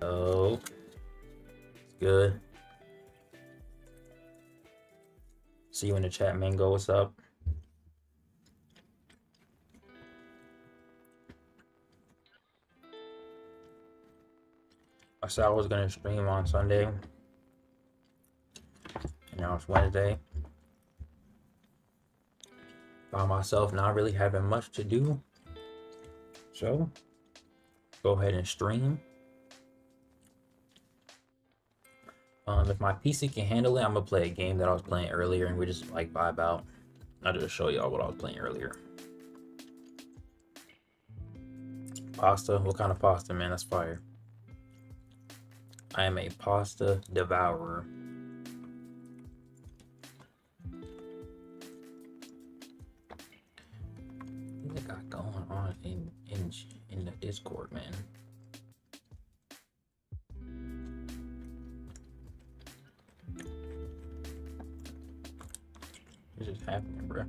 Oh, it's good. See you in the chat, Mango. What's up? I said I was gonna stream on Sunday, and now it's Wednesday. Found myself not really having much to do, so go ahead and stream. If my PC can handle it, I'm gonna play a game that I was playing earlier, and we just like vibe out. I'll just show y'all what I was playing earlier. Pasta? What kind of pasta, man? That's fire. I am a pasta devourer. What they got going on in the Discord, man? What's just happening, bro?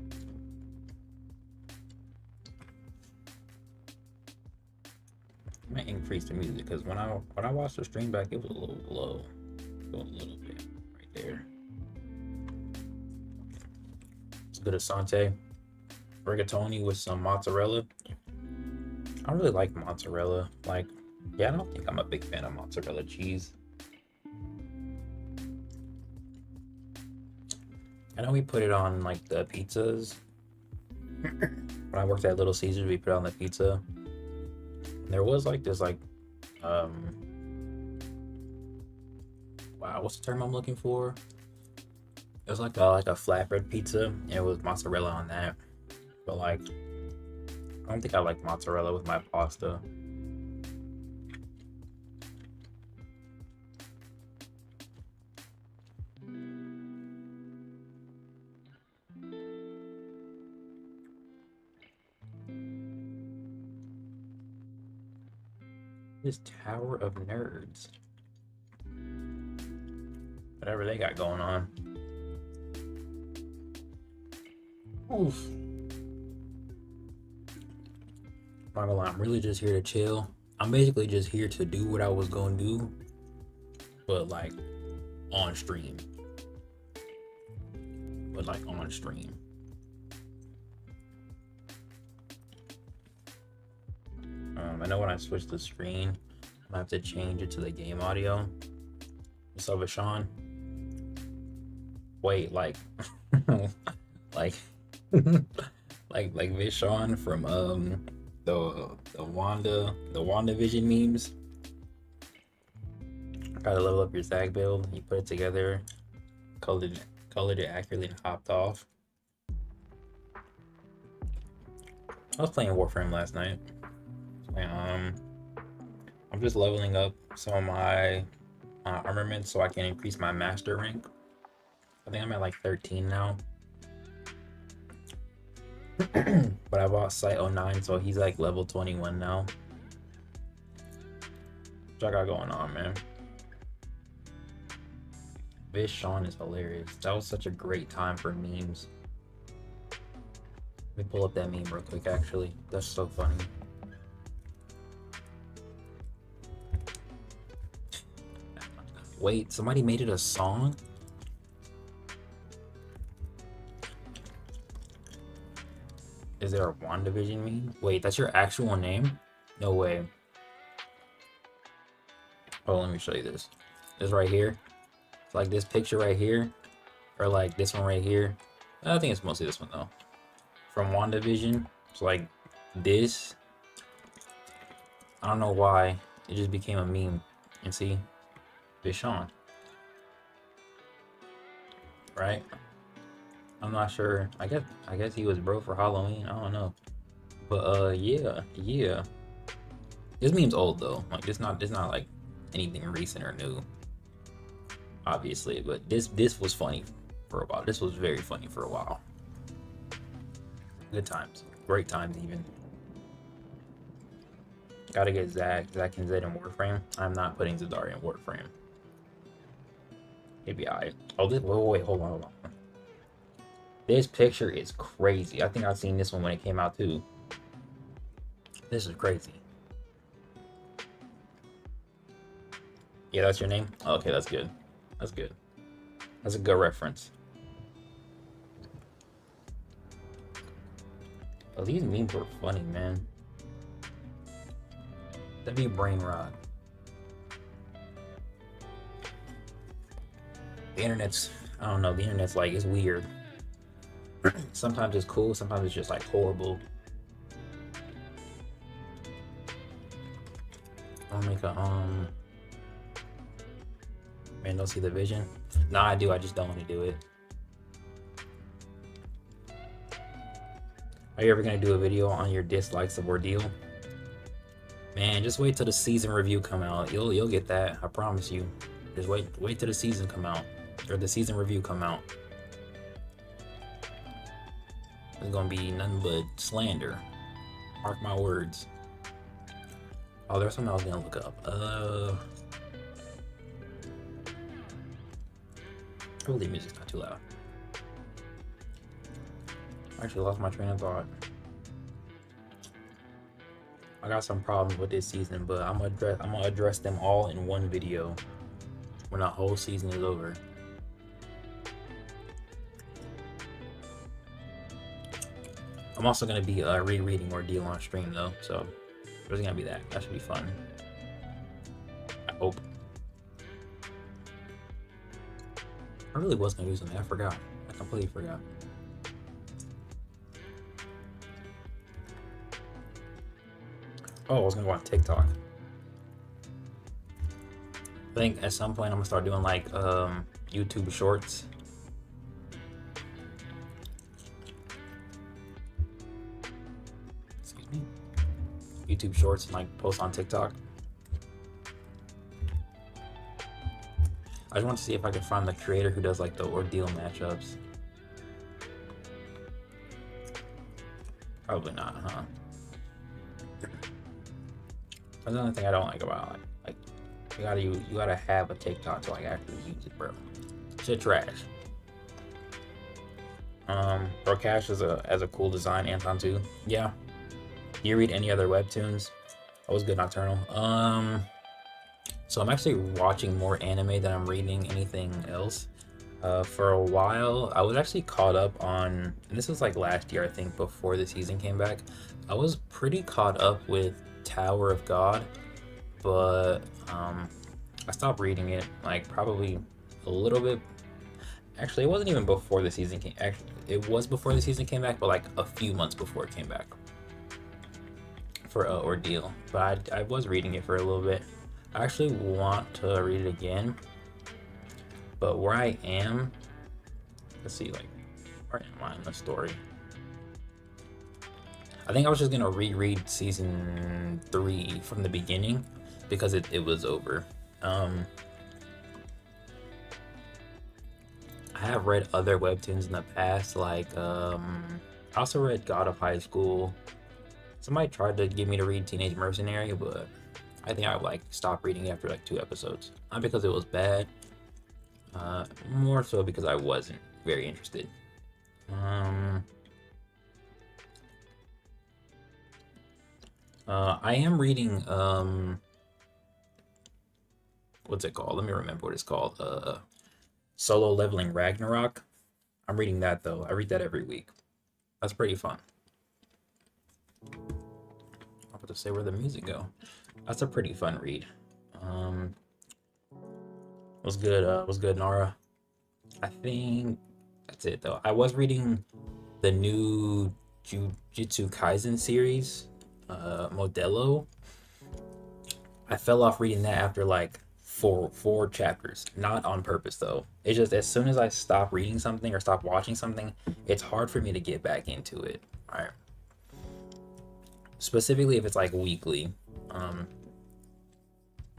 I might increase the music because when I watched the stream back, it was a little low. A little bit right there. It's good asante. Rigatoni with some mozzarella. I really like mozzarella. Like, yeah, I don't think I'm a big fan of mozzarella cheese. I know we put it on like the pizzas. When I worked at Little Caesars, we put it on the pizza. And there was like this wow, what's the term I'm looking for? It was like a flatbread pizza, and it was mozzarella on that. But like, I don't think I like mozzarella with my pasta. This Tower of Nerds. Whatever they got going on. Oof. Not gonna lie, I'm really just here to chill. I'm basically just here to do what I was gonna do, but like on stream. I know when I switch the screen, I'm gonna have to change it to the game audio. What's up, Sean? Wait, like, like Vishon from the WandaVision memes. Try to level up your Zag build. You put it together, colored it accurately, and hopped off. I was playing Warframe last night. I'm just leveling up some of my armaments so I can increase my master rank. I think I'm at like 13 now. But I bought Site 09, so he's like level 21 now. What I got going on, man? This Sean is hilarious. That was such a great time for memes. Let me pull up that meme real quick, actually. That's so funny. Wait, somebody made it a song? Is there a WandaVision meme? Wait, that's your actual name? No way. Oh, let me show you this. This right here. It's like this picture right here. Or like this one right here. I think it's mostly this one though. From WandaVision. It's like this. I don't know why. It just became a meme. And see? Vishon. Right? I'm not sure. I guess he was broke for Halloween. I don't know. But yeah. This meme's old though. Like it's not like anything recent or new. Obviously, but this was funny for a while. This was very funny for a while. Good times. Great times even. Gotta get Zach and Zed in Warframe. I'm not putting Zadar in Warframe. Maybe oh this wait, hold on. This picture is crazy. I think I've seen this one when it came out too. This is crazy. Yeah, that's your name? Oh, okay, that's good. That's good. That's a good reference. Oh, these memes were funny, man. That'd be brain rot. The internet's, I don't know, the internet's like, it's weird. Sometimes it's cool, sometimes it's just like horrible. I'll make a, man, don't see the vision? Nah, I do, I just don't want to do it. Are you ever gonna do a video on your dislikes of Ordeal? Man, just wait till the season review come out. You'll get that, I promise you. Just wait till the season come out. Or the season review come out. It's gonna be nothing but slander. Mark my words. Oh, there's something I was gonna look up. Hopefully the music's not too loud. I actually lost my train of thought. I got some problems with this season, but I'm gonna address them all in one video when the whole season is over. I'm also gonna be rereading Ordeal on stream though, so there's gonna be that. That should be fun. I hope. I really was gonna do something. I forgot. I completely forgot. Oh, I was gonna go on TikTok. I think at some point I'm gonna start doing like YouTube shorts. Excuse me. YouTube shorts and like post on TikTok. I just want to see if I can find the creator who does like the Ordeal matchups. Probably not, huh? That's another thing I don't like about like you gotta have a TikTok to like actually use it, bro. Shit trash. Brocash has a cool design, Anton too. Yeah. Do you read any other webtoons? That was good, Nocturnal. So I'm actually watching more anime than I'm reading anything else. For a while, I was actually caught up on, and this was like last year, I think, before the season came back. I was pretty caught up with Tower of God, but I stopped reading it like probably a little bit. Actually, it wasn't even before the season came. Actually, it was before the season came back, but like a few months before it came back for Ordeal. But I was reading it for a little bit. I actually want to read it again, but where I am, let's see, like, where am I in the story? I think I was just gonna reread season 3 from the beginning because it was over. I have read other webtoons in the past, like I also read God of High School. Somebody tried to get me to read Teenage Mercenary, but I think I like stopped reading after like 2 episodes. Not because it was bad, more so because I wasn't very interested. I am reading what's it called? Let me remember what it's called. Solo Leveling Ragnarok. I'm reading that though. I read that every week. That's pretty fun. I'm about to say where the music go. That's a pretty fun read. Was good. Was good, Nara. I think that's it though. I was reading the new Jujutsu Kaisen series, Modelo. I fell off reading that after like four chapters. Not on purpose though. It's just as soon as I stop reading something or stop watching something, it's hard for me to get back into it. All right. Specifically if it's like weekly.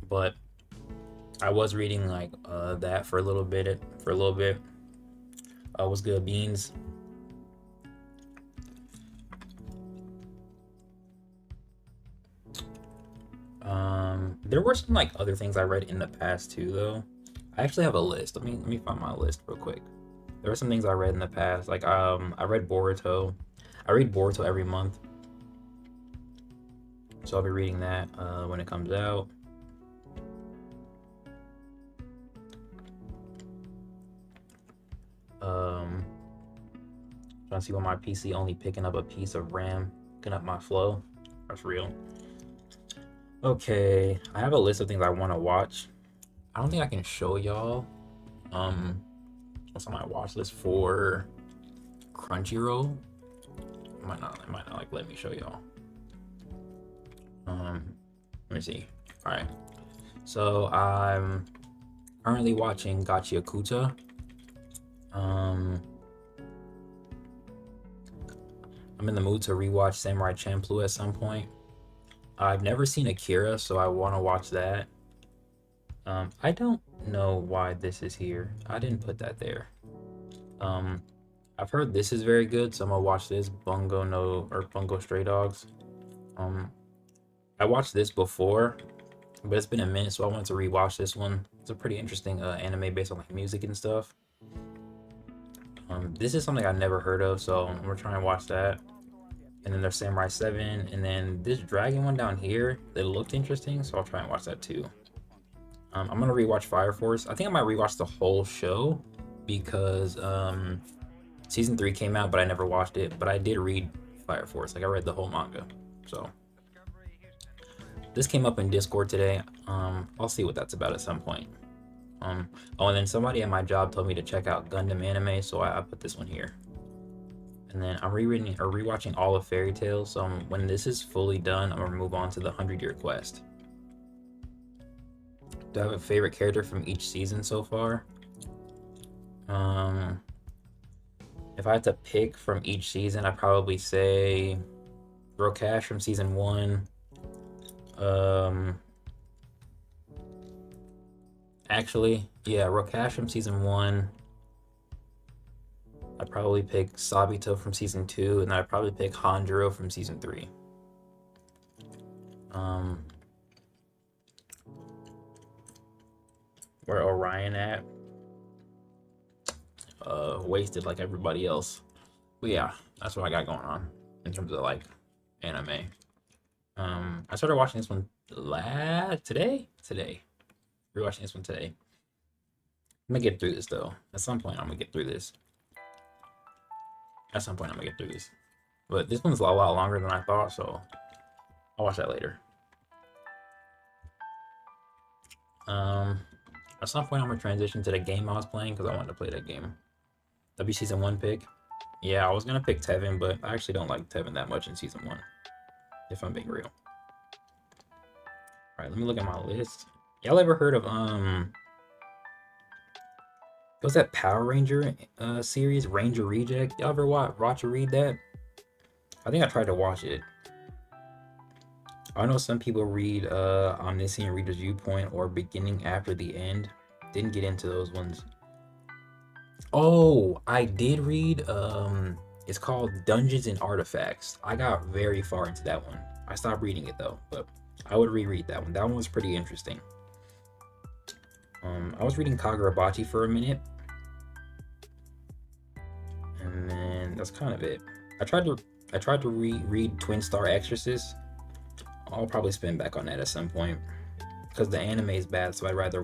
But I was reading like that for a little bit. Was good, Beans. There were some like other things I read in the past too, though. I actually have a list. Let me find my list real quick. There were some things I read in the past, like I read Boruto. I read Boruto every month, so I'll be reading that when it comes out. Trying to see why my PC only picking up a piece of RAM, picking up my flow. That's real. Okay, I have a list of things I want to watch. I don't think I can show y'all. What's on my watch list for Crunchyroll? It might not like let me show y'all. Let me see. All right, so I'm currently watching Gachiakuta. I'm in the mood to rewatch Samurai Champloo at some point. I've never seen Akira, so I want to watch that. I don't know why this is here. I didn't put that there. I've heard this is very good, so I'm gonna watch this. Bungo Stray Dogs. I watched this before, but it's been a minute, so I wanted to rewatch this one. It's a pretty interesting anime based on like music and stuff. This is something I've never heard of, so I'm gonna try and watch that. And then there's Samurai 7, and then this dragon one down here that looked interesting, so I'll try and watch that too. I'm gonna rewatch Fire Force. I think I might rewatch the whole show because season 3 came out, but I never watched it. But I did read Fire Force. Like I read the whole manga. So this came up in Discord today. I'll see what that's about at some point. Oh, and then somebody at my job told me to check out Gundam anime, so I put this one here. And then I'm rereading or rewatching all of Fairy Tail. So when this is fully done, I'm gonna move on to the 100-year quest. Do I have a favorite character from each season so far? If I had to pick from each season, I'd probably say Rokash from season 1. Actually, yeah, Rokash from season 1. I'd probably pick Sabito from season 2, and then I'd probably pick Hanjiro from season 3. Where Orion at? Wasted like everybody else. But yeah, that's what I got going on in terms of like anime. I started watching this one today. Rewatching this one today. I'm gonna get through this though. At some point, I'm gonna get through this. But this one's a lot longer than I thought, so I'll watch that later. At some point, I'm gonna transition to the game I was playing because I wanted to play that game. W season 1 pick. Yeah, I was gonna pick Tevin, but I actually don't like Tevin that much in season 1. If I'm being real. All right, let me look at my list. Y'all ever heard of was that Power Ranger series, Ranger Reject? Y'all ever watch or read that? I think I tried to watch it. I know some people read Omniscient Reader's Viewpoint or Beginning After the End. Didn't get into those ones. Oh, I did read it's called Dungeons and Artifacts. I got very far into that one. I stopped reading it though, but I would reread that one. That one was pretty interesting. I was reading Kagurabachi for a minute, and then that's kind of it. I tried to read Twin Star Exorcist. I'll probably spin back on that at some point because the anime is bad, so I'd rather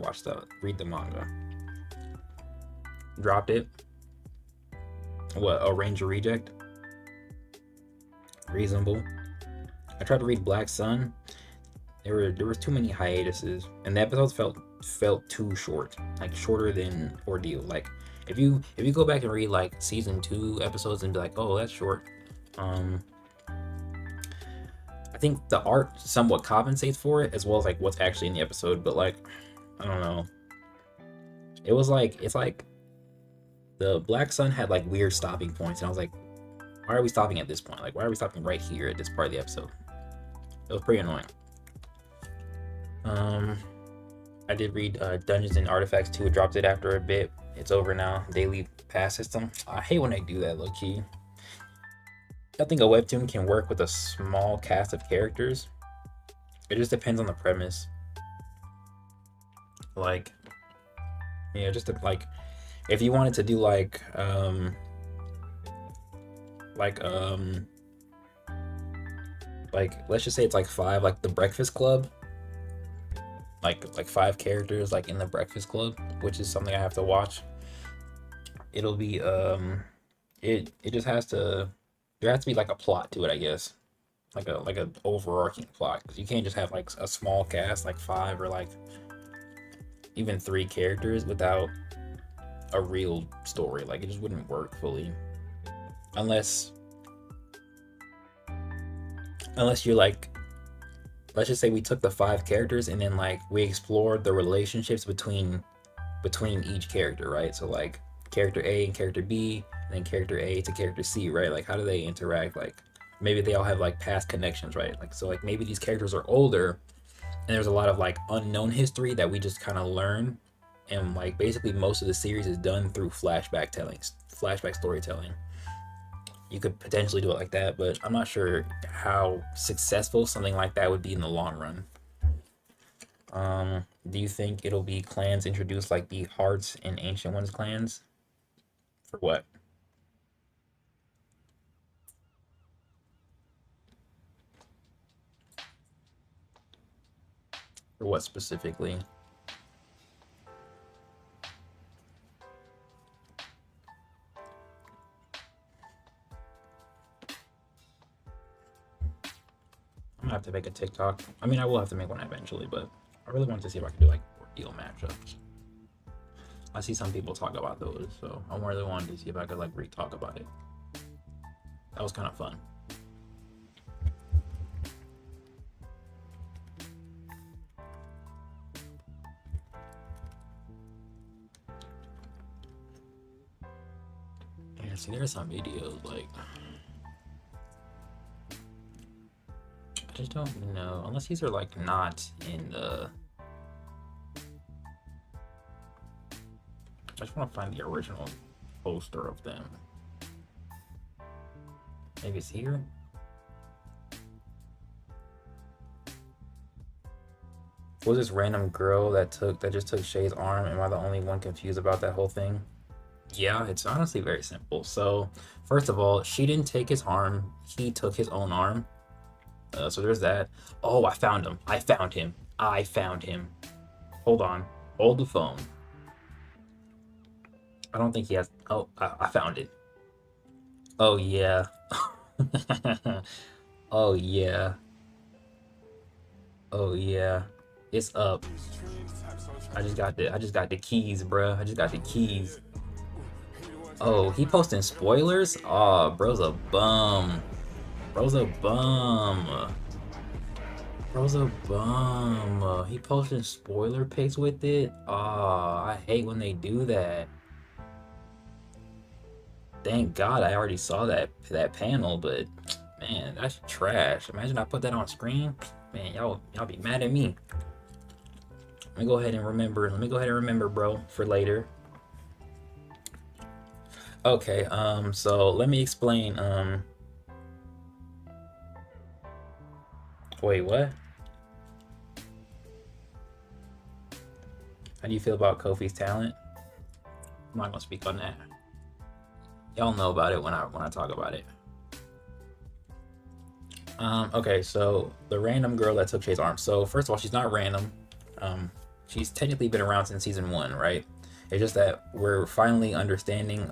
read the manga. Dropped it. What, a Ranger Reject? Reasonable. I tried to read Black Sun. There was too many hiatuses, and the episodes felt too short, like shorter than Ordeal. Like if you go back and read like season 2 episodes and be like, oh, that's short. I think the art somewhat compensates for it, as well as like what's actually in the episode. But like, I don't know. It's like the Black Sun had like weird stopping points, and I was like, why are we stopping at this point? Like, why are we stopping right here at this part of the episode? It was pretty annoying. I did read Dungeons and Artifacts 2. It dropped it after a bit. It's over now. Daily pass system. I hate when they do that, low key. I think a webtoon can work with a small cast of characters. It just depends on the premise. Like, yeah, just like if you wanted to do like let's just say it's like 5, like The Breakfast Club. Like 5 characters like in The Breakfast Club, which is something I have to watch. It'll be it just has to, there has to be like a plot to it, I guess. Like an overarching plot, because you can't just have like a small cast like 5 or like even 3 characters without a real story. Like, it just wouldn't work fully unless you're like, let's just say we took the 5 characters and then like we explored the relationships between each character, right? So like character A and character B, and then character A to character C, right? Like, how do they interact? Like, maybe they all have like past connections, right? Like, so like maybe these characters are older and there's a lot of like unknown history that we just kind of learn, and like basically most of the series is done through flashback storytelling. You could potentially do it like that, but I'm not sure how successful something like that would be in the long run. Do you think it'll be clans introduced like the Hearts and Ancient Ones clans? For what? For what specifically? I'm gonna have to make a TikTok. I mean, I will have to make one eventually, but I really wanted to see if I could do like Ordeal matchups. I see some people talk about those, so I really wanted to see if I could like re-talk about it. That was kind of fun. Yeah, see, there's some videos like, I just don't know, unless these are like not in the, I just want to find the original poster of them. Maybe it's here. Was this random girl that just took Shay's arm? Am I the only one confused about that whole thing? Yeah, it's honestly very simple. So first of all, she didn't take his arm, he took his own arm. So there's that. Oh, I found him. I found him. Hold on. Hold the phone. I don't think he has. Oh, I found it. Oh, yeah. Oh, yeah. Oh, yeah. It's up. I just got the keys, bruh. I just got the keys. Oh, he posting spoilers? Oh, bro's a bum. Bro's a bum. Bro's a bum. He posted spoiler pics with it. Oh, I hate when they do that. Thank God I already saw that panel, but man, that's trash. Imagine I put that on screen. Man, y'all be mad at me. Let me go ahead and remember. Let me go ahead and remember, bro, for later. Okay, so let me explain. Wait, what? How do you feel about Kofi's talent? I'm not gonna speak on that. Y'all know about it when I talk about it. Okay, so the random girl that took Shay's arm. So first of all, she's not random. She's technically been around since season 1, right? It's just that we're finally understanding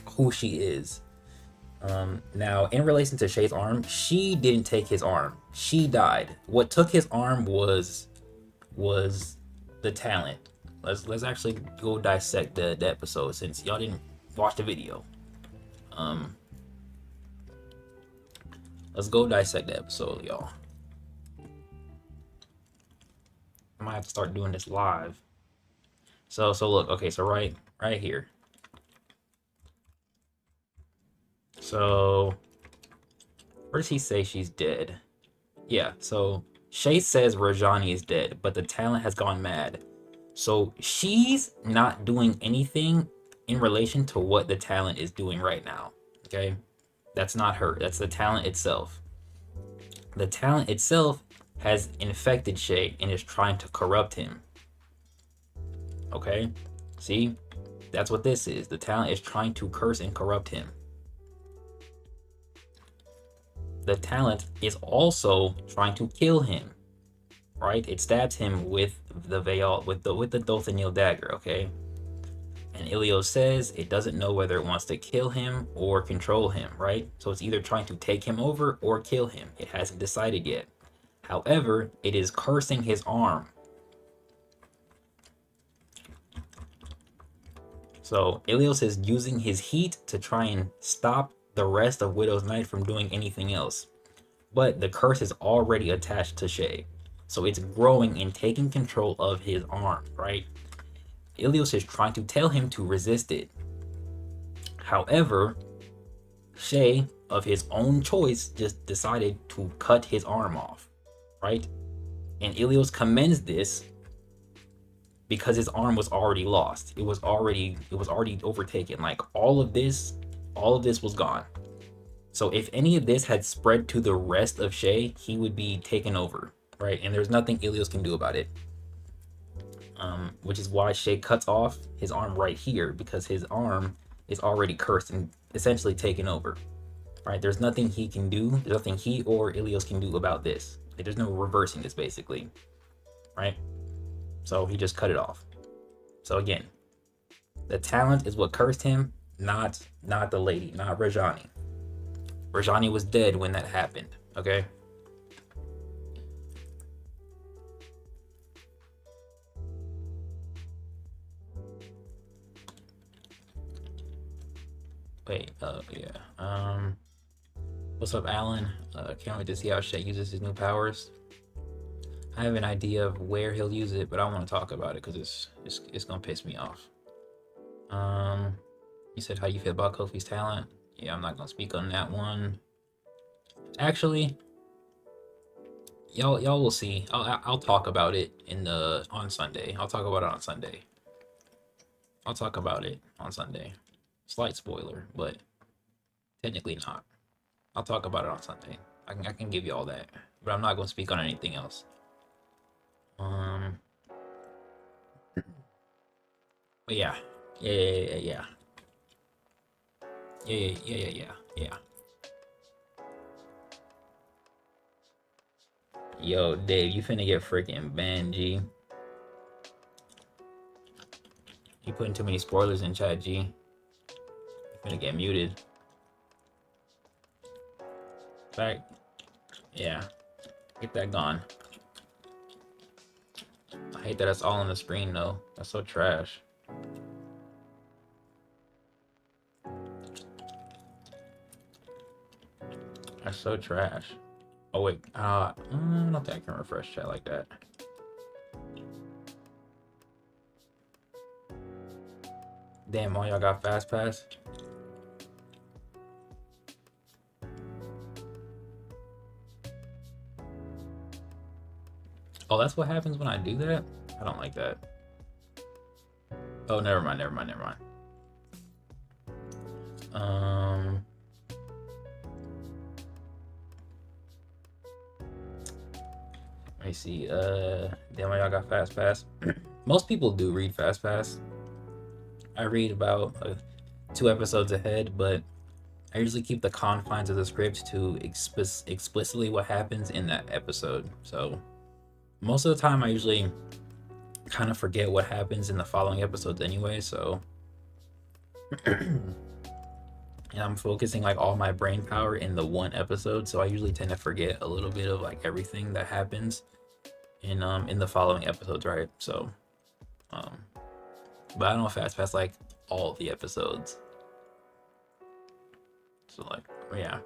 who she is. Now, in relation to Shay's arm, she didn't take his arm. She died. What took his arm was the talent. Let's actually go dissect the episode since y'all didn't watch the video. Let's go dissect the episode, y'all. I might have to start doing this live. So look, okay, so right here. So where does he say she's dead? Yeah, so Shay says Rajani is dead, but the talent has gone mad. So she's not doing anything in relation to what the talent is doing right now. Okay? That's not her. That's the talent itself. The talent itself has infected Shay and is trying to corrupt him. Okay? See? That's what this is. The talent is trying to curse and corrupt him. The talent is also trying to kill him. Right? It stabs him with the Veil, with the Dothanil dagger, okay? And Ilios says it doesn't know whether it wants to kill him or control him, right? So it's either trying to take him over or kill him. It hasn't decided yet. However, it is cursing his arm. So Ilios is using his heat to try and stop the rest of Widow's Night from doing anything else. But the curse is already attached to Shay. So it's growing and taking control of his arm, right? Ilios is trying to tell him to resist it. However, Shay, of his own choice, just decided to cut his arm off, right? And Ilios commends this because his arm was already lost. It was already overtaken. Like all of this was gone. So if any of this had spread to the rest of Shay, he would be taken over, right? And there's nothing Ilios can do about it. Which is why Shay cuts off his arm right here, because his arm is already cursed and essentially taken over, right? There's nothing he can do. There's nothing he or Ilios can do about this. Like, there's no reversing this, basically, right? So he just cut it off. So again, the talent is what cursed him, not the lady, not Rajani. Rajani was dead when that happened, okay? Wait, yeah. What's up, Alan? Can't wait to see how Shay uses his new powers. I have an idea of where he'll use it, but I want to talk about it because it's gonna piss me off. You said how you feel about Kofi's talent. Yeah, I'm not gonna speak on that one. Actually, y'all will see. I'll talk about it on Sunday. I'll talk about it on Sunday. I'll talk about it on Sunday. Slight spoiler, but technically not. I'll talk about it on Sunday. I can give you all that, but I'm not gonna speak on anything else. But yeah. Yo, Dave, you finna get freaking banned, G. You putting too many spoilers in chat, G. You finna get muted. Back. Yeah. Get that gone. I hate that that's all on the screen, though. That's so trash. That's so trash. Oh wait, I don't think I can refresh chat like that. Damn, all y'all got fast pass. Oh, that's what happens when I do that? I don't like that. Oh, never mind. Let me see. Damn, y'all got fast pass. Most people do read fast pass. I read about 2 episodes ahead, but I usually keep the confines of the script to explicitly what happens in that episode. So most of the time, I usually kind of forget what happens in the following episodes anyway. So, and I'm focusing like all my brain power in the one episode. So I usually tend to forget a little bit of like everything that happens in the following episodes, right? So, but I don't fast pass like all the episodes. So like, yeah.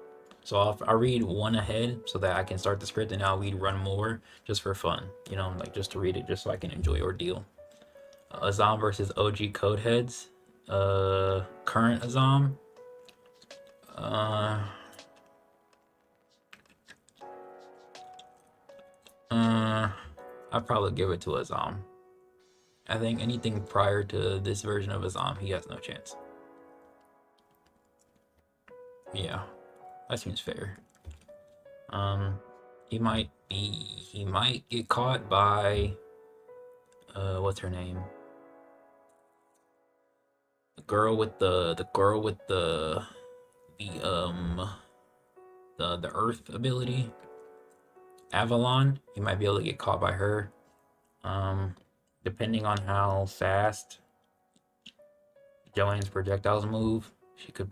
So I'll read one ahead so that I can start the script, and I'll read one more just for fun, you know, like just to read it just so I can enjoy Ordeal. Azam versus OG Codeheads. Current Azam. I'd probably give it to Azam. I think anything prior to this version of Azam, he has no chance. Yeah, that seems fair. He might get caught by what's her name? The girl with the earth ability. Avalon, he might be able to get caught by her. Depending on how fast Joanne's projectiles move,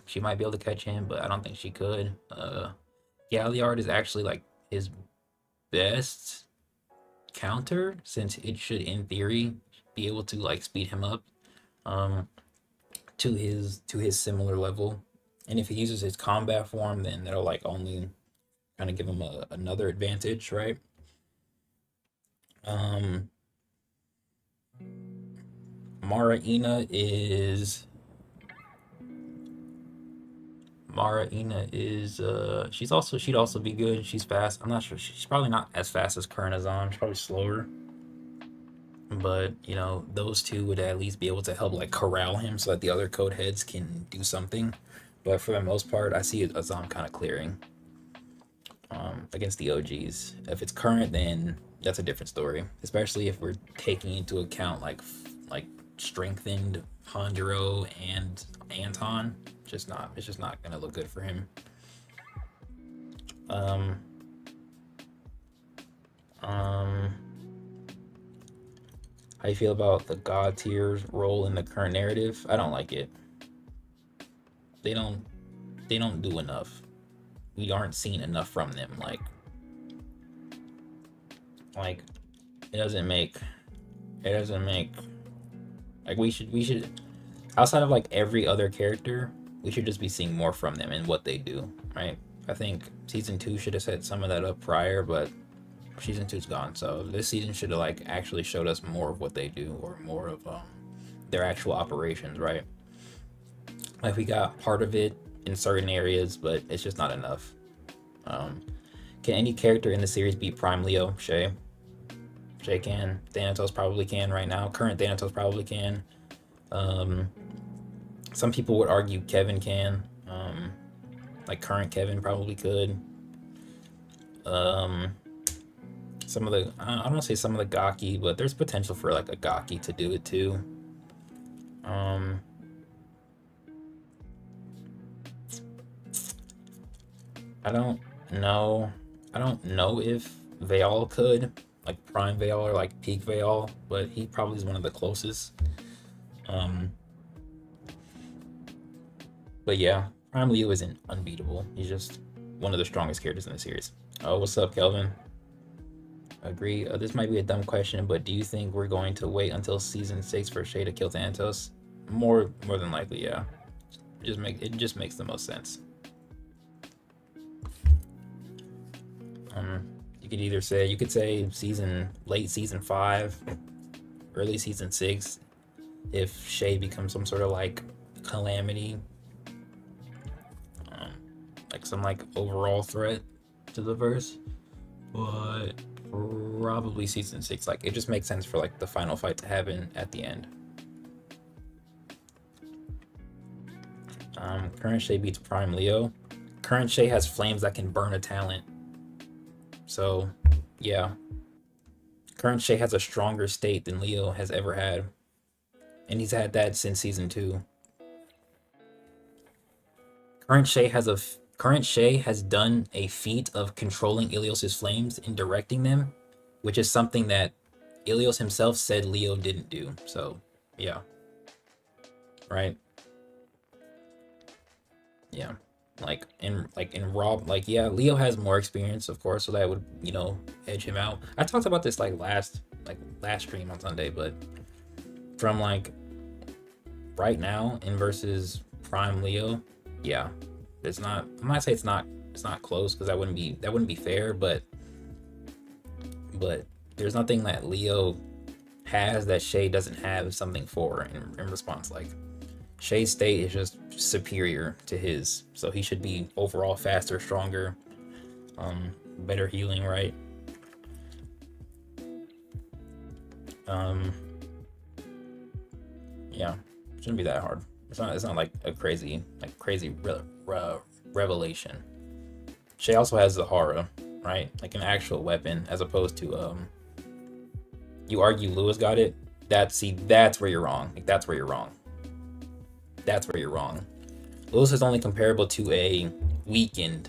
she might be able to catch him, but I don't think she could. Galliard is actually like his best counter, since it should in theory be able to like speed him up to his similar level. And if he uses his combat form, then that'll like only kind of give him another advantage, right? Mara Ina is she'd also be good. She's fast. I'm not sure. She's probably not as fast as Current Azam. She's probably slower. But you know, those two would at least be able to help like corral him so that the other code heads can do something. But for the most part, I see Azam kind of clearing against the OGs. If it's Current, then that's a different story. Especially if we're taking into account like strengthened Hanjiro and Anton. It's just not gonna look good for him. How you feel about the God tier's role in the current narrative? I don't like it. They don't do enough. We aren't seeing enough from them. Like it doesn't make like we should outside of like every other character, we should just be seeing more from them and what they do, right? I think season 2 should have set some of that up prior, but season 2's gone, so this season should have like actually showed us more of what they do, or more of their actual operations, right? Like we got part of it in certain areas, but it's just not enough. Can any character in the series beat Prime Leo? Shay can. Thanatos probably can right now. Current Thanatos probably can. Some people would argue Kevin can. Like current Kevin probably could. Some of the, I don't want to say some of the Gaki, but there's potential for like a Gaki to do it too. I don't know if Veal could, like Prime Veal or like Peak Veal, but he probably is one of the closest. But yeah, Prime Leo isn't unbeatable. He's just one of the strongest characters in the series. Oh, what's up, Kelvin? Agree. This might be a dumb question, but do you think we're going to wait until season 6 for Shay to kill Thanatos? More than likely, yeah. It just makes the most sense. You could either say late season 5, early season 6, if Shay becomes some sort of like calamity, like some like overall threat to the verse. But probably season 6. Like it just makes sense for like the final fight to happen at the end. Current Shay beats Prime Leo. Current Shay has flames that can burn a talent. So, yeah. Current Shay has a stronger state than Leo has ever had. And he's had that since season 2. Current Shay has done a feat of controlling Ilios's flames and directing them, which is something that Ilios himself said Leo didn't do. So, yeah. Right? Yeah. Leo has more experience, of course, so that would, edge him out. I talked about this last stream on Sunday, but from like right now in versus Prime Leo, yeah, I'm not saying it's not close, because that wouldn't be fair, but there's nothing that Leo has that Shay doesn't have something for in response. Like Shay's state is just superior to his, so he should be overall faster, stronger, better healing, right? Yeah, shouldn't be that hard. It's not like a crazy revelation. Shay also has the Hara, right? Like an actual weapon, as opposed to you argue Lewis got it. That's where you're wrong. Like that's where you're wrong. Lewis is only comparable to a weakened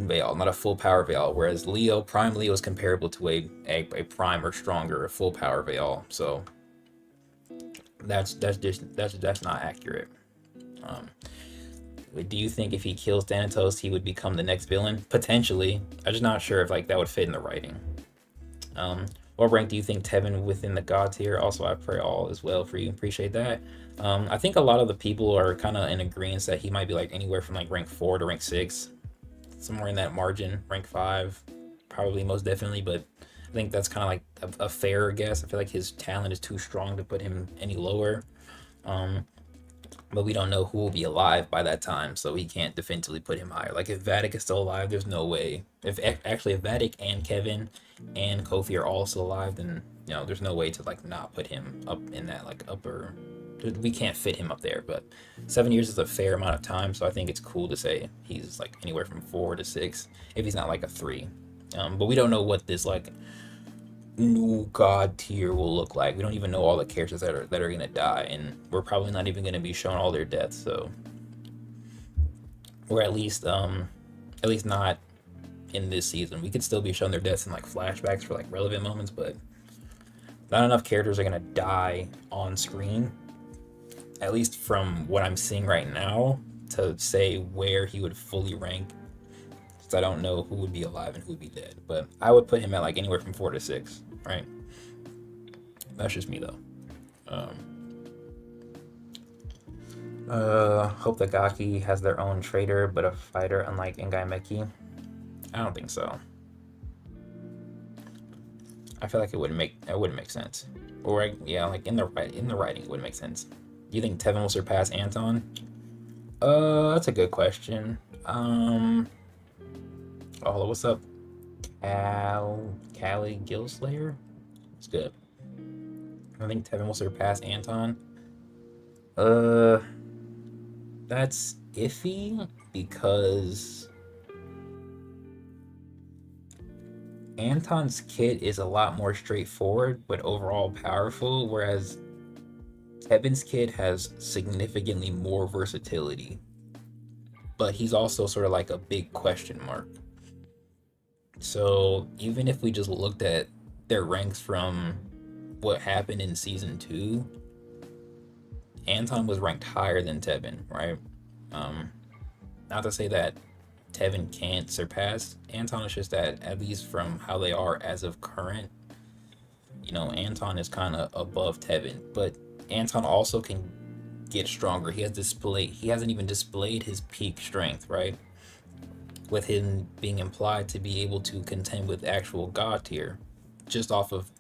Veil, not a full power Veil, whereas Prime Leo is comparable to a prime or stronger, a full power Veil. So that's not accurate. Do you think if he kills Thanatos, he would become the next villain? Potentially. I'm just not sure if that would fit in the writing. What rank do you think Tevin within the God tier? Also, I pray all is well for you. Appreciate that. I think a lot of the people are kind of in agreement that he might be anywhere from rank 4 to rank 6, somewhere in that margin. Rank 5, probably most definitely, but I think that's kind of a fair guess. I feel like his talent is too strong to put him any lower. But we don't know who will be alive by that time, so we can't definitively put him higher. Like if Vatic is still alive, there's no way. If Vatic and Kevin and Kofi are all still alive, then there's no way to not put him up in that upper. We can't fit him up there. But 7 years is a fair amount of time, so I think it's cool to say he's anywhere from 4 to 6 if he's not a 3. But we don't know what this new God tier will look like. We don't even know all the characters that are gonna die, and we're probably not even gonna be shown all their deaths. So, or at least not in this season. We could still be shown their deaths in flashbacks for relevant moments, but not enough characters are gonna die on screen, at least from what I'm seeing right now, to say where he would fully rank. So I don't know who would be alive and who would be dead, but I would put him at anywhere from 4 to 6, right? That's just me though. Hope the Gaki has their own trader, but a fighter unlike Ngai Meki. I don't think so. I feel like it wouldn't make sense. Or yeah, in the writing it wouldn't make sense. Do you think Tevin will surpass Anton? That's a good question. Oh, hello, what's up? Callie Gillslayer? It's good. I think Tevin will surpass Anton. That's iffy because Anton's kit is a lot more straightforward but overall powerful, whereas Tevin's kit has significantly more versatility. But he's also sort of a big question mark. So even if we just looked at their ranks from what happened in season 2, Anton was ranked higher than Tevin, right? Not to say that Tevin can't surpass Anton, it's just that at least from how they are as of current, Anton is kind of above Tevin, but Anton also can get stronger. He hasn't even displayed his peak strength, right? with him being implied to be able to contend with actual god tier, just off of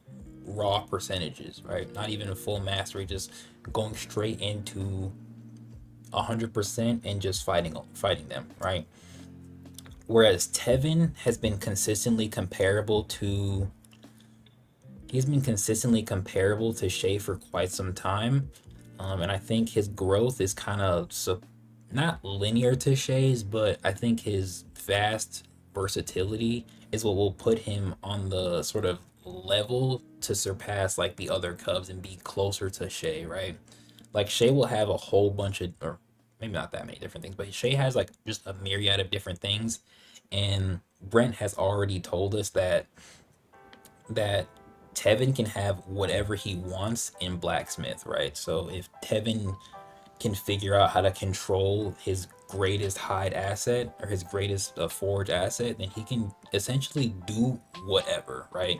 raw percentages, right? Not even a full mastery, just going straight into 100% and just fighting them, right? Whereas Tevin has been consistently comparable to Shay for quite some time, and I think his growth is kind of not linear to Shay's, but I think his vast versatility is what will put him on the sort of level to surpass like the other Cubs and be closer to Shay, right? Like Shay will have a whole bunch of, or maybe not that many different things, but Shay has like just a myriad of different things, and Brent has already told us that Tevin can have whatever he wants in Blacksmith, right? So if Tevin can figure out how to control his greatest hide asset or his greatest forge asset, then he can essentially do whatever, right?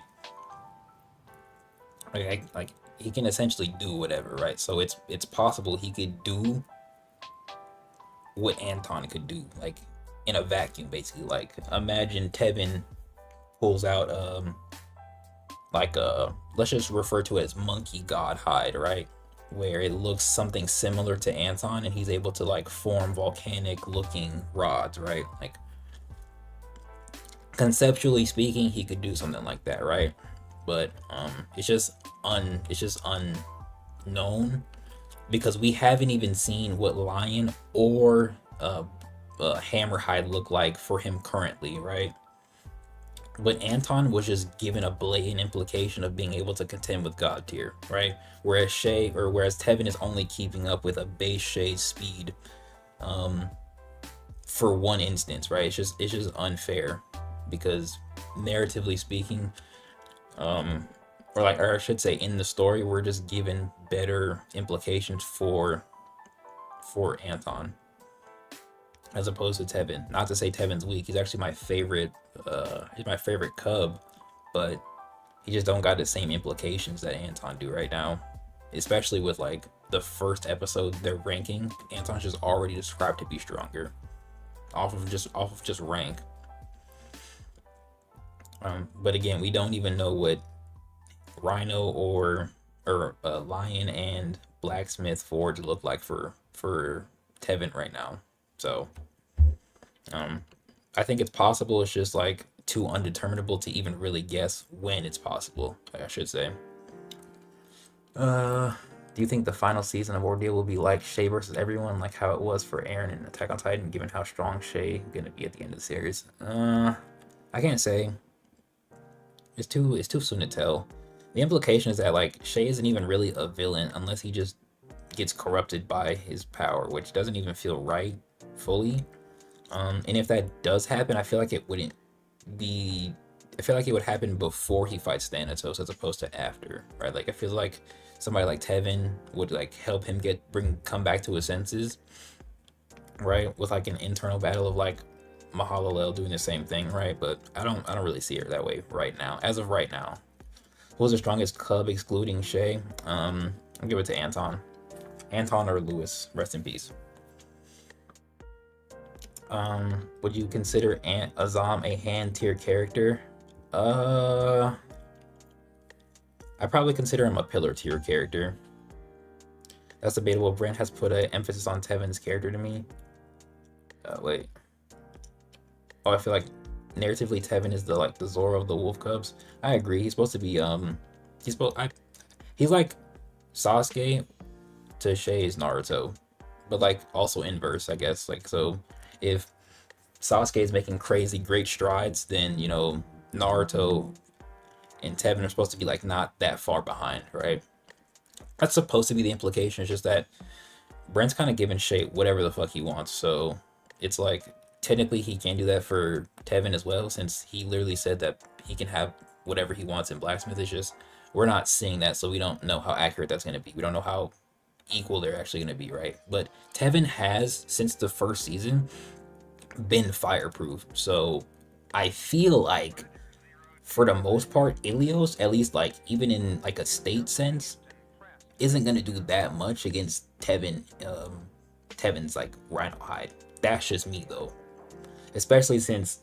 Like he can essentially do whatever, right? So it's possible he could do what Anton could do, like in a vacuum, basically. Like imagine Tevin pulls out like let's just refer to it as monkey god hide, right? Where it looks something similar to Anton, and he's able to like form volcanic looking rods, right? Like conceptually speaking, he could do something like that, right? But it's just unknown because we haven't even seen what Lion or Hammerhide look like for him currently, right? But Anton was just given a blatant implication of being able to contend with God tier, right? Whereas Tevin is only keeping up with a base Shay's speed for one instance, right? It's just unfair because narratively speaking, or I should say in the story, we're just given better implications for Anton as opposed to Tevin. Not to say Tevin's weak. He's actually my favorite. He's my favorite Cub, but he just don't got the same implications that Anton do right now. Especially with like the first episode, their ranking. Anton's just already described to be stronger, off of just rank. But again, we don't even know what Rhino or Lion and Blacksmith Forge look like for Tevin right now. So I think it's possible. It's just like too undeterminable to even really guess when it's possible, I should say. Do you think the final season of Ordeal will be like Shay versus everyone, like how it was for Eren in Attack on Titan, given how strong Shay gonna be at the end of the series? I can't say. It's too soon to tell. The implication is that like Shay isn't even really a villain unless he just gets corrupted by his power, which doesn't even feel right fully. And if that does happen, I feel like it would happen before he fights Thanatos as opposed to after, right? Like I feel like somebody like Tevin would like help him come back to his senses, right? With like an internal battle of like Mahalalel doing the same thing, right? But I don't really see it that way right now. As of right now, who's the strongest Cub excluding Shay? I'll give it to Anton or Lewis. Rest in peace. Would you consider Azam a hand tier character? I probably consider him a pillar tier character. That's debatable. Brent has put an emphasis on Tevin's character to me. Wait. Oh, I feel like narratively Tevin is the Zoro of the Wolf Cubs. I agree. He's supposed to be he's like Sasuke to Shay's Naruto, but like also inverse, I guess. Like so, if Sasuke is making crazy great strides, then you know Naruto and Tevin are supposed to be like not that far behind, right? That's supposed to be the implication. It's just that Brent's kind of giving Shay whatever the fuck he wants, so it's like technically he can do that for Tevin as well, since he literally said that he can have whatever he wants in Blacksmith. It's just we're not seeing that, so we don't know how accurate that's going to be. We don't know how equal they're actually going to be, right? But Tevin has, since the first season, been fireproof, so I feel like for the most part Ilios, at least like even in like a state sense, isn't going to do that much against Tevin's like Rhino hide. That's just me though. especially since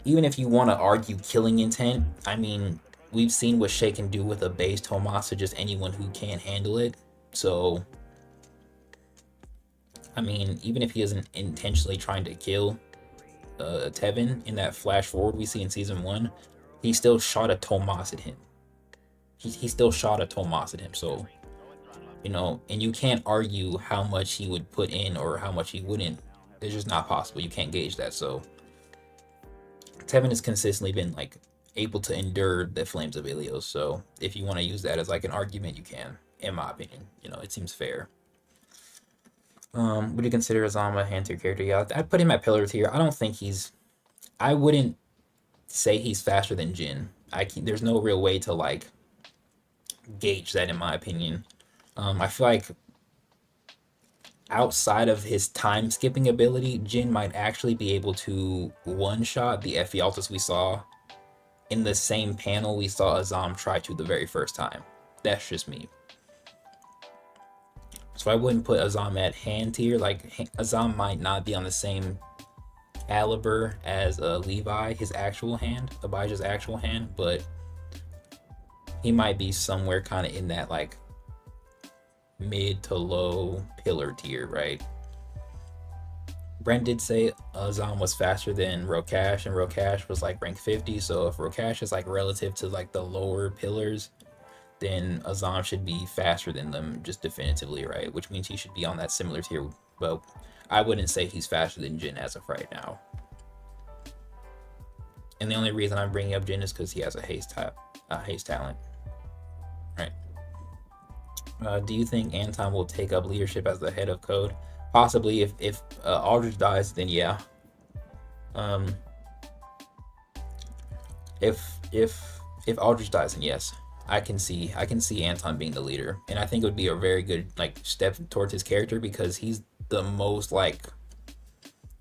even if you want to argue killing intent, I mean, we've seen what Shay can do with a base Tomas to just anyone who can't handle it. So, I mean, even if he isn't intentionally trying to kill Tevin in that flash forward we see in season 1, he still shot a Tomas at him. He still shot a Tomas at him. So, you know, and you can't argue how much he would put in or how much he wouldn't. It's just not possible. You can't gauge that. So, Tevin has consistently been like able to endure the flames of Ilios. So if you want to use that as like an argument, you can. In my opinion, you know, it seems fair. Would you consider Azam a hand tier character? Yeah, I'd put him at pillar tier. I don't think he's. I wouldn't say he's faster than Jin. There's no real way to like gauge that in my opinion. I feel like outside of his time skipping ability, Jin might actually be able to one-shot the Ephialtes we saw in the same panel we saw Azam try to the very first time. That's just me. So I wouldn't put Azam at hand tier. Like, Azam might not be on the same caliber as Levi, his actual hand, Abijah's actual hand, but he might be somewhere kind of in that like mid to low pillar tier, right? Brent did say Azam was faster than Rokash, and Rokash was like rank 50. So if Rokash is like relative to like the lower pillars, then Azam should be faster than them just definitively, right? Which means he should be on that similar tier. Well, I wouldn't say he's faster than Jin as of right now. And the only reason I'm bringing up Jin is because he has a haste talent, right? Do you think Anton will take up leadership as the head of code? Possibly. If Aldridge dies, then yeah. If Aldridge dies, then yes. I can see Anton being the leader, and I think it would be a very good like step towards his character because he's the most like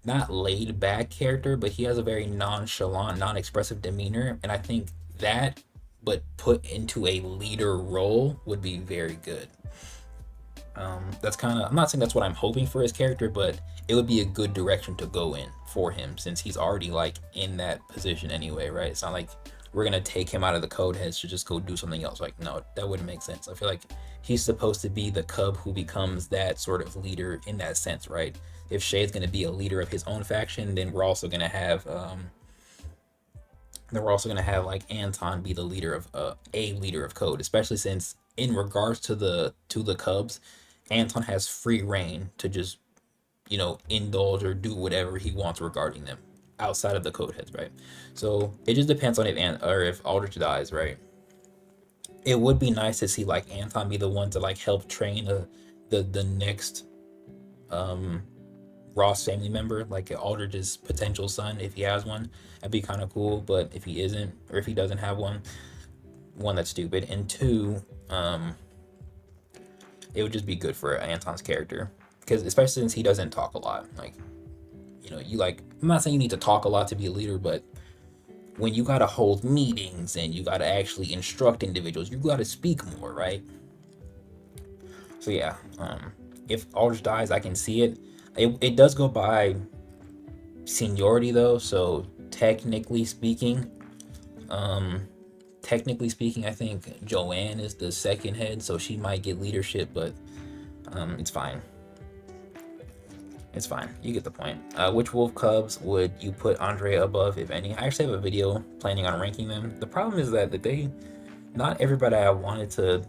not laid back character, but he has a very nonchalant, non-expressive demeanor, and I think that, but put into a leader role, would be very good. That's kind of, I'm not saying that's what I'm hoping for his character, but it would be a good direction to go in for him since he's already like in that position anyway, right? It's not like we're gonna take him out of the code heads to just go do something else. Like, no, that wouldn't make sense. I feel like he's supposed to be the cub who becomes that sort of leader in that sense, right? If Shay's gonna be a leader of his own faction, then we're also gonna have like Anton be the leader of a leader of code, especially since in regards to the cubs, Anton has free reign to just, you know, indulge or do whatever he wants regarding them outside of the code heads, right? So it just depends on if Aldrich dies, right? It would be nice to see like Anton be the one to like help train the next Ross family member, like Aldrich's potential son, if he has one. That'd be kind of cool. But if he isn't, or if he doesn't have one, that's stupid. And two, it would just be good for Anton's character, because especially since he doesn't talk a lot. Like, you know, I'm not saying you need to talk a lot to be a leader, but when you gotta hold meetings and you gotta actually instruct individuals, you gotta speak more, right? So yeah, if Aldrich dies, I can see it. It does go by seniority though, so technically speaking, I think Joanne is the second head, so she might get leadership, but it's fine. It's fine. You get the point. Which Wolf Cubs would you put Andrea above, if any? I actually have a video planning on ranking them. The problem is that not everybody I wanted to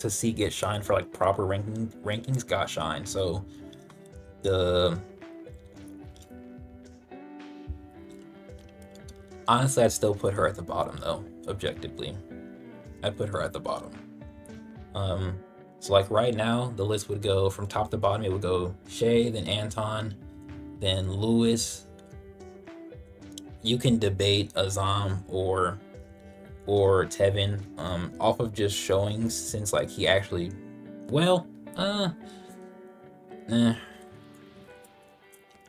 see get shine for like proper rankings got shine. So honestly, I'd still put her at the bottom though. Objectively, I'd put her at the bottom. So like right now, the list would go from top to bottom. It would go Shay, then Anton, then Lewis. You can debate Azam or Tevin off of just showings, since like he actually,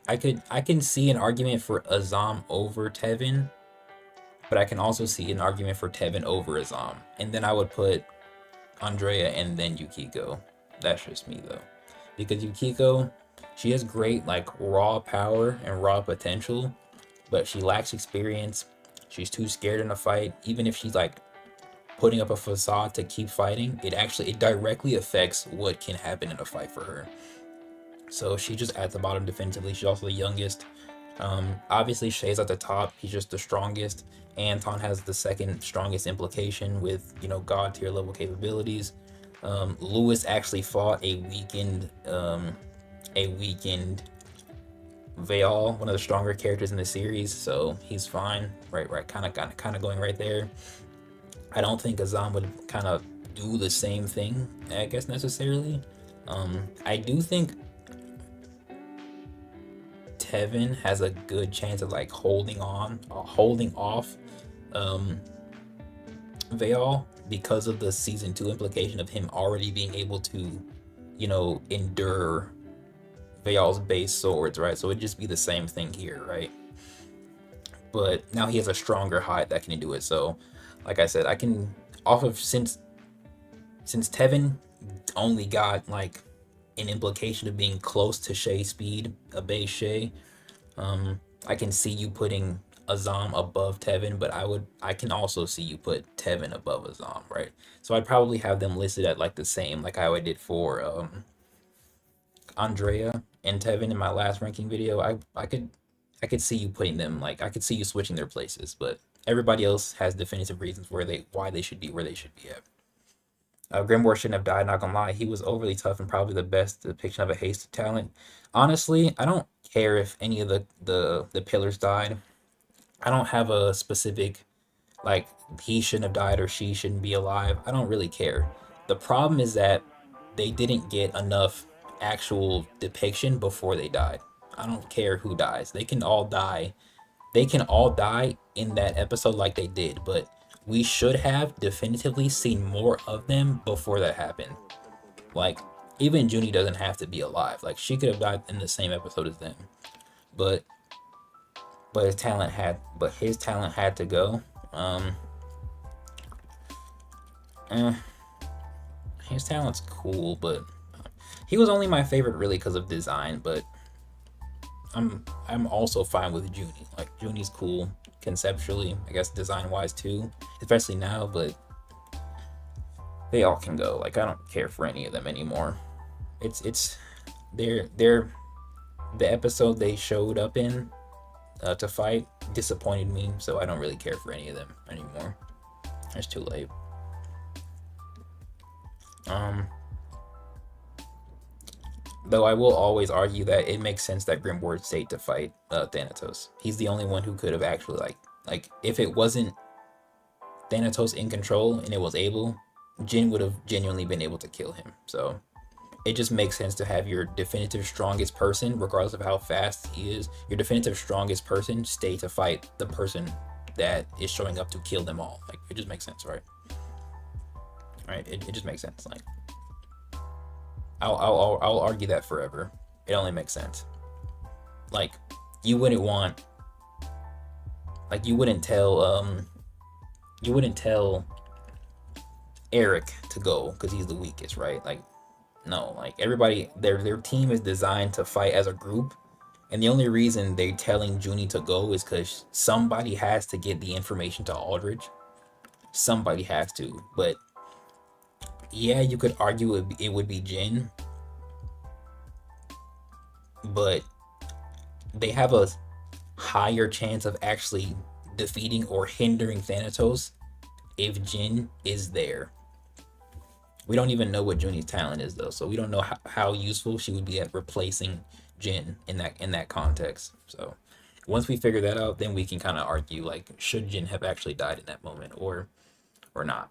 I can see an argument for Azam over Tevin, but I can also see an argument for Tevin over Azam, and then I would put Andrea and then Yukiko. That's just me though, because Yukiko, She has great like raw power and raw potential, but she lacks experience. She's too scared in a fight. Even if she's like putting up a facade to keep fighting, it directly affects what can happen in a fight for her. So she's just at the bottom defensively. She's also the youngest. Obviously Shay's at the top. He's just the strongest. Anton has the second strongest implication with, you know, god tier level capabilities. Lewis actually fought a weakened Veal, one of the stronger characters in the series, so he's fine. Right, kind of going right there. I don't think Azam would kind of do the same thing, I guess, necessarily. I do think Tevin has a good chance of like holding off Veal because of the season 2 implication of him already being able to, you know, endure Veal's base swords, right? So it'd just be the same thing here, right? But now he has a stronger hide that can do it. So, like I said, I can since Tevin only got like an implication of being close to Shay speed, a base Shay, I can see you putting Azam above Tevin, but I can also see you put Tevin above Azam, right? So I'd probably have them listed at like the same, like how I did for Andrea and Tevin in my last ranking video. I could see you putting them, like I could see you switching their places, but everybody else has definitive reasons why they should be where they should be at. Grimoire shouldn't have died, not gonna lie. He was overly tough and probably the best depiction of a hasted talent. Honestly, I don't care if any of the pillars died. I don't have a specific, like, he shouldn't have died or she shouldn't be alive. I don't really care. The problem is that they didn't get enough actual depiction before they died. I don't care who dies. They can all die. They can all die in that episode like they did, but we should have definitively seen more of them before that happened. Like, even Junie doesn't have to be alive. Like, she could have died in the same episode as them. But his talent had to go. His talent's cool, but he was only my favorite really because of design, but I'm also fine with Junie. Like, Junie's cool conceptually, I guess design wise too, especially now, but they all can go. Like, I don't care for any of them anymore. They're the episode they showed up in to fight disappointed me, so I don't really care for any of them anymore. It's too late. Though I will always argue that it makes sense that Grimoire stayed to fight Thanatos. He's the only one who could have actually like if it wasn't Thanatos in control and it was Abel, Jin would have genuinely been able to kill him. So it just makes sense to have your definitive strongest person, regardless of how fast he is, your definitive strongest person stay to fight the person that is showing up to kill them all. Like, it just makes sense, right? Right? It just makes sense. Like, I'll argue that forever. It only makes sense. Like, you wouldn't tell Eric to go because he's the weakest, right? Like, no, like, everybody, their team is designed to fight as a group, and the only reason they're telling Junie to go is because somebody has to get the information to Aldridge. Somebody has to, but yeah, you could argue it would be Jin, but they have a higher chance of actually defeating or hindering Thanatos if Jin is there. We don't even know what Junie's talent is though, so we don't know how useful she would be at replacing Jin in that context. So once we figure that out, then we can kind of argue, like, should Jin have actually died in that moment or not.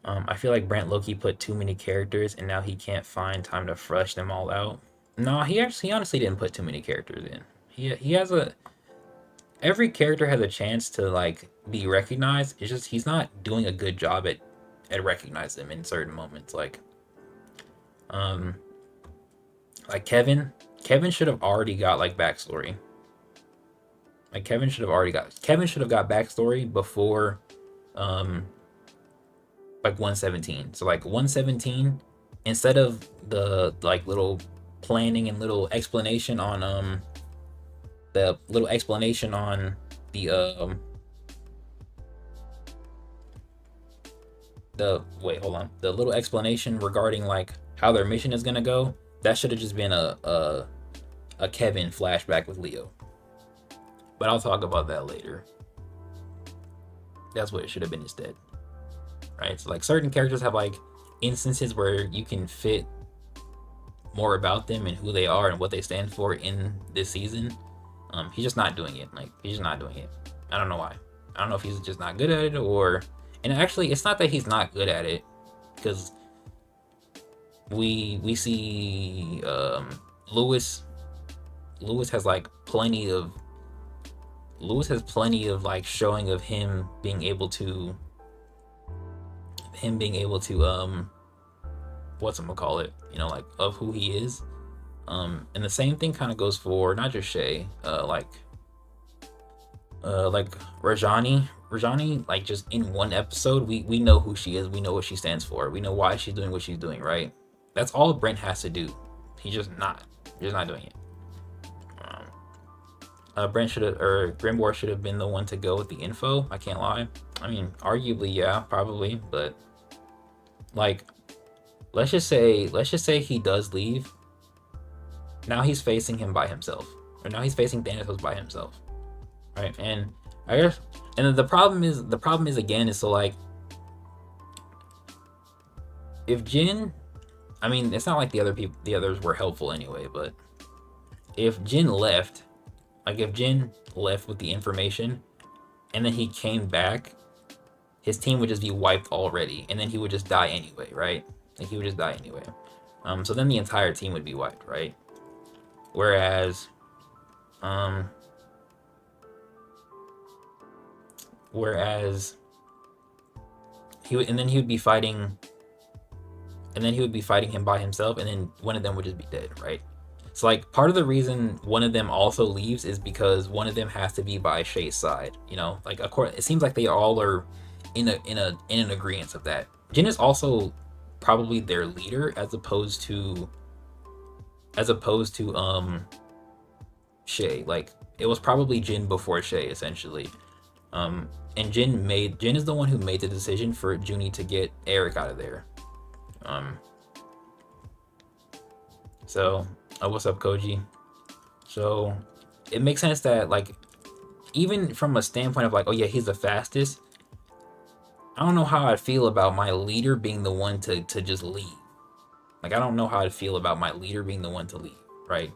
I feel like Brent Loki put too many characters and now he can't find time to fresh them all out. No, he honestly didn't put too many characters in. He has every character has a chance to, like, be recognized. It's just he's not doing a good job at recognizing them in certain moments. Like Kevin should have already got, like, backstory. Like, Kevin should have got backstory before like 117. So like 117, instead of the, like, little planning and little explanation on the little explanation on the wait, hold on. The little explanation regarding like how their mission is gonna go. That should have just been a Kevin flashback with Leo. But I'll talk about that later. That's what it should have been instead. Right? So like certain characters have like instances where you can fit more about them and who they are and what they stand for in this season. He's just not doing it. Like he's just not doing it. I don't know why. I don't know if he's just not good at it or. And actually, it's not that he's not good at it, because we see Lewis has like plenty of like showing of him being able to whatchamacallit, you know, like of who he is. And the same thing kind of goes for not just Shay, like Rajani, like just in one episode, we know who she is, we know what she stands for, we know why she's doing what she's doing, right? That's all Brent has to do. He's just not doing it. Brent should have, or Grimboar should have been the one to go with the info. I can't lie. I mean, arguably, yeah, probably, but like, let's just say he does leave. Now he's facing him by himself, or now he's facing Thanatos by himself, right? And I guess, and the problem is again, is so like, if Jin, I mean, it's not like the others were helpful anyway, but if Jin left, like if Jin left with the information and then he came back, his team would just be wiped already, and then he would just die anyway, right? Like he would just die anyway. So then the entire team would be wiped, right? Whereas he would be fighting him by himself, and then one of them would just be dead, right? So like part of the reason one of them also leaves is because one of them has to be by Shay's side, you know? Like of course it seems like they all are in an agreement of that. Jin is also probably their leader as opposed to Shay. Like it was probably Jin before Shay essentially. And Jin is the one who made the decision for Junie to get Eric out of there. So what's up, Koji? So it makes sense that like even from a standpoint of like, oh yeah, he's the fastest, I don't know how I'd feel about my leader being the one to just leave. Like I don't know how I'd feel about my leader being the one to leave, right?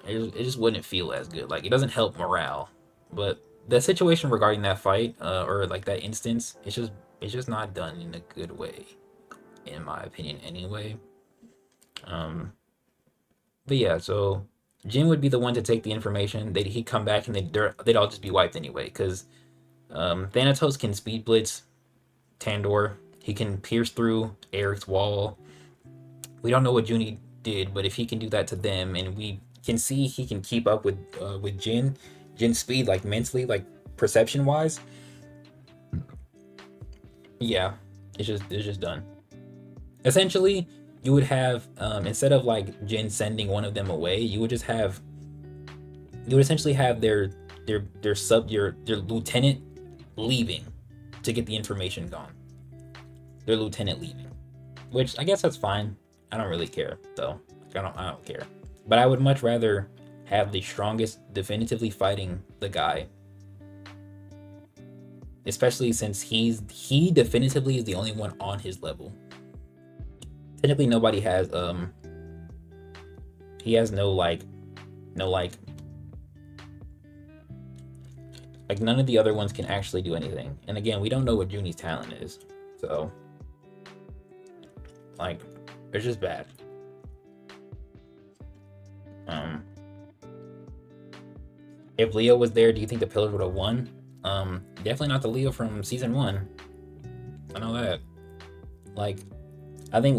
It just wouldn't feel as good. Like it doesn't help morale. But the situation regarding that fight, or like that instance, it's just not done in a good way, in my opinion anyway. But yeah, so Jin would be the one to take the information. He'd come back and they'd all just be wiped anyway, because Thanatos can speed blitz Tandor. He can pierce through Eric's wall. We don't know what Junie did, but if he can do that to them, and we can see he can keep up with Jin's speed, like mentally, like perception wise, yeah, it's just done. Essentially, you would have instead of like Jin sending one of them away, you would essentially have their lieutenant leaving to get the information gone. Their lieutenant leaving, which I guess that's fine. I don't really care though. I don't care. But I would much rather have the strongest definitively fighting the guy, especially since he definitively is the only one on his level. Technically nobody has he has no none of the other ones can actually do anything. And again, we don't know what Junie's talent is, so like it's just bad. If Leo was there, do you think the Pillars would have won? Definitely not the Leo from season 1. I know that. Like, I think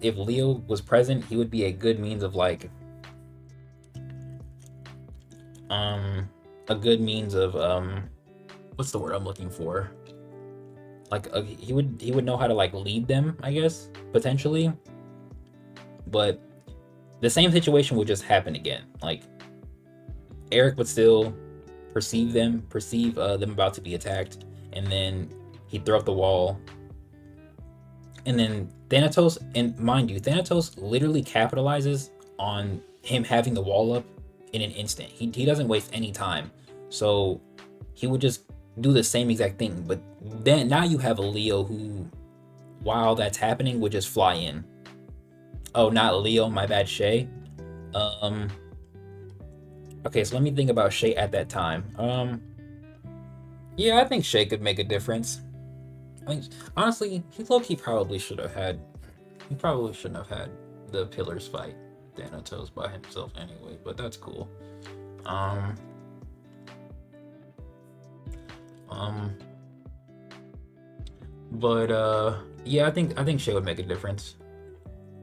if Leo was present, he would be a good means of like, a good means of what's the word I'm looking for? Like he would know how to like lead them, I guess, potentially. but the same situation would just happen again. Like Eric would still perceive them about to be attacked, and then he'd throw up the wall, and then Thanatos, and mind you, Thanatos literally capitalizes on him having the wall up in an instant. He doesn't waste any time, so he would just do the same exact thing. But then now you have a Leo who, while that's happening, would just fly in. Oh, not Leo, my bad, Shay. Okay, so let me think about Shay at that time. Yeah, I think Shay could make a difference. I think, honestly, he probably should have had. He probably shouldn't have had the Pillars fight Thanatos by himself anyway, but that's cool. Yeah, I think Shay would make a difference,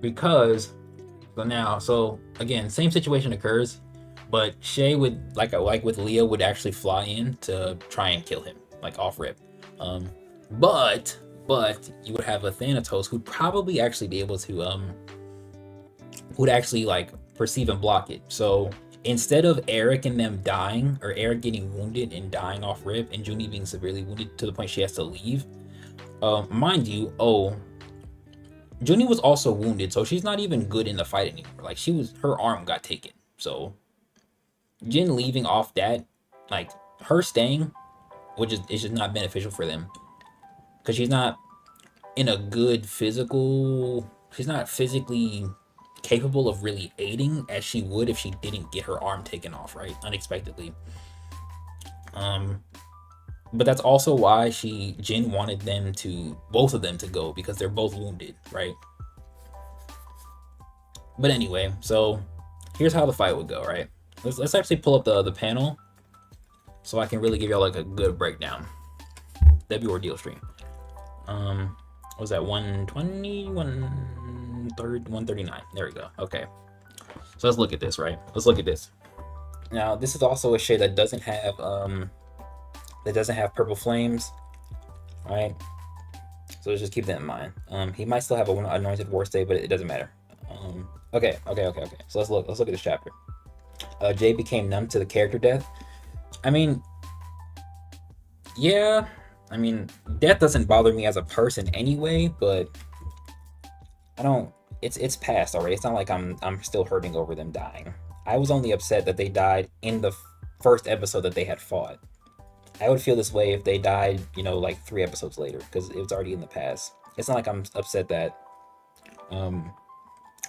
because so again, same situation occurs, but Shay would, like with Leo, would actually fly in to try and kill him, like off rip. But you would have a Thanatos who'd probably actually be able to would actually like perceive and block it. So instead of Eric and them dying, or Eric getting wounded and dying off rip, and Junie being severely wounded to the point she has to leave, mind you, Junie was also wounded, so she's not even good in the fight anymore. Like her arm got taken. So Jin leaving off that, like her staying, is just not beneficial for them, because she's not in a good physical. She's not physically capable of really aiding as she would if she didn't get her arm taken off, right, unexpectedly. But that's also why Jin wanted both of them to go, because they're both wounded, right? But anyway, so here's how the fight would go, right? Let's actually pull up the panel so I can really give y'all like a good breakdown. That'd be Ordeal stream. What was that, 120, 139? There we go. Okay. So let's look at this, right? Let's look at this. Now, this is also a shade that doesn't have purple flames, right? So let's just keep that in mind. He might still have a anointed war state, but it doesn't matter. Okay. So let's look at this chapter. Jay became numb to the character death. I mean, yeah. I mean, death doesn't bother me as a person anyway, but I don't. It's past already. It's not like I'm still hurting over them dying. I was only upset that they died in the first episode that they had fought. I would feel this way if they died, like 3 episodes later, because it was already in the past. It's not like I'm upset that,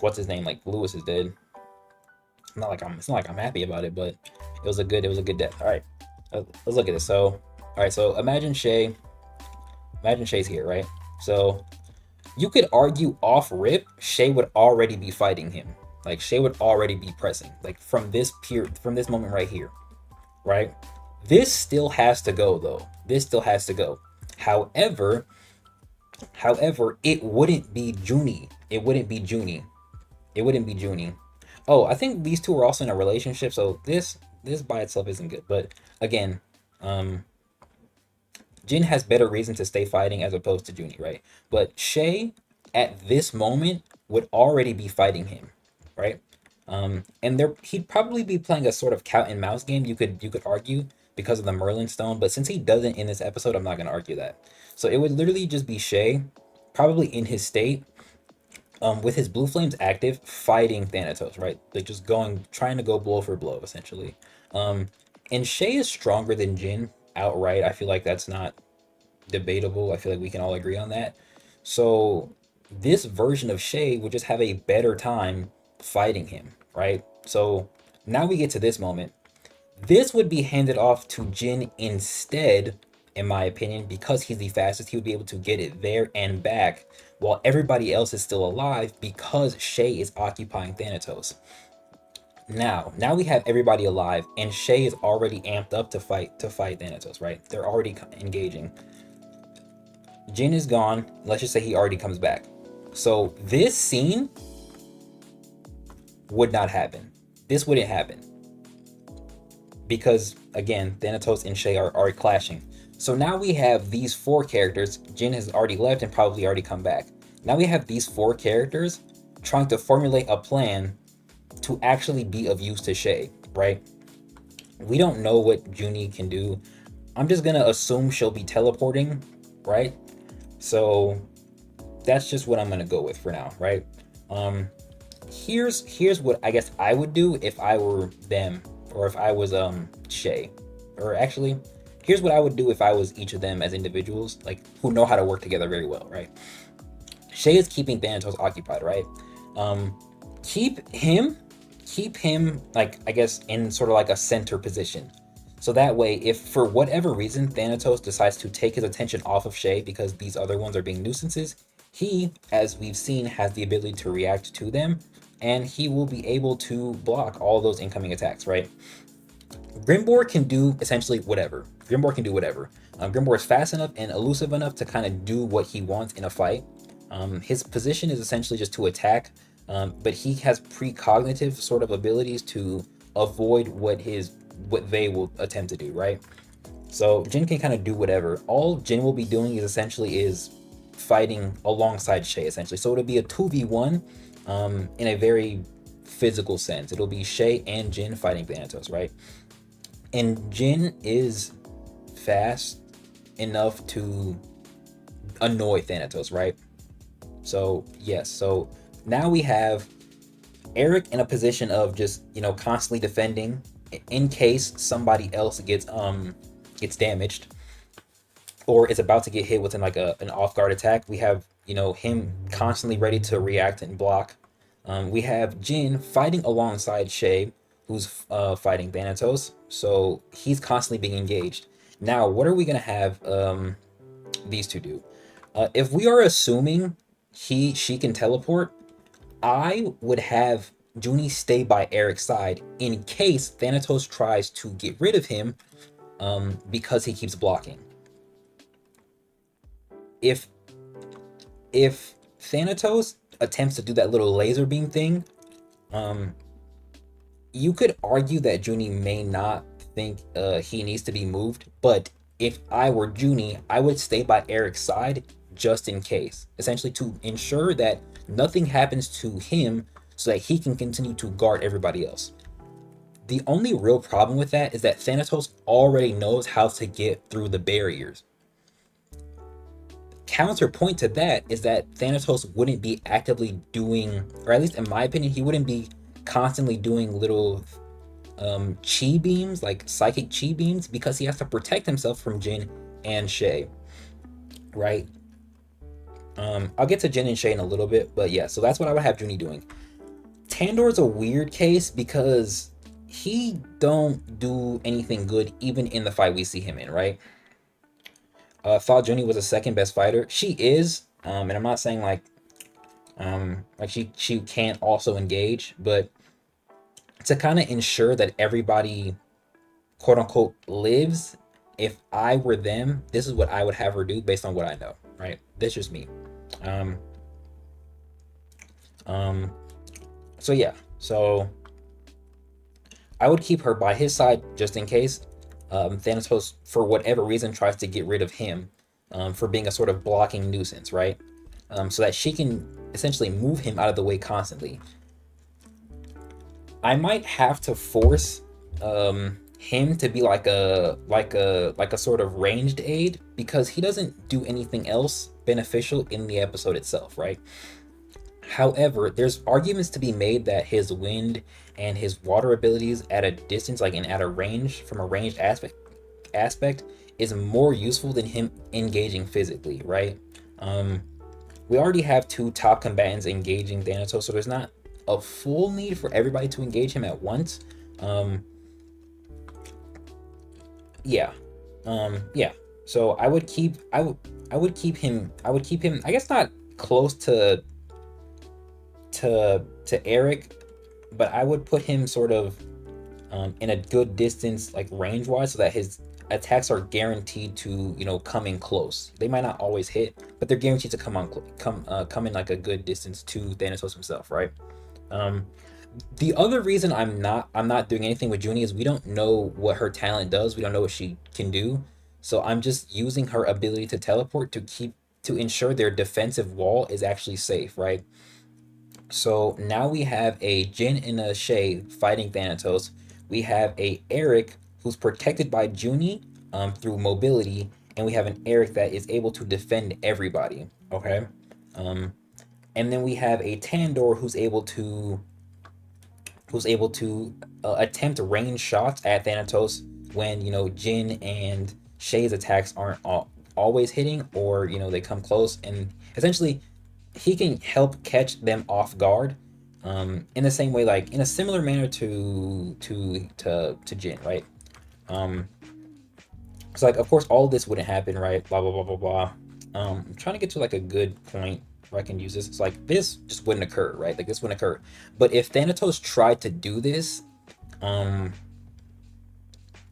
what's his name, like Lewis is dead. It's not like I'm happy about it, but it was a good death. All right, let's look at this. So, all right, so imagine Shay's here, right? So you could argue off rip, Shay would already be fighting him. Like Shay would already be pressing, like from this moment right here, right? This still has to go though. This still has to go. However, it wouldn't be Junie. It wouldn't be Junie. Oh, I think these two are also in a relationship, so this by itself isn't good. But again, Jin has better reason to stay fighting as opposed to Junie, right? But Shay at this moment would already be fighting him, right? And he'd probably be playing a sort of cat and mouse game, you could argue, because of the Merlin stone, but since he doesn't in this episode, I'm not going to argue that. So it would literally just be Shay, probably in his state, with his blue flames active, fighting Thanatos, right? Like just trying to go blow for blow, essentially. And Shay is stronger than Jin outright. I feel like that's not debatable. I feel like we can all agree on that. So this version of Shay would just have a better time fighting him, right? So now we get to this moment. This would be handed off to Jin instead, in my opinion, because he's the fastest. He would be able to get it there and back while everybody else is still alive, because Shay is occupying Thanatos. Now we have everybody alive, and Shay is already amped up to fight Thanatos, right? They're already engaging. Jin is gone. Let's just say he already comes back. So this scene would not happen. This wouldn't happen. Because, again, Thanatos and Shay are already clashing. So now we have these 4 characters. Jin has already left and probably already come back. Now we have these 4 characters trying to formulate a plan to actually be of use to Shay, right? We don't know what Junie can do. I'm just gonna assume she'll be teleporting, right? So that's just what I'm gonna go with for now, right? Um, here's what I guess I would do if I were them, or if I was Shay, or actually, here's what I would do if I was each of them as individuals, like who know how to work together very well, right? Shay is keeping Thanatos occupied, right? Um, keep him, keep him like I guess in sort of like a center position. So that way, if for whatever reason Thanatos decides to take his attention off of Shay because these other ones are being nuisances, he, as we've seen, has the ability to react to them, and he will be able to block all those incoming attacks, right? Grimbor can do essentially whatever. Grimbor can do whatever. Grimbor is fast enough and elusive enough to kind of do what he wants in a fight. His position is essentially just to attack, but he has precognitive sort of abilities to avoid what they will attempt to do, right? So Jin can kind of do whatever. All Jin will be doing is essentially is fighting alongside Shay, essentially. So it'll be a 2v1 in a very physical sense. It'll be Shay and Jin fighting Thanatos, right? And Jin is fast enough to annoy Thanatos, right? So yes, so now we have Eric in a position of just, you know, constantly defending in case somebody else gets damaged or is about to get hit within like an off guard attack. We have, you know, him constantly ready to react and block. We have Jin fighting alongside Shay, who's fighting Thanatos, so he's constantly being engaged. Now, what are we gonna have these two do? If we are assuming she can teleport, I would have Junie stay by Eric's side in case Thanatos tries to get rid of him because he keeps blocking. If Thanatos attempts to do that little laser beam thing, you could argue that Junie may not think he needs to be moved, but if I were Junie, I would stay by Eric's side just in case, essentially to ensure that nothing happens to him so that he can continue to guard everybody else. The only real problem with that is that Thanatos already knows how to get through the barriers. Counterpoint to that is that Thanatos wouldn't be actively doing, or at least in my opinion, he wouldn't be constantly doing little chi beams, like psychic chi beams, because he has to protect himself from Jin and Shay, right? I'll get to Jin and Shay in a little bit, but yeah, so that's what I would have Junie doing. Tandor's a weird case because he don't do anything good even in the fight we see him in, right? Thought Junie was the second best fighter. She is, and I'm not saying like she can't also engage, but to kind of ensure that everybody quote unquote lives, if I were them, this is what I would have her do based on what I know, right? That's just me. So yeah, so I would keep her by his side just in case Thanatos, for whatever reason, tries to get rid of him for being a sort of blocking nuisance, right? So that she can essentially move him out of the way constantly. I might have to force him to be like a sort of ranged aid because he doesn't do anything else beneficial in the episode itself, right? However, there's arguments to be made that his wind and his water abilities at a distance, like and at a range, from a ranged aspect, is more useful than him engaging physically, right? We already have two top combatants engaging Thanatos, so there's not a full need for everybody to engage him at once. Yeah. So I would keep him, I guess not close to Eric, but I would put him sort of in a good distance, like range wise, so that his attacks are guaranteed to, you know, come in close. They might not always hit, but they're guaranteed to come in like a good distance to Thanatos himself, right? The other reason I'm not doing anything with Junie is we don't know what her talent does. We don't know what she can do. So I'm just using her ability to teleport to ensure their defensive wall is actually safe, right? So now we have a Jin and a Shay fighting Thanatos. We have a Eric who's protected by Junie through mobility, and we have an Eric that is able to defend everybody. Okay, um, and then we have a Tandor who's able to attempt range shots at Thanatos when Jin and Shay's attacks aren't always hitting, or they come close, and essentially he can help catch them off guard, in the same way, like in a similar manner to Jin, right? Um, so like, of course, all of this wouldn't happen, right? Blah blah blah blah blah. I'm trying to get to like a good point where I can use this. It's like this just wouldn't occur, right? Like this wouldn't occur. But if Thanatos tried to do this, um,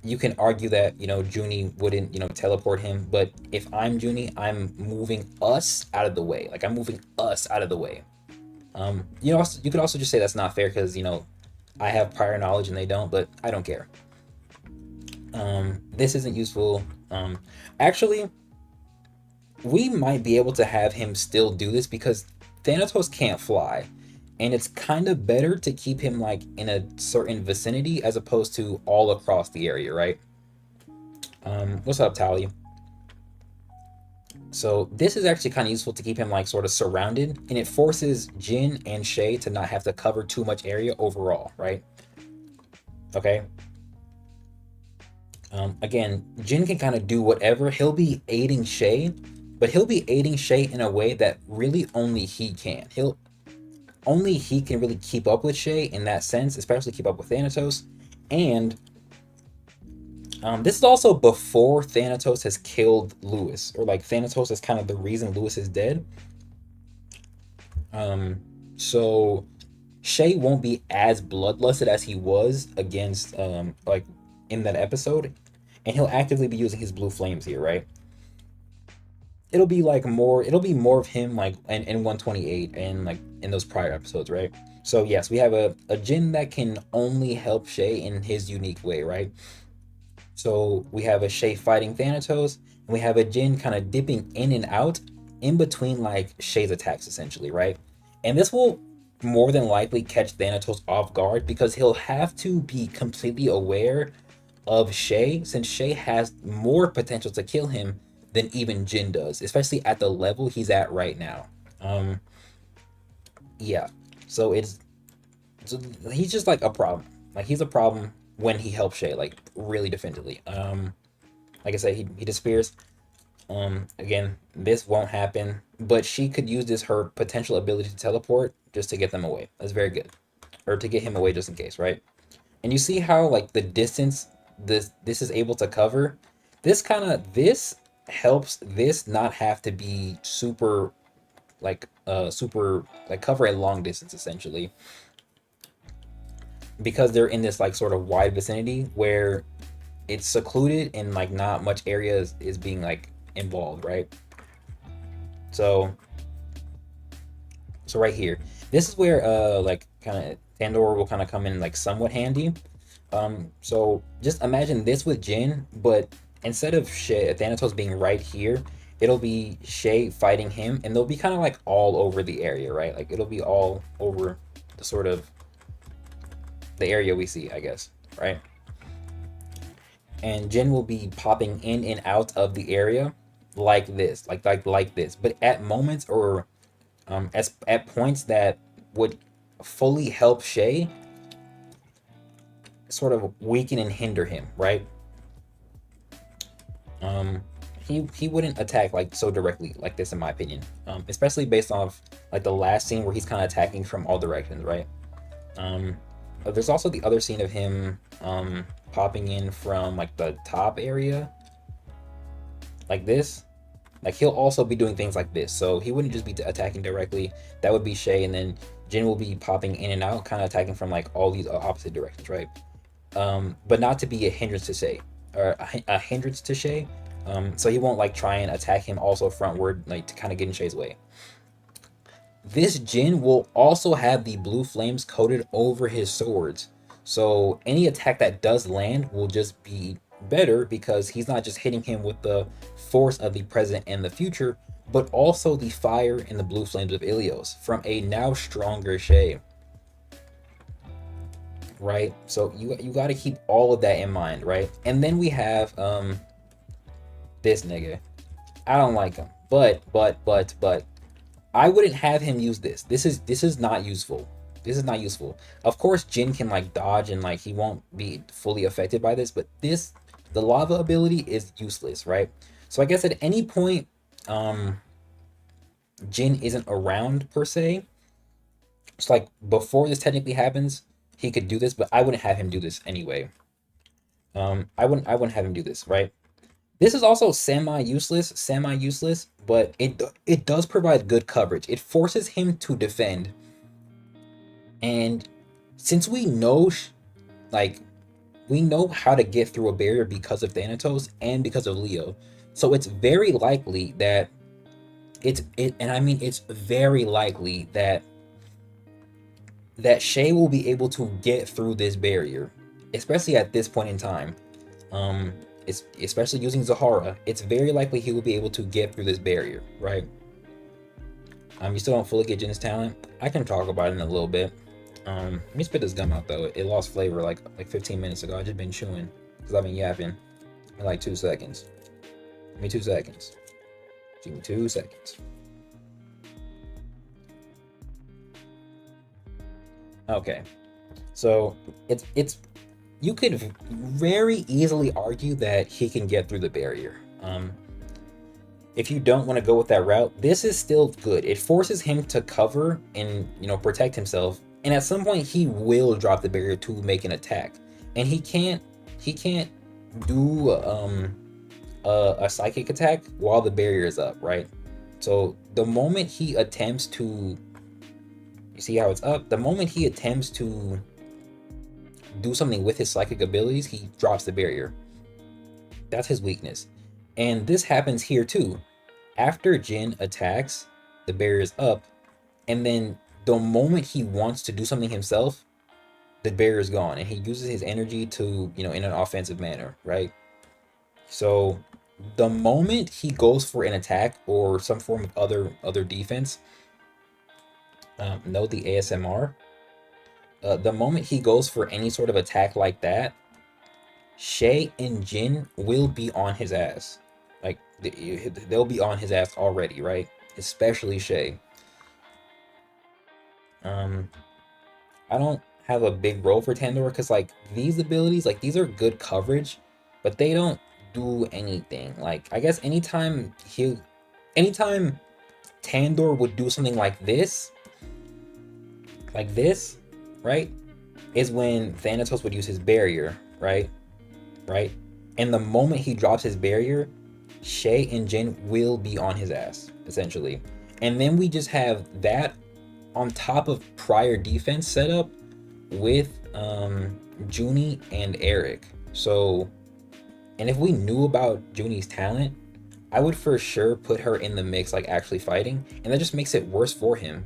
you can argue that Junie wouldn't teleport him. But if I'm Junie, I'm moving us out of the way. Like I'm moving us out of the way. You could also just say that's not fair because I have prior knowledge and they don't, but I don't care. This isn't useful. Actually, we might be able to have him still do this because Thanatos can't fly, and it's kind of better to keep him like in a certain vicinity as opposed to all across the area, right? What's up, Tally? So this is actually kind of useful to keep him like sort of surrounded, and it forces Jin and Shay to not have to cover too much area overall, right? Okay. Again, Jin can kind of do whatever. He'll be aiding Shay, but he'll be aiding Shay in a way that really only he can. Only he can really keep up with Shay in that sense, especially keep up with Thanatos. And this is also before Thanatos has killed Lewis, or like Thanatos is kind of the reason Lewis is dead. So Shay won't be as bloodlusted as he was against like in that episode, and he'll actively be using his blue flames here, right? It'll be more of him like in 128 and like in those prior episodes, right? So yes, we have a Jin that can only help Shay in his unique way, right? So we have a Shay fighting Thanatos, and we have a Jin kind of dipping in and out in between like Shay's attacks, essentially, right? And this will more than likely catch Thanatos off guard because he'll have to be completely aware of Shay, since Shay has more potential to kill him than even Jin does, especially at the level he's at right now. Yeah. So he's just like a problem. Like he's a problem when he helps Shay, like really definitively. Like I said, he disappears. Again, this won't happen, but she could use this her potential ability to teleport just to get them away. That's very good, or to get him away just in case, right? And you see how like the distance this is able to cover. This helps this not have to be super cover a long distance essentially, because they're in this like sort of wide vicinity where it's secluded and like not much area is being like involved, right? So right here, this is where like kind of Tandor will kind of come in like somewhat handy. So just imagine this with Jin, but instead of Thanatos being right here, it'll be Shay fighting him, and they'll be kind of like all over the area, right? Like it'll be all over the sort of the area we see, I guess, right? And Jin will be popping in and out of the area like this, like this, but at moments or at points that would fully help Shay sort of weaken and hinder him, right? He wouldn't attack like so directly like this in my opinion, especially based off like the last scene where he's kind of attacking from all directions, right? There's also the other scene of him popping in from like the top area like this. Like he'll also be doing things like this, so he wouldn't just be attacking directly. That would be Shay, and then Jin will be popping in and out, kind of attacking from like all these opposite directions, right? But not to be a hindrance to Shay, or a hindrance to Shay. So he won't like try and attack him also frontward, like to kind of get in Shay's way. This Jin will also have the blue flames coated over his swords, so any attack that does land will just be better because he's not just hitting him with the force of the present and the future, but also the fire and the blue flames of Ilios from a now stronger Shay, right? So you got to keep all of that in mind, right? And then we have this nigga. I don't like him, but I wouldn't have him use this. This is not useful. This is not useful. Of course, Jin can like dodge and like he won't be fully affected by this, but the lava ability is useless, right? So I guess at any point, Jin isn't around per se. It's like before this technically happens, he could do this, but I wouldn't have him do this anyway. I wouldn't have him do this, right? This is also semi useless, but it does provide good coverage. It forces him to defend, and since we know, like, we know how to get through a barrier because of Thanatos and because of Leo, so it's very likely that it's very likely that Shay will be able to get through this barrier, especially at this point in time. It's especially using Zahara. It's very likely he will be able to get through this barrier, right? You still don't fully get Jin's talent. I can talk about it in a little bit. Let me spit this gum out though. It lost flavor like 15 minutes ago. I just been chewing because I've been yapping in like 2 seconds. Give me 2 seconds. Give me 2 seconds. Okay, so it's you could very easily argue that he can get through the barrier. If you don't want to go with that route, this is still good. It forces him to cover and protect himself, and at some point he will drop the barrier to make an attack, and he can't do a psychic attack while the barrier is up, right? So the moment he attempts to, you see how it's up? The moment he attempts to do something with his psychic abilities, he drops the barrier. That's his weakness. And this happens here too. After Jin attacks, the barrier is up, and then the moment he wants to do something himself, the barrier is gone, and he uses his energy to, in an offensive manner, right? So the moment he goes for an attack or some form of other defense, know the ASMR. The moment he goes for any sort of attack like that, Shay and Jin will be on his ass. Like, they'll be on his ass already, right? Especially Shay. I don't have a big role for Tandor because like these abilities, like these are good coverage, but they don't do anything. Like, I guess anytime Tandor would do something like this, right, is when Thanatos would use his barrier, right? And the moment he drops his barrier, Shay and Jin will be on his ass, essentially. And then we just have that on top of prior defense setup with Junie and Eric. So, and if we knew about Junie's talent, I would for sure put her in the mix, like actually fighting, and that just makes it worse for him.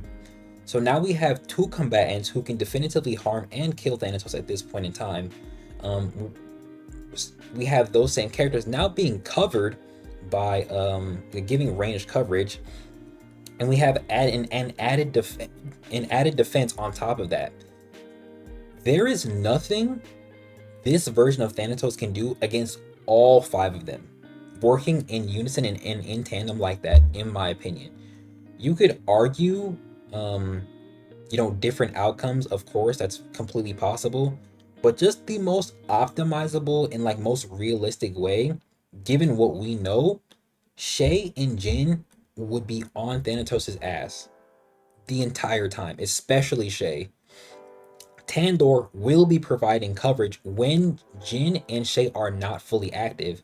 So now we have two combatants who can definitively harm and kill Thanatos at this point in time. We have those same characters now being covered by giving ranged coverage, and we have an added defense on top of that. There is nothing this version of Thanatos can do against all 5 of them, working in unison and in tandem like that, in my opinion. You could argue, different outcomes, of course, that's completely possible, but just the most optimizable and like most realistic way, given what we know, Shay and Jin would be on Thanatos' ass the entire time, especially Shay. Tandor will be providing coverage when Jin and Shay are not fully active,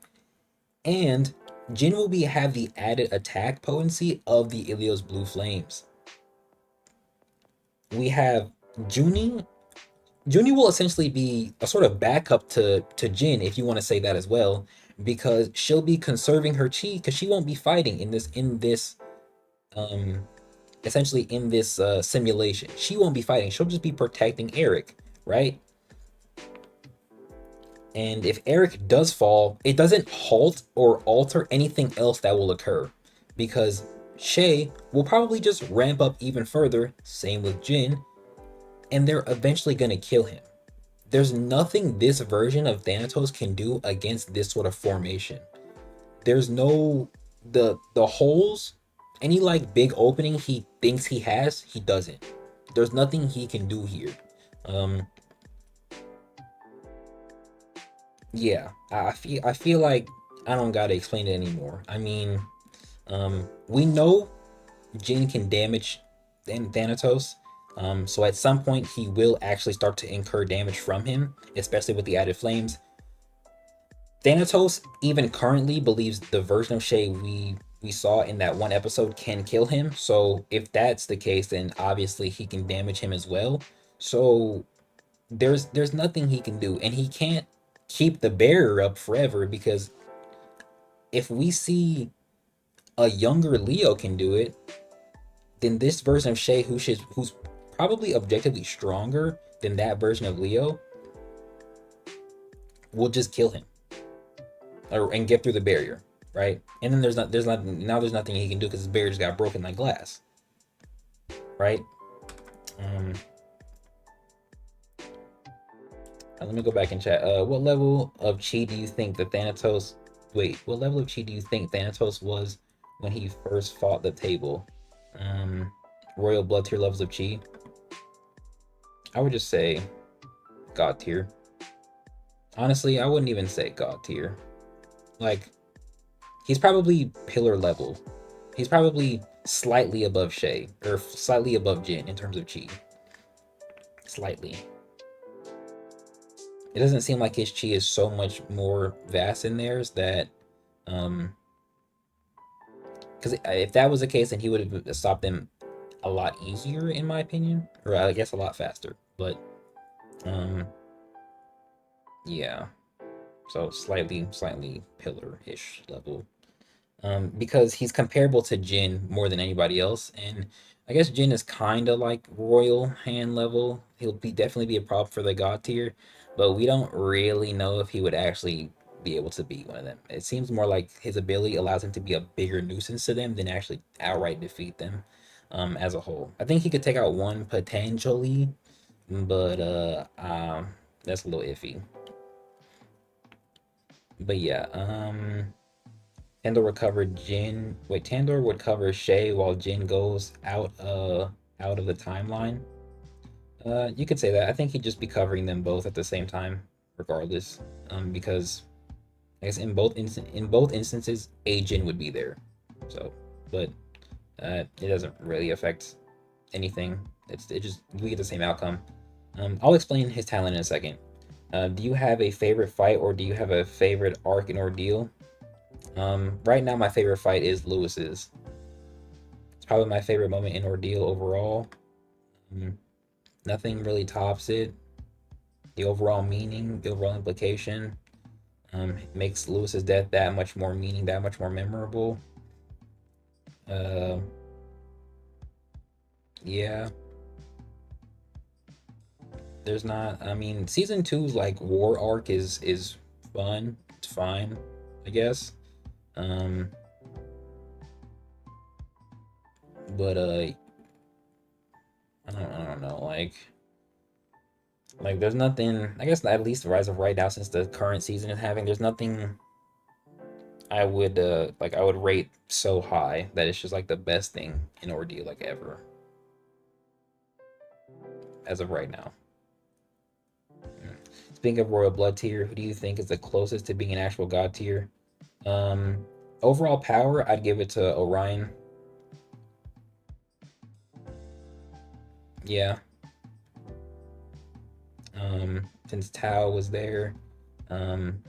and Jin will have the added attack potency of the Ilios Blue Flames. We have Junie. Junie will essentially be a sort of backup to Jin, if you want to say that as well, because she'll be conserving her chi because she won't be fighting in this essentially in this simulation. She won't be fighting. She'll just be protecting Eric, right? And if Eric does fall, it doesn't halt or alter anything else that will occur, because Shay will probably just ramp up even further, same with Jin, and they're eventually gonna kill him. There's nothing this version of Thanatos can do against this sort of formation. There's no the holes, any like big opening he thinks he has, he doesn't. There's nothing he can do here. Um yeah, I feel like I don't gotta explain it anymore. I mean, we know Jin can damage Thanatos. So at some point he will actually start to incur damage from him, especially with the added flames. Thanatos even currently believes the version of Shay we saw in that one episode can kill him. So if that's the case, then obviously he can damage him as well. So there's nothing he can do, and he can't keep the barrier up forever, because if we see a younger Leo can do it, then this version of Shay, who's probably objectively stronger than that version of Leo, will just kill him and get through the barrier, right? And then there's nothing he can do because his barrier just got broken like glass, right? Um, let me go back and chat. What level of chi do you think that Thanatos? Wait, what level of chi do you think Thanatos was when he first fought the table? Royal blood tier levels of chi. I would just say god tier. Honestly, I wouldn't even say god tier. Like, he's probably pillar level. He's probably slightly above Shay, or slightly above Jin in terms of chi. Slightly. It doesn't seem like his chi is so much more vast than theirs that, because if that was the case, then he would have stopped them a lot easier, in my opinion, or I guess a lot faster. But, yeah. So slightly pillar-ish level. Because he's comparable to Jin more than anybody else, and I guess Jin is kind of like royal hand level. He'll definitely be a problem for the god tier, but we don't really know if he would actually be able to beat one of them. It seems more like his ability allows him to be a bigger nuisance to them than actually outright defeat them, as a whole. I think he could take out one potentially, but that's a little iffy. But yeah, Tandor would cover Jin. Wait, Tandor would cover Shay while Jin goes out of the timeline. You could say that. I think he'd just be covering them both at the same time, regardless. Because I guess in both instances, a Jin would be there. So, but it doesn't really affect anything. It just we get the same outcome. I'll explain his talent in a second. Do you have a favorite fight, or do you have a favorite arc in Ordeal? Right now, my favorite fight is Lewis's. It's probably my favorite moment in Ordeal overall. Nothing really tops it. The overall meaning, the overall implication, makes Lewis's death that much more meaning, that much more memorable. Yeah. There's not. I mean, season two's like war arc is fun. It's fine, I guess. Um, but I don't know. Like there's nothing. I guess at least Rise of Right now, since the current season is having, there's nothing I would rate so high that it's just like the best thing in Ordeal like ever as of right now. Speaking of royal blood tier, who do you think is the closest to being an actual god tier? Um, Overall power, I'd give it to Orion. Yeah. Since Tao was there, um,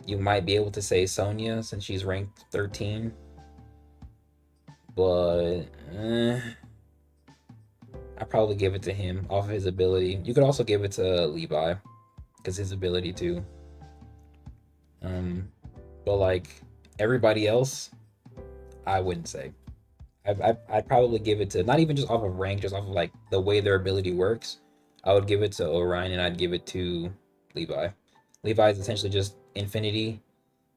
you might be able to say Sonya since she's ranked 13, but I probably give it to him off of his ability. You could also give it to Levi because his ability too. But like everybody else, I wouldn't say. I'd probably give it to, not even just off of rank, just off of like the way their ability works. I would give it to Orion, and I'd give it to Levi. Levi is essentially just infinity,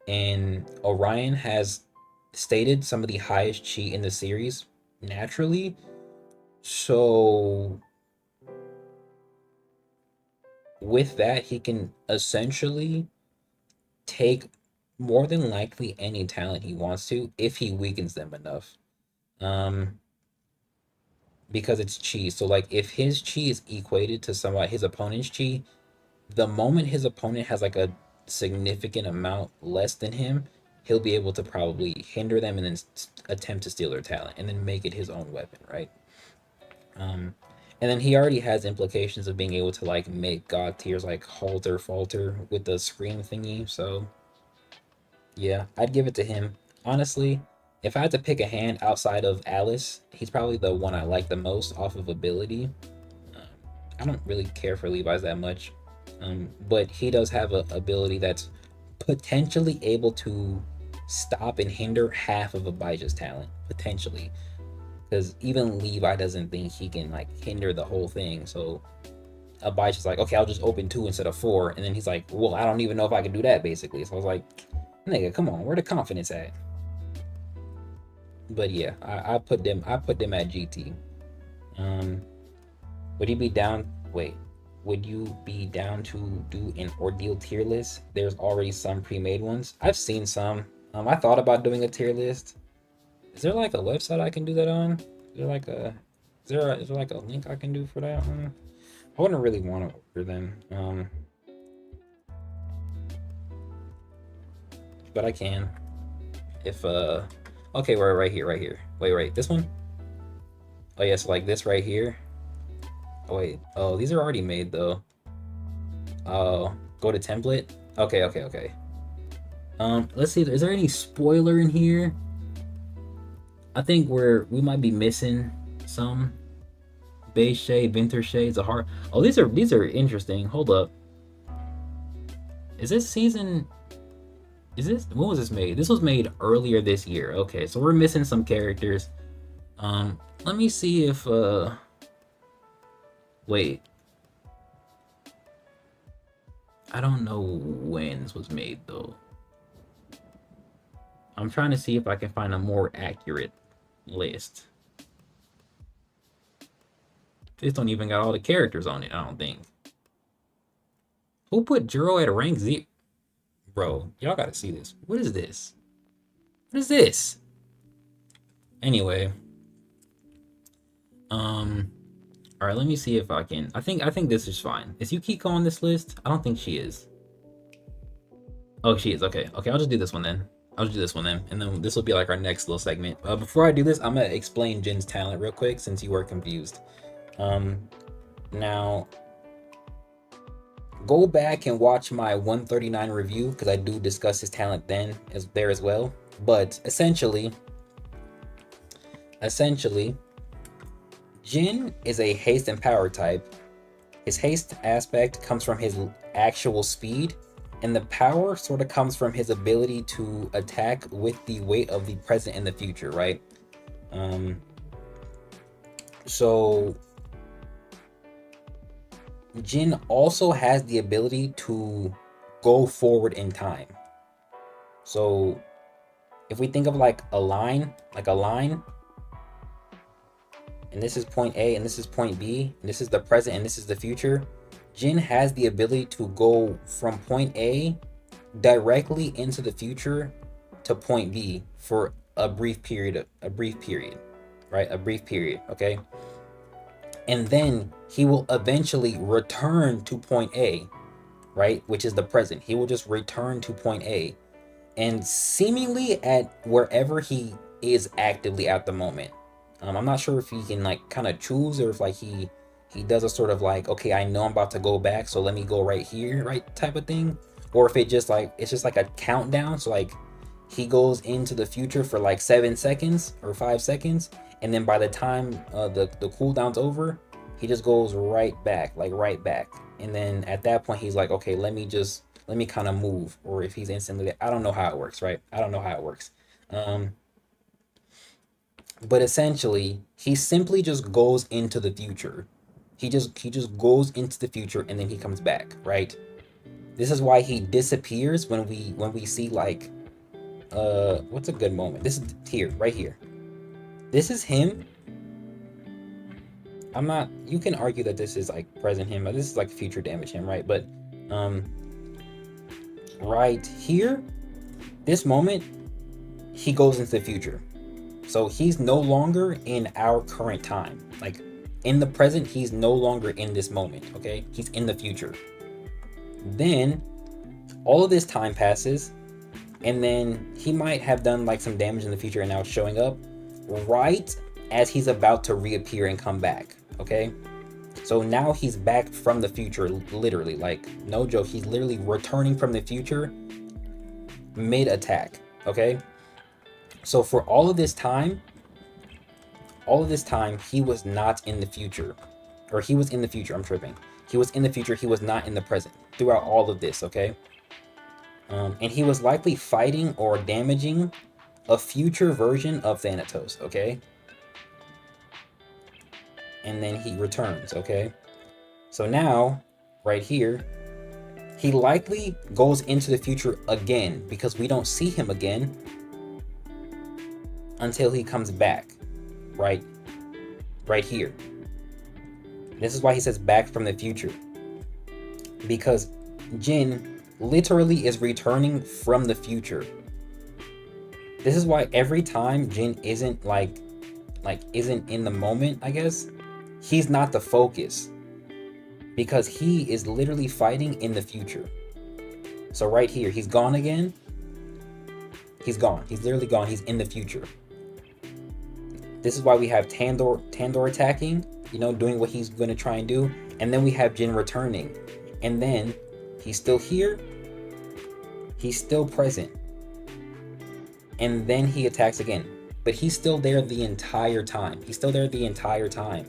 and Orion has stated, some of the highest chi in the series naturally. So with that, he can essentially take more than likely any talent he wants to if he weakens them enough. Um, because it's chi. So like if his chi is equated to somebody his opponent's chi, the moment his opponent has like a significant amount less than him, he'll be able to probably hinder them and then attempt to steal their talent and then make it his own weapon, right? Um, and then he already has implications of being able to like make god tiers like halter falter with the scream thingy. So yeah, I'd give it to him. Honestly, if I had to pick a hand outside of Alice, he's probably the one I like the most off of ability. Um, I don't really care for Levi's that much, but he does have a ability that's potentially able to stop and hinder half of Abijah's talent, potentially. Because even Levi doesn't think he can like hinder the whole thing. So Abijah's like, okay, I'll just open 2 instead of 4, and then he's like, well, I don't even know if I can do that, basically. So I was like, nigga, come on, where the confidence at? But yeah, I put them at GT. Um, would you be down? Wait, would you be down to do an Ordeal tier list? There's already some pre-made ones. I've seen some. I thought about doing a tier list. Is there like a website I can do that on? Is there like a is there like a link I can do for that one? I wouldn't really want to order them. But I can. If okay, we're right here, right here. Wait, this one? Oh yes, like this right here. Oh wait. Oh, these are already made though. Oh, go to template. Okay. Let's see. Is there any spoiler in here? I think we might be missing some. Base shade, winter shades, a heart. Oh, these are interesting. Hold up. Is this season? Is this when was this made? This was made earlier this year. Okay, so we're missing some characters. Let me see if wait. I don't know when this was made though. I'm trying to see if I can find a more accurate list. This don't even got all the characters on it, I don't think. Who put Juro at a rank Z? Bro, y'all gotta see this. What is this? What is this? Anyway. Alright, let me see if I can. I think this is fine. Is Yukiko on this list? I don't think she is. Oh, she is. Okay, I'll just do this one then. And then this will be like our next little segment. Before I do this, I'm gonna explain Jin's talent real quick since you were confused. Now, go back and watch my 139 review because I do discuss his talent then as well. But essentially, Jin is a haste and power type. His haste aspect comes from his actual speed, and the power sort of comes from his ability to attack with the weight of the present and the future, right? So Jin also has the ability to go forward in time. So if we think of like a line, and this is point A and this is point B, and this is the present and this is the future, Jin has the ability to go from point A directly into the future to point B for a brief period, right? Okay? And then he will eventually return to point A, right? Which is the present. He will just return to point A and seemingly at wherever he is actively at the moment. I'm not sure if he can like kind of choose or if like he does a sort of like, okay, I know I'm about to go back, so let me go right here, right type of thing. Or if it's just like a countdown. So like he goes into the future for like 7 seconds or 5 seconds, and then by the time the cooldown's over, he just goes right back. And then at that point he's like, okay, let me kind of move. Or if he's instantly, I don't know how it works, right? But essentially he simply just goes into the future. He just goes into the future and then he comes back, right? This is why he disappears when we see like what's a good moment? This is here, right here. This is him. I'm not, you can argue that this is like present him, but this is like future damage him, right? But right here, this moment, he goes into the future. So he's no longer in our current time. Like in the present, he's no longer in this moment, okay? He's in the future. Then all of this time passes, and then he might have done like some damage in the future and now it's showing up right as he's about to reappear and come back, okay? So now he's back from the future, literally, like no joke, he's literally returning from the future mid-attack, okay? So for all of this time, he was not in the future. Or he was in the future, I'm tripping. He was in the future, he was not in the present throughout all of this, okay? And he was likely fighting or damaging a future version of Thanatos, okay? And then he returns, okay? So now, right here, he likely goes into the future again because we don't see him again until he comes back, right here. This is why he says back from the future, because Jin literally is returning from the future. This is why every time Jin isn't isn't in the moment, I guess, he's not the focus, because he is literally fighting in the future. So right here, he's gone again. He's gone. He's literally gone. He's in the future. This is why we have Tandor attacking, you know, doing what he's going to try and do. And then we have Jin returning. And then he's still here. He's still present. And then he attacks again. But he's still there the entire time. He's still there the entire time.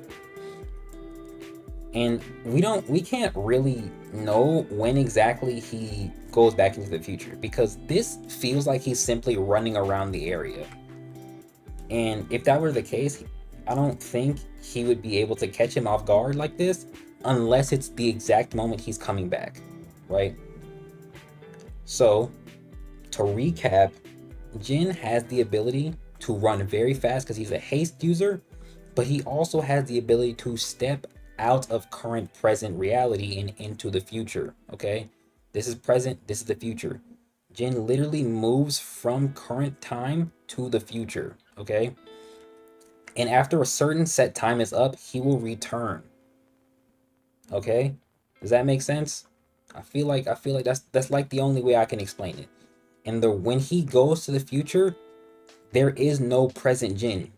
And we can't really know when exactly he goes back into the future, because this feels like he's simply running around the area. And if that were the case, I don't think he would be able to catch him off guard like this unless it's the exact moment he's coming back, right? So, to recap, Jin has the ability to run very fast because he's a haste user, but he also has the ability to step out of current present reality and into the future, okay? This is present, this is the future. Jin literally moves from current time to the future, okay? And after a certain set time is up, he will return. Okay? Does that make sense? I feel like that's like the only way I can explain it. And when he goes to the future, there is no present Jin.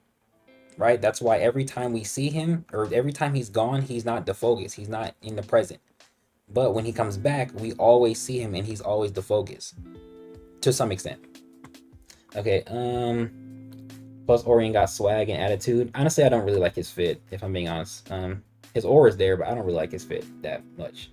Right? That's why every time we see him, or every time he's gone, he's not the focus. He's not in the present. But when he comes back, we always see him and he's always the focus. To some extent. Okay, plus Orion got swag and attitude. Honestly, I don't really like his fit, if I'm being honest. His aura is there, but I don't really like his fit that much.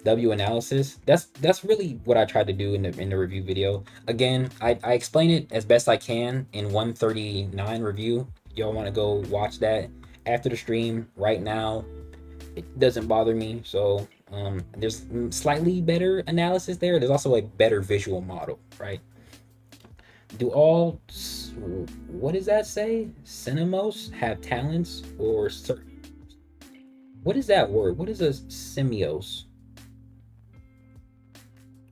W analysis. That's really what I tried to do in the review video. Again, I explain it as best I can in 139 review. Y'all want to go watch that after the stream right now. It doesn't bother me. So there's slightly better analysis there. There's also a better visual model, right? Do all, what does that say? Cinemas have talents or certain? What is that word? What is a semios?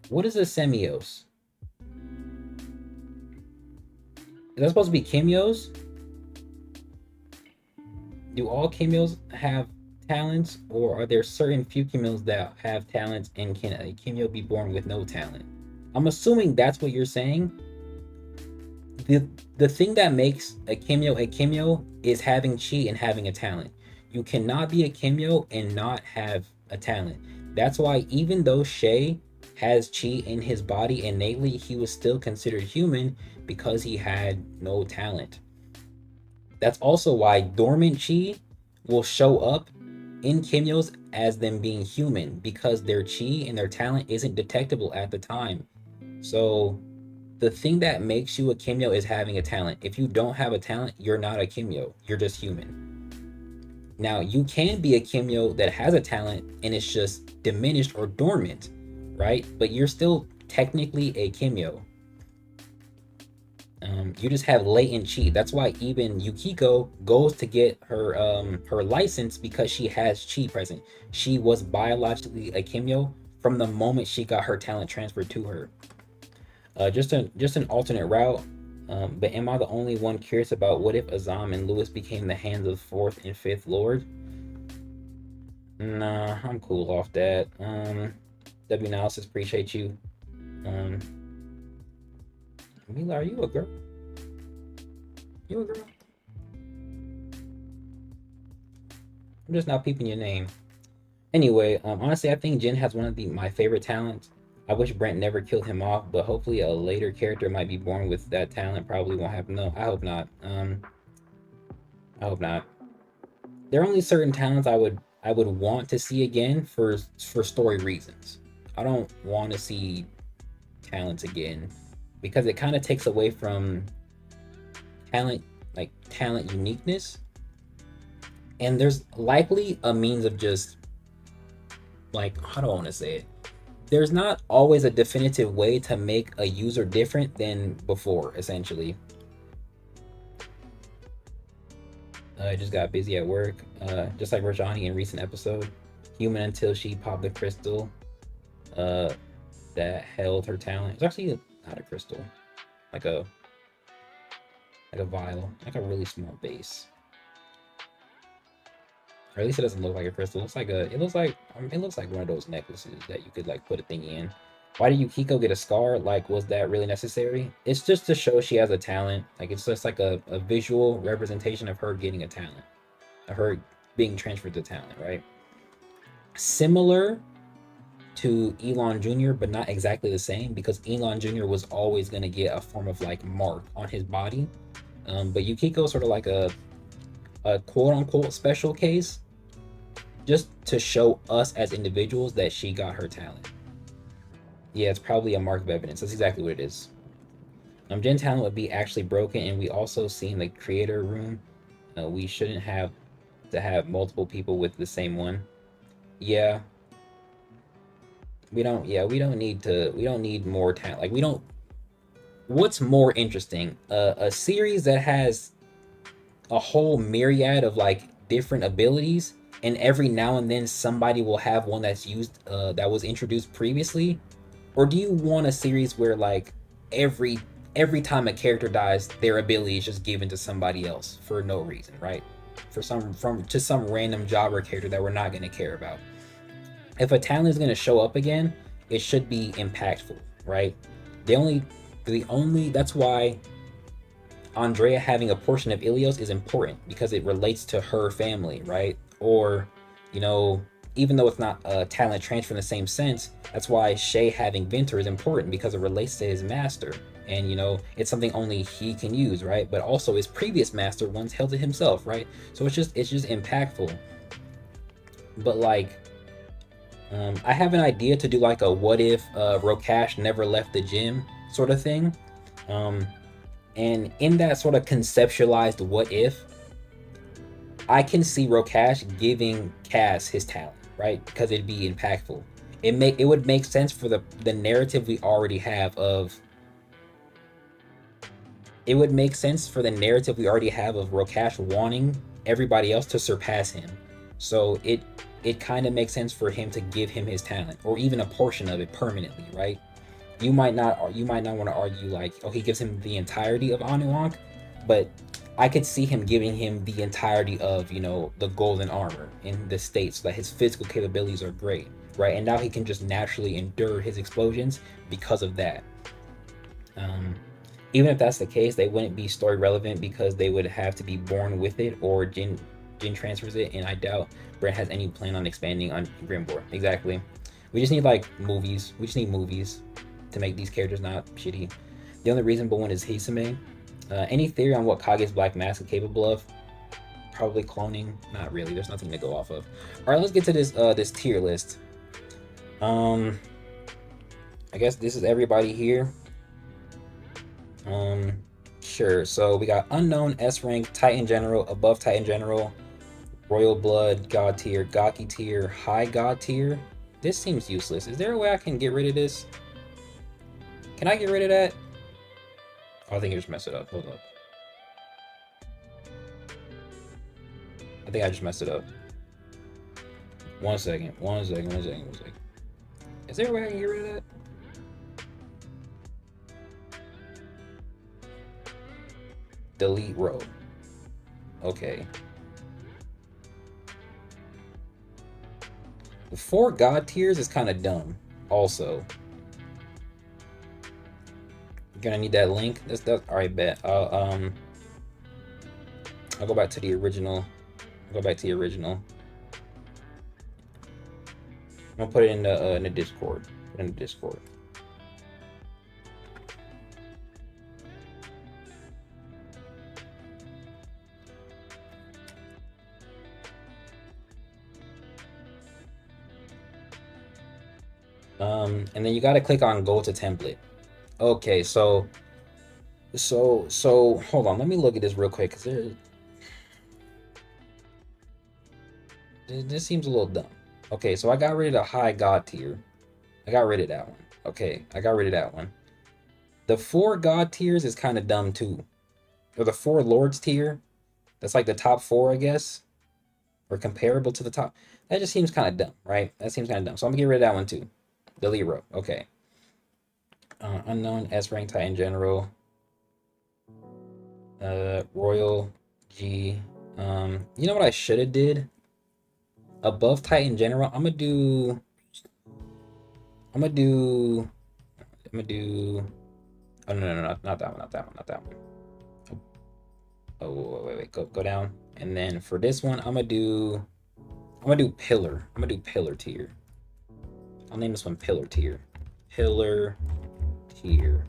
What is a semios? Is that supposed to be Kimios? Do all Kimios have talents, or are there certain few Kimios that have talents, and can a Kimio be born with no talent? I'm assuming that's what you're saying. The thing that makes a Kimio is having chi and having a talent. You cannot be a Kimio and not have a talent. That's why even though Shay has chi in his body innately, he was still considered human because he had no talent. That's also why dormant chi will show up in Kimios as them being human, because their chi and their talent isn't detectable at the time. So the thing that makes you a Kimio is having a talent. If you don't have a talent, you're not a Kimio. You're just human. Now, you can be a Kimio that has a talent and it's just diminished or dormant, right? But you're still technically a Kimyo. You just have latent chi. That's why even Yukiko goes to get her license, because she has chi present. She was biologically a Kimyo from the moment she got her talent transferred to her. Just an alternate route. But am I the only one curious about what if Azam and Lewis became the hands of fourth and fifth lord? Nah, I'm cool off that. W Analysis, appreciate you. Mila, are you a girl? You a girl? I'm just not peeping your name. Anyway, honestly, I think Jin has one of my favorite talents. I wish Brent never killed him off, but hopefully a later character might be born with that talent. Probably won't happen. No, I hope not. I hope not. There are only certain talents I would want to see again for story reasons. I don't want to see talents again because it kind of takes away from talent uniqueness, and there's likely a means of just like, how do I want to say it? There's not always a definitive way to make a user different than before, essentially. I just got busy at work, just like Rajani in recent episode. Human until she popped the crystal that held her talent. It's actually not a crystal, like a vial, like a really small base. Or at least it doesn't look like a crystal. It looks like one of those necklaces that you could like put a thing in. Why did Yukiko get a scar? Like, was that really necessary? It's just to show she has a talent. Like, it's just like a visual representation of her getting a talent, of her being transferred to talent, right? Similar to Elon Jr., but not exactly the same, because Elon Jr. was always going to get a form of like mark on his body. But Yukiko is sort of like a quote-unquote special case, just to show us as individuals that she got her talent. Yeah, it's probably a mark of evidence. That's exactly what it is. Gen talent would be actually broken, and we also seen the creator room. We shouldn't have to have multiple people with the same one. Yeah. We don't need more talent. Like, we don't. What's more interesting? A series that has a whole myriad of like different abilities, and every now and then somebody will have one that's used that was introduced previously, or do you want a series where like every time a character dies, their ability is just given to somebody else for no reason, right? For some random jobber character that we're not going to care about. If a talent is going to show up again, it should be impactful, right? That's why Andrea having a portion of Ilios is important, because it relates to her family, right? Or, even though it's not a talent transfer in the same sense, that's why Shay having Vinter is important, because it relates to his master. And, it's something only he can use, right? But also his previous master once held it himself, right? So it's just impactful. But like, I have an idea to do like a what if Rokash never left the gym sort of thing. And in that sort of conceptualized what if, I can see Rokash giving Cass his talent, right? Because it'd be impactful. It would make sense for the narrative we already have of. It would make sense for the narrative we already have of Rokash wanting everybody else to surpass him. So it kind of makes sense for him to give him his talent, or even a portion of it permanently, right? You might not want to argue like, oh, he gives him the entirety of Anuak, but I could see him giving him the entirety of, the golden armor in the state, so that his physical capabilities are great, right? And now he can just naturally endure his explosions because of that. Even if that's the case, they wouldn't be story relevant, because they would have to be born with it, or Jin transfers it, and I doubt Brent has any plan on expanding on Grimbor. Exactly. We just need like movies. We just need movies to make these characters not shitty. The only reasonable one is Hisame. Any theory on what Kage's Black Mask is capable of? Probably cloning. Not really. There's nothing to go off of. All right, let's get to this tier list. I guess this is everybody here. Sure. So we got Unknown, S rank, Titan General, Above Titan General, Royal Blood, God tier, Gaki tier, High God tier. This seems useless. Is there a way I can get rid of this? Can I get rid of that? Oh, I think I just messed it up. Hold up. I think I just messed it up. One second. Is there a way I can get rid of that? Delete row. Okay. The 4 god tiers is kind of dumb. Also, you're gonna need that link. That's all right. Bet. I'll go back to the original. I'm gonna put it in the Discord. And then you got to click on go to template. Okay, so hold on, let me look at this real quick because this seems a little dumb. Okay, so I got rid of the high god tier. I got rid of that one. Okay, I got rid of that one. The 4 god tiers is kind of dumb too. Or the 4 lords tier. That's like the top 4, I guess. Or comparable to the top. That just seems kind of dumb, right? That seems kind of dumb. So I'm gonna get rid of that one too. Delete row. Okay. Unknown S rank Titan General. Royal G. You know what I should have did? Above Titan General, I'm gonna do. Oh no, not that one. Oh wait, go down. And then for this one, I'm gonna do pillar. I'm gonna do pillar tier. I'll name this one pillar tier. Pillar tier.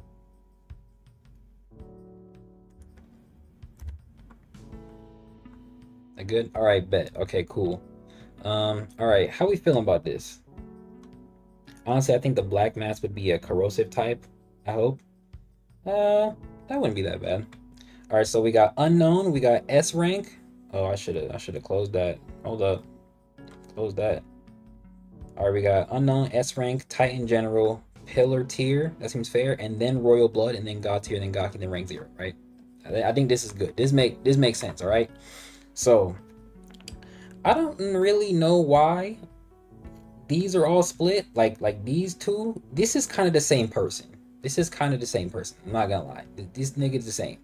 That good? All right, bet. Okay, cool. All right, how we feeling about this? Honestly, I think the black mass would be a corrosive type. I hope. That wouldn't be that bad. All right, so we got unknown. We got S rank. Oh, I should have closed that. Hold up. Close that. All right, we got unknown S rank, Titan General, pillar tier. That seems fair, and then royal blood, and then god tier, then Gaki, then rank 0. Right? I think this is good. This makes sense. All right. So I don't really know why these are all split. Like these two. This is kind of the same person. I'm not gonna lie. This nigga's the same.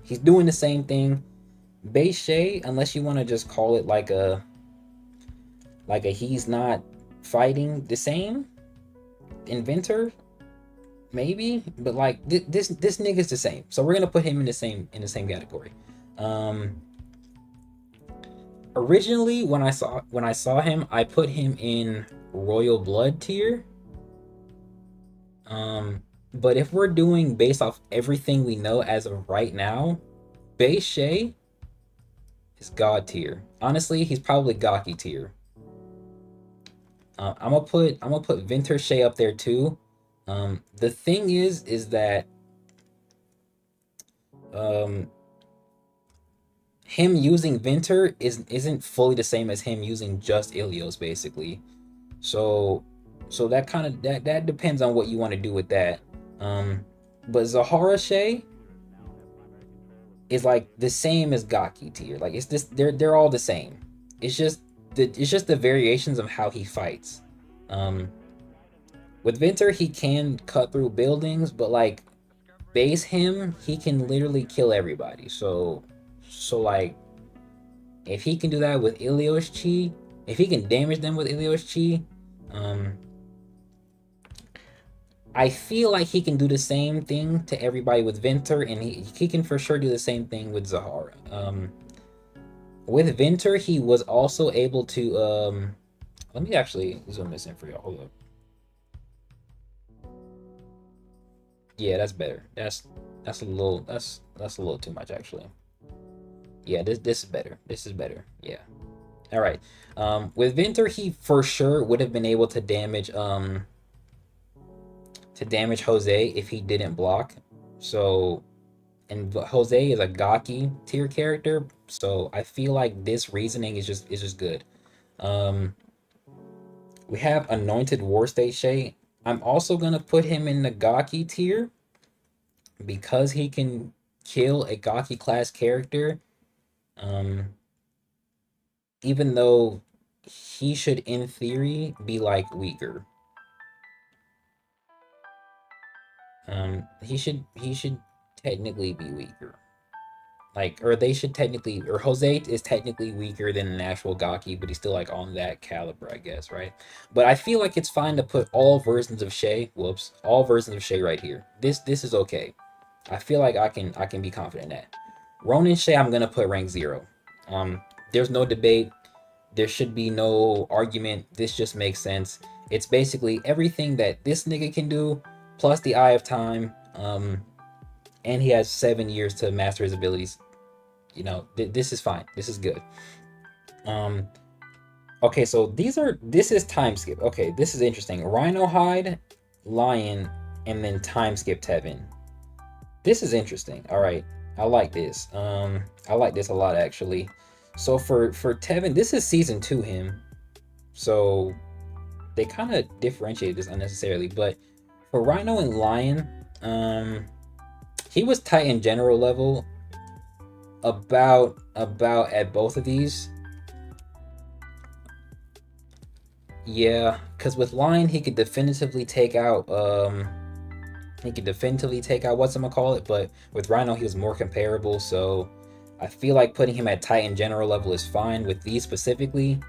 He's doing the same thing. Base Shay, unless you want to just call it like a he's not fighting the same inventor, maybe, but like this nigga's the same, so we're gonna put him in the same category. Originally when I saw him, I put him in royal blood tier, but if we're doing based off everything we know as of right now, Base Shay is god tier. Honestly, he's probably Gaki tier. I'm gonna put Vinter Shay up there too. The thing is that him using Vinter isn't fully the same as him using just Ilios, basically. So that kind of that depends on what you want to do with that. But Zahara Shay is like the same as Gaki tier. Like it's this, they're all the same. It's just the variations of how he fights. With Vinter, he can cut through buildings, but like base him, he can literally kill everybody. So like if he can do that with Ilios Chi, if he can damage them with Ilios Chi, I feel like he can do the same thing to everybody with Vinter, and he can for sure do the same thing with Zahara. With Vinter, he was also able to let me actually zoom this in for y'all. Hold up. Yeah, that's better. That's a little too much actually. Yeah, this is better. Yeah. All right. With Vinter, he for sure would have been able to damage Jose if he didn't block. So, and Jose is a Gaki tier character, so I feel like this reasoning is just good. We have Anointed War State Shay. I'm also gonna put him in the Gaki tier because he can kill a Gaki class character. Um, Even though he should, in theory, be like weaker. He should technically be weaker. Like, or they should technically, or Jose is technically weaker than an actual Gaki, but he's still like on that caliber, I guess, right? But I feel like it's fine to put all versions of Shay. Whoops, all versions of Shay right here. This is okay. I feel like I can be confident in that. Ronin Shay, I'm gonna put rank 0. There's no debate. There should be no argument. This just makes sense. It's basically everything that this nigga can do, plus the Eye of Time. And he has 7 years to master his abilities. This is fine. This is good. Um, okay, so this is time skip. Okay, this is interesting. Rhino Hide, Lion, and then time skip Tevin. This is interesting. All right, I like this. I like this a lot actually. So for Tevin, this is season 2 him. So they kind of differentiated this unnecessarily, but for Rhino and Lion, he was Titan general level about at both of these. Yeah, because with Lion he could definitively take out whatchamacallit, but with Rhino he was more comparable, so I feel like putting him at Titan general level is fine with these specifically.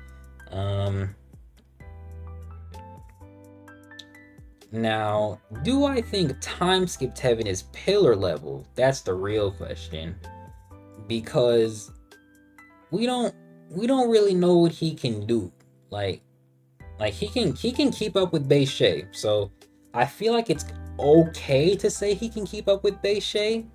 Now, do I think time skip Tevin is pillar level? That's the real question. Because we don't really know what he can do. Like he can keep up with base Shay. So I feel like it's okay to say he can keep up with base Shay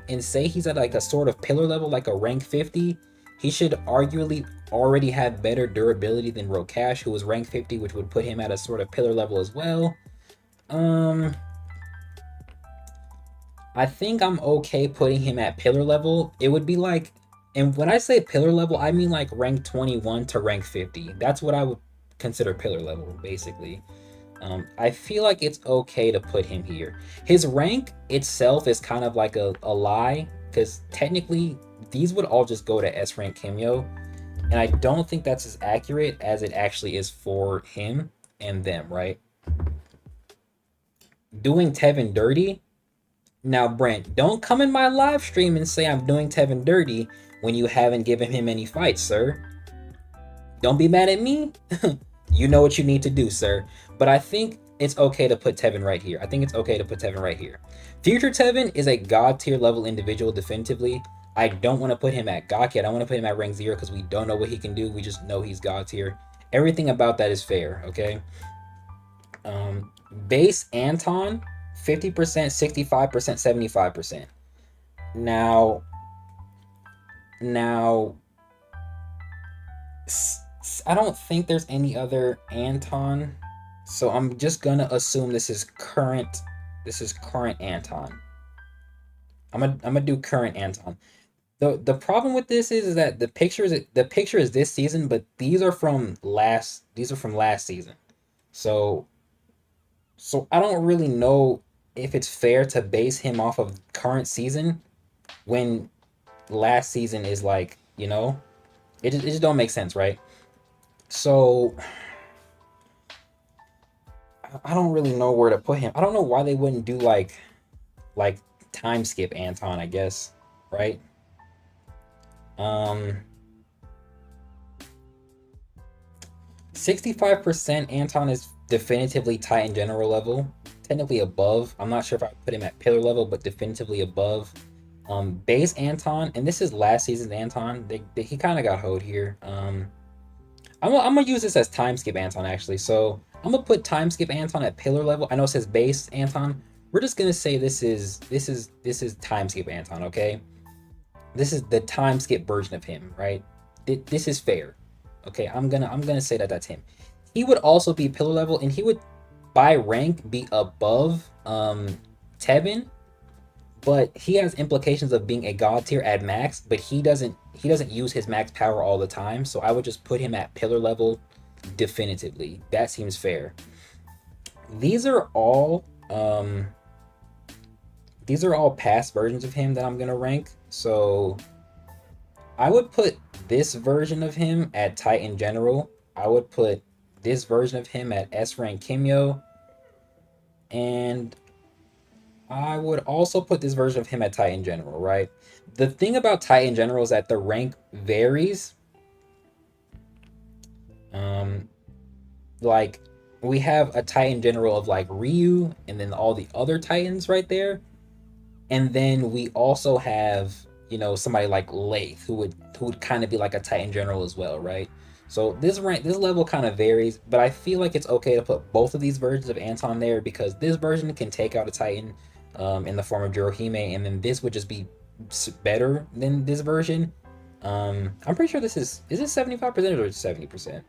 and say he's at like a sort of pillar level, like a rank 50. He should arguably already have better durability than Rokash, who was rank 50, which would put him at a sort of pillar level as well. I think I'm okay putting him at pillar level. It would be like, and when I say pillar level, I mean like rank 21 to rank 50. That's what I would consider pillar level, basically. I feel like it's okay to put him here. His rank itself is kind of like a lie, because technically these would all just go to S rank Kimyo, and I don't think that's as accurate as it actually is for him and them, right? Doing Tevin dirty. Now, Brent, don't come in my live stream and say I'm doing Tevin dirty when you haven't given him any fights, sir. Don't be mad at me. You know what you need to do, sir. But I think it's okay to put Tevin right here. Future Tevin is a god tier level individual definitively. I don't want to put him at Gaki. I don't want to put him at rank 0 because we don't know what he can do. We just know he's god tier. Everything about that is fair, okay? Base Anton, 50%, 65%, 75%. Now, I don't think there's any other Anton, so I'm just gonna assume this is current Anton. I'm gonna do current Anton. The problem with this is that the picture is this season, but these are from last season. So I don't really know if it's fair to base him off of current season when last season is like, it just don't make sense, right? So I don't really know where to put him. I don't know why they wouldn't do like time skip Anton, I guess, right? 65% Anton is definitively Titan general level, technically above. I'm not sure if I put him at pillar level, but definitively above. Base Anton, and this is last season's Anton. He kind of got hoed here. I'm gonna use this as time skip Anton actually. So I'm gonna put time skip Anton at pillar level. I know it says base Anton. We're just gonna say this is time skip Anton, okay? This is the time skip version of him, right? This is fair. Okay, I'm gonna say that that's him. He would also be pillar level, and he would by rank be above Tevin, but he has implications of being a god tier at max, but he doesn't use his max power all the time, so I would just put him at pillar level definitively. That seems fair. these are all these are all past versions of him that I'm gonna rank. So I would put this version of him at Titan General. I would put this version of him at S rank Kimyo, and I would also put this version of him at Titan General, right? The thing about Titan General is that the rank varies. Um, like we have a Titan General of like Ryu, and then all the other Titans right there, and then we also have somebody like Lath who would kind of be like a Titan General as well, right? So this level kind of varies, but I feel like it's okay to put both of these versions of Anton there because this version can take out a Titan in the form of Jirohime, and then this would just be better than this version. I'm pretty sure this is it 75% or 70%?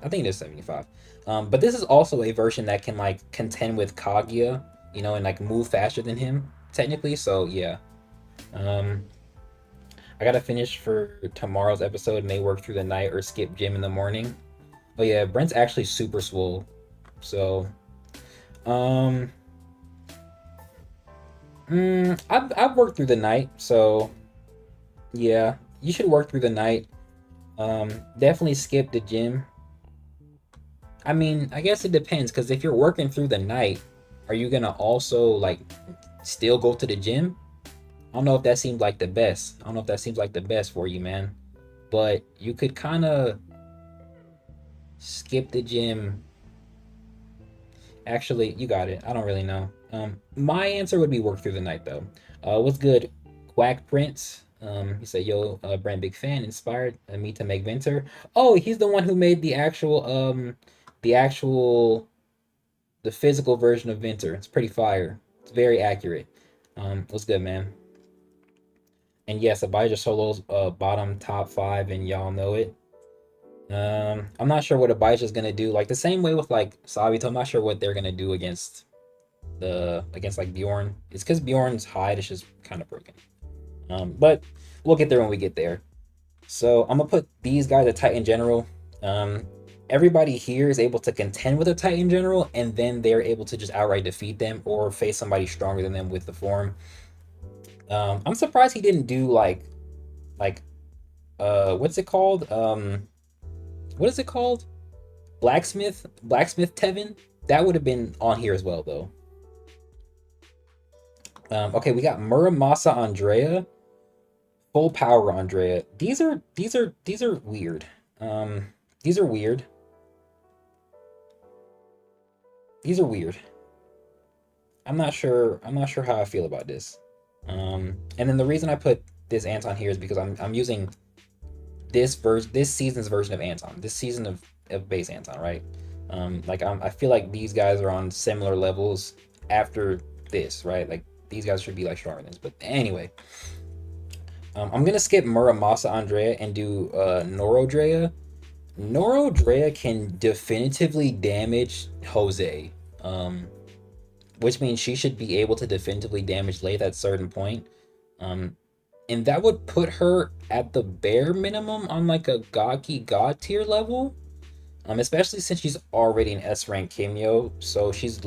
I think it is 75. But this is also a version that can like contend with Kaguya, and like move faster than him technically. So yeah, um, I gotta finish for tomorrow's episode. May work through the night or skip gym in the morning. But yeah, Brent's actually super swole. So um, I've worked through the night. So yeah, you should work through the night. Definitely skip the gym. I mean, I guess it depends because if you're working through the night, are you gonna also like still go to the gym? I don't know if that seems like the best. I don't know if that seems like the best for you, man. But you could kind of skip the gym. Actually, you got it. I don't really know. My answer would be work through the night though. What's good, Quack Prince? He said, "Yo, Brand, big fan, inspired me to make Venter." Oh, he's the one who made the actual, the physical version of Venter. It's pretty fire. It's very accurate. What's good, man? And yes, Abijah Solo's bottom top five, and y'all know it. I'm not sure what Abijah's gonna do. Like the same way with like Sabito, I'm not sure what they're gonna do against like Bjorn. It's because Bjorn's hide is just kind of broken. But we'll get there when we get there. So I'm gonna put these guys at Titan General. Everybody here is able to contend with a Titan General, and then they're able to just outright defeat them or face somebody stronger than them with the form. I'm surprised he didn't do like what's it called? What is it called? Blacksmith Tevin. That would have been on here as well though. Okay, we got Muramasa Andrea, full power Andrea. These are weird. These are weird. These are weird. I'm not sure. I'm not sure how I feel about this. And then the reason I put this Anton here is because I'm using this season's version of Anton, this season of base Anton, right? I feel like these guys are on similar levels after this, right? Like these guys should be like stronger than this. But anyway, I'm gonna skip Muramasa Andrea and do Norodrea. Norodrea can definitively damage Jose, which means she should be able to definitively damage Lathe at a certain point. And that would put her at the bare minimum on like a Gaki God tier level. Especially since she's already an S rank Kimyo, so she's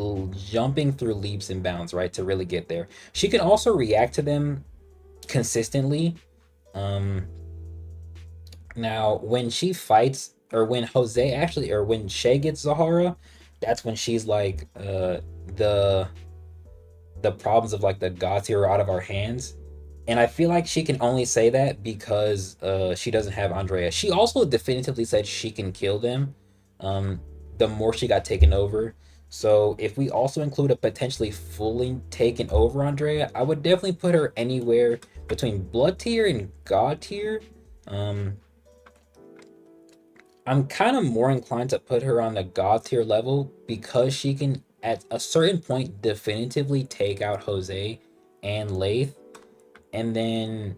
jumping through leaps and bounds, right, to really get there. She can also react to them consistently. Now when she fights, or when Jose actually, or when Shay gets Zahara, that's when she's like the problems of like the God tier are out of our hands. And I feel like she can only say that because she doesn't have Andrea. She also definitively said she can kill them the more she got taken over. So if we also include a potentially fully taken over Andrea, I would definitely put her anywhere between Blood tier and God tier. I'm kind of more inclined to put her on the God tier level because she can, at a certain point, definitively take out Jose and Lathe. And then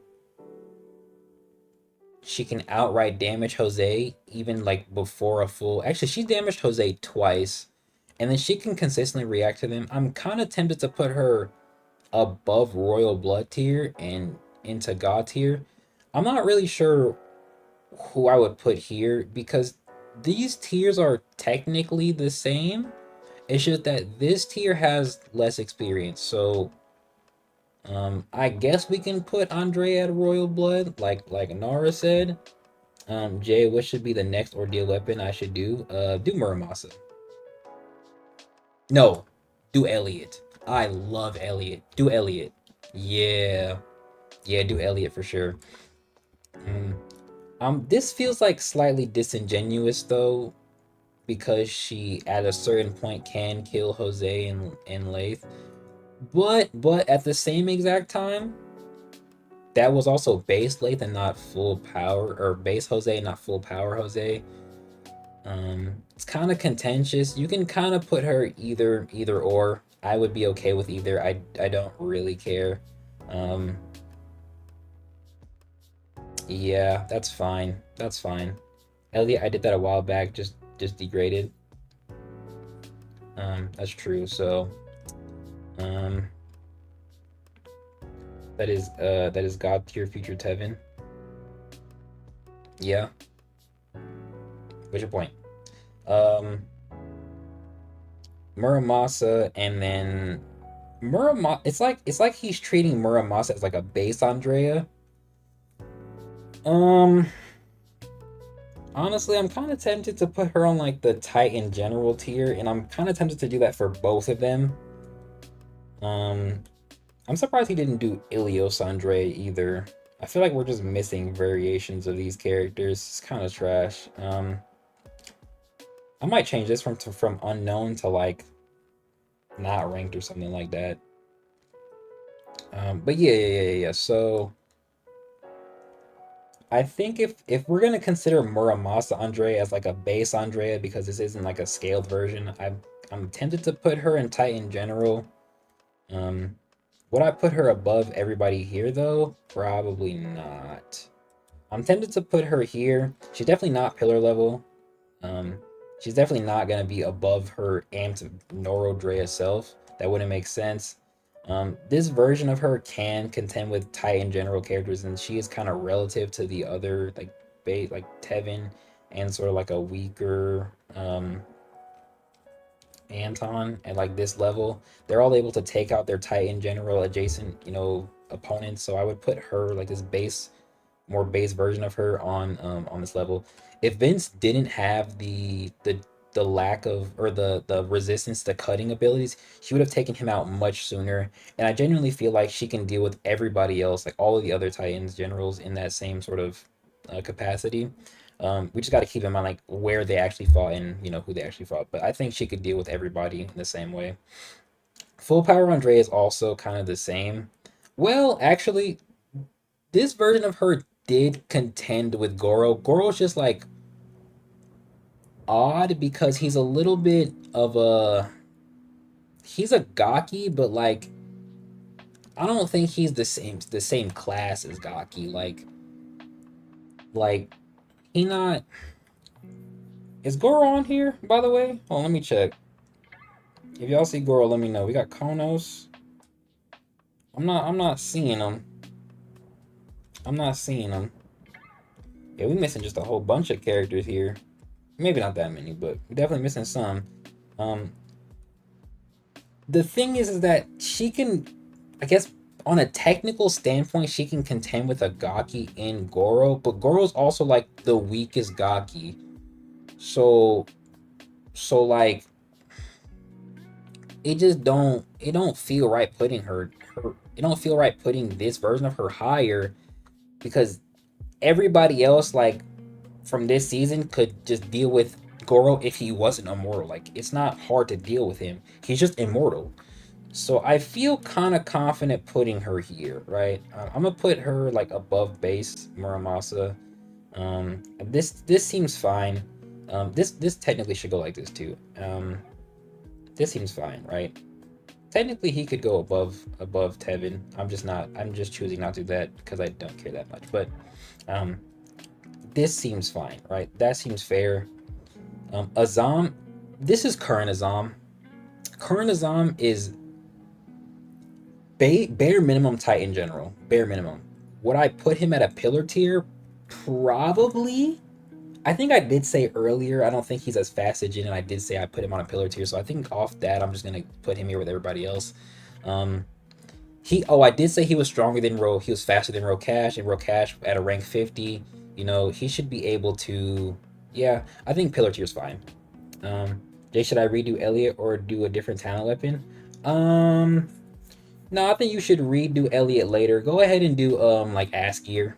she can outright damage Jose even like before a full. Actually, she damaged Jose twice, and then she can consistently react to them. I'm kind of tempted to put her above Royal Blood tier and into God tier. I'm not really sure who I would put here because these tiers are technically the same, It's just that this tier has less experience, so I guess we can put Andre at Royal Blood, like Nara said. Jay, what should be the next Ordeal weapon I should do? Do Muramasa. No, do Elliot. I love Elliot. Do Elliot. Yeah, yeah, do Elliot for sure. Mm. This feels like slightly disingenuous though, because she at a certain point can kill Jose and Lath. But at the same exact time, that was also base Lath and not full power, or base Jose, not full power Jose. It's kind of contentious. You can kind of put her either or. I would be okay with either. I don't really care. Um, yeah, that's fine. That's fine. Elliot, I did that a while back. Just degraded. That's true. So, um, that is God tier future Tevin. Yeah. What's your point? Um, Muramasa and then Muramasa. It's like he's treating Muramasa as like a base Andrea. Um, Honestly, I'm kind of tempted to put her on like the Titan General tier, and I'm kind of tempted to do that for both of them. Um, I'm surprised he didn't do Ilios Andre either. I feel like we're just missing variations of these characters. It's kind of trash. I might change this from unknown to like not ranked or something like that. But yeah. So I think if we're gonna consider Muramasa Andre as like a base Andrea because this isn't like a scaled version, I'm tempted to put her in Titan General. Um, would I put her above everybody here though? Probably not. I'm tempted to put her here. She's definitely not pillar level. Um, she's definitely not gonna be above her amped Norodrea self. That wouldn't make sense. This version of her can contend with Titan general characters, and she is kind of relative to the other like Tevin and sort of like a weaker Anton at like this level. They're all able to take out their Titan general adjacent, opponents. So I would put her like this more base version of her on this level. If Vince didn't have the lack of or the resistance to cutting abilities, she would have taken him out much sooner. And I genuinely feel like she can deal with everybody else, like all of the other Titans generals in that same sort of capacity. We just got to keep in mind like where they actually fought and who they actually fought. But I think she could deal with everybody in the same way. Full power Andre is also kind of the same. Well, actually, this version of her did contend with Goro. Goro's just like odd because he's a little bit of he's a Gaki, but like I don't think he's the same class as Gaki. Like he not is Goro on here, by the way? Oh, let me check. If y'all see Goro, let me know. We got Konos. I'm not seeing him. I'm not seeing him. Yeah, we missing just a whole bunch of characters here. Maybe not that many, but we're definitely missing some. Um, the thing is that she can, I guess, on a technical standpoint, she can contend with a Gaki in Goro, but Goro's also like the weakest Gaki. So like it don't feel right putting her it don't feel right putting this version of her higher because everybody else like from this season could just deal with Goro if he wasn't immortal. Like it's not hard to deal with him. He's just immortal. So I feel kind of confident putting her here, right? I'm gonna put her like above base Muramasa. This seems fine. This technically should go like this too. This seems fine, right? Technically, he could go above Tevin. I'm just not. I'm just choosing not to do that because I don't care that much. But um, this seems fine, right? That seems fair. Azam, this is current Azam. Current Azam is bare minimum Titan general. Bare minimum. Would I put him at a pillar tier? Probably. I think I did say earlier, I don't think he's as fast as Jin, and I did say I put him on a pillar tier, so I think off that, I'm just gonna put him here with everybody else. Um, I did say he was stronger than he was faster than Rokash, and Rokash at a rank 50, he should be able to, yeah, I think pillar tier's fine. Um, Jay, should I redo Elliot or do a different talent weapon? Um, no, I think you should redo Elliot later. Go ahead and do like ass gear.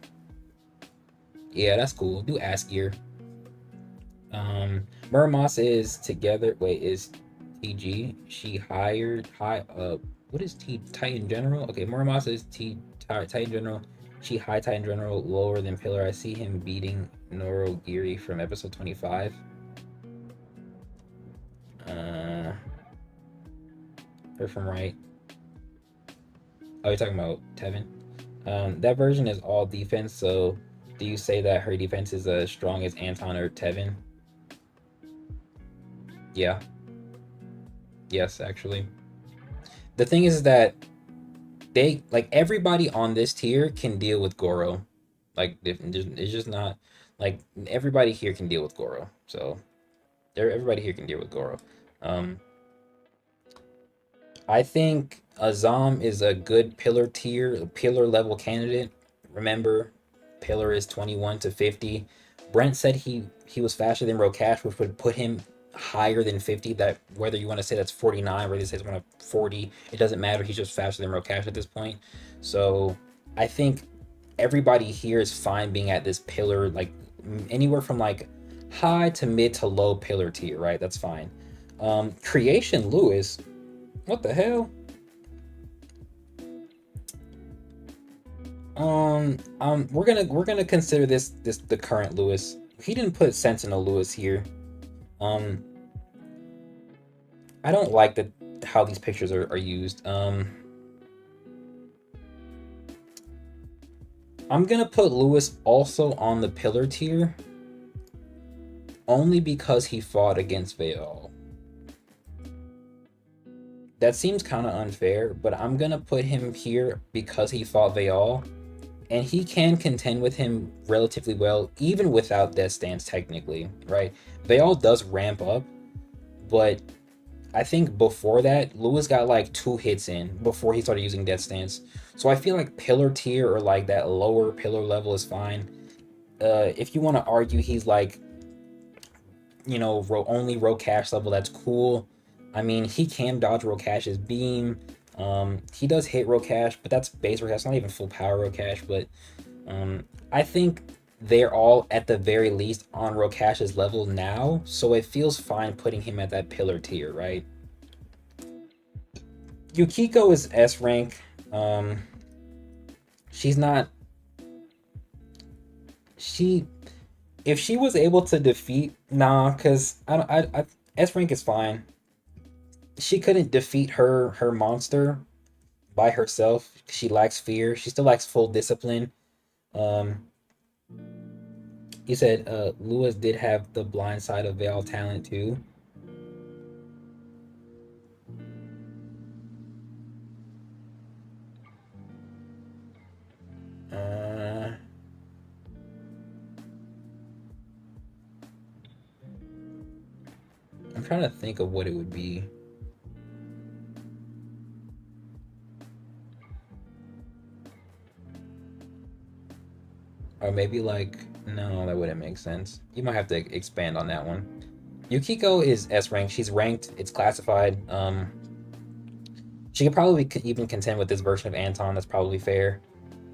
Yeah, that's cool. Do ass gear. Murmas is together. Wait, is TG? She hired high. What is T Titan General? Okay, Murmas is Titan General. She high Titan General, lower than Pillar. I see him beating Norogiri from episode 25. Her from right. Oh, you're talking about Tevin. That version is all defense. So, do you say that her defense is as strong as Anton or Tevin? Yeah. Yes, actually. The thing is that everybody on this tier can deal with Goro. It's just not like everybody here can deal with Goro. So everybody here can deal with Goro. I think Azam is a good pillar level candidate. Remember, pillar is 21 to 50. Brent said he was faster than Rokash, which would put him higher than 50. That whether you want to say that's 49, whether you say it's 40, it doesn't matter. He's just faster than Rokash at this point. So I think everybody here is fine being at this pillar, like anywhere from like high to mid to low pillar tier, right? That's fine. Creation Lewis, what the hell? We're gonna consider this the current Lewis. He didn't put Sentinel Lewis here. I don't like how these pictures are used. I'm gonna put Lewis also on the pillar tier, only because he fought against Veil. That seems kind of unfair, but I'm gonna put him here because he fought Veil, and he can contend with him relatively well, even without Death Stance technically, right? Veil does ramp up, but I think before that, Lewis got like 2 hits in before he started using Death Stance. So I feel like pillar tier or like that lower pillar level is fine. If you want to argue he's like, only Rokash level, that's cool. I mean, he can dodge Rokash's beam. He does hit Rokash, but that's base Rokash, not even full power Rokash. But I think they're all at the very least on Rokash's level now, so it feels fine putting him at that pillar tier, right? Yukiko is S rank. She's not. If she was able to defeat because I S rank is fine. She couldn't defeat her monster by herself. She lacks fear. She still lacks full discipline. You said Lewis did have the blind side of Veil talent too. I'm trying to think of what it would be. Or maybe no, that wouldn't make sense. You might have to expand on that one. Yukiko is S rank. She's ranked. It's classified. She could probably even contend with this version of Anton. That's probably fair.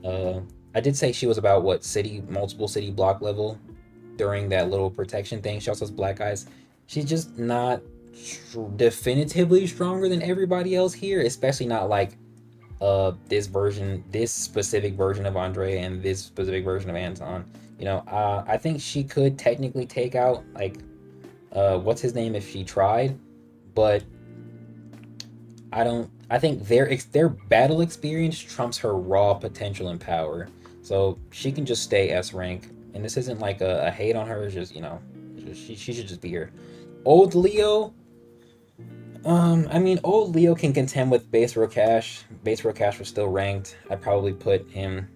I did say she was about multiple city block level during that little protection thing. She also has black eyes. She's just not definitively stronger than everybody else here, especially not like this specific version of Andre and this specific version of Anton. I think she could technically take out what's his name if she tried, but I think their battle experience trumps her raw potential and power. So she can just stay S rank, and this isn't like a hate on her. It's just she should just be here. Old Leo. I mean, old Leo can contend with base Rokash. Base Rokash was still ranked. I'd probably put him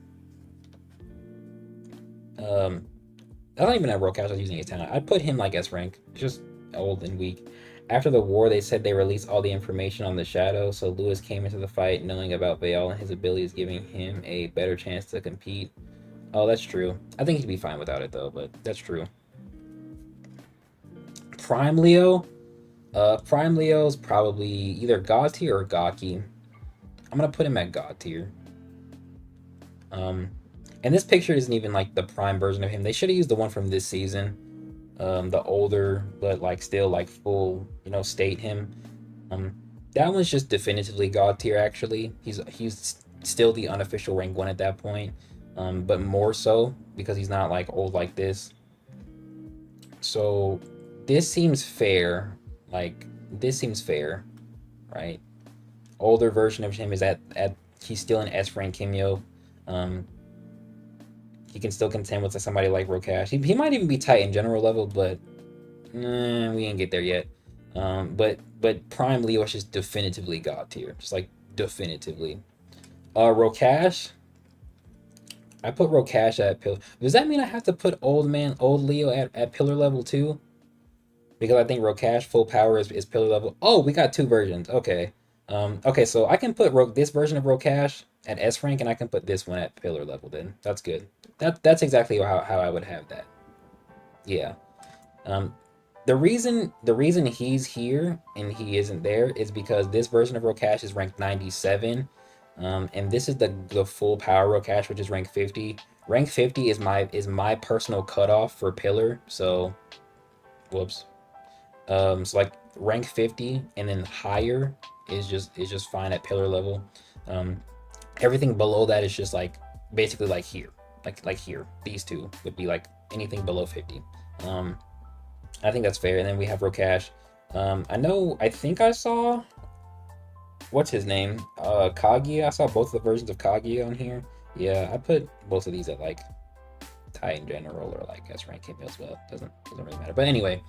I don't even know Rokash was using his talent. I'd put him like S rank, just old and weak. After the war, they said they released all the information on the Shadow, so Lewis came into the fight knowing about Vale and his abilities, giving him a better chance to compete. Oh, that's true. I think he'd be fine without it though, but that's true. Prime Leo. Prime Leo's probably either God tier or Gaki. I'm gonna put him at God tier. Um, and this picture isn't even like the prime version of him. They should have used the one from this season. The older but like still like full, state him. Um, that one's just definitively God tier. Actually, he's still the unofficial rank one at that point. But more so because he's not like old like this. So this seems fair. Like this seems fair, right? Older version of him is at he's still in S rank Kimyo. Um, he can still contend with somebody like Rokash. He might even be tight in general level, but we ain't get there yet. But Prime Leo is just definitively God tier, just like definitively. Rokash, I put Rokash at pillar. Does that mean I have to put old Leo at pillar level too? Because I think Rokash full power is pillar level. Oh, we got two versions. Okay. Okay, so I can put this version of Rokash at S rank, and I can put this one at pillar level. Then that's good. That's exactly how I would have that. Yeah. Um, the reason he's here and he isn't there is because this version of Rokash is ranked 97, and this is the full power Rokash, which is rank 50. Rank 50 is my personal cutoff for pillar. So, whoops. So like rank 50 and then higher is just fine at pillar level. Um, Everything below that is just like basically like here, like here. These two would be like anything below 50. Um, I think that's fair. And then we have Rokash. I think I saw what's his name? Kaguya. I saw both the versions of Kaguya on here. Yeah, I put both of these at like tie in general or like S rank as well. Doesn't really matter. But anyway,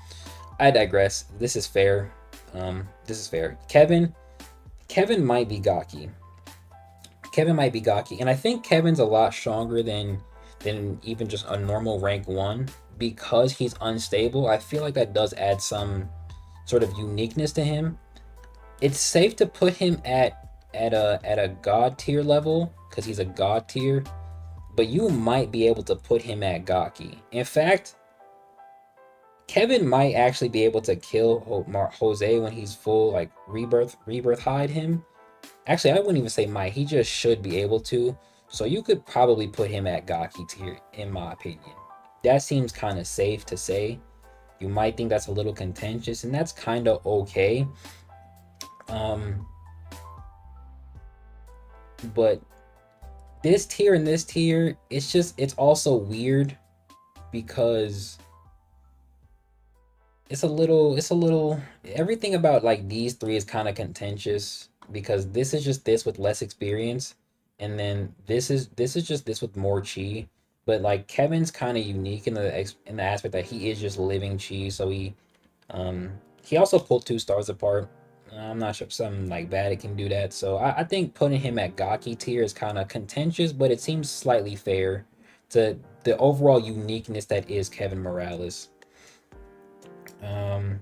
I digress. This is fair. This is fair. Kevin might be Gaki. Kevin might be Gaki, and I think Kevin's a lot stronger than even just a normal rank one because he's unstable. I feel like that does add some sort of uniqueness to him. It's safe to put him at a god tier level because he's a god tier, but you might be able to put him at Gaki. In fact, Kevin might actually be able to kill Jose when he's full, like rebirth hide him. Actually, I wouldn't even say might. He just should be able to. So you could probably put him at Gaki tier, in my opinion. That seems kind of safe to say. You might think that's a little contentious, and that's kind of okay. Um, but this tier and this tier, it's also weird because it's a little everything about like these three is kind of contentious because this is just this with less experience, and then this is just this with more chi. But like Kevin's kind of unique in the aspect that he is just living chi, so he also pulled two stars apart. I'm not sure if something like that it can do that. So I think putting him at Gaki tier is kind of contentious, but it seems slightly fair to the overall uniqueness that is Kevin Morales. Um,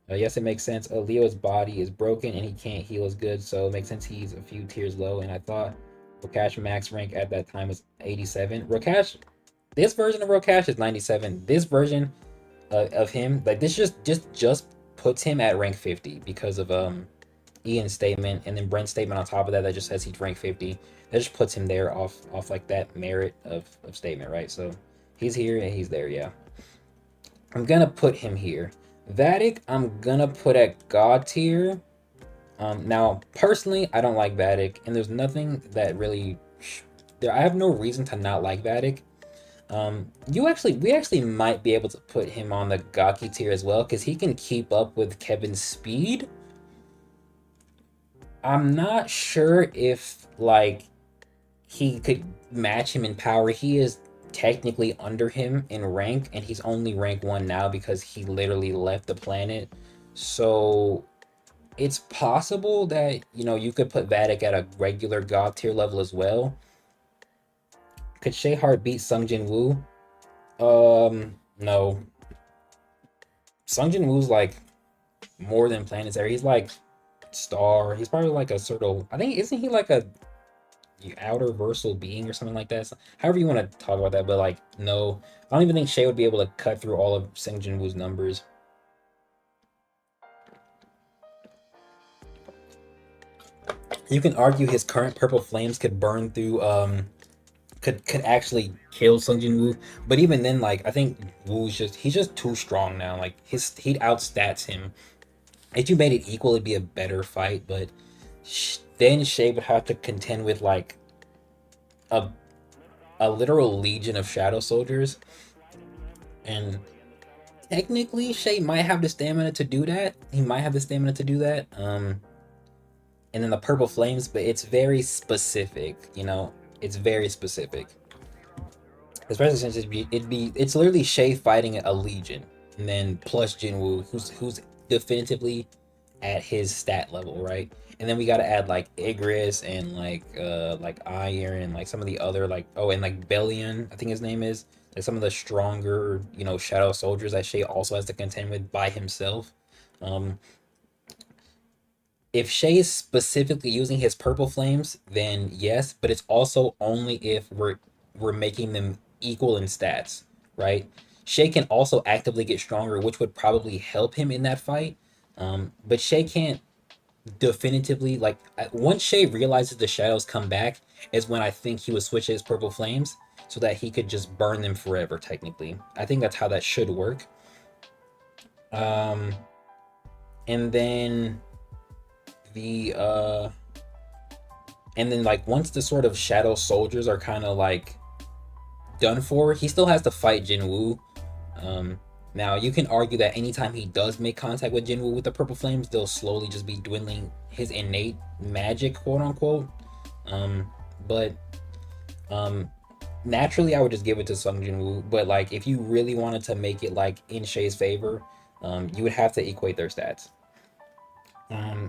yes, it makes sense. Leo's body is broken and he can't heal as good, so it makes sense he's a few tiers low. And I thought Rokash max rank at that time was 87. Rokash, this version of Rokash is 97. This version of him, like this, just puts him at rank 50 because of Ian's statement and then Brent's statement on top of that that just says he's rank 50. That just puts him there off like that merit of statement, right? So he's here and he's there, yeah. I'm gonna put him here. Vatic, I'm gonna put at God tier. Now, personally, I don't like Vatic, and there's nothing that really. I have no reason to not like Vatic. We actually might be able to put him on the Gaki tier as well, because he can keep up with Kevin's speed. I'm not sure if like he could match him in power. He is technically under him in rank, and he's only rank 1 now because he literally left the planet. So it's possible that you could put Vatic at a regular god tier level as well. Could Shayhart beat Sung Jin Woo? No. Sung Jin Woo's like more than planetary. He's like star. He's probably like a sort of. I think isn't he like a outer versal being or something like that? So, however you want to talk about that, but like no, I don't even think Shay would be able to cut through all of Sung Jin Woo's numbers. You can argue his current purple flames could burn through could actually kill Sung Jin Woo, but even then, like I think Woo's just he's just too strong now. Like he'd outstats him. If you made it equal, it'd be a better fight, but then Shay would have to contend with like a a literal legion of shadow soldiers, and technically Shay might have the stamina to do that. He might have the stamina to do that. And then the purple flames, but it's very specific. You know, it's very specific. Especially since it's literally Shay fighting a legion, and then plus Jinwoo, who's definitively at his stat level, right? And then we gotta add like Igris and like Iron, like some of the other like and like Bellion, I think his name is, like some of the stronger shadow soldiers that Shay also has to contend with by himself. Um, if Shay is specifically using his purple flames, then yes, but it's also only if we're making them equal in stats, right? Shay can also actively get stronger, which would probably help him in that fight. But Shay can't definitively like once Shay realizes the shadows come back is when I think he would switch his purple flames so that he could just burn them forever. Technically, I think that's how that should work. Um, and then the and then like once the sort of shadow soldiers are kind of like done for, he still has to fight Jinwoo. Now you can argue that anytime he does make contact with Jinwoo with the purple flames, they'll slowly just be dwindling his innate magic, quote unquote. Um, but naturally, I would just give it to Sung Jinwoo. But like, if you really wanted to make it like in Shay's favor, you would have to equate their stats.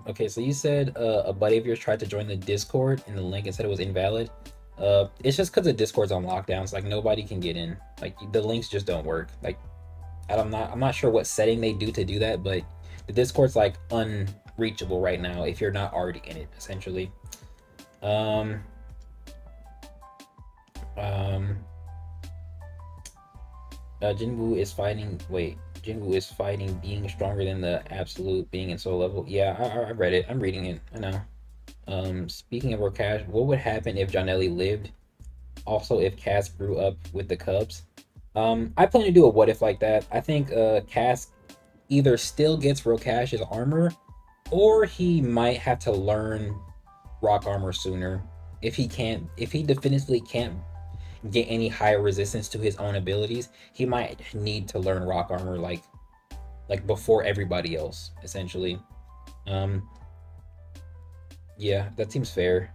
Okay, so you said a buddy of yours tried to join the Discord and the link and said it was invalid. It's just because the Discord's on lockdown, so like nobody can get in. Like the links just don't work. Like I'm not sure what setting they do to do that, but the Discord's like unreachable right now if you're not already in it, essentially. Um, um, Jinwoo is fighting. Wait, Jinwoo is fighting being stronger than the absolute being in soul level. Yeah, I read it. I'm reading it. I know. Speaking of Cash, what would happen if Janelli lived? Also, if Cass grew up with the Cubs. I plan to do a what if like that. I think Cass either still gets Rokash's armor, or he might have to learn rock armor sooner. If he definitively can't get any higher resistance to his own abilities, he might need to learn rock armor like before everybody else, essentially. Um, yeah, that seems fair.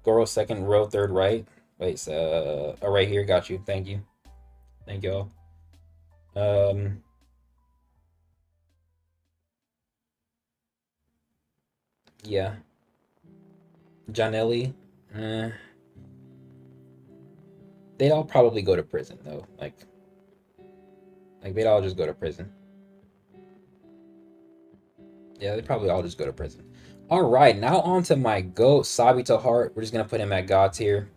Goro second row, third right. Wait, so right here, got you. Thank you, thank you all. Um, yeah, Janelli. Eh, they'd all probably go to prison though. Like they'd all just go to prison. Yeah, they'd probably all just go to prison. All right, now on to my goat, Sabito Heart. We're just gonna put him at God tier,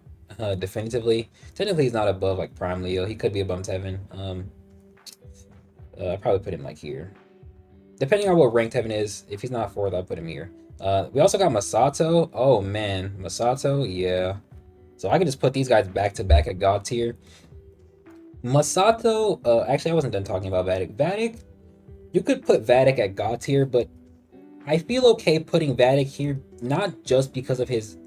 definitively. Technically, he's not above like Prime Leo. He could be above Tevin. I'd probably put him like here, depending on what rank Tevin is. If he's not fourth, I'll put him here. We also got Masato. Oh man, Masato, yeah. So I can just put these guys back to back at God tier. Masato, actually, I wasn't done talking about Vatic. Vatic, you could put Vatic at God tier, but I feel okay putting Vatic here, not just because of his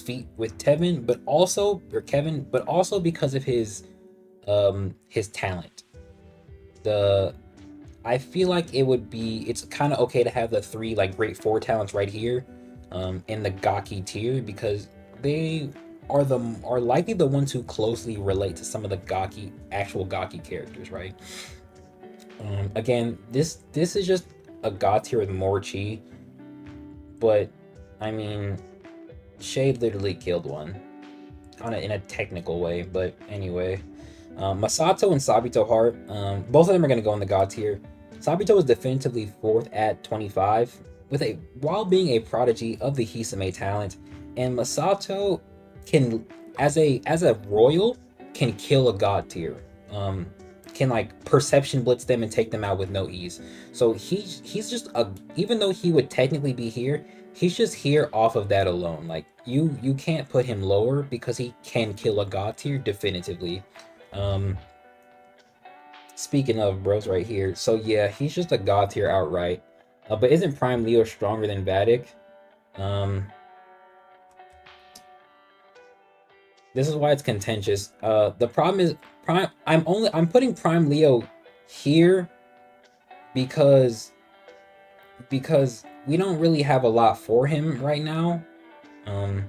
feat with Tevin, but also or Kevin, but also because of his talent. The I feel like it's kind of okay to have the three like great four talents right here, in the Gaki tier because they are likely the ones who closely relate to some of the actual Gaki characters, right? Again, this is just a God tier with more chi, but I mean, Shade literally killed one in a technical way, but anyway. Masato and Sabito Heart, both of them are going to go in the god tier. Sabito is definitively 4th at 25, while being a prodigy of the Hisame talent, and Masato can, as a royal, can kill a god tier. Can like perception blitz them and take them out with no ease. So he's just even though he would technically be here, he's just here off of that alone. Like you can't put him lower because he can kill a god tier definitively. Um, Speaking of bros right here, so yeah, he's just a god tier outright. But isn't Prime Leo stronger than Vatic? Um, this is why it's contentious. The problem is Prime. I'm putting Prime Leo here because we don't really have a lot for him right now. Um,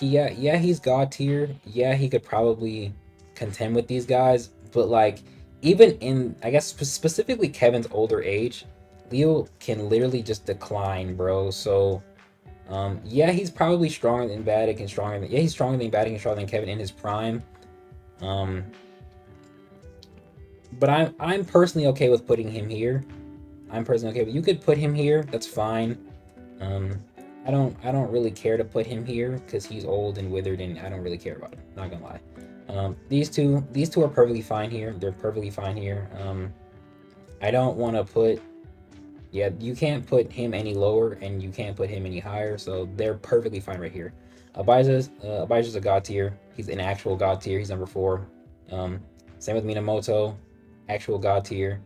yeah, he's god tier. Yeah, he could probably contend with these guys, but like even in I guess specifically Kevin's older age, Leo can literally just decline, bro. So yeah, he's probably stronger than Vatic and he's stronger than Vatic and stronger than Kevin in his prime. Um, but I'm personally okay with putting him here. I'm personally okay with you could put him here. That's fine. Um, I don't really care to put him here because he's old and withered and I don't really care about him. Not gonna lie. These two are perfectly fine here. They're perfectly fine here. I don't want to put. Yeah, you can't put him any lower and you can't put him any higher, so they're perfectly fine right here. Abaija's a god tier. He's an actual god tier. He's number 4. Same with Minamoto, actual god tier.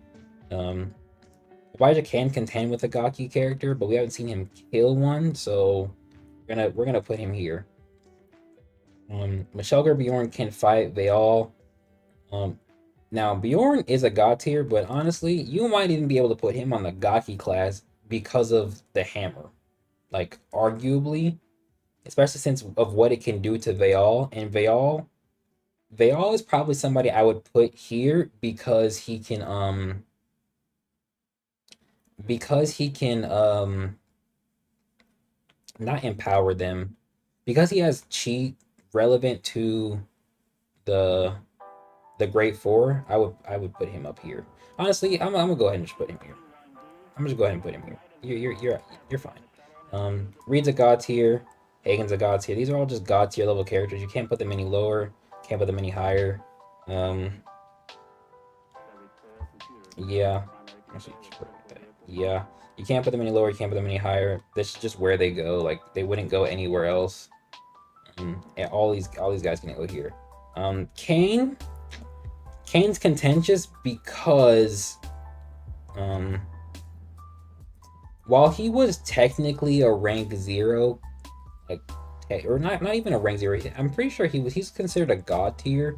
Abijah can contend with a Gaki character, but we haven't seen him kill one, so we're gonna put him here. Michelle Bjorn can fight Veal. Now Bjorn is a god tier, but honestly, you might even be able to put him on the Gaki class because of the hammer. Like arguably, especially since of what it can do to Veal, and Veal is probably somebody I would put here because he can not empower them, because he has cheat relevant to the Great Four. I would put him up here. Honestly, I'm gonna go ahead and just put him here. I'm just go ahead and put him here. You're fine. Reed's a god tier. Hagen's a god tier. These are all just god tier level characters. You can't put them any lower. Can't put them any higher. Yeah. Yeah. You can't put them any lower. You can't put them any higher. This is just where they go. Like they wouldn't go anywhere else. And all these guys can go here. Kane's contentious because while he was technically a rank 0, like or not even a rank 0, I'm pretty sure he's considered a god tier.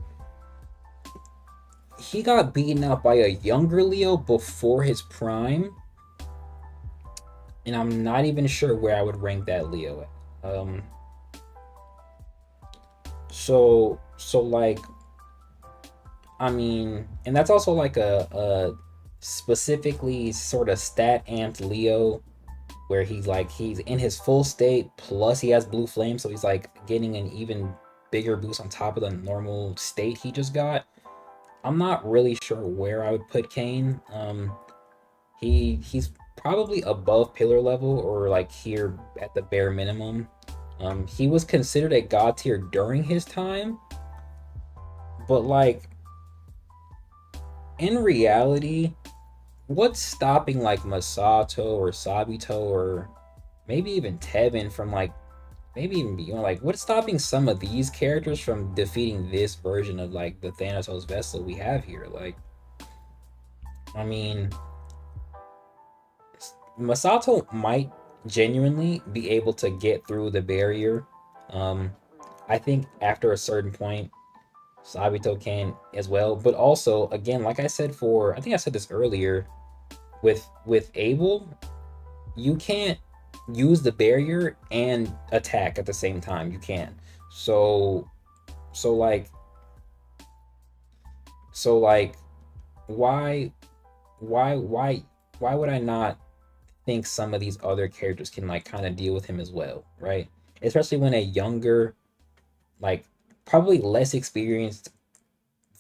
He got beaten up by a younger Leo before his prime, and I'm not even sure where I would rank that Leo at. So like, I mean, and that's also like a specifically sort of stat amped Leo, where he's in his full state, plus he has blue flame, so he's like getting an even bigger boost on top of the normal state he just got. I'm not really sure where I would put Kane. He's probably above pillar level or like here at the bare minimum. He was considered a god tier during his time, but like in reality, what's stopping like Masato or Sabito or maybe even Tevin from like maybe even beyond, like what's stopping some of these characters from defeating this version of like the Thanatos vessel we have here? Like, I mean, Masato might genuinely be able to get through the barrier. I think after a certain point, Sabito can as well. But also, again, like I said I think I said this earlier, with Abel, you can't use the barrier and attack at the same time. You can. So like why would I not think some of these other characters can like kind of deal with him as well, right? Especially when a younger, like probably less experienced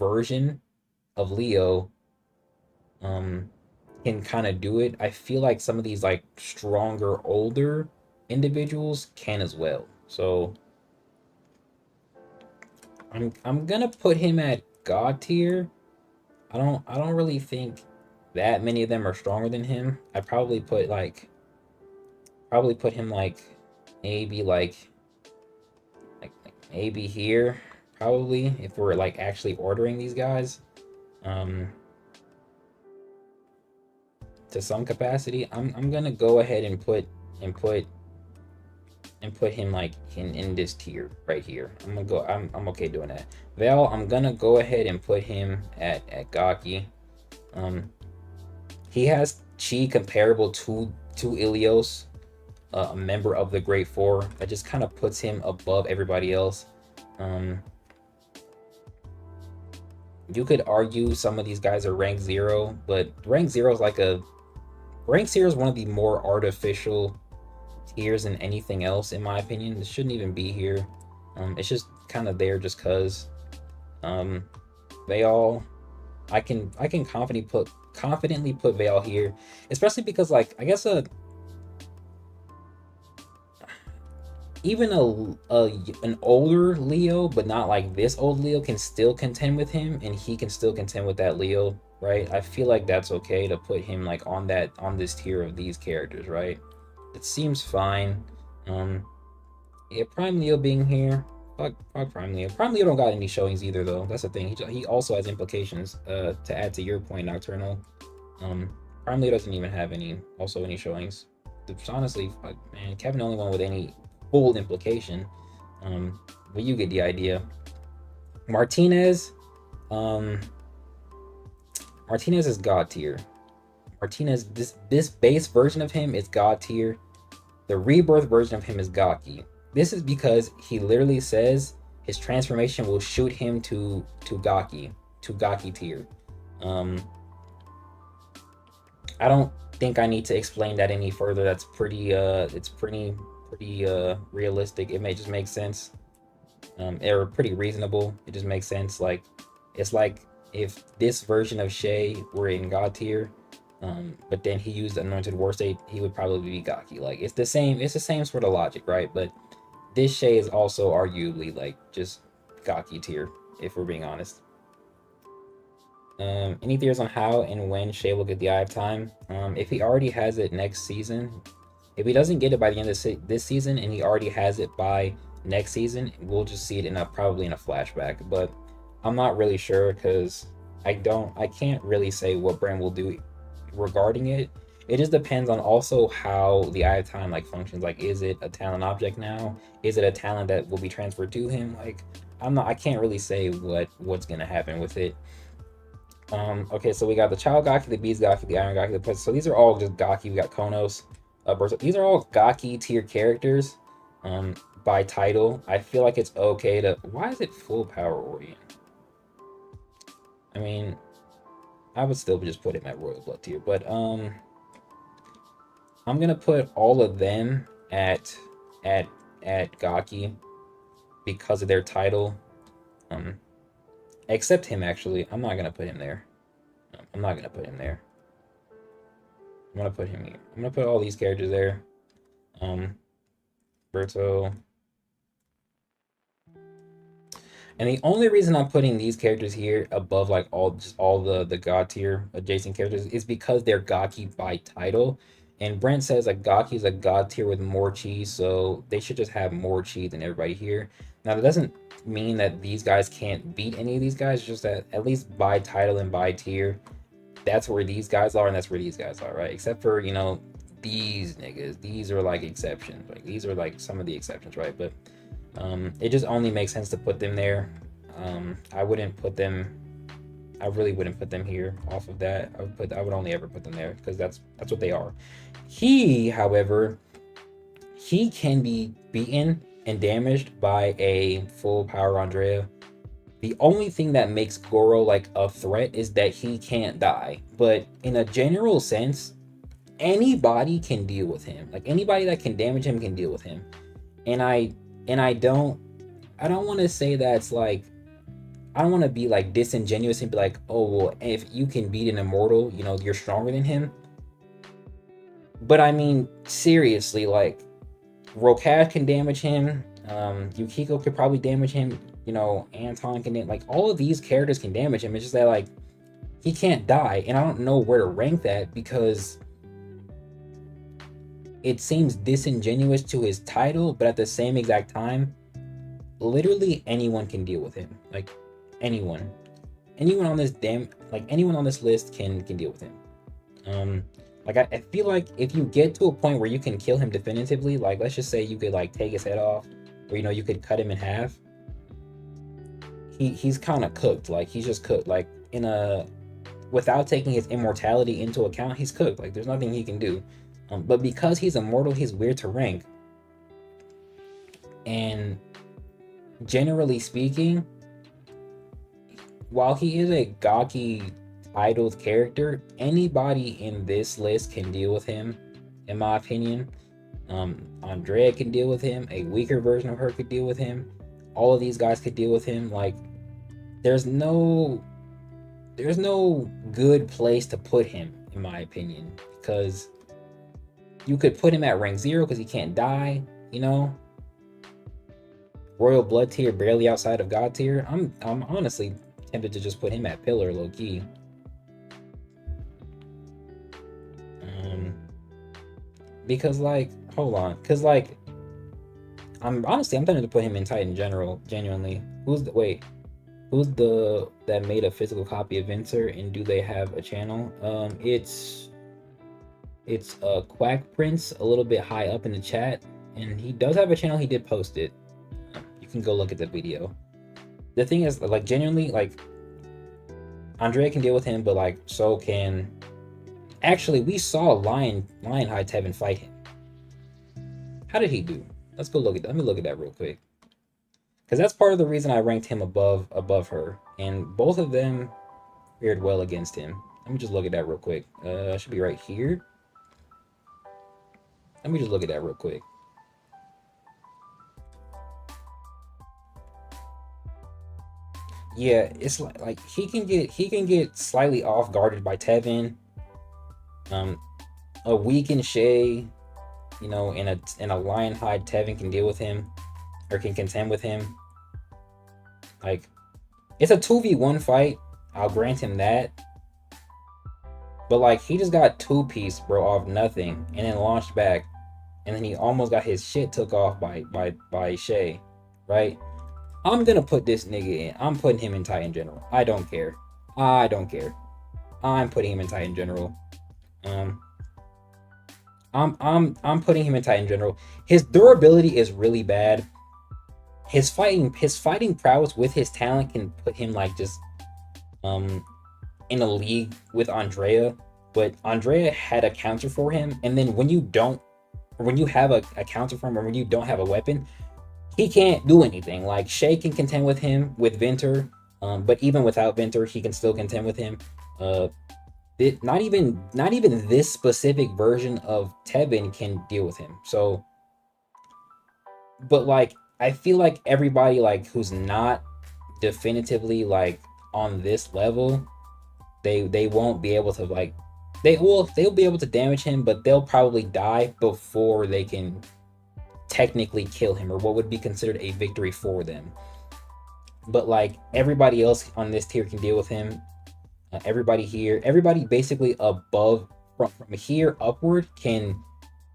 version of Leo can kind of do it, I feel like some of these like stronger, older individuals can as well. So I'm gonna put him at God tier. I don't really think that many of them are stronger than him. I'd probably put him like maybe like maybe here, probably, if we're like actually ordering these guys. Um to some capacity. I'm gonna go ahead and put him like in this tier right here. I'm okay doing that. Val, I'm gonna go ahead and put him at Gaki. He has chi comparable to Ilios, a member of the Great Four. That just kind of puts him above everybody else. You could argue some of these guys are rank 0, but rank 0 is one of the more artificial tiers than anything else, in my opinion. It shouldn't even be here. It's just kind of there just cause. Veil, I can confidently put Veil here, especially because like I guess even an older Leo, but not like this old Leo, can still contend with him, and he can still contend with that Leo, right? I feel like that's okay to put him like on this tier of these characters, right? It seems fine. Yeah, Prime Leo being here. Fuck Prime Leo. Prime Leo don't got any showings either, though. That's the thing. He also has implications. To add to your point, Nocturnal. Prime Leo doesn't even have any showings. Honestly, fuck, man, Kevin the only one with any full implication. But you get the idea. Martinez. Martinez is God tier. Martinez, this base version of him is God tier. The rebirth version of him is Gaki. This is because he literally says his transformation will shoot him to Gaki tier. I don't think I need to explain that any further. That's pretty realistic. It may just make sense. They're pretty reasonable. It just makes sense. Like it's like if this version of Shay were in God tier, but then he used Anointed War State, he would probably be Gaki. Like it's the same sort of logic, right? But this Shay is also arguably like just Gaki tier, if we're being honest. Any theories on how and when Shay will get the Eye of Time? If he already has it next season, if he doesn't get it by the end of this season and he already has it by next season, we'll just see it probably in a flashback. But I'm not really sure because I can't really say what Brand will do regarding it. It just depends on also how the Eye of Time like functions. Like, is it a talent object now? Is it a talent that will be transferred to him? Like, I can't really say what's gonna happen with it. Okay, so we got the Child Gaki, the Beast Gaki, the Iron Gaki, the Prince. So these are all just Gaki. We got Konos. These are all Gaki tier characters. By title, I feel like it's okay to. Why is it full power Orient? I mean, I would still just put him at Royal Blood tier, but I'm gonna put all of them at Gaki because of their title. Except him, actually. I'm not gonna put him there. I'm not gonna put him there. I'm gonna put him here. I'm gonna put all these characters there. Berto. And the only reason I'm putting these characters here above like all the God tier adjacent characters is because they're Gaki by title. And Brent says like Gaki is a God tier with more chi, so they should just have more chi than everybody here. Now that doesn't mean that these guys can't beat any of these guys, just that at least by title and by tier, that's where these guys are and that's where these guys are, right? Except for, you know, these niggas. These are like exceptions. Like these are like some of the exceptions, right? But it just only makes sense to put them there. I wouldn't put them. I really wouldn't put them here off of that. I would only ever put them there because that's what they are. He, however, he can be beaten and damaged by a full power Andrea. The only thing that makes Goro like a threat is that he can't die. But in a general sense, anybody can deal with him. Like anybody that can damage him can deal with him. And I don't want to say that's like I don't want to be like disingenuous and be like, oh well, if you can beat an immortal, you know, you're stronger than him. But I mean, seriously, like Rokash can damage him. Yukiko could probably damage him. You know, Anton can like all of these characters can damage him. It's just that like he can't die, and I don't know where to rank that because it seems disingenuous to his title, but at the same exact time, literally anyone can deal with him. Like anyone, anyone on this anyone on this list can deal with him. Like I feel like if you get to a point where you can kill him definitively, like let's just say you could like take his head off, or you know you could cut him in half. He's kind of cooked. Like he's just cooked. Like in a without taking his immortality into account, he's cooked. Like there's nothing he can do. But because he's immortal, he's weird to rank. And generally speaking, while he is a gawky titled character, anybody in this list can deal with him, in my opinion. Andrea can deal with him. A weaker version of her could deal with him. All of these guys could deal with him. Like, there's no good place to put him, in my opinion, because you could put him at rank 0 because he can't die, you know. Royal Blood tier, barely outside of God tier. I'm honestly tempted to just put him at pillar, low key. Because like, hold on, because like, I'm tempted to put him in Titan General. Genuinely, who's the that made a physical copy of Vincer, and do they have a channel? It's Quack Prince, a little bit high up in the chat, and he does have a channel. He did post it. You can go look at the video. The thing is, like, genuinely, like, Andrea can deal with him, but like, so can. Actually, we saw Lionhide Tevin fight him. How did he do? Let's go look at. Let me look at that real quick, because that's part of the reason I ranked him above her, and both of them fared well against him. Let me just look at that real quick. Should be right here. Let me just look at that real quick. Yeah, it's like he can get slightly off guarded by Tevin. A weakened Shay, you know, in a Lionhide, Tevin can deal with him, or can contend with him. Like, it's a 2v1 fight. I'll grant him that. But like, he just got two-piece, bro, off nothing, and then launched back, and then he almost got his shit took off by Shay, right? I'm gonna put this nigga in. I'm putting him in Titan General. I don't care. I'm putting him in Titan General. I'm putting him in Titan General. His durability is really bad. His fighting prowess with his talent can put him like just in a league with Andrea, but Andrea had a counter for him, and then when you have a counter for him, or when you don't have a weapon, he can't do anything. Like, Shay can contend with him with Venter, but even without Venter, he can still contend with him. Not even this specific version of Tevin can deal with him. So, but like, I feel like everybody like who's not definitively like on this level, they won't be able to like, they'll be able to damage him, but they'll probably die before they can technically kill him, or what would be considered a victory for them. But like, everybody else on this tier can deal with him. Everybody basically above, from here upward, can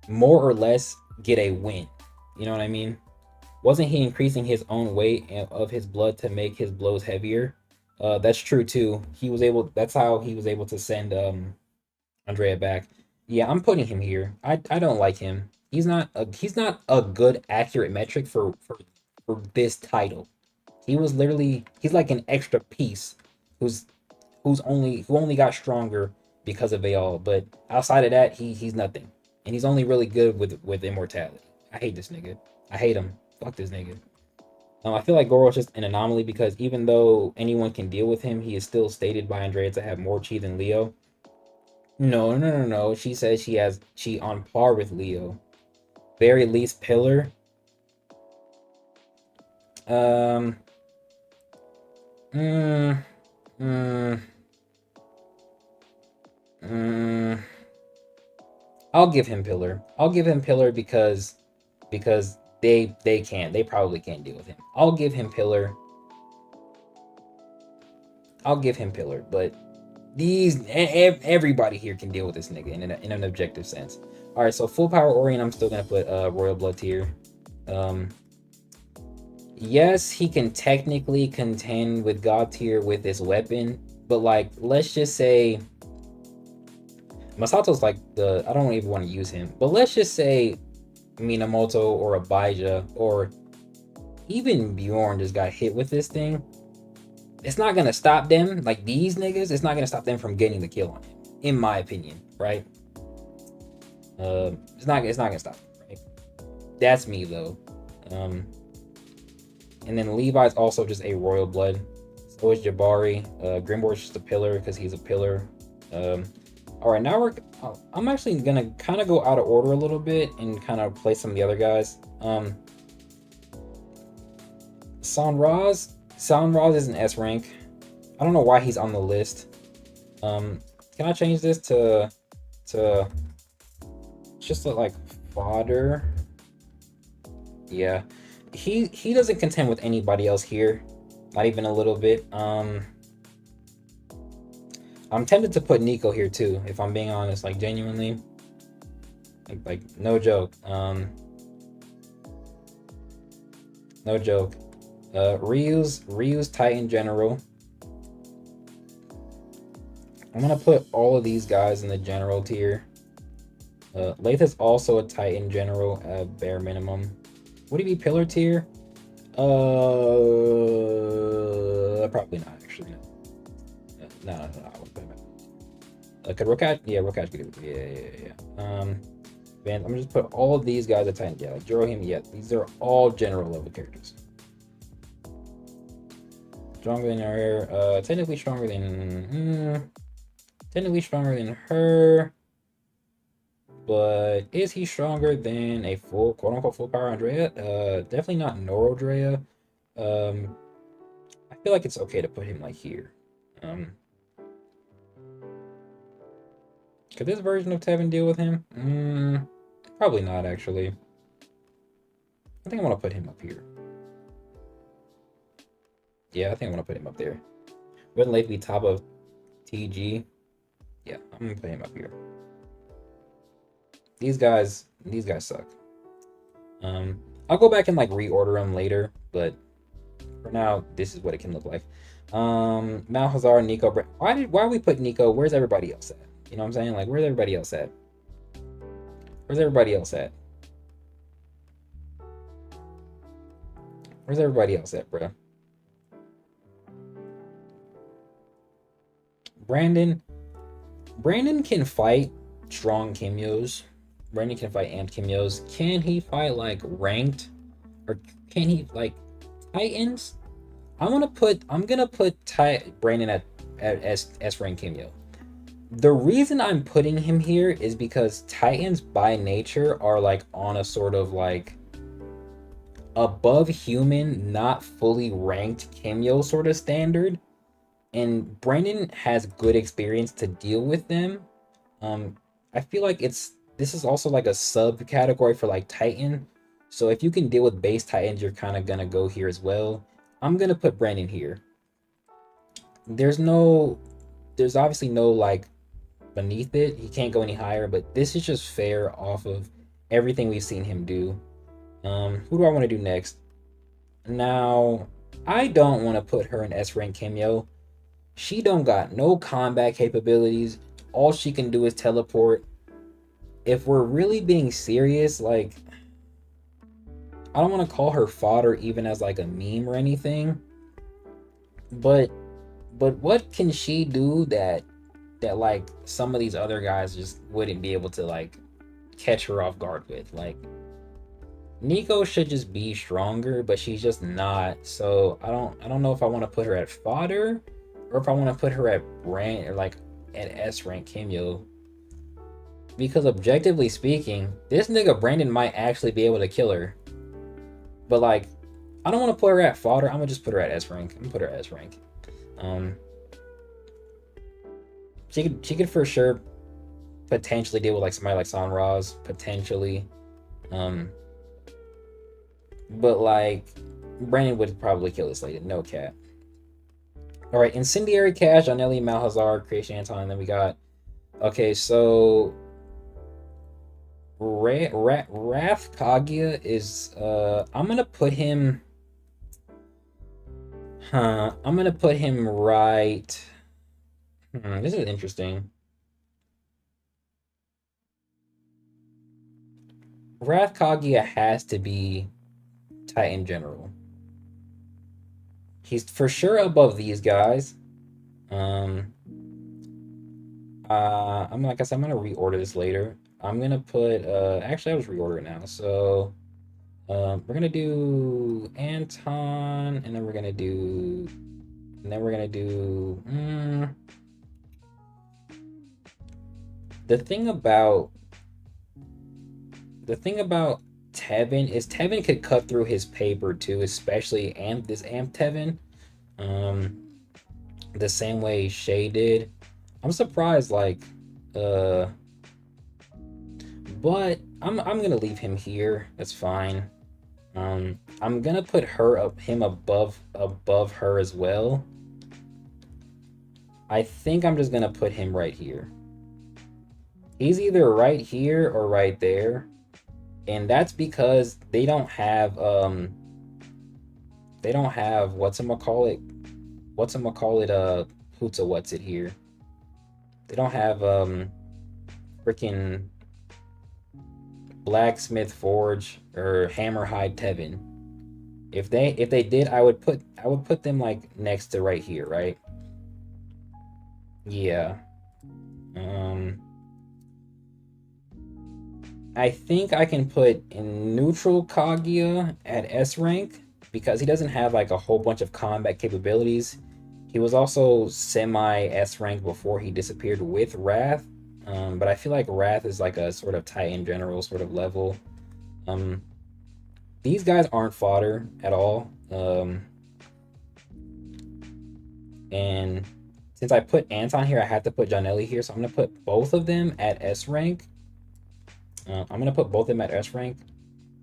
more or less get a win. You know what I mean? Wasn't he increasing his own weight of his blood to make his blows heavier? That's true too. That's how he was able to send Andrea back. Yeah, I'm putting him here. I don't like him. He's not a good accurate metric for this title. He's like an extra piece who only got stronger because of Ayal, but outside of that, he's nothing. And he's only really good with immortality. I hate this nigga. I hate him. Fuck this nigga. I feel like Goro's just an anomaly because even though anyone can deal with him, he is still stated by Andrea to have more chi than Leo. No. She says she has chi on par with Leo. Very least pillar. Mm, mm, mm. I'll give him Pillar. I'll give him Pillar because they probably can't deal with him. I'll give him Pillar. I'll give him Pillar, but everybody here can deal with this nigga in an objective sense. All right, so full power Orient, I'm still gonna put Royal Blood tier. Yes, he can technically contend with God tier with this weapon, but like, let's just say Masato's like I don't even want to use him, but let's just say Minamoto or Abijah or even Bjorn just got hit with this thing. It's not gonna stop them, like these niggas, it's not gonna stop them from getting the kill on him, in my opinion, right? It's not gonna stop them, right? That's me though. And then Levi's also just a royal blood. So is Jabari. Grimbor's just a pillar because he's a pillar. All right, now I'm actually gonna kind of go out of order a little bit and kind of play some of the other guys. Sanraz is an S rank. I don't know why he's on the list. Can I change this to just like fodder? Yeah, he doesn't contend with anybody else here, not even a little bit. I'm tempted to put Nico here too, if I'm being honest, like genuinely, like no joke. No joke. Ryu's Titan General. I'm gonna put all of these guys in the general tier. Lathe is also a Titan General at bare minimum. Would he be pillar tier? Probably not actually. No. I wouldn't put him at. Could Rokash? Yeah, Rokash could do it. Yeah. Man, I'm gonna just put all of these guys at Titan. Yeah, like Jirohime. Yeah, these are all general level characters. Stronger than her. Technically stronger than her. But is he stronger than a full, quote unquote, full power Andrea? Definitely not Noro Drea. I feel like it's okay to put him like here. Could this version of Tevin deal with him? Probably not, actually. I think I want to put him up here. Yeah, I think I want to put him up there. Wouldn't Lathe be top of TG? Yeah, I'm gonna put him up here. These guys suck. I'll go back and like reorder them later, but for now, this is what it can look like. Malhazar, Nico. Why we put Nico? Where's everybody else at? You know what I'm saying? Like, where's everybody else at? Where's everybody else at? Where's everybody else at, bro? Brandon can fight strong Kimyos. Brandon can fight amped Kimyos. Can he fight like ranked? Or can he like Titans? I'm gonna put Brandon at S rank Kimyo. The reason I'm putting him here is because Titans by nature are like on a sort of like above human, not fully ranked Kimyo sort of standard. And Brandon has good experience to deal with them. I feel like this is also like a subcategory for like Titan. So if you can deal with base Titans, you're kind of gonna go here as well. I'm gonna put Brandon here. There's obviously no like beneath it. He can't go any higher, but this is just fair off of everything we've seen him do. Who do I want to do next? Now, I don't want to put her in S rank Kimyo. She don't got no combat capabilities. All she can do is teleport. If we're really being serious, like, I don't want to call her fodder even as like a meme or anything. But what can she do that like some of these other guys just wouldn't be able to like catch her off guard with? Like, Nico should just be stronger, but she's just not. So I don't know if I want to put her at fodder or if I want to put her at rank or like at S rank Kimyo. Because objectively speaking, this nigga Brandon might actually be able to kill her. But like, I don't want to put her at fodder. I'm gonna just put her at S rank. I'm gonna put her at S rank. She could for sure potentially deal with like somebody like Sanraz, potentially. But like Brandon would probably kill this lady, no cap. All right, Incendiary Cash, Janelli, Malhazar, Creation Anton, and then we got. Okay, so Wrath Kaguya is I'm gonna put him. I'm gonna put him right. This is interesting. Wrath Kaguya has to be Titan General. He's for sure above these guys. I'm like I said, I'm gonna reorder this later. I'm gonna put actually I'll just reorder it now. So we're gonna do Anton, and then we're gonna do the thing about Tevin is Tevin could cut through his paper too, especially this Amp Tevin. The same way Shay did. I'm surprised, like, but I'm gonna leave him here. That's fine. I'm gonna put him above her as well. I think I'm just gonna put him right here. He's either right here or right there, and that's because they don't have whatchamacallit Hootsa what's it here. They don't have freaking Blacksmith Forge or Hammerhide Tevin. If they did, I would put them like next to right here, right? Yeah. I think I can put in neutral Kaguya at S rank because he doesn't have like a whole bunch of combat capabilities. He was also semi S rank before he disappeared with Wrath. But I feel like Wrath is like a sort of Titan General sort of level. These guys aren't fodder at all. And since I put Anton here, I had to put Janelli here. So I'm going to put both of them at S rank. I'm going to put both of them at S rank.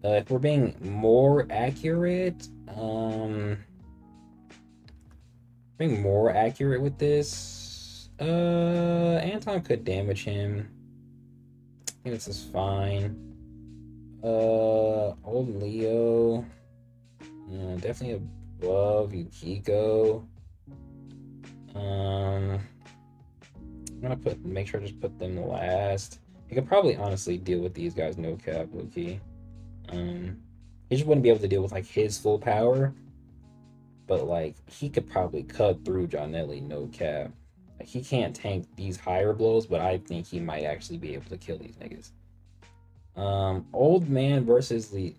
If we're being more accurate, with this, Anton could damage him. I think this is fine. Old Leo, definitely above Yukiko. I'm gonna make sure I just put them last. He could probably honestly deal with these guys, no cap, low-key. He just wouldn't be able to deal with like his full power, but like he could probably cut through Janelli, no cap. Like, he can't tank these higher blows, but I think he might actually be able to kill these niggas. Old man versus the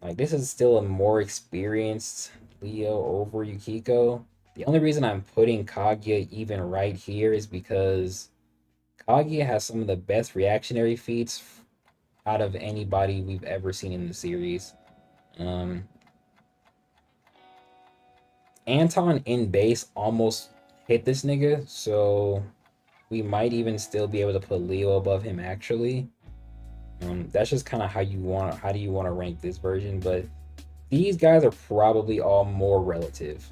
like this is still a more experienced Leo over Yukiko. The only reason I'm putting Kaguya even right here is because Kaguya has some of the best reactionary feats out of anybody we've ever seen in the series. Anton in base almost hit this nigga, so we might even still be able to put Leo above him actually. That's just kind of how do you want to rank this version, but these guys are probably all more relative.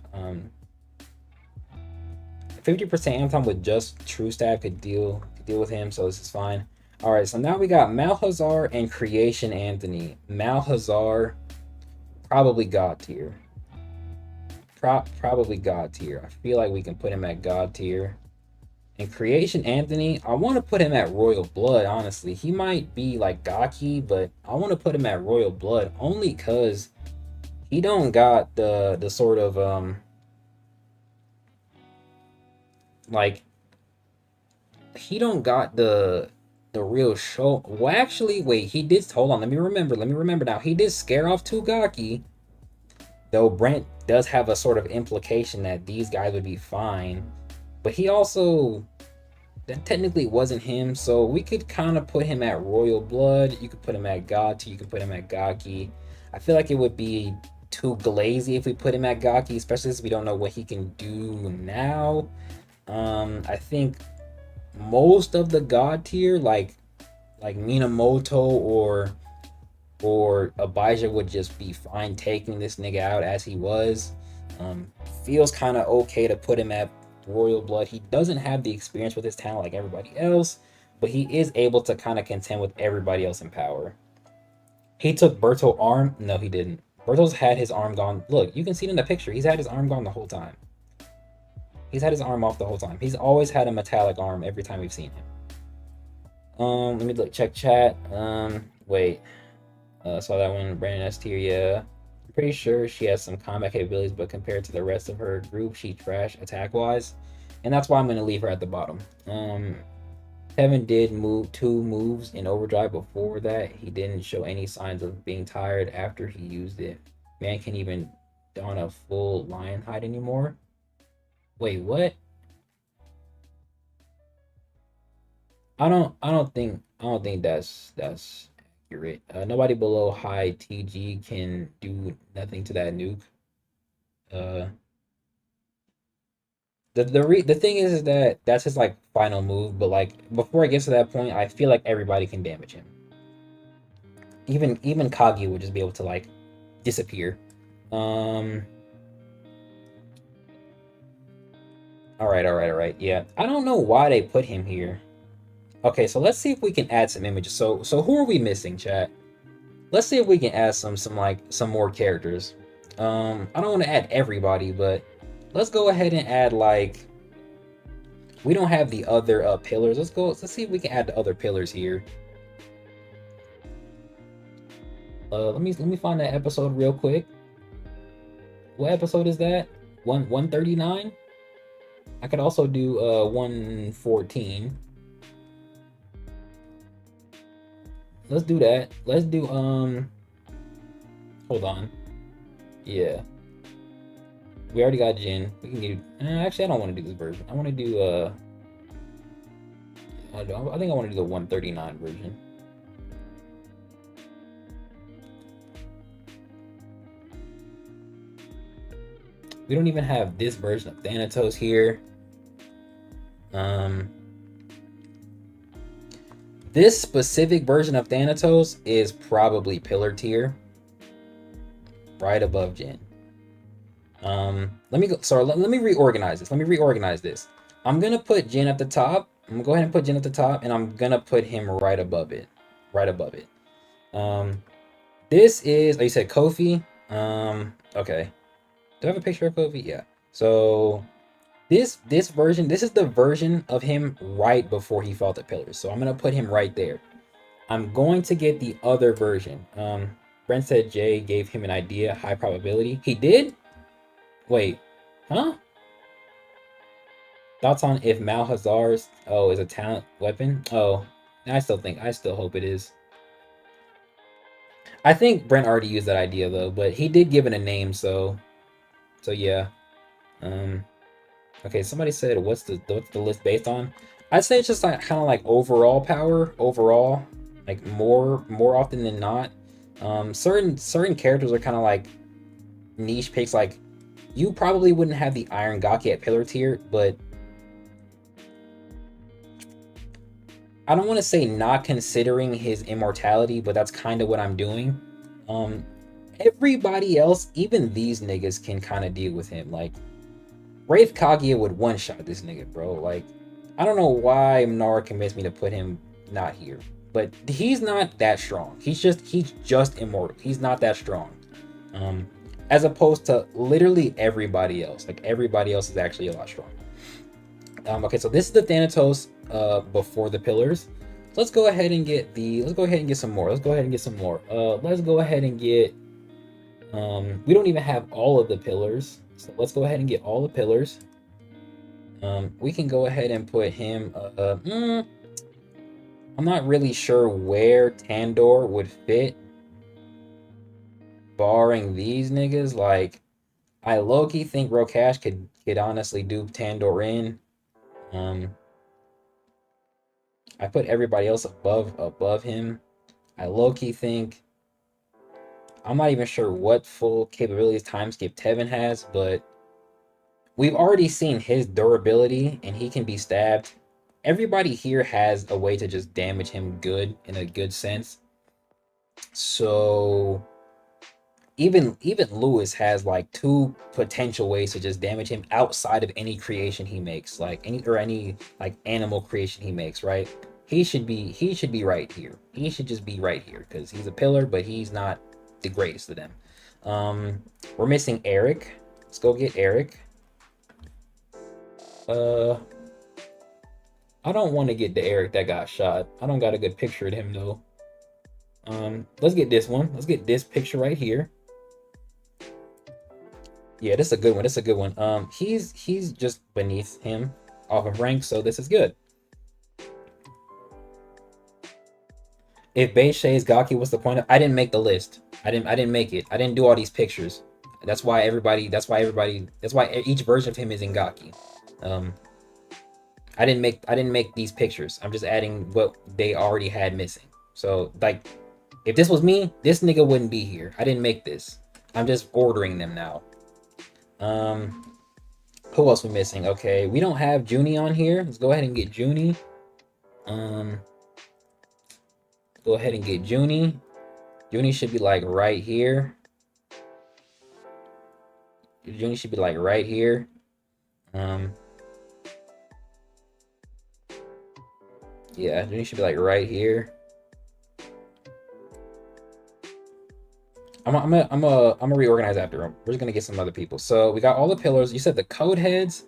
50% Anton with just True Stab could deal with him, so this is fine. All right, so now we got Malhazar and Creation Anthony. Malhazar, probably God tier. Probably God tier. I feel like we can put him at God tier. And Creation Anthony, I want to put him at Royal Blood, honestly. He might be like Gaki, but I want to put him at Royal Blood only because he don't got the sort of like he don't got the real show. Well, actually, wait, he did. Hold on, let me remember now. He did scare off two Gaki, though. Brent does have a sort of implication that these guys would be fine, but he also that technically wasn't him, so we could kind of put him at Royal Blood. You could put him at God Tier. You could put him at Gaki. I feel like it would be too glazy if we put him at Gaki, especially since we don't know what he can do now. I think most of the God Tier, like Minamoto or Abijah, would just be fine taking this nigga out as he was. Feels kind of okay to put him at Royal Blood. He doesn't have the experience with his talent like everybody else, but he is able to kind of contend with everybody else in power. He took Berto's arm. No, he didn't. Berto's had his arm gone. Look, you can see it in the picture. He's had his arm gone the whole time. He's had his arm off the whole time. He's always had a metallic arm every time we've seen him. Let me look. Check chat. Wait. Saw that one. Brandon S tier. Yeah. I'm pretty sure she has some combat capabilities, but compared to the rest of her group, she trash attack wise, and that's why I'm gonna leave her at the bottom. Kevin did move 2 moves in overdrive. Before that, he didn't show any signs of being tired after he used it. Man can't even don a full lion hide anymore. Wait, what? I don't think that's accurate. Nobody below high TG can do nothing to that nuke. Uh, the thing is that that's his like final move, but like before it gets to that point, I feel like everybody can damage him. Even Kagi would just be able to like disappear. Um. All right. Yeah, I don't know why they put him here. Okay, so let's see if we can add some images. So who are we missing, chat? Let's see if we can add some more characters. I don't want to add everybody, but let's go ahead and add like we don't have the other pillars. Let's see if we can add the other pillars here. Let me find that episode real quick. What episode is that? 139? I could also do 114. Let's do that. Let's do hold on. Yeah. We already got Jin. We can do actually I don't want to do this version. I want to do I think I want to do the 139 version. We don't even have this version of Thanatos here. This specific version of Thanatos is probably pillar tier, right above Jin. Let me go. Sorry, let me reorganize this. I'm gonna put Jin at the top. I'm gonna go ahead and put Jin at the top, and I'm gonna put him right above it. This is. Oh, you said Kofi. Okay. Do I have a picture of Kofi? Yeah. So this version, this is the version of him right before he fought the pillars. So I'm gonna put him right there. I'm going to get the other version. Brent said Jay gave him an idea, high probability. He did? Wait, huh? Thoughts on if Malhazar's is a talent weapon? Oh, I still hope it is. I think Brent already used that idea though, but he did give it a name, so yeah. Okay, somebody said what's the list based on? I'd say it's just like kind of like overall power, like more often than not. Certain characters are kind of like niche picks. Like you probably wouldn't have the Iron Gaki at pillar tier, but I don't want to say not considering his immortality, but that's kind of what I'm doing. Everybody else, even these niggas, can kind of deal with him. Like Wraith Kaguya would one-shot this nigga, bro. Like, I don't know why Nara convinced me to put him not here. But he's not that strong. He's just immortal. He's not that strong. As opposed to literally everybody else. Like, everybody else is actually a lot stronger. Okay, so this is the Thanatos before the pillars. Let's go ahead and get some more. Let's go ahead and get we don't even have all of the pillars. So let's go ahead and get all the pillars. We can go ahead and put him I'm not really sure where Tandor would fit, barring these niggas. Like, I low-key think Rokash could honestly dupe Tandor in. I put everybody else above him. I low-key think I'm not even sure what full capabilities time skip Tevin has, but we've already seen his durability and he can be stabbed. Everybody here has a way to just damage him good in a good sense. So even Lewis has like two potential ways to just damage him outside of any creation he makes, like any like animal creation he makes, right? He should be right here. He should just be right here because he's a pillar, but he's not the greatest of them. We're missing Eric. Let's go get Eric. I don't want to get the Eric that got shot. I don't got a good picture of him though. Let's get this one. Let's get this picture right here. Yeah, this is a good one. This is a good one. He's just beneath him off of rank, so this is good. If Beishei's Gaki, what's the point of? I didn't make the list. I didn't make it. I didn't do all these pictures. That's why each version of him is in Gaki. I didn't make these pictures. I'm just adding what they already had missing. So like if this was me, this nigga wouldn't be here. I didn't make this. I'm just ordering them now. Who else we missing? Okay, we don't have Junie on here. Let's go ahead and get Junie. Go ahead and get Junie. Junie should be like right here. Junie should be like right here. Yeah, Junie should be like right here. I'm gonna reorganize after him. We're just gonna get some other people. So we got all the pillars. You said the code heads.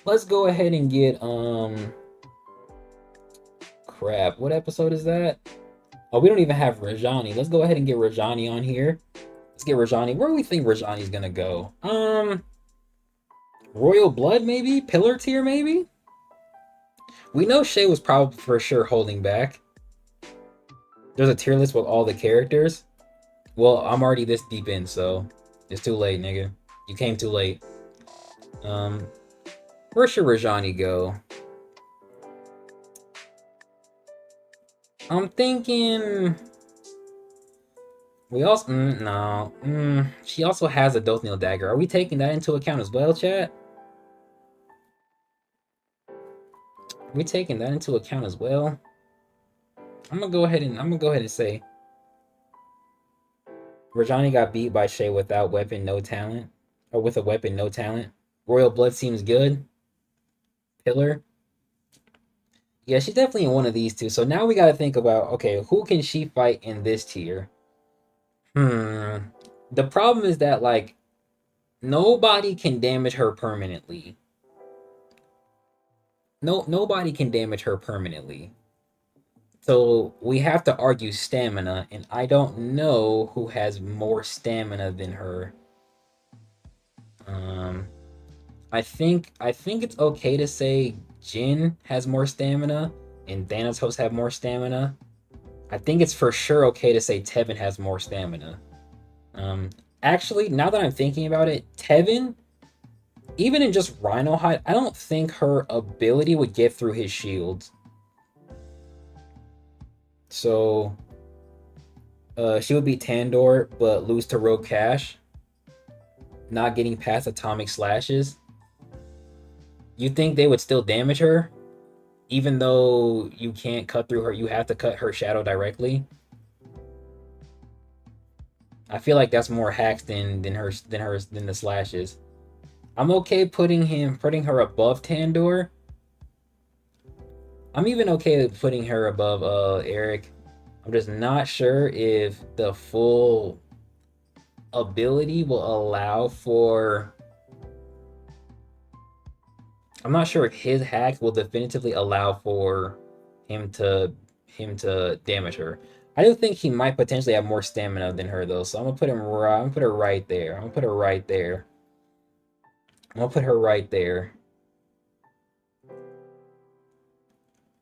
Let's go ahead and get crap. What episode is that? Oh, we don't even have Rajani. Let's go ahead and get Rajani on here. Let's get Rajani. Where do we think Rajani's gonna go? Royal Blood maybe? Pillar tier maybe? We know Shay was probably for sure holding back. There's a tier list with all the characters. Well, I'm already this deep in, so it's too late, nigga. You came too late. Where should Rajani go? I'm thinking we also no. She also has a Dothnil dagger. Are we taking that into account as well, chat? Are we taking that into account as well? I'm gonna go ahead and say Rajani got beat by Shay without weapon, no talent. Or with a weapon, no talent. Royal Blood seems good. Pillar. Yeah, she's definitely in one of these two. So now we gotta think about, okay, who can she fight in this tier? The problem is that, like, nobody can damage her permanently. Nobody can damage her permanently. So we have to argue stamina, and I don't know who has more stamina than her. I think it's okay to say Jin has more stamina and Thanatos have more stamina. I think it's for sure okay to say Tevin has more stamina. Actually, now that I'm thinking about it, Tevin, even in just Rhino Hide, I don't think her ability would get through his shields. So, she would be Tandor, but lose to Rogue Cash. Not getting past atomic slashes. You think they would still damage her? Even though you can't cut through her, you have to cut her shadow directly. I feel like that's more hacks than the slashes. I'm okay putting her above Tandor. I'm even okay with putting her above Eric. I'm just not sure if the full ability will allow for. I'm not sure if his hack will definitively allow for him to damage her. I do think he might potentially have more stamina than her though, so I'm gonna put him. I'm gonna put her right there. I'm gonna put her right there. I'm gonna put her right there.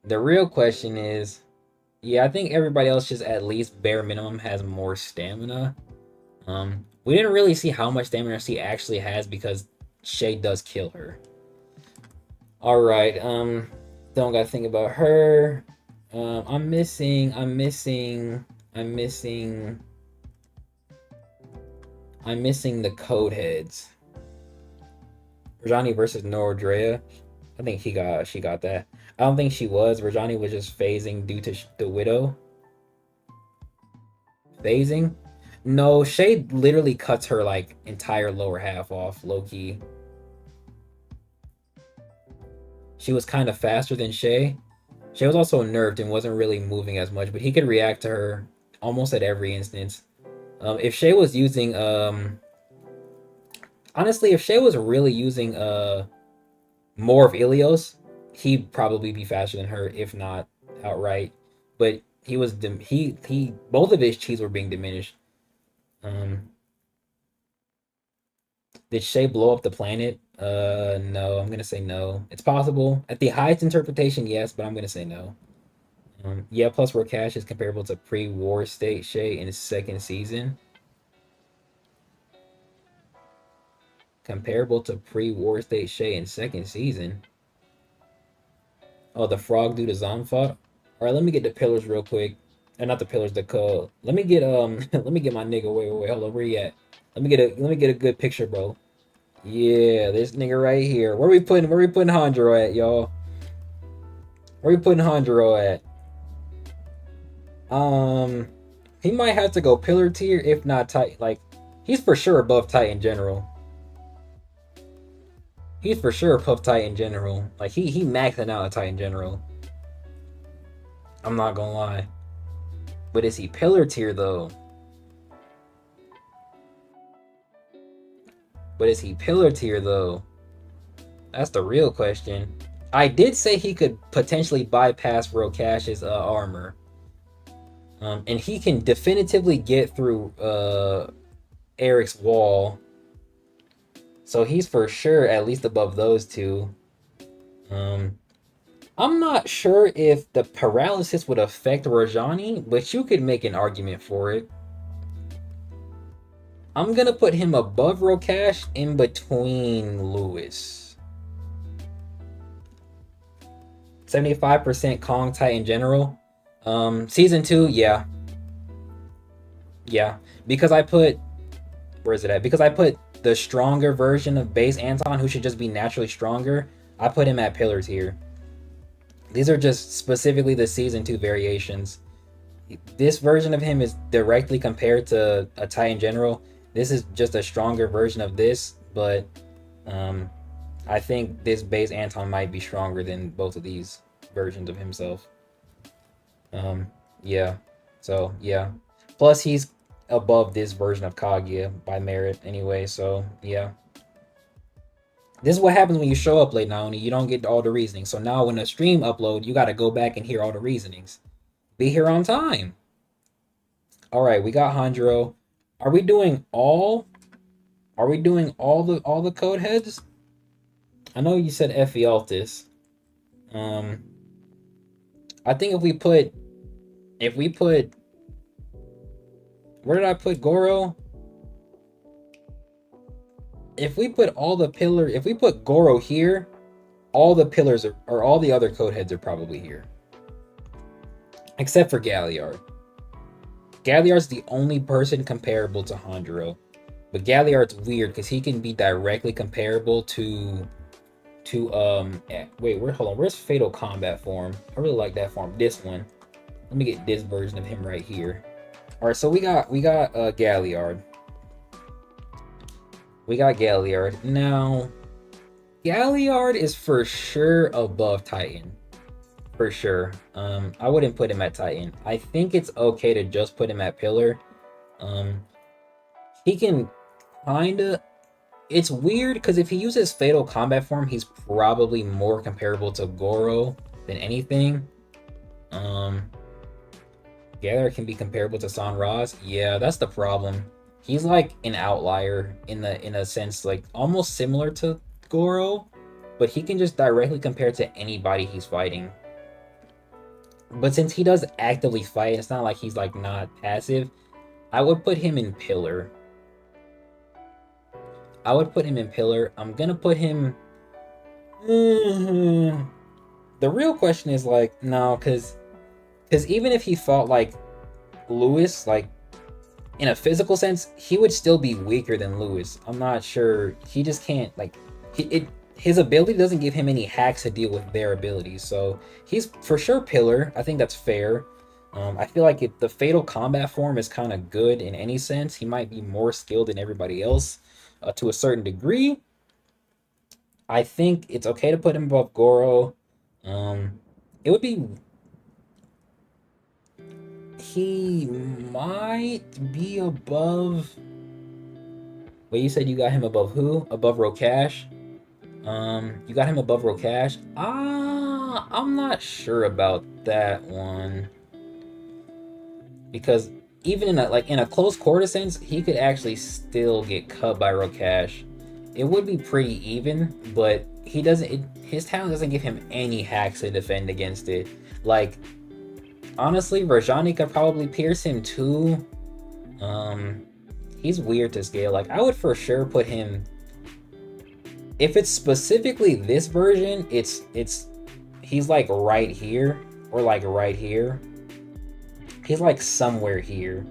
The real question is, yeah, I think everybody else just at least bare minimum has more stamina. We didn't really see how much stamina she actually has because Shay does kill her. All right, Don't gotta think about her. I'm missing. I'm missing. I'm missing. I'm missing the code heads. Rajani versus Norodrea. I think she got that. I don't think she was. Rajani was just phasing due to the widow. Phasing? No, Shay literally cuts her like entire lower half off, low key. She was kind of faster than Shay. Shay was also nerfed and wasn't really moving as much, but he could react to her almost at every instance. If Shay was using honestly, if Shay was really using more of Ilios, he'd probably be faster than her, if not outright. But he was he both of his cheats were being diminished. Um, did Shay blow up the planet? No, I'm gonna say no. It's possible. At the highest interpretation, yes, but I'm gonna say no. Yeah, plus where cash is comparable to pre-war state Shay in his second season. Comparable to pre-war state Shay in second season. Oh, the frog dude is on fought. All right, let me get the pillars real quick. Not the pillars, the code. Let me get let me get my nigga. Wait, hold on. Where he at? Let me get a good picture, bro. Yeah, this nigga right here. Where we putting Hondro at, y'all? Where we putting Hondro at? He might have to go pillar tier, if not tight. Like, he's for sure above tight in general. He's for sure above tight in general. Like he maxing out a tight in general. I'm not gonna lie. But is he pillar tier though? That's the real question. I did say he could potentially bypass Rokash's armor. And he can definitively get through Eric's wall. So he's for sure at least above those two. I'm not sure if the paralysis would affect Rajani, but you could make an argument for it. I'm gonna put him above Rokash, in between Lewis. 75% Kong Tight in general. Season 2, yeah. Yeah. Because I put where is it at? Because I put the stronger version of base Anton, who should just be naturally stronger. I put him at pillars here. These are just specifically the season 2 variations. This version of him is directly compared to a Tight in general. This is just a stronger version of this, but I think this base Anton might be stronger than both of these versions of himself. Yeah. So yeah. Plus he's above this version of Kaguya by merit anyway, so yeah. This is what happens when you show up late, Naoni. You don't get all the reasoning. So now when the stream upload, you gotta go back and hear all the reasonings. Be here on time. Alright, we got Hondro. Are we doing all the code heads? I know you said Ephialtis. I think if we put where did I put Goro? If we put Goro here, all the pillars or all the other code heads are probably here. Except for Galliard. Galliard's the only person comparable to Hondro. But Galliard's weird because he can be directly comparable to where's Fatal Combat form? I really like that form. This one. Let me get this version of him right here. Alright, so we got Galliard. We got Galliard. Now, Galliard is for sure above Titan. For sure. I wouldn't put him at Titan. I think it's okay to just put him at Pillar. He can kinda... It's weird, because if he uses Fatal Combat form, he's probably more comparable to Goro than anything. Galliard can be comparable to Sanraz. Yeah, that's the problem. He's like an outlier in a sense, like almost similar to Goro, but he can just directly compare to anybody he's fighting. But since he does actively fight, it's not like he's like not passive. I would put him in Pillar. I'm gonna put him. the real question is like, no, because even if he fought like Lewis, like in a physical sense, he would still be weaker than Lewis. I'm not sure. He just can't like his ability doesn't give him any hacks to deal with their abilities. So he's for sure pillar. I think that's fair. I feel like if the fatal combat form is kind of good in any sense, he might be more skilled than everybody else to a certain degree. I think it's okay to put him above Goro. It would be. He might be above. Wait, you said you got him above who? Above Rokash? You got him above Rokash? I'm not sure about that one. Because even in a close quarter sense, he could actually still get cut by Rokash. It would be pretty even, but his talent doesn't give him any hacks to defend against it. Like, honestly, Rajani could probably pierce him too. He's weird to scale. Like, I would for sure put him. If it's specifically this version, he's like right here or like right here. He's like somewhere here.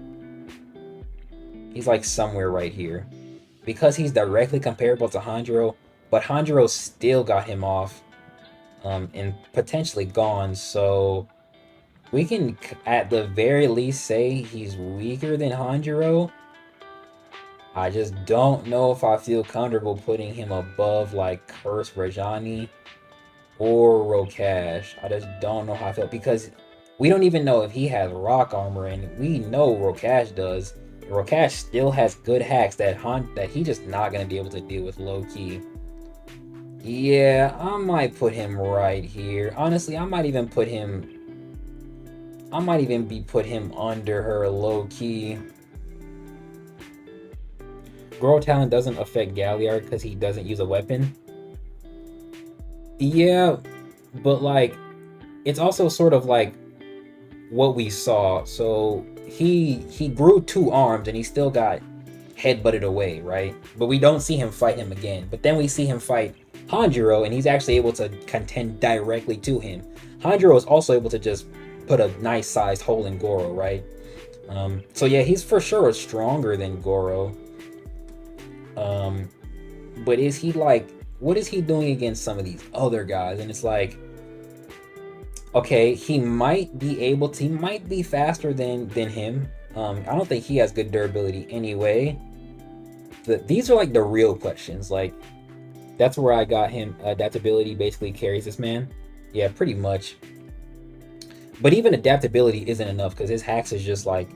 He's like somewhere right here. Because he's directly comparable to Hanjiro, but Hanjiro still got him off and potentially gone, so we can at the very least say he's weaker than Hanjiro. I just don't know if I feel comfortable putting him above like Curse Rajani or Rokash. I just don't know how I feel because we don't even know if he has rock armor, and we know Rokash does. Rokash still has good hacks that he just not gonna be able to deal with low key. Yeah, I might put him right here. Honestly, I might even put him under her low key. Goro talent doesn't affect Galliard because he doesn't use a weapon. Yeah, but like, it's also sort of like what we saw. So he grew 2 arms and he still got headbutted away, right? But we don't see him fight him again. But then we see him fight Hanjiro and he's actually able to contend directly to him. Hanjiro is also able to just put a nice sized hole in Goro, right? So yeah, he's for sure stronger than Goro. But is he like, what is he doing against some of these other guys? And it's like, okay, he might be faster than him. I don't think he has good durability anyway. These are like the real questions. Like, that's where I got him. Adaptability basically carries this man. Yeah, pretty much. But even adaptability isn't enough because his hacks is just like,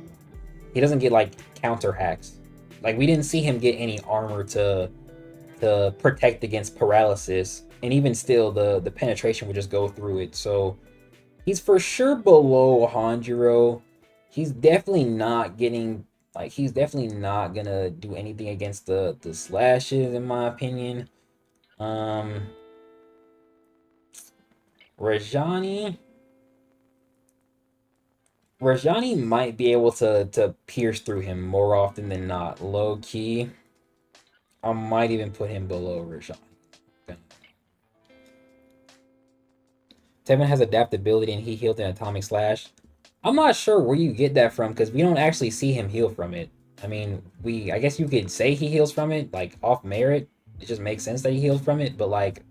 he doesn't get like counter hacks. Like, we didn't see him get any armor to protect against paralysis, and even still the penetration would just go through it. So he's for sure below Hanjiro. He's definitely not gonna do anything against the slashes, in my opinion. Rajani might be able to pierce through him more often than not. Low key, I might even put him below Rajani. Okay. Tevin has adaptability and he healed an atomic slash. I'm not sure where you get that from because we don't actually see him heal from it. I mean, I guess you could say he heals from it, like off merit. It just makes sense that he heals from it, but like,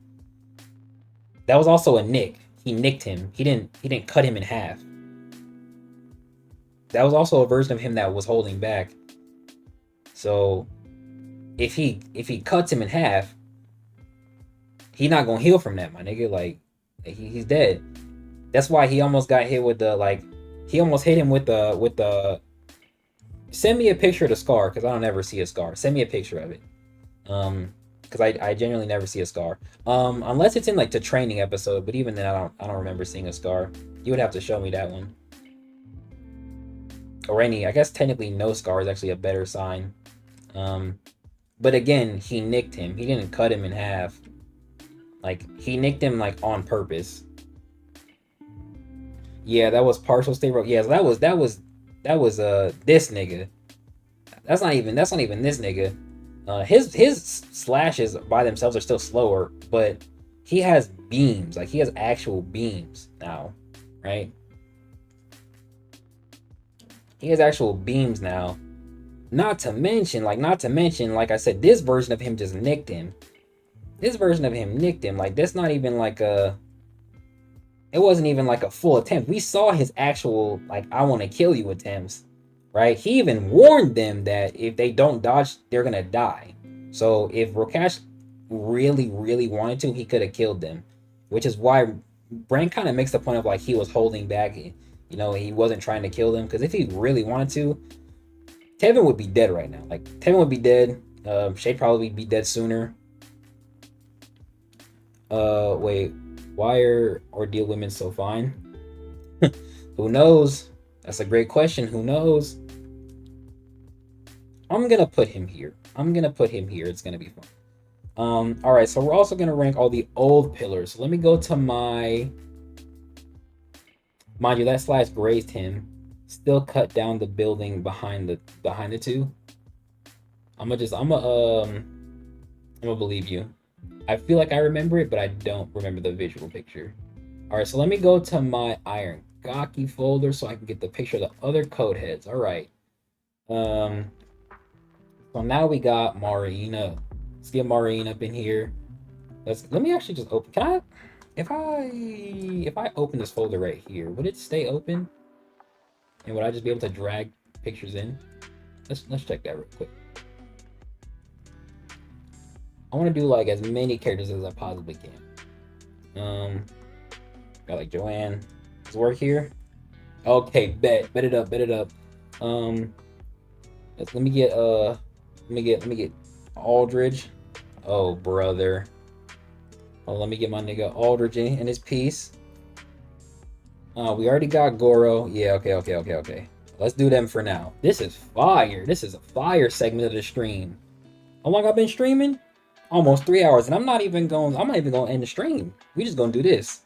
that was also a nick. He nicked him. He didn't cut him in half. That was also a version of him that was holding back. So if he cuts him in half, he's not gonna heal from that, my nigga. Like, he's dead. That's why he almost got hit with the, like, he almost hit him with the send me a picture of the scar, because I don't ever see a scar. Send me a picture of it. Because I genuinely never see a scar. Unless it's in like the training episode, but even then I don't remember seeing a scar. You would have to show me that one. Or any, I guess technically no scar is actually a better sign. But again, he nicked him. He didn't cut him in half. Like, he nicked him like on purpose. Yeah, that was partial state. Yeah, so that was this nigga. That's not even this nigga. His slashes by themselves are still slower, but he has beams. Like, he has actual beams now, right? He has actual beams now. Not to mention, like I said, this version of him just nicked him. This version of him nicked him. Like, that's not even like a... It wasn't even like a full attempt. We saw his actual, like, I want to kill you attempts, right? He even warned them that if they don't dodge, they're going to die. So if Rokash really, really wanted to, he could have killed them. Which is why Brain kind of makes the point of, like, he was holding back. You know, he wasn't trying to kill them. Because if he really wanted to, Tevin would be dead right now. Like, Tevin would be dead. Shade probably be dead sooner. Wait. Why are Ordeal women so fine? Who knows? That's a great question. Who knows? I'm gonna put him here. It's gonna be fun. Alright, so we're also gonna rank all the old pillars. So let me go to my... Mind you, that slash grazed him. Still cut down the building behind the two. I'm gonna believe you. I feel like I remember it, but I don't remember the visual picture. All right, so let me go to my Iron Gaki folder so I can get the picture of the other code heads. All right. So now we got Marina. Let's get Marina up in here. Let me actually just open. Can I? If I open this folder right here, would it stay open? And would I just be able to drag pictures in? Let's check that real quick. I want to do like as many characters as I possibly can. Got like Joanne. Does it work here? Okay, bet it up. Let me get Aldridge. Oh brother. Oh, let me get my nigga Aldridge in his piece. We already got Goro. Yeah, okay. Let's do them for now. This is fire. This is a fire segment of the stream. How long I've been streaming? Almost 3 hours, and I'm not even going to end the stream. We just gonna do this.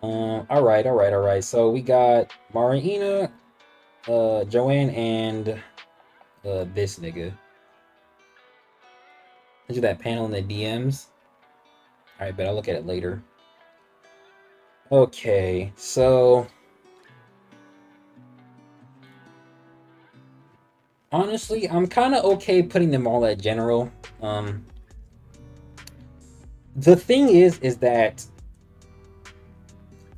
All right. So we got Marina, Joanne, and this nigga. Let's do that panel in the DMs. All right, but I'll look at it later. Okay, so honestly, I'm kind of okay putting them all at general. The thing is that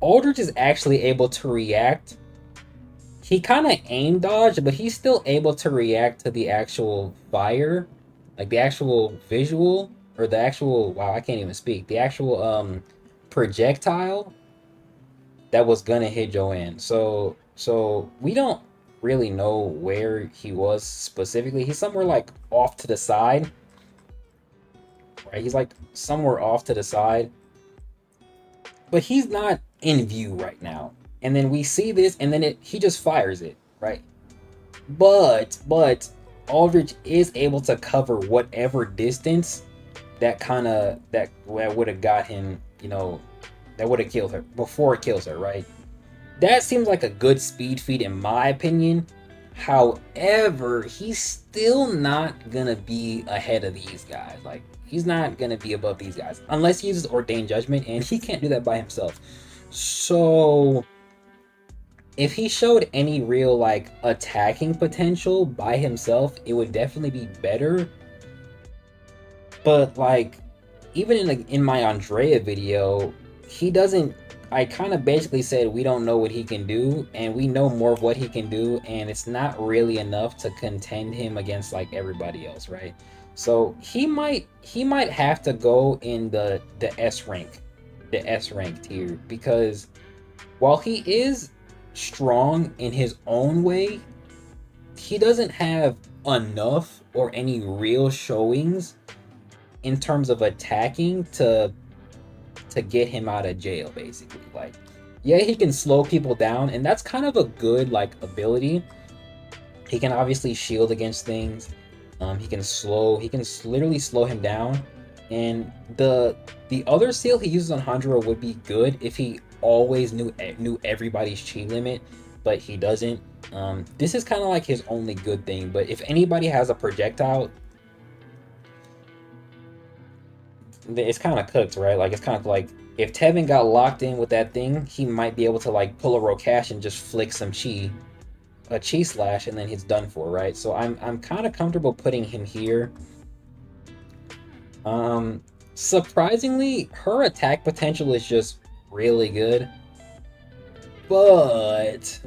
Aldridge is actually able to react. He kind of aim dodged, but he's still able to react to the actual fire, like the actual visual, or the actual, wow, I can't even speak. The actual projectile that was gonna hit Joanne. So we don't really know where he was specifically. He's somewhere like off to the side. Right? He's like somewhere off to the side. But he's not in view right now. And then we see this, and then he just fires it, right? But Aldridge is able to cover whatever distance that would have got him, you know, that would have killed her before it kills her, right? That seems like a good speed feat in my opinion. However, he's still not gonna be ahead of these guys. Like, he's not gonna be above these guys unless he uses Ordained Judgment, and he can't do that by himself. So if he showed any real like attacking potential by himself, it would definitely be better. But like, even in my Andrea video, he doesn't. I kind of basically said we don't know what he can do, and we know more of what he can do, and it's not really enough to contend him against like everybody else, right? So he might have to go in the S rank tier, because while he is strong in his own way, he doesn't have enough or any real showings in terms of attacking to get him out of jail, basically. Like, yeah, he can slow people down, and that's kind of a good like ability. He can obviously shield against things. He can literally slow him down. And the other seal he uses on Hanjiro would be good if he always knew everybody's chi limit, but he doesn't. This is kind of like his only good thing. But if anybody has a projectile, it's kind of cooked, right? Like it's kind of like if Tevin got locked in with that thing, he might be able to like pull a Rokash and just flick some a chi slash, and then he's done for, right? So I'm kind of comfortable putting him here. Surprisingly, her attack potential is just really good, but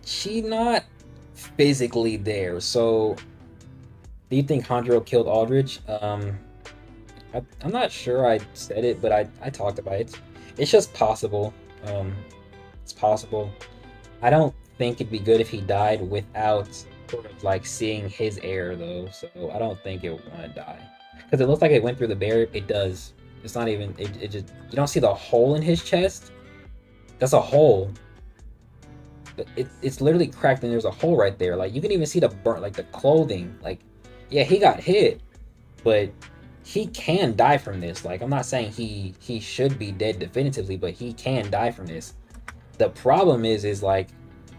she's not physically there. So, do you think Hondro killed Aldridge? I'm not sure I said it, but I talked about it. It's just possible. It's possible. I don't think it'd be good if he died without sort of like seeing his heir though. So I don't think it would want to die because it looks like it went through the barrier. It does. It's not even. It just you don't see the hole in his chest. That's a hole. It's literally cracked and there's a hole right there. Like you can even see the burnt, like the clothing. Like yeah, he got hit, but he can die from this. Like I'm not saying he should be dead definitively, but he can die from this. The problem is like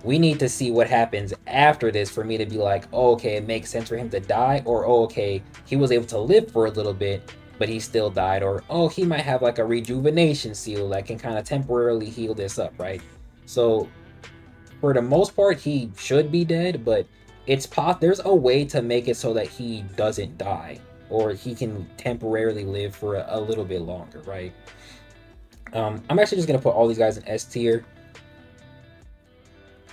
we need to see what happens after this for me to be like, oh, okay, it makes sense for him to die, or oh, okay, he was able to live for a little bit, but he still died, or oh, he might have like a rejuvenation seal that can kind of temporarily heal this up, right? So for the most part, he should be dead, but there's a way to make it so that he doesn't die, or he can temporarily live for a little bit longer, right? I'm actually just gonna put all these guys in S tier.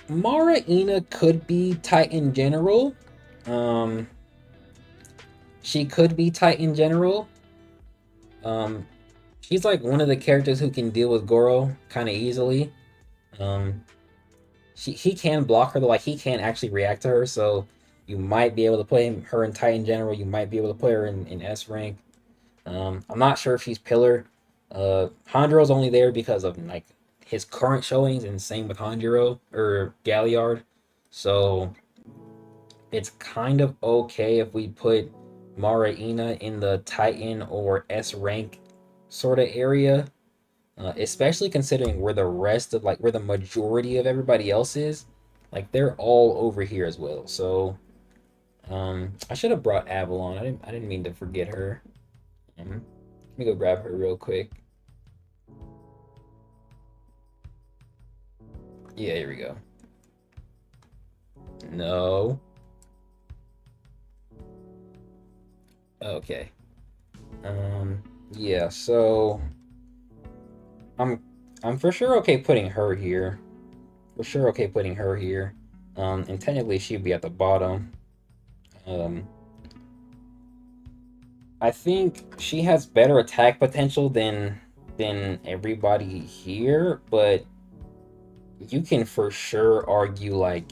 Mara Ina could be Titan General. She could be Titan General. She's like one of the characters who can deal with Goro kind of easily. He can block her though, like he can actually react to her, so you might be able to put her in Titan General. You might be able to put her in S rank. I'm not sure if she's Pillar. Hondro's only there because of like his current showings, and same with Hanjiro or Galliard. So it's kind of okay if we put Mara Ina in the Titan or S rank sort of area, especially considering where the rest of where the majority of everybody else is. Like they're all over here as well. So I should have brought Avalon. I didn't mean to forget her. Let me go grab her real quick. Yeah, here we go. No. Okay. Yeah, so I'm for sure okay putting her here. For sure okay putting her here. And technically she'd be at the bottom. I think she has better attack potential than everybody here, but you can for sure argue like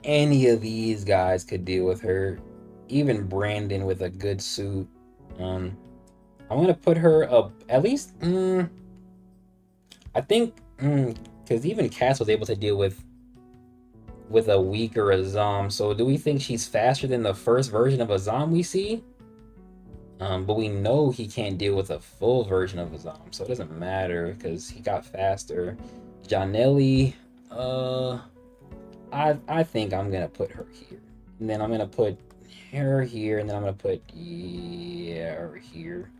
any of these guys could deal with her. Even Brandon with a good suit. I'm gonna put her up at least. I think because even Cass was able to deal with a weaker Azam. So do we think she's faster than the first version of Azam we see? But we know he can't deal with a full version of Azam, so it doesn't matter because he got faster. Janelli, I think I'm gonna put her here, and then I'm gonna put her here, and then I'm gonna put her here.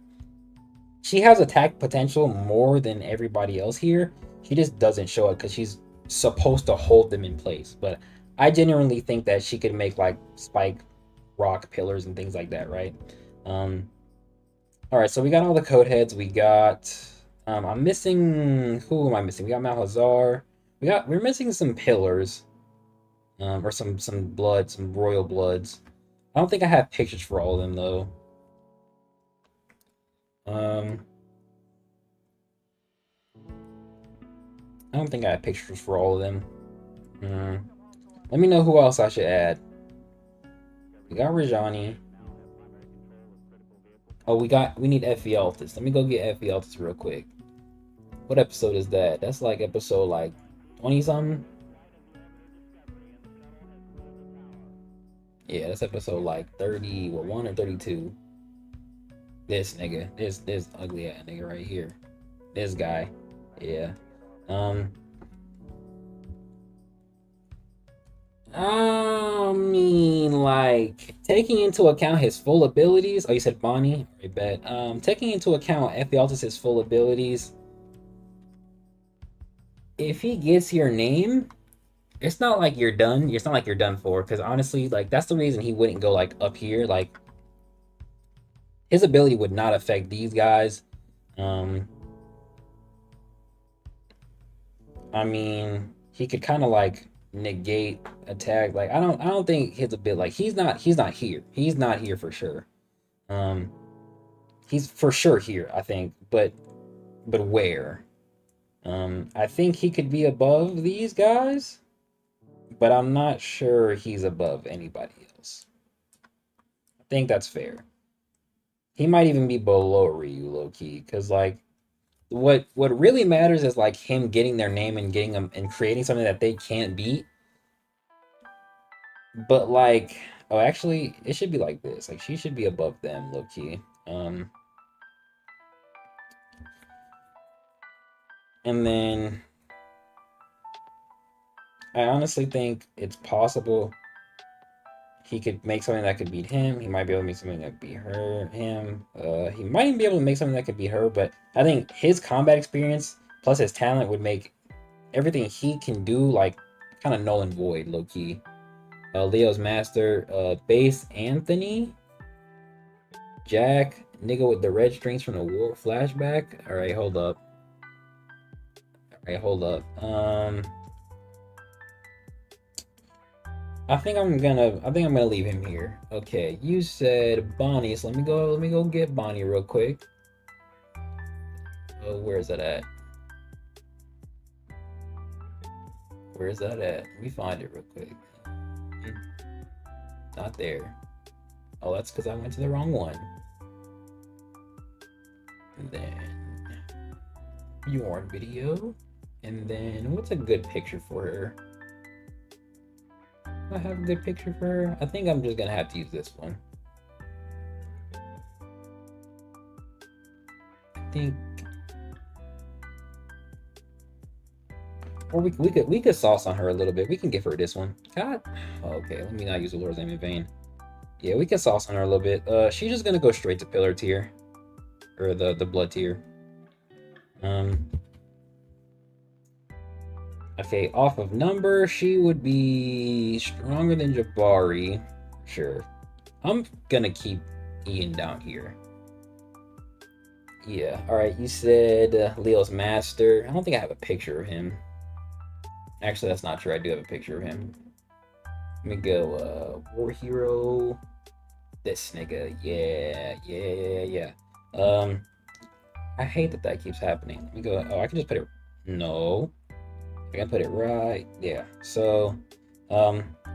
She has attack potential more than everybody else here. She just doesn't show it because she's supposed to hold them in place. But I genuinely think that she could make like spike rock pillars and things like that, right? All right, so we got all the code heads. We got I'm missing, who am I missing? We got Malhazar. We're missing some pillars. Or some blood, some royal bloods. I don't think I have pictures for all of them though. I don't think I have pictures for all of them. Let me know who else I should add. We got Rajani. Oh, we need FV Altus. Let me go get FV Altus real quick. What episode is that? That's like episode like 20 something. Yeah, that's episode like 31 or 32. This nigga, this ugly ass nigga right here. This guy. Yeah. I mean, like, like taking into account his full abilities. Oh, you said Bonnie? I bet. Taking into account Ephialtes' full abilities, if he gets your name, it's not like you're done. It's not like you're done for. Because honestly, like that's the reason he wouldn't go like up here. Like his ability would not affect these guys. Um, I mean, he could kind of like negate attack. Like I don't think his ability. Like he's not here. He's not here for sure. Um, he's for sure here. I think, but where? I think he could be above these guys, but I'm not sure he's above anybody else. I think that's fair. He might even be below Ryu, low key, because like what really matters is like him getting their name and getting them and creating something that they can't beat. But like, oh, actually, it should be like this. Like she should be above them, low key. And then I honestly think it's possible he could make something that could beat him. He might be able to make something that could beat him. He might even be able to make something that could beat her. But I think his combat experience plus his talent would make everything he can do like kind of null and void, low key. Leo's master, Base Anthony, Jack, nigga with the red strings from the war flashback. All right, hold up. All right, hold up. I think I'm gonna leave him here. Okay, you said Bonnie, so let me go get Bonnie real quick. Oh, where is that at? Where is that at? Let me find it real quick. Not there. Oh, that's because I went to the wrong one. And then your video. And then what's a good picture for her? Do I have a good picture for her? I think I'm just gonna have to use this one. I think, or we could sauce on her a little bit. We can give her this one. God, okay. Let me not use the Lord's name in vain. Yeah, we can sauce on her a little bit. She's just gonna go straight to Pillar tier, or the Blood tier. Okay, off of number, she would be stronger than Jabari. Sure. I'm gonna keep Ian down here. Yeah, alright, you said Leo's master. I don't think I have a picture of him. Actually, that's not true. I do have a picture of him. Let me go, War Hero. This nigga. Yeah. I hate that keeps happening. Let me go, oh, I can just put it, no. I can put it right, yeah. So,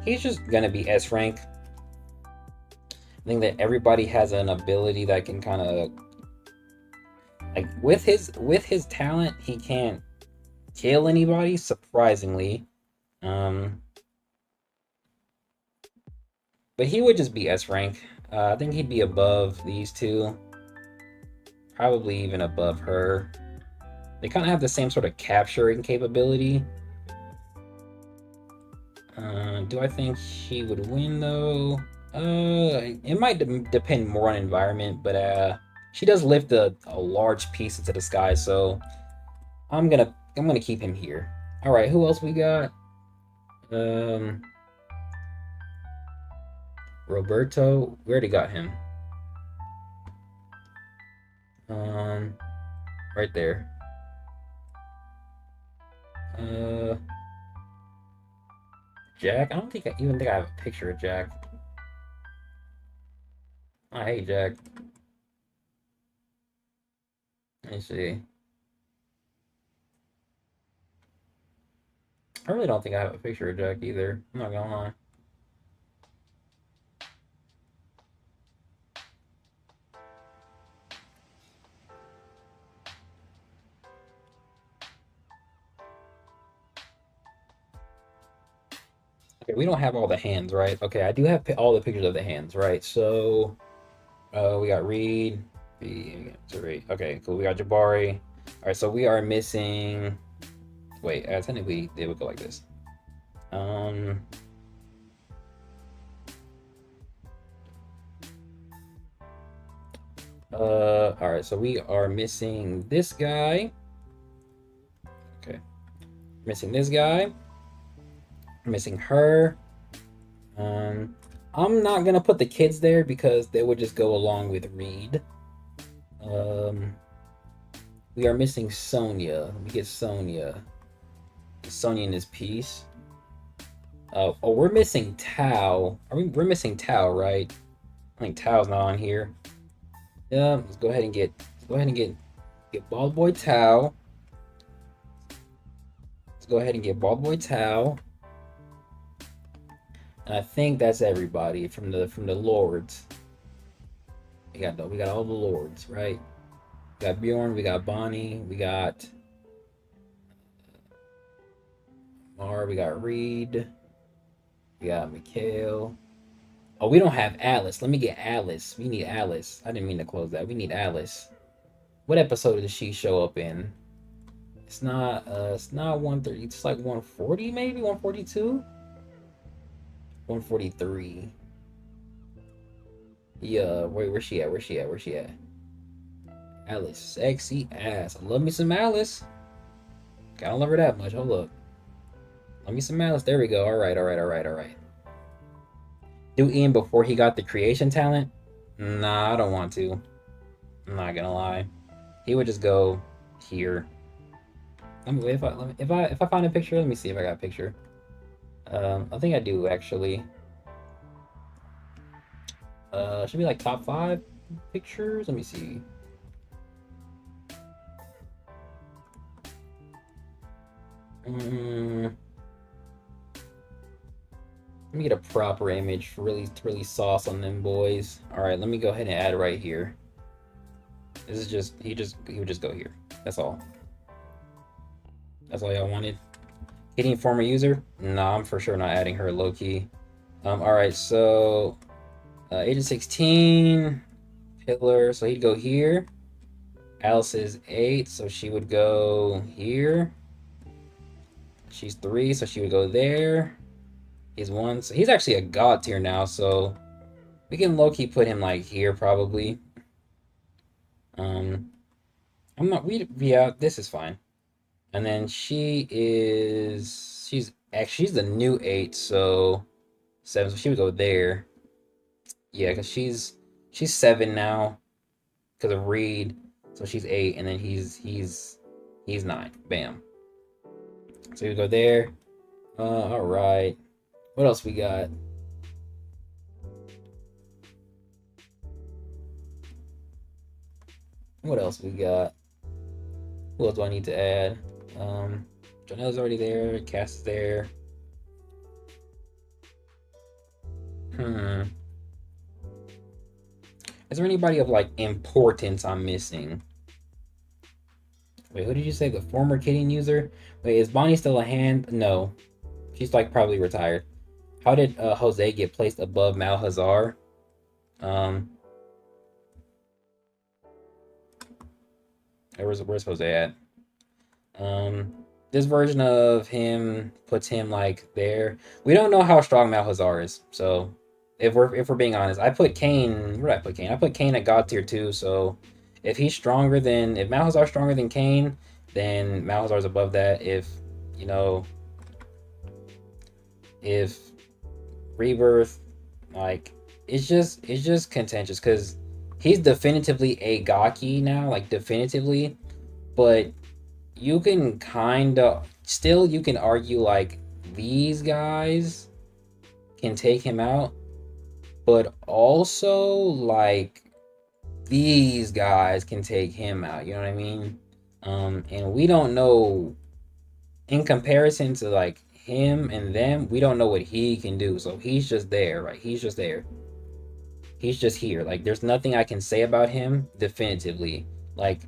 he's just gonna be S rank. I think that everybody has an ability that can kind of, like, with his talent, he can't kill anybody, surprisingly. But he would just be S rank. I think he'd be above these two, probably even above her. They kind of have the same sort of capturing capability. Do I think he would win though? It might depend more on environment, but she does lift a large piece into the sky, so I'm gonna keep him here. All right, who else we got? Roberto, we already got him. Right there. Jack? I don't think even think I have a picture of Jack. Oh, hey, Jack. Let me see. I really don't think I have a picture of Jack either. I'm not gonna lie. Okay, we don't have all the hands, right? Okay, I do have all the pictures of the hands, right? So, we got Reed. Okay, cool. We got Jabari. All right, so we are missing. Wait, technically they would go like this. All right, so we are missing this guy. Okay, missing this guy. Missing her. Um, I'm not gonna put the kids there because they would just go along with Reed. Um, we are missing Sonya. Let me get Sonya. Sonya in this piece. Oh, we're missing Tao. We're missing Tao, right? I think Tao's not on here. Yeah, let's go ahead and get Bald Boy Tao. Let's go ahead and get Bald Boy Tao. And I think that's everybody from the lords. We got all the lords, right? We got Bjorn, we got Bonnie, we got Mar, we got Reed, we got Mikhail. Oh, we don't have Alice. Let me get Alice. We need Alice. I didn't mean to close that. We need Alice. What episode does she show up in? It's not 130. It's like 140 maybe, 142? 143. Yeah, where's she at? Where's she at? Alice, sexy ass. I love me some Alice. I don't love her that much. Hold up. Love me some Alice. There we go. All right. Do Ian before he got the creation talent? Nah, I don't want to. I'm not gonna lie. He would just go here. Let me wait. If I find a picture, let me see if I got a picture. I think I do actually. Should be like top 5 pictures. Let me see. Let me get a proper image. Really sauce on them boys. All right, let me go ahead and add right here. This is just he would just go here. That's all. That's all y'all wanted. Hitting former user? Nah, I'm for sure not adding her low key. All right, so Agent 16 pillar. So he'd go here. Alice is 8, so she would go here. She's 3, so she would go there. He's 1, so he's actually a god tier now, so we can low-key put him like here probably. I'm not yeah, this is fine. And then she's the new 8, so 7, so she would go there. Yeah, because she's 7 now because of Reed, so she's 8, and then he's 9. Bam. So we go there. All right. What else we got? What else we got? Who else do I need to add? Jonelle's already there. Cass is there. Is there anybody of like importance I'm missing? Wait, who did you say? The former kidding user? Wait, is Bonnie still a hand? No. She's like probably retired. How did Jose get placed above Malhazar? Where's Jose at? This version of him puts him like there. We don't know how strong Malhazar is, so if we're being honest, I put Kane. Where did I put Kane? I put Kane at God tier 2. So if Malhazar's stronger than Kane, then Malhazar's above that. If Rebirth, like it's just contentious because he's definitively a Gaki now, like definitively, but you can you can argue like these guys can take him out, but also like these guys can take him out, you know what I mean? And we don't know, in comparison to like him and them, we don't know what he can do. So he's just there, right? He's just there. He's just here. Like there's nothing I can say about him definitively, like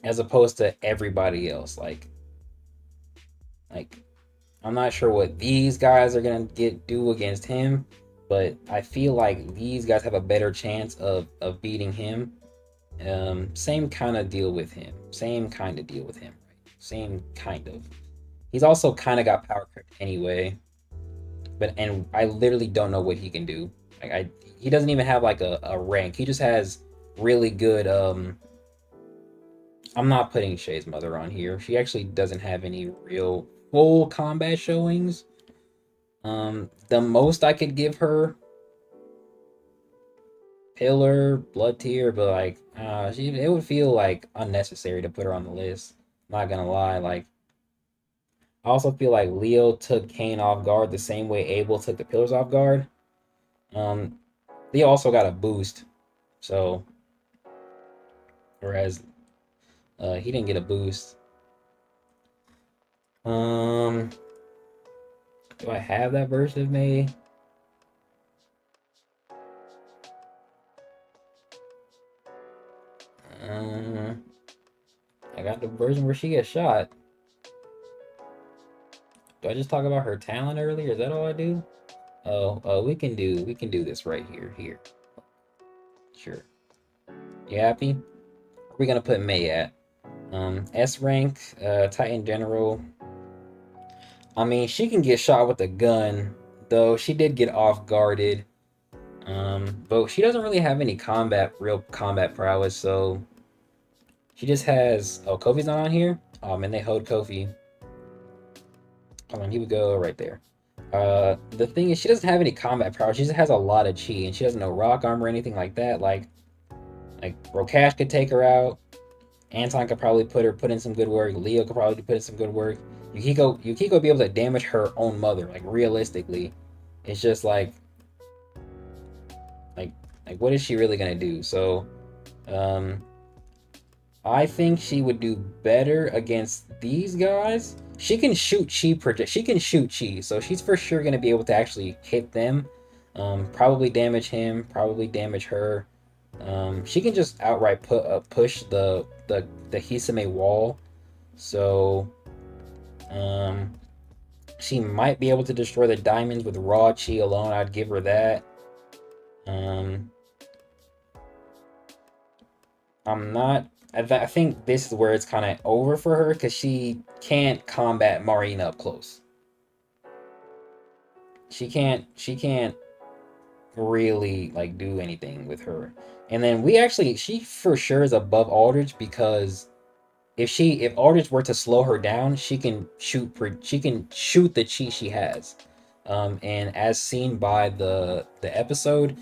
as opposed to everybody else. Like I'm not sure what these guys are gonna do against him, but I feel like these guys have a better chance of beating him. Same kind of deal with him. Right? Same kind of. He's also kind of got power creep anyway, and I literally don't know what he can do. He doesn't even have like a rank. He just has really good. I'm not putting Shay's mother on here. She actually doesn't have any real full combat showings. The most I could give her, Pillar, Blood Tier, but like, it would feel like unnecessary to put her on the list. Not gonna lie, like, I also feel like Leo took Kane off guard the same way Abel took the Pillars off guard. Um, Leo also got a boost, so whereas he didn't get a boost. Um, do I have that version of May? Um, I got the version where she gets shot. Do I just talk about her talent earlier? Is that all I do? Oh, we can do this right here. Here, sure. You happy? Where we gonna put May at? S rank, Titan General. I mean, she can get shot with a gun, though she did get off guarded. But she doesn't really have any real combat prowess, so she just has. Oh, Kofi's not on here. Oh man, they hold Kofi. Hold on, he would go right there. The thing is, she doesn't have any combat prowess. She just has a lot of chi, and she doesn't know rock armor or anything like that. Like Rokash could take her out. Anton could probably put in some good work. Leo could probably put in some good work. Yukiko be able to damage her own mother. Like realistically, it's just like like what is she really gonna do? So, um, I think she would do better against these guys. She can shoot chi project. She can shoot chi, so she's for sure gonna be able to actually hit them. Probably damage him. Probably damage her. She can just outright push the Hisame wall. So, um, she might be able to destroy the diamonds with raw chi alone. I'd give her that. Um, I'm not. I think this is where it's kind of over for her because she can't combat Marina up close. She can't. She can't really like do anything with her. And then she for sure is above Aldrich because if Aldrich were to slow her down, she can shoot the chi she has. And as seen by the episode,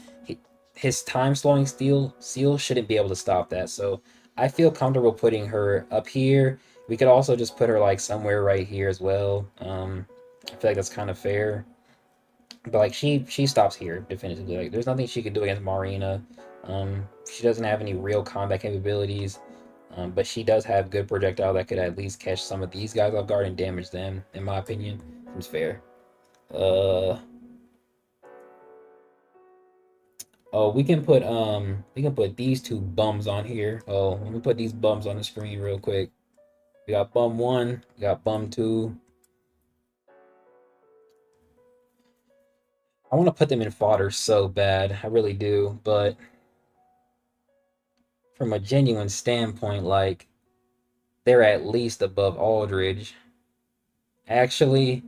his time slowing seal shouldn't be able to stop that. So I feel comfortable putting her up here. We could also just put her like somewhere right here as well. I feel like that's kind of fair. But like she stops here definitively. Like there's nothing she could do against Marina. She doesn't have any real combat capabilities. But she does have good projectile that could at least catch some of these guys off guard and damage them, in my opinion. Seems fair. Uh oh, we can put these two bums on here. Oh, let me put these bums on the screen real quick. We got bum one, we got bum two. I want to put them in fodder so bad. I really do, but from a genuine standpoint, like they're at least above Aldridge. Actually,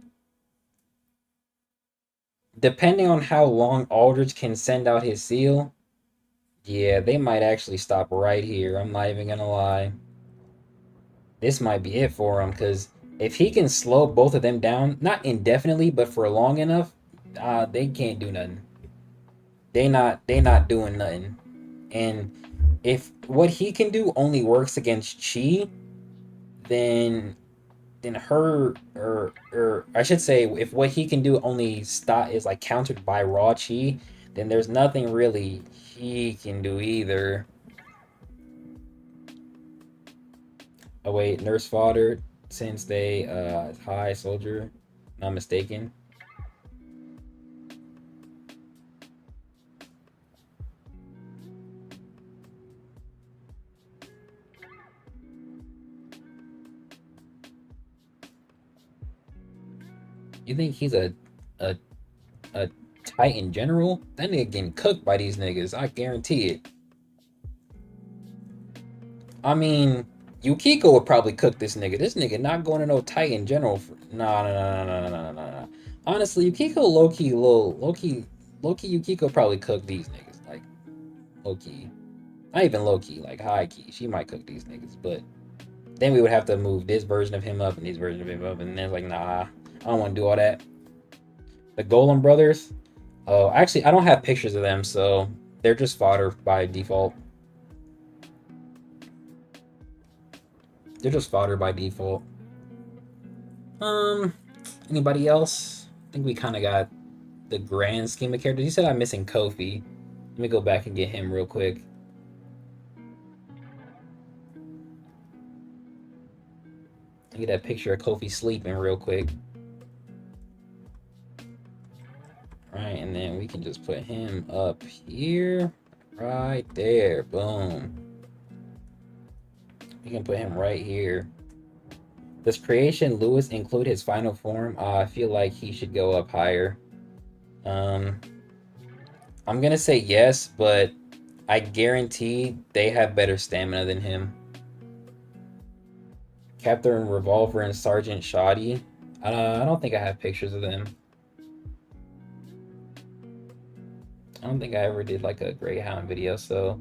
depending on how long Aldridge can send out his seal, yeah, they might actually stop right here. I'm not even gonna lie. This might be it for him because if he can slow both of them down, not indefinitely, but for long enough, they can't do nothing. They not doing nothing. And if what he can do only works against Chi, then her or I should say if what he can do only stop is like countered by raw chi, then there's nothing really he can do either. Oh wait, nurse fodder since they high soldier, not mistaken. You think he's a a Titan general? That nigga getting cooked by these niggas. I guarantee it. I mean, Yukiko would probably cook this nigga. This nigga not going to no Titan general. Nah, nah, nah, nah, nah, nah, nah, nah. Honestly, Yukiko low key, Low-key, Yukiko probably cook these niggas. Like, low-key. Not even low-key, like high-key. She might cook these niggas, but then we would have to move this version of him up and this version of him up, and then it's like, nah, I don't want to do all that. The Golem brothers. Oh, actually, I don't have pictures of them, so they're just fodder by default. They're just fodder by default. Anybody else? I think we kind of got the grand scheme of characters. You said I'm missing Kofi. Let me go back and get him real quick. Get that picture of Kofi sleeping real quick. Right, and then we can just put him up here. Right there. Boom. We can put him right here. Does Creation Lewis include his final form? I feel like he should go up higher. I'm gonna say yes, but I guarantee they have better stamina than him. Captain Revolver and Sergeant Shoddy. I don't think I have pictures of them. I don't think I ever did like a Greyhound video, so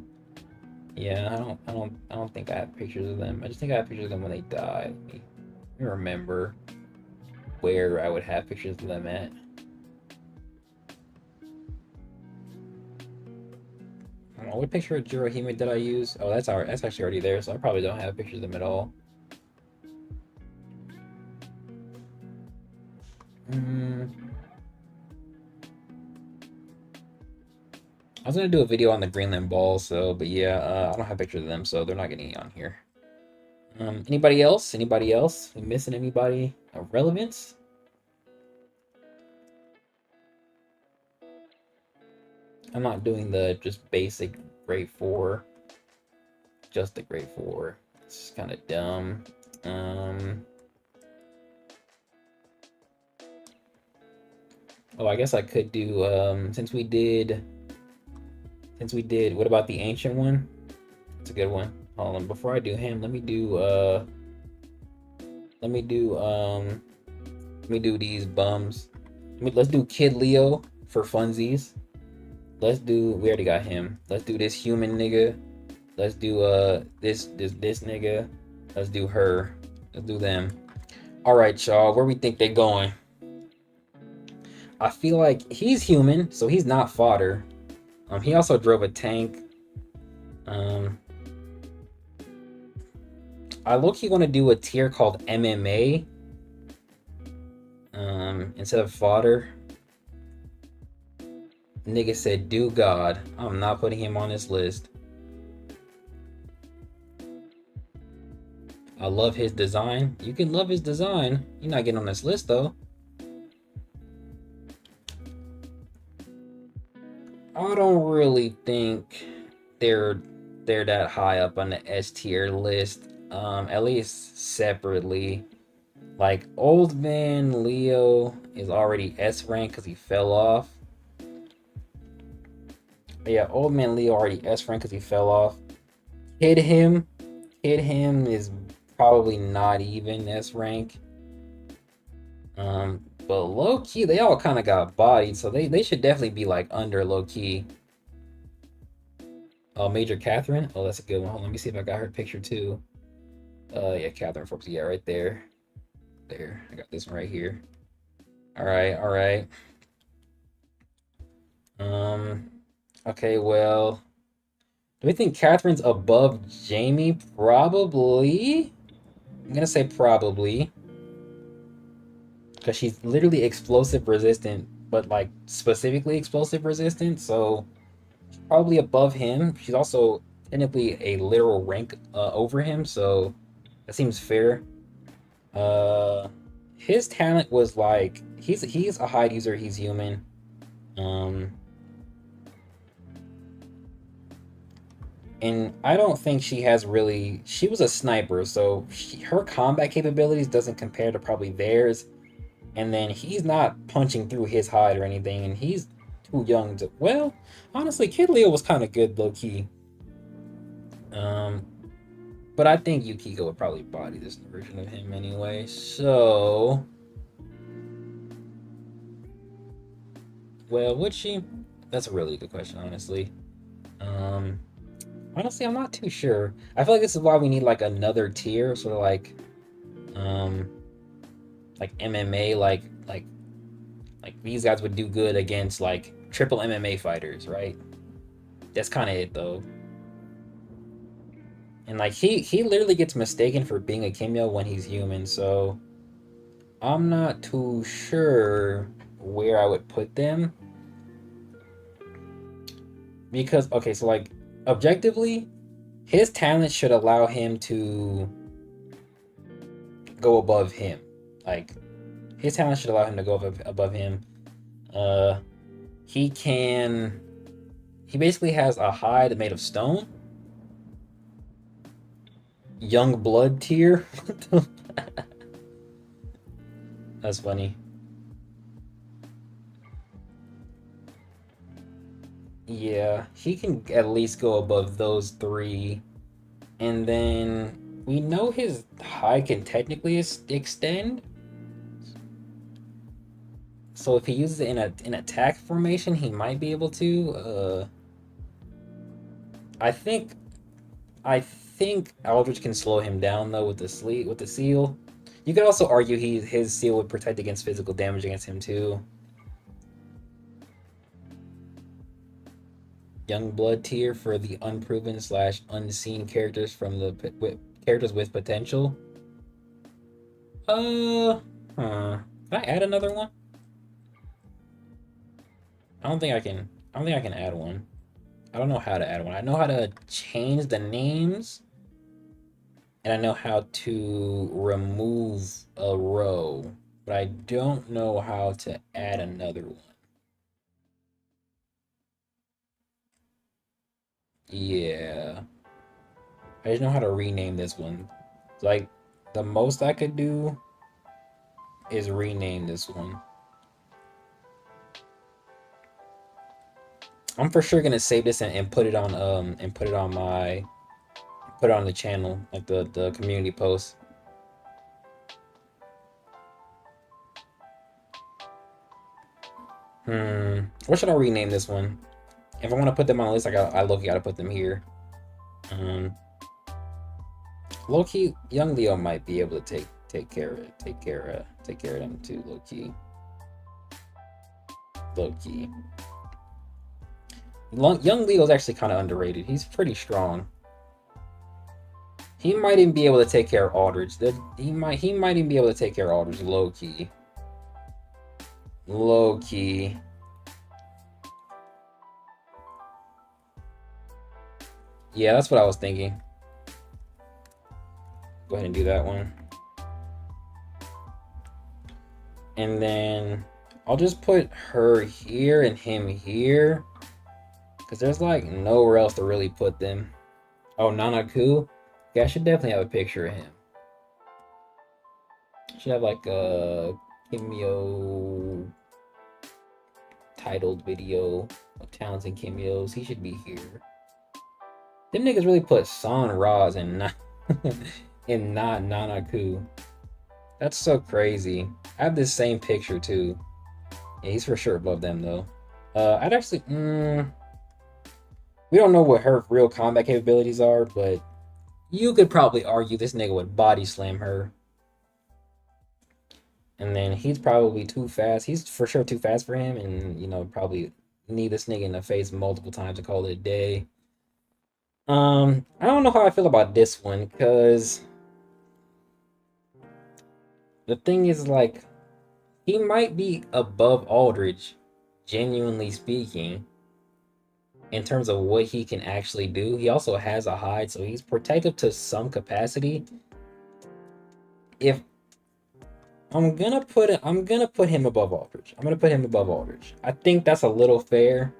yeah, I don't think I have pictures of them. I just think I have pictures of them when they died. Let me remember where I would have pictures of them at. I don't know, what picture of Jirohime did I use? Oh, that's actually already there, so I probably don't have pictures of them at all. I was gonna do a video on the Greenland Ball, so but yeah, I don't have pictures of them, so they're not getting on here. Anybody else? Anybody else? We missing anybody of relevance? I'm not doing the just basic grade 4. Just the grade 4. It's kind of dumb. Oh, I guess I could do since we did what about the ancient one? It's a good one. Hold on, before I do him, let me do these bums. Let's do Kid Leo for funsies. We already got him. Let's do this human nigga. Let's do this nigga. Let's do her. Let's do them. All right, y'all. Where we think they're going? I feel like he's human, so he's not fodder. He also drove a tank. I low-key want to do a tier called MMA. Instead of fodder. Nigga said, do God. I'm not putting him on this list. I love his design. You can love his design. You're not getting on this list, though. I don't really think they're that high up on the S tier list. At least separately. Like Old Man Leo is already S rank because he fell off. But yeah, Old Man Leo already S rank because he fell off. Hit him is probably not even S rank. But low key, they all kind of got bodied, so they should definitely be like under low key. Oh, Major Catherine. Oh, that's a good one. Hold on, let me see if I got her picture too. Yeah, Catherine Forbes. Yeah, right there. There, I got this one right here. All right. Okay, well, do we think Catherine's above Jamie? Probably. I'm gonna say probably. Because she's literally explosive resistant, but like specifically explosive resistant, so probably above him. She's also technically a literal rank over him, so that seems fair. His talent was like he's a hide user. He's human. And I don't think she has really. She was a sniper, so her combat capabilities doesn't compare to probably theirs. And then he's not punching through his hide or anything, and he's too young to. Well, honestly, Kid Leo was kind of good, low key. But I think Yukiko would probably body this version of him anyway. So Well, would she? That's a really good question, honestly. Um, Honestly, I'm not too sure. I feel like this is why we need like another tier, sort of um, like MMA, like these guys would do good against like triple MMA fighters, right? That's kind of it though. And like he literally gets mistaken for being a Kimyo when he's human, so I'm not too sure where I would put them because okay, so like objectively, his talent should allow him to go above him. Like his talent should allow him to go above him. Uh, he can. He basically has a hide made of stone. Young blood tier. That's funny. Yeah, he can at least go above those three. And then we know his high can technically extend. So if he uses it in an attack formation, he might be able to. I think I think Aldrich can slow him down though with the seal. You could also argue his seal would protect against physical damage against him too. Young blood tier for the unproven slash unseen characters from characters with potential. Uh, huh. Can I add another one? I don't think I can. I don't think I can add one. I don't know how to add one. I know how to change the names, and I know how to remove a row, but I don't know how to add another one. Yeah, I just know how to rename this one. Like the most I could do is rename this one. I'm for sure gonna save this and put it on put it on the channel, like the community post. What should I rename this one? If I want to put them on the list, I low-key gotta put them here. Um, low-key, young Leo might be able to take care of them too. Low-key. Young Leo's actually kind of underrated. He's pretty strong. He might even be able to take care of Aldridge. He might even be able to take care of Aldridge low-key. Low-key. Yeah, that's what I was thinking. Go ahead and do that one. And then I'll just put her here and him here. Because there's like nowhere else to really put them. Oh, Nanaku? Yeah, I should definitely have a picture of him. Should have like a Kimyo titled video of Townsend Kimyos. He should be here. Them niggas really put San Raz and not and not Nanaku. That's so crazy. I have this same picture too. Yeah, he's for sure above them though. I'd actually we don't know what her real combat capabilities are, but you could probably argue this nigga would body slam her. And then he's probably too fast. He's for sure too fast for him, and you know, probably knee this nigga in the face multiple times to call it a day. I don't know how I feel about this one, because the thing is like he might be above Aldridge, genuinely speaking, in terms of what he can actually do. He also has a hide, so he's protective to some capacity. If I'm gonna put him above Aldridge. I'm gonna put him above Aldridge. I think that's a little fair.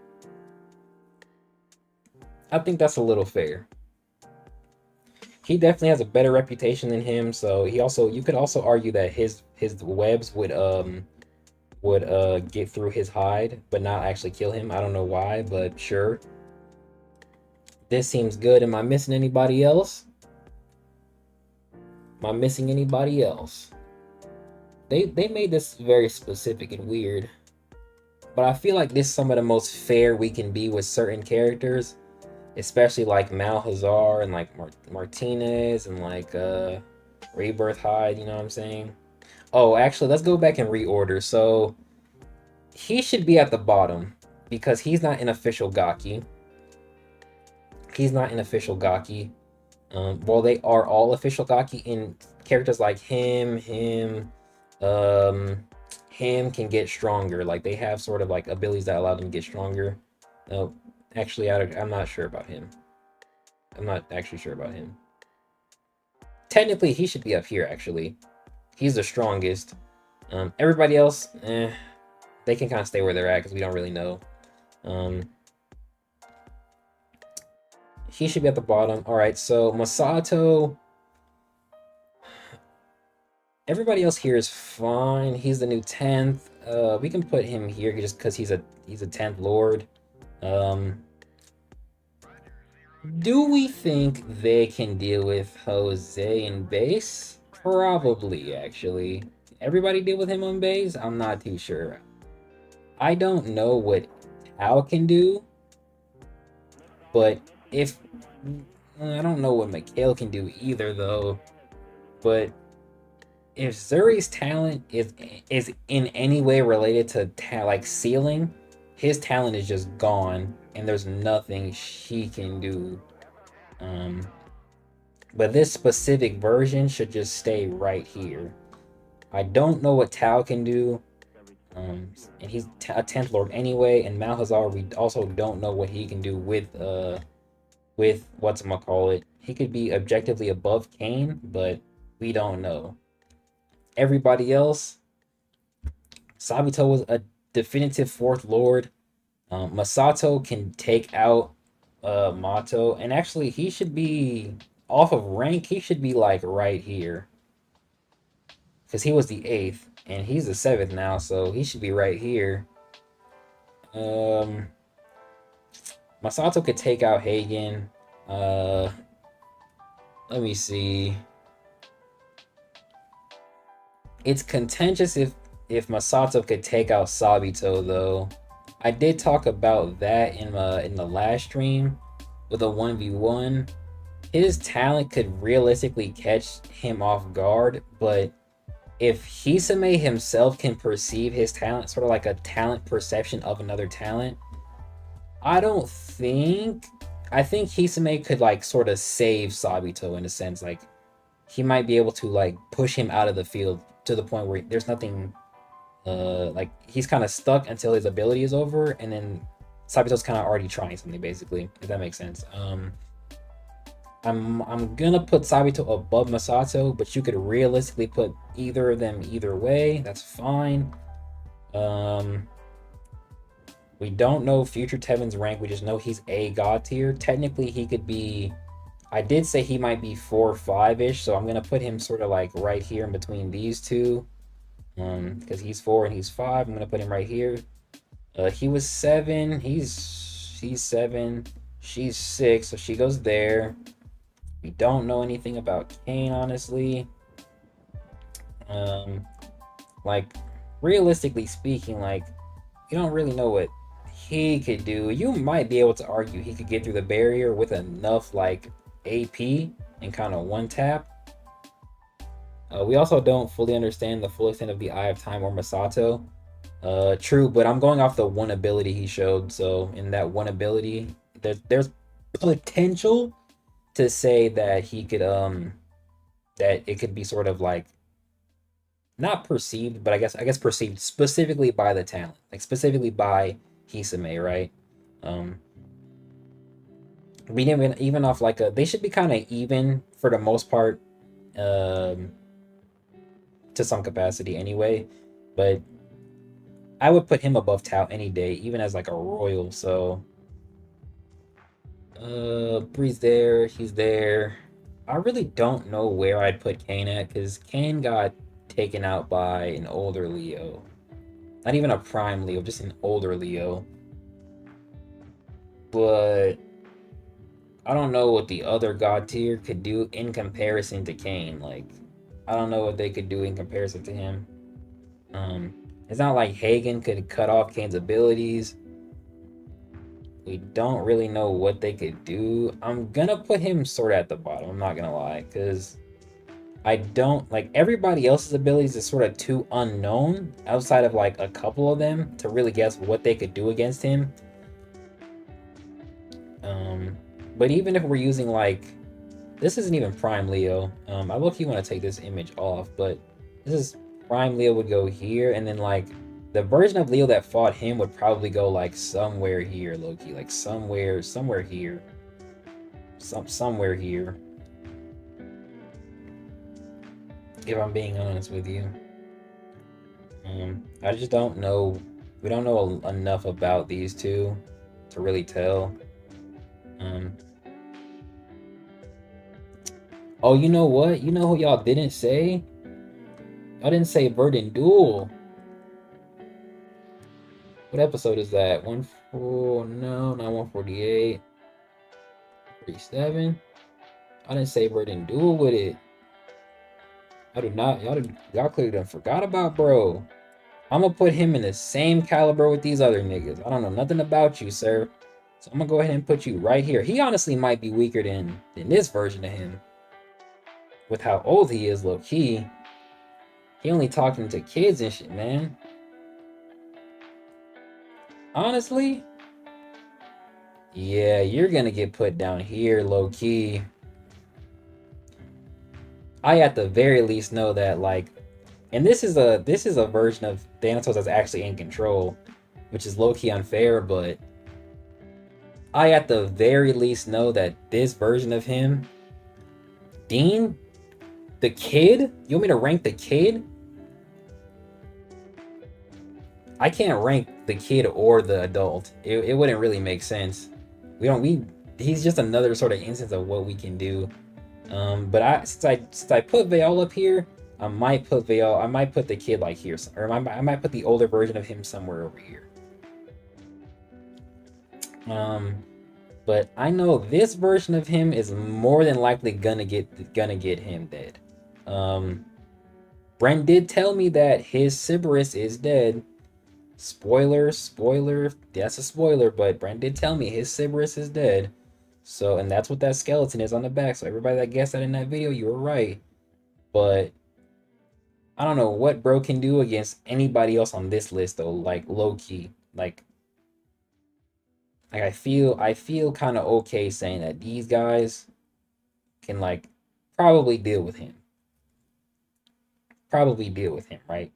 He definitely has a better reputation than him, so you could also argue that his webs would get through his hide but not actually kill him. I don't know why, but sure. This seems good. Am I missing anybody else? Am I missing anybody else? They made this very specific and weird. But I feel like this is some of the most fair we can be with certain characters, especially like Malhazar and like Martinez and like Rebirth Hyde, you know what I'm saying? Oh, actually, let's go back and reorder. So he should be at the bottom because he's not an official Gaki. He's not an official Gaki. Well, they are all official Gaki in characters like um, him can get stronger. Like they have sort of like abilities that allow them to get stronger. No, actually, I'm not sure about him. I'm not actually sure about him. Technically, he should be up here. Actually, he's the strongest. Everybody else, they can kind of stay where they're at because we don't really know. He should be at the bottom. All right, so Masato. Everybody else here is fine. He's the new 10th. We can put him here just because he's a 10th lord. Do we think they can deal with Jose in base? Probably, actually. Everybody deal with him on base? I'm not too sure. I don't know what Al can do, but if I don't know what Mikhail can do either, though. But if Zuri's talent is in any way related to like sealing, his talent is just gone, and there's nothing she can do. But this specific version should just stay right here. I don't know what Tao can do. And he's a 10th lord anyway, and Malhazar, we also don't know what he can do with whatchamacallit. He could be objectively above Kane, but we don't know. Everybody else, Sabito was a definitive 4th lord. Masato can take out Mato, and actually he should be off of rank. He should be like right here because he was the 8th and he's the 7th now, so he should be right here. Masato could take out Hagen. Let me see. It's contentious if Masato could take out Sabito, though. I did talk about that in the last stream with a 1v1. His talent could realistically catch him off guard, but if Hisame himself can perceive his talent, sort of like a talent perception of another talent, I think Hisame could like sort of save Sabito in a sense. Like he might be able to like push him out of the field to the point where there's nothing like he's kind of stuck until his ability is over, and then Sabito's kind of already trying something, basically, if that makes sense. I'm gonna put Sabito above Masato, but you could realistically put either of them either way. That's fine. We don't know future Tevin's rank. We just know he's a god tier. Technically, he could be. I did say he might be 4 or 5-ish, so I'm gonna put him sort of like right here in between these two. Because he's 4 and he's 5. I'm gonna put him right here. He was 7. She's 7. She's 6, so she goes there. We don't know anything about Kane, honestly. Like realistically speaking, like you don't really know what he could do. You might be able to argue he could get through the barrier with enough like AP and kind of one tap. We also don't fully understand the full extent of the Eye of Time or Masato. True, but I'm going off the one ability he showed. So in that one ability, there's potential to say that he could that it could be sort of like not perceived, but I guess perceived specifically by the talent, like specifically by Hisame, right? We didn't even off like they should be kind of even for the most part. To some capacity anyway, but I would put him above Tao any day, even as like a royal. So Bree's there, he's there. I really don't know where I'd put Kane at, because Kane got taken out by an older Leo. Not even a prime Leo, just an older Leo. But I don't know what the other god tier could do in comparison to Kane. Like I don't know what they could do in comparison to him. It's not like Hagen could cut off Kane's abilities. We don't really know what they could do. I'm gonna put him sort of at the bottom, I'm not gonna lie, because I don't like everybody else's abilities is sort of too unknown outside of like a couple of them to really guess what they could do against him. But even if we're using like, this isn't even Prime Leo. I low-key want to take this image off, but this is Prime Leo would go here, and then like the version of Leo that fought him would probably go like somewhere here, low-key, like somewhere here, somewhere here. If I'm being honest with you, I just don't know. We don't know enough about these two to really tell. Oh, you know what? You know who y'all didn't say? Y'all didn't say Verdant Duel. What episode is that? No, not 148. 47. I didn't say Verdant Duel with it. I do not. Y'all clearly done forgot about bro. I'm gonna put him in the same caliber with these other niggas. I don't know nothing about you, sir. So I'm gonna go ahead and put you right here. He honestly might be weaker than this version of him. With how old he is, low key. He only talking to kids and shit, man. Honestly, yeah, you're gonna get put down here, low key. I at the very least know that, like, and this is a version of Thanatos that's actually in control, which is low key unfair, but I at the very least know that this version of him, Dean, the kid? You want me to rank the kid? I can't rank the kid or the adult. It wouldn't really make sense. He's just another sort of instance of what we can do. But since I put Vale up here, I might put the kid like here, or I might put the older version of him somewhere over here. But I know this version of him is more than likely gonna get him dead. Brent did tell me that his Sybaris is dead. Spoiler, that's a spoiler, but Brent did tell me his Sybaris is dead. So, and that's what that skeleton is on the back. So everybody that guessed that in that video, you were right. But I don't know what bro can do against anybody else on this list though, like low key. Like I feel kind of okay saying that these guys can like probably deal with him. Right?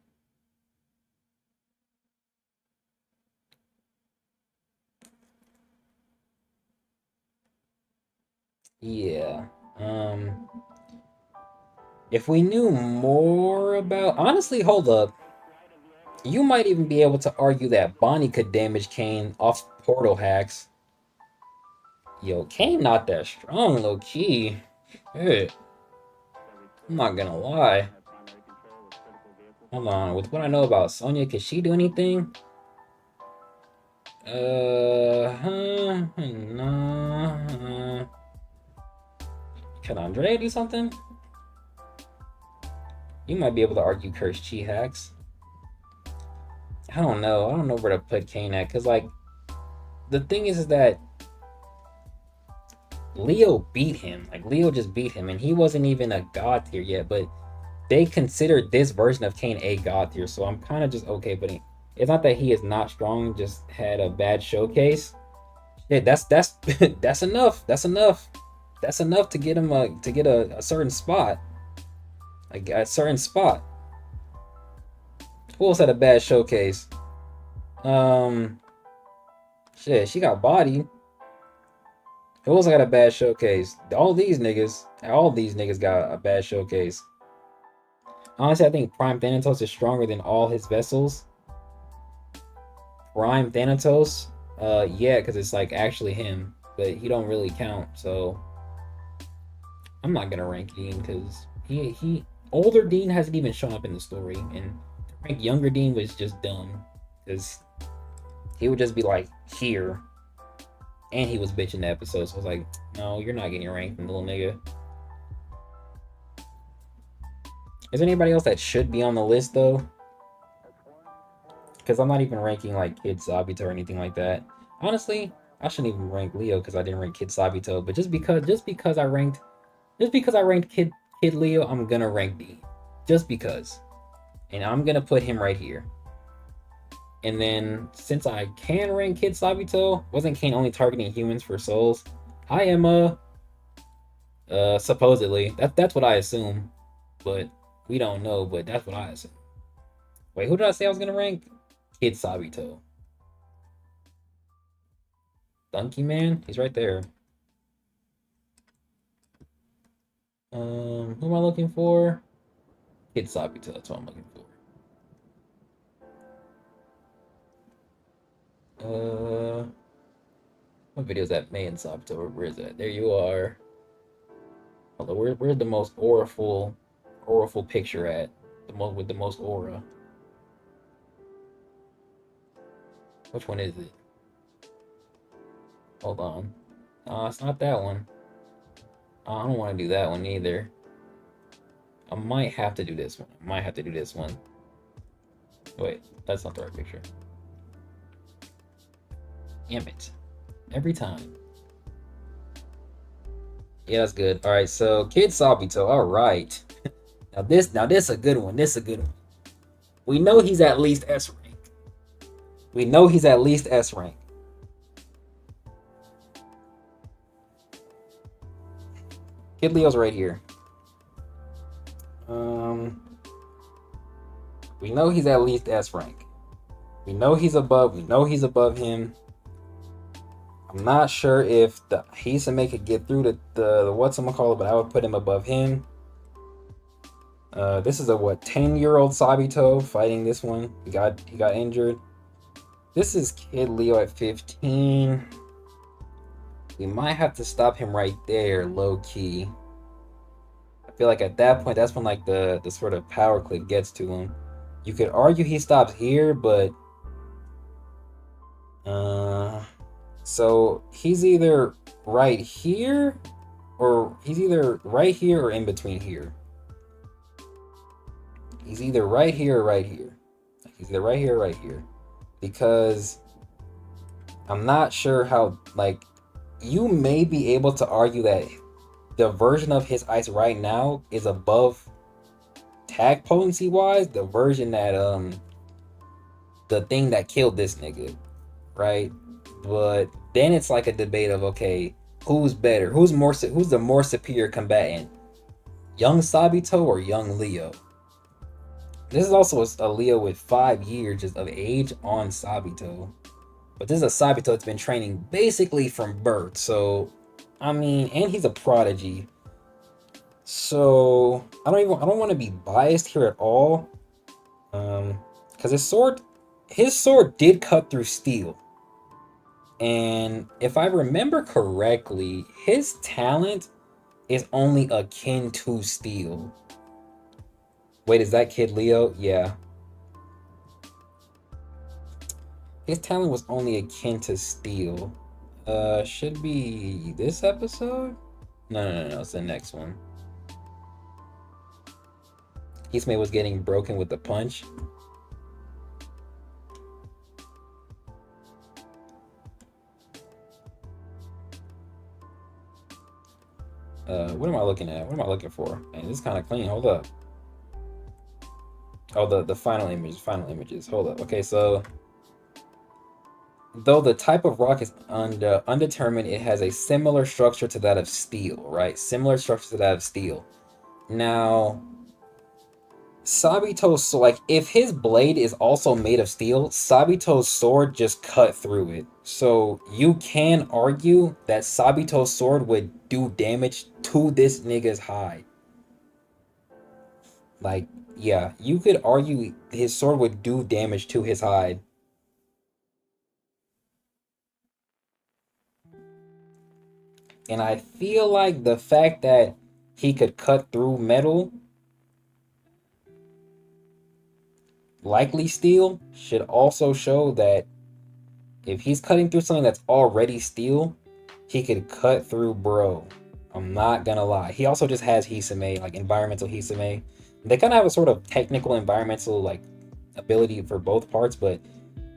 Yeah. If we knew more about, honestly, hold up. You might even be able to argue that Bonnie could damage Kane off portal hacks. Yo, Kane not that strong, low key. Hey, I'm not gonna lie. Hold on, with what I know about Sonya, could she do anything? No. Can Andrea do something? You might be able to argue Curse Chi hacks. I don't know where to put Kane at, because like the thing is that Leo beat him. Like Leo just beat him, and he wasn't even a god tier yet, but they considered this version of Kane a god tier, so I'm kind of just okay. But it's not that he is not strong, just had a bad showcase. Yeah, that's that's enough. That's enough to get him a certain spot. Like a certain spot. Who else had a bad showcase? Shit, she got bodied. Who else got a bad showcase? All these niggas got a bad showcase. Honestly, I think Prime Thanatos is stronger than all his vessels. Prime Thanatos, yeah, because it's like actually him, but he don't really count. So I'm not gonna rank Dean because he older Dean hasn't even shown up in the story, and to rank younger Dean was just dumb because he would just be like here, and he was bitching the episode. So I was like, no, you're not getting ranked, little nigga. Is there anybody else that should be on the list though? Because I'm not even ranking like Kid Sabito or anything like that. Honestly, I shouldn't even rank Leo because I didn't rank Kid Sabito. But just because I ranked Kid Leo, I'm gonna rank D. Just because. And I'm gonna put him right here. And then since I can rank Kid Sabito, wasn't Kane only targeting humans for souls? Hi Emma. Supposedly. That's what I assume. But we don't know, but that's what I assume. Wait, who did I say I was gonna rank? Kid Sabito. Donkey Man? He's right there. Who am I looking for? Kid Sabito, that's what I'm looking for. What video is that? May and Sabito, where is that? There you are. Hold on, where's the most auraful picture at? The most with the most aura. Which one is it? Hold on. It's not that one. I don't want to do that one either. I might have to do this one. Wait, that's not the right picture. Damn it. Every time. Yeah, that's good. Alright, so Kid Sabito, alright. Now this a good one. We know he's at least S rank. Kid Leo's right here. We know he's at least S rank. We know he's above him. I'm not sure if the Hisame could get through the whatchamacallit, but I would put him above him. This is a 10-year-old Sabito fighting this one. He got injured. This is Kid Leo at 15. We might have to stop him right there, low key. I feel like at that point, that's when like the sort of power clip gets to him. You could argue he stops here, but so he's either right here or in between here. He's either right here or right here. Because I'm not sure how, like, you may be able to argue that the version of his ice right now is above tag potency wise the version that the thing that killed this nigga, right? But then it's like a debate of, okay, who's better? Who's the more superior combatant? Young Sabito or young Leo? This is also a Leo with 5 years just of age on Sabito. But this is a Sabito that's been training basically from birth. So, I mean, and he's a prodigy. So, I don't want to be biased here at all. Because his sword did cut through steel. And if I remember correctly, his talent is only akin to steel. Wait, is that Kid Leo? Yeah. His talent was only akin to steel. Should be this episode? No, it's the next one. Hisame was getting broken with the punch. What am I looking at? What am I looking for? Man, this is kind of clean. Hold up. Oh, the final images. Hold up. Okay, so though the type of rock is undetermined, it has a similar structure to that of steel, right? Now, Sabito's, so like, if his blade is also made of steel, Sabito's sword just cut through it. So you can argue that Sabito's sword would do damage to this nigga's hide. Like, yeah, you could argue his sword would do damage to his hide. And I feel like the fact that he could cut through metal, likely steel, should also show that if he's cutting through something that's already steel, he could cut through bro. I'm not gonna lie. He also just has Hisame, like environmental Hisame. They kind of have a sort of technical environmental, like, ability for both parts, but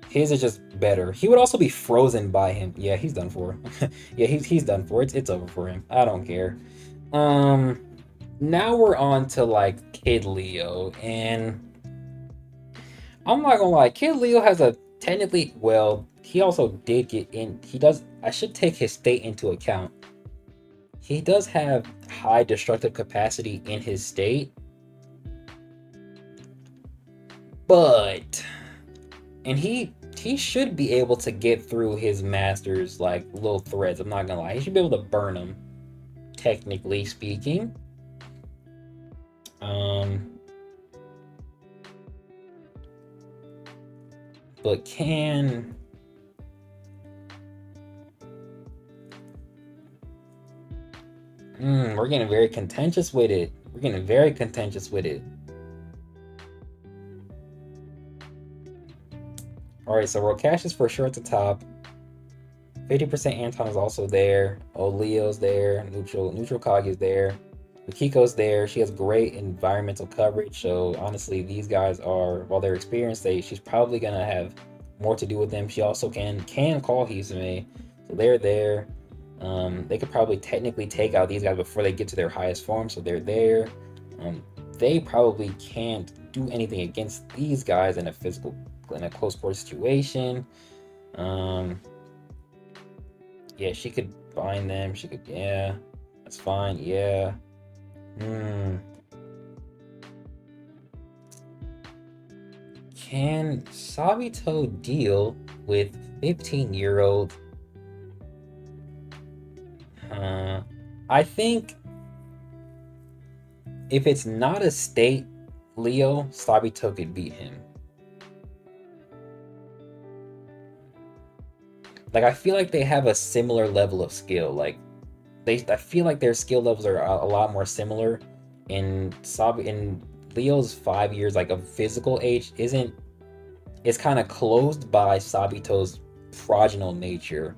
his is just better. He would also be frozen by him. Yeah, he's done for. Yeah, he's done for. It's over for him. I don't care. Um, Now we're on to like Kid Leo, and I'm not gonna lie, Kid Leo has a technically well. He also did get in. He does. I should take his state into account. He does have high destructive capacity in his state, but and he should be able to get through his master's like little threads. I'm not gonna lie, he should be able to burn them, technically speaking. Um, but can we're getting very contentious with it. We're getting very contentious with it. All right, so Rokash is for sure at the top. 50% Anton is also there. Oh, Leo's there. Neutral Kage is there. Mikiko's there. She has great environmental coverage. So honestly, these guys are, while they're experienced, she's probably gonna have more to do with them. She also can call Hisume, so they're there. They could probably technically take out these guys before they get to their highest form, so they're there. They probably can't do anything against these guys in a close quarter situation. Yeah, she could bind them. She could, yeah, that's fine. Yeah. Can Sabito deal with 15-year-old? I think if it's not a state Leo, Sabito could beat him. Like, I feel like they have a similar level of skill. Like, I feel like their skill levels are a lot more similar. In Leo's 5 years like of physical age it's kind of closed by Sabito's progenital nature.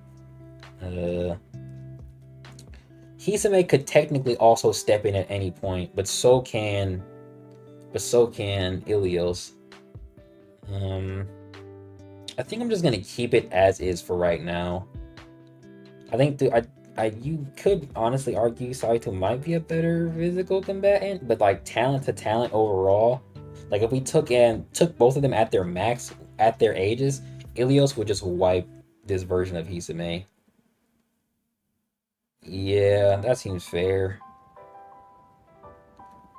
Hisame could technically also step in at any point, but so can Ilios. I think I'm just gonna keep it as is for right now. I think you could honestly argue Saito might be a better physical combatant, but like talent to talent overall, like if we took both of them at their max at their ages, Ilios would just wipe this version of Hisame. Yeah, that seems fair.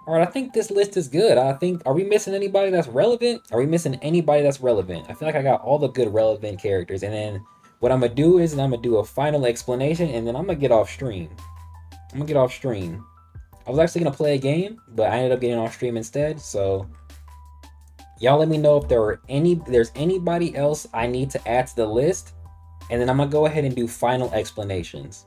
All right, I think this list is good. I think, are we missing anybody that's relevant? Are we missing anybody that's relevant? I feel like I got all the good relevant characters, and then what I'm gonna do is I'm gonna do a final explanation, and then I'm gonna get off stream. I was actually gonna play a game, but I ended up getting off stream instead. So y'all let me know if there's anybody else I need to add to the list, and then I'm gonna go ahead and do final explanations.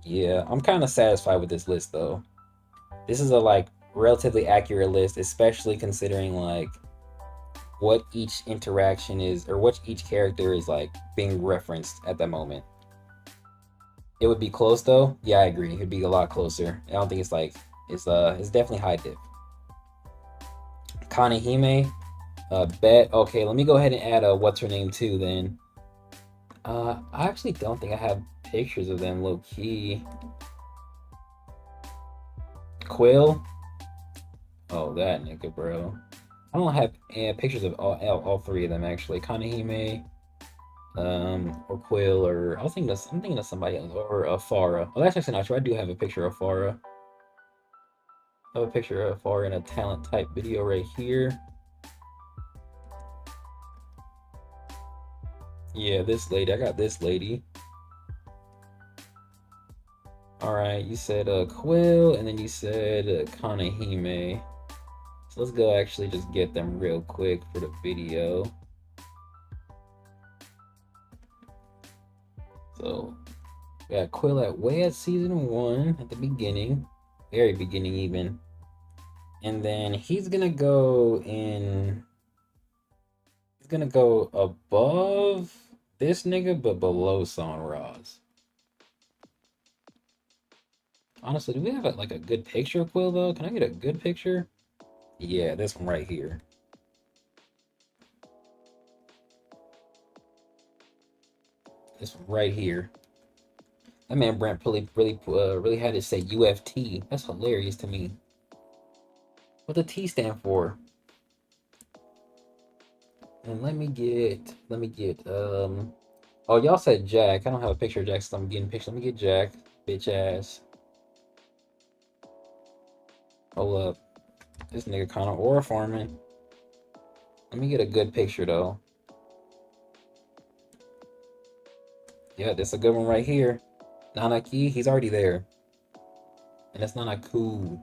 Yeah, I'm kind of satisfied with this list though. This is a like relatively accurate list, especially considering like what each interaction is or what each character is like being referenced at the moment. It would be close though. Yeah, I agree. It'd be a lot closer. I don't think it's like it's definitely high diff. Kanehime, bet. Okay, let me go ahead and add a what's her name too then. I actually don't think I have pictures of them low key. Quill. Oh, that nigga, bro. I don't have pictures of all three of them actually. Kanehime, or Quill, or I'm thinking of somebody else, or Farah. Oh, that's actually not true. I do have a picture of Farah. I have a picture of Farah in a talent type video right here. Yeah, this lady. I got this lady. All right, you said Quill, and then you said Kanehime. So let's go actually just get them real quick for the video. So we got Quill at season 1 at the beginning, very beginning even, and then he's gonna go above this nigga but below Son Raz. Honestly, do we have like a good picture of Quill though? Can I get a good picture? Yeah, this one right here. This one right here. That man Brent really had to say UFT. That's hilarious to me. What the T stand for? And let me get oh, y'all said Jack. I don't have a picture of Jack, so I'm getting a picture. Let me get Jack. Bitch ass. Hold up. This nigga kind of aura farming. Let me get a good picture though. Yeah, that's a good one right here. Nanaki, he's already there. And that's Nanaku.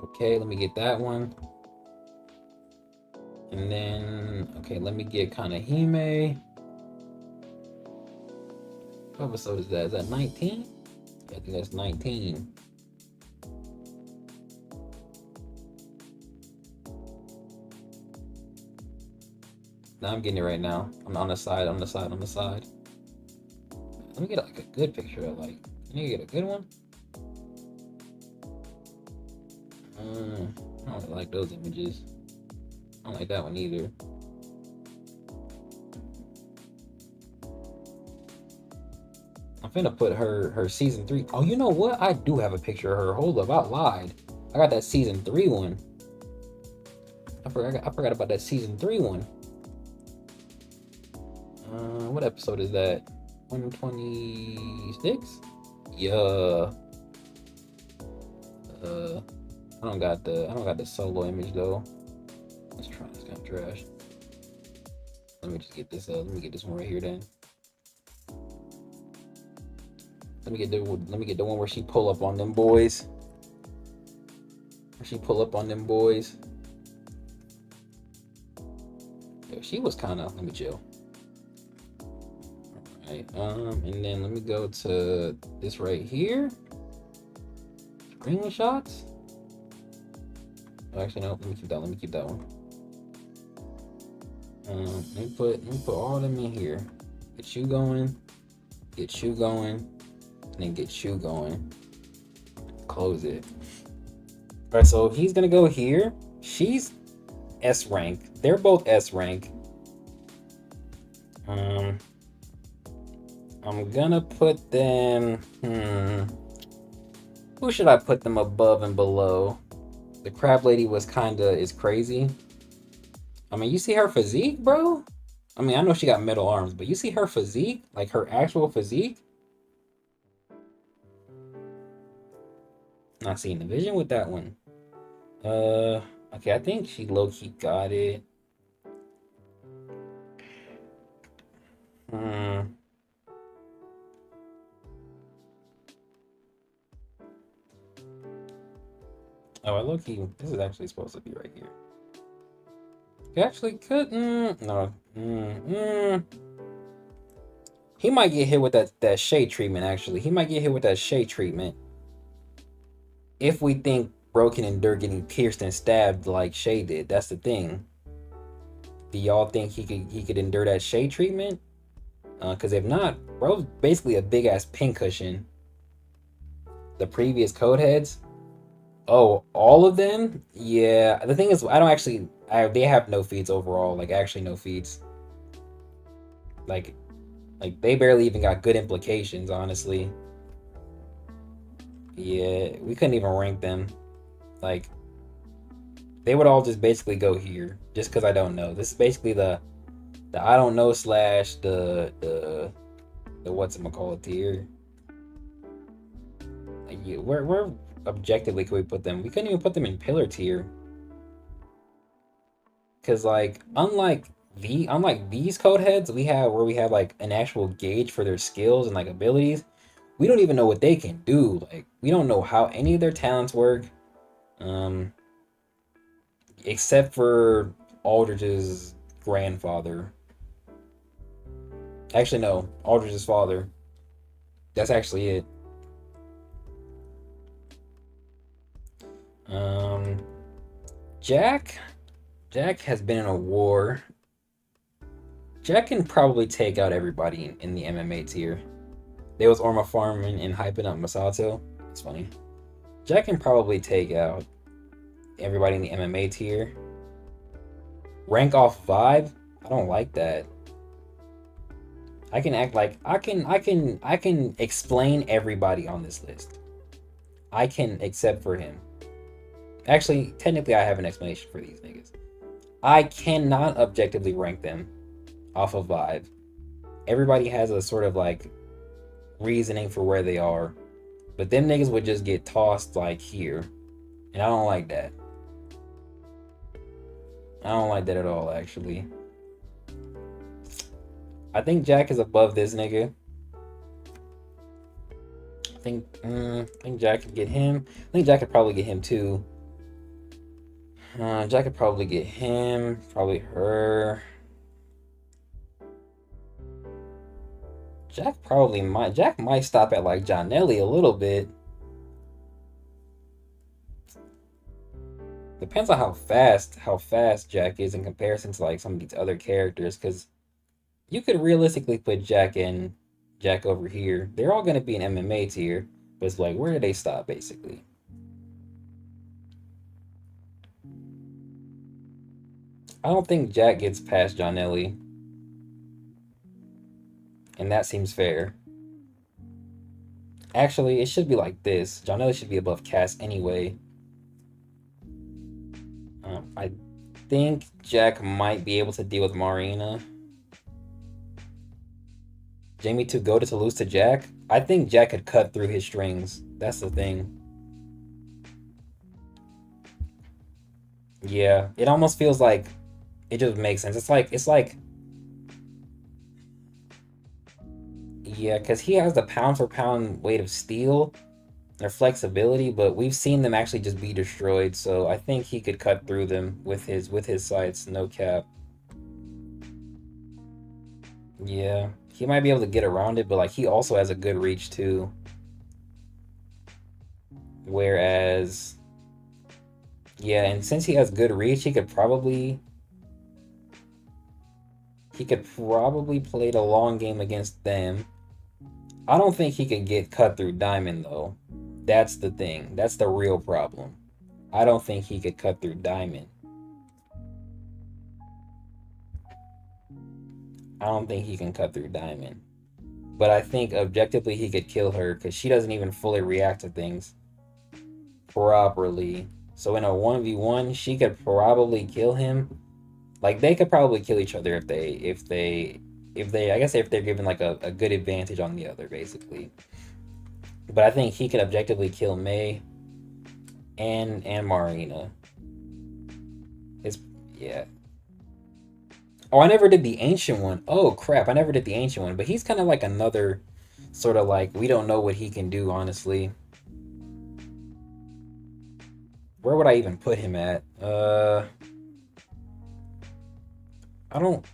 Okay, let me get that one. And then, okay, let me get Kanahime. What episode is that? Is that 19? Yeah, I think that's 19. Now I'm getting it right now. I'm on the side, on the side, on the side. Let me get like a good picture of like, can you get a good one? I don't really like those images. I don't like that one either. I'm finna put her season 3. Oh, you know what? I do have a picture of her. Hold up, I lied. I got that season 3 one. I forgot about that season 3 one. What episode is that? 126? Yeah. I don't got the solo image though. Let's try this kind of trash. Let me just get this let me get this one right here then. Let me get the one where she pull up on them boys. Where she pull up on them boys. Yo, she was kind of, let me chill. Alright, and then let me go to this right here. Screenshots. Oh, actually, no. Let me keep that one. Let me put all of them in here. Get you going, and then get you going. Close it. All right, so he's gonna go here. She's S rank. They're both S rank. I'm gonna put them. Who should I put them above and below? The crab lady is crazy. I mean, you see her physique, bro? I mean, I know she got metal arms, but you see her physique? Like her actual physique? Not seeing the vision with that one. Okay, I think she low-key got it. Oh, I low-key, this is actually supposed to be right here. You actually could, no. He might get hit with that shade treatment, actually. He might get hit with that shade treatment. If we think Bro can endure getting pierced and stabbed like Shay did, that's the thing. Do y'all think he could endure that shade treatment? Because if not, Bro's basically a big ass pincushion. The previous code heads, oh, all of them? Yeah. The thing is, they have no feeds overall. Like actually no feeds. Like they barely even got good implications, honestly. Yeah, we couldn't even rank them. Like they would all just basically go here, just because I don't know. This is basically the I don't know slash the whatchamacallit tier. Like, yeah, where objectively could we put them? We couldn't even put them in pillar tier. Cause like unlike these code heads we have like an actual gauge for their skills and like abilities, we don't even know what they can do. Like we don't know how any of their talents work. Except for Aldrich's grandfather. Actually, no, Aldrich's father. That's actually it. Jack has been in a war. Jack can probably take out everybody in the MMA tier. They was Orma farming and hyping up Masato. It's funny. Jack can probably take out everybody in the MMA tier. Rank off vibe? I don't like that. I can act like I can explain everybody on this list. I can, except for him. Actually, technically I have an explanation for these niggas. I cannot objectively rank them off of vibe. Everybody has a sort of like reasoning for where they are. But them niggas would just get tossed like here. And I don't like that. I don't like that at all, actually. I think Jack is above this nigga. I think Jack could get him. I think Jack could probably get him too. Jack could probably get him. Probably her. Jack might stop at like Johnelli a little bit. Depends on how fast Jack is in comparison to like some of these other characters, because you could realistically put Jack over here. They're all gonna be an MMA tier, but it's like, where do they stop basically? I don't think Jack gets past Johnelli. And that seems fair. Actually, it should be like this. Johnelli should be above Cass anyway. I think Jack might be able to deal with Marina. Jamie to go to lose to Jack? I think Jack could cut through his strings. That's the thing. Yeah, it almost feels like it just makes sense. It's like yeah, because he has the pound for pound weight of steel, their flexibility, but we've seen them actually just be destroyed. So I think he could cut through them with his sights, no cap. Yeah, he might be able to get around it, but like he also has a good reach too. Whereas, yeah, and since he has good reach, he could probably play the long game against them. I don't think he could get cut through Diamond though. That's the thing. That's the real problem. I don't think he could cut through Diamond. I don't think he can cut through Diamond. But I think objectively he could kill her because she doesn't even fully react to things properly. So in a 1v1, she could probably kill him. Like they could probably kill each other if they I guess if they're given like a good advantage on the other, basically. But I think he could objectively kill May and Marina. Yeah. Oh, I never did the ancient one. Oh crap, I never did the ancient one. But he's kind of like another sort of like, we don't know what he can do, honestly. Where would I even put him at? I don't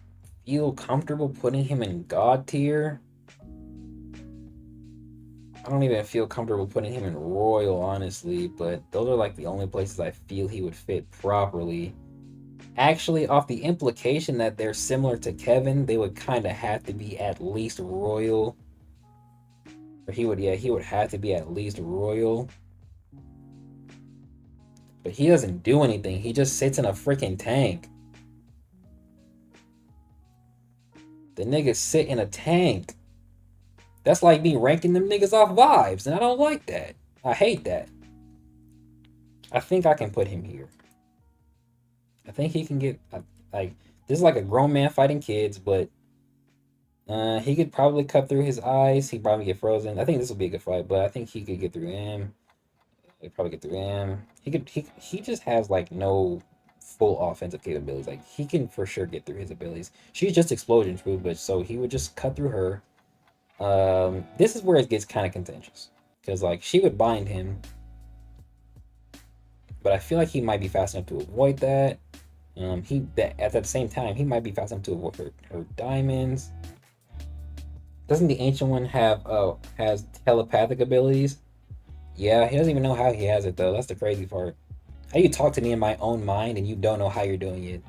feel comfortable putting him in God tier. I don't even feel comfortable putting him in Royal, honestly, but those are like the only places I feel he would fit properly. Actually, off the implication that they're similar to Kevin, they would kind of have to be at least Royal. Or he would have to be at least Royal. But he doesn't do anything. He just sits in a freaking tank. The niggas sit in a tank. That's like me ranking them niggas off vibes, and I don't like that. I hate that. I think I can put him here. I think he can get, like, this is like a grown man fighting kids, but he could probably cut through his eyes. He'd probably get frozen. I think this will be a good fight, but I think he could get through him. He'd probably get through him. He just has like no full offensive capabilities. Like he can for sure get through his abilities. She's just explosion proof, but so he would just cut through her. This is where it gets kind of contentious because like she would bind him, but I feel like he might be fast enough to avoid that. At the same time he might be fast enough to avoid her diamonds. Doesn't the ancient one has telepathic abilities? Yeah, he doesn't even know how he has it though. That's the crazy part. How you talk to me in my own mind and you don't know how you're doing it?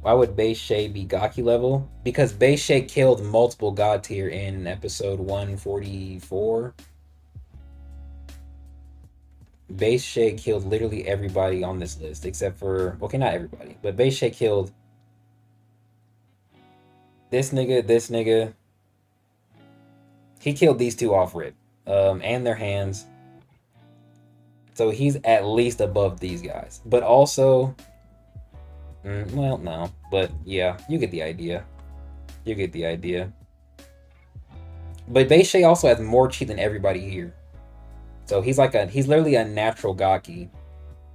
Why would Beishe be Gaki level? Because Beishe killed multiple god tier in episode 144. Beishe killed literally everybody on this list except for, okay, not everybody, but Beishe killed this nigga. He killed these two off rip, and their hands. So he's at least above these guys. But also, well, no, but yeah, you get the idea. You get the idea. But Beishe also has more chi than everybody here. So he's literally a natural Gaki.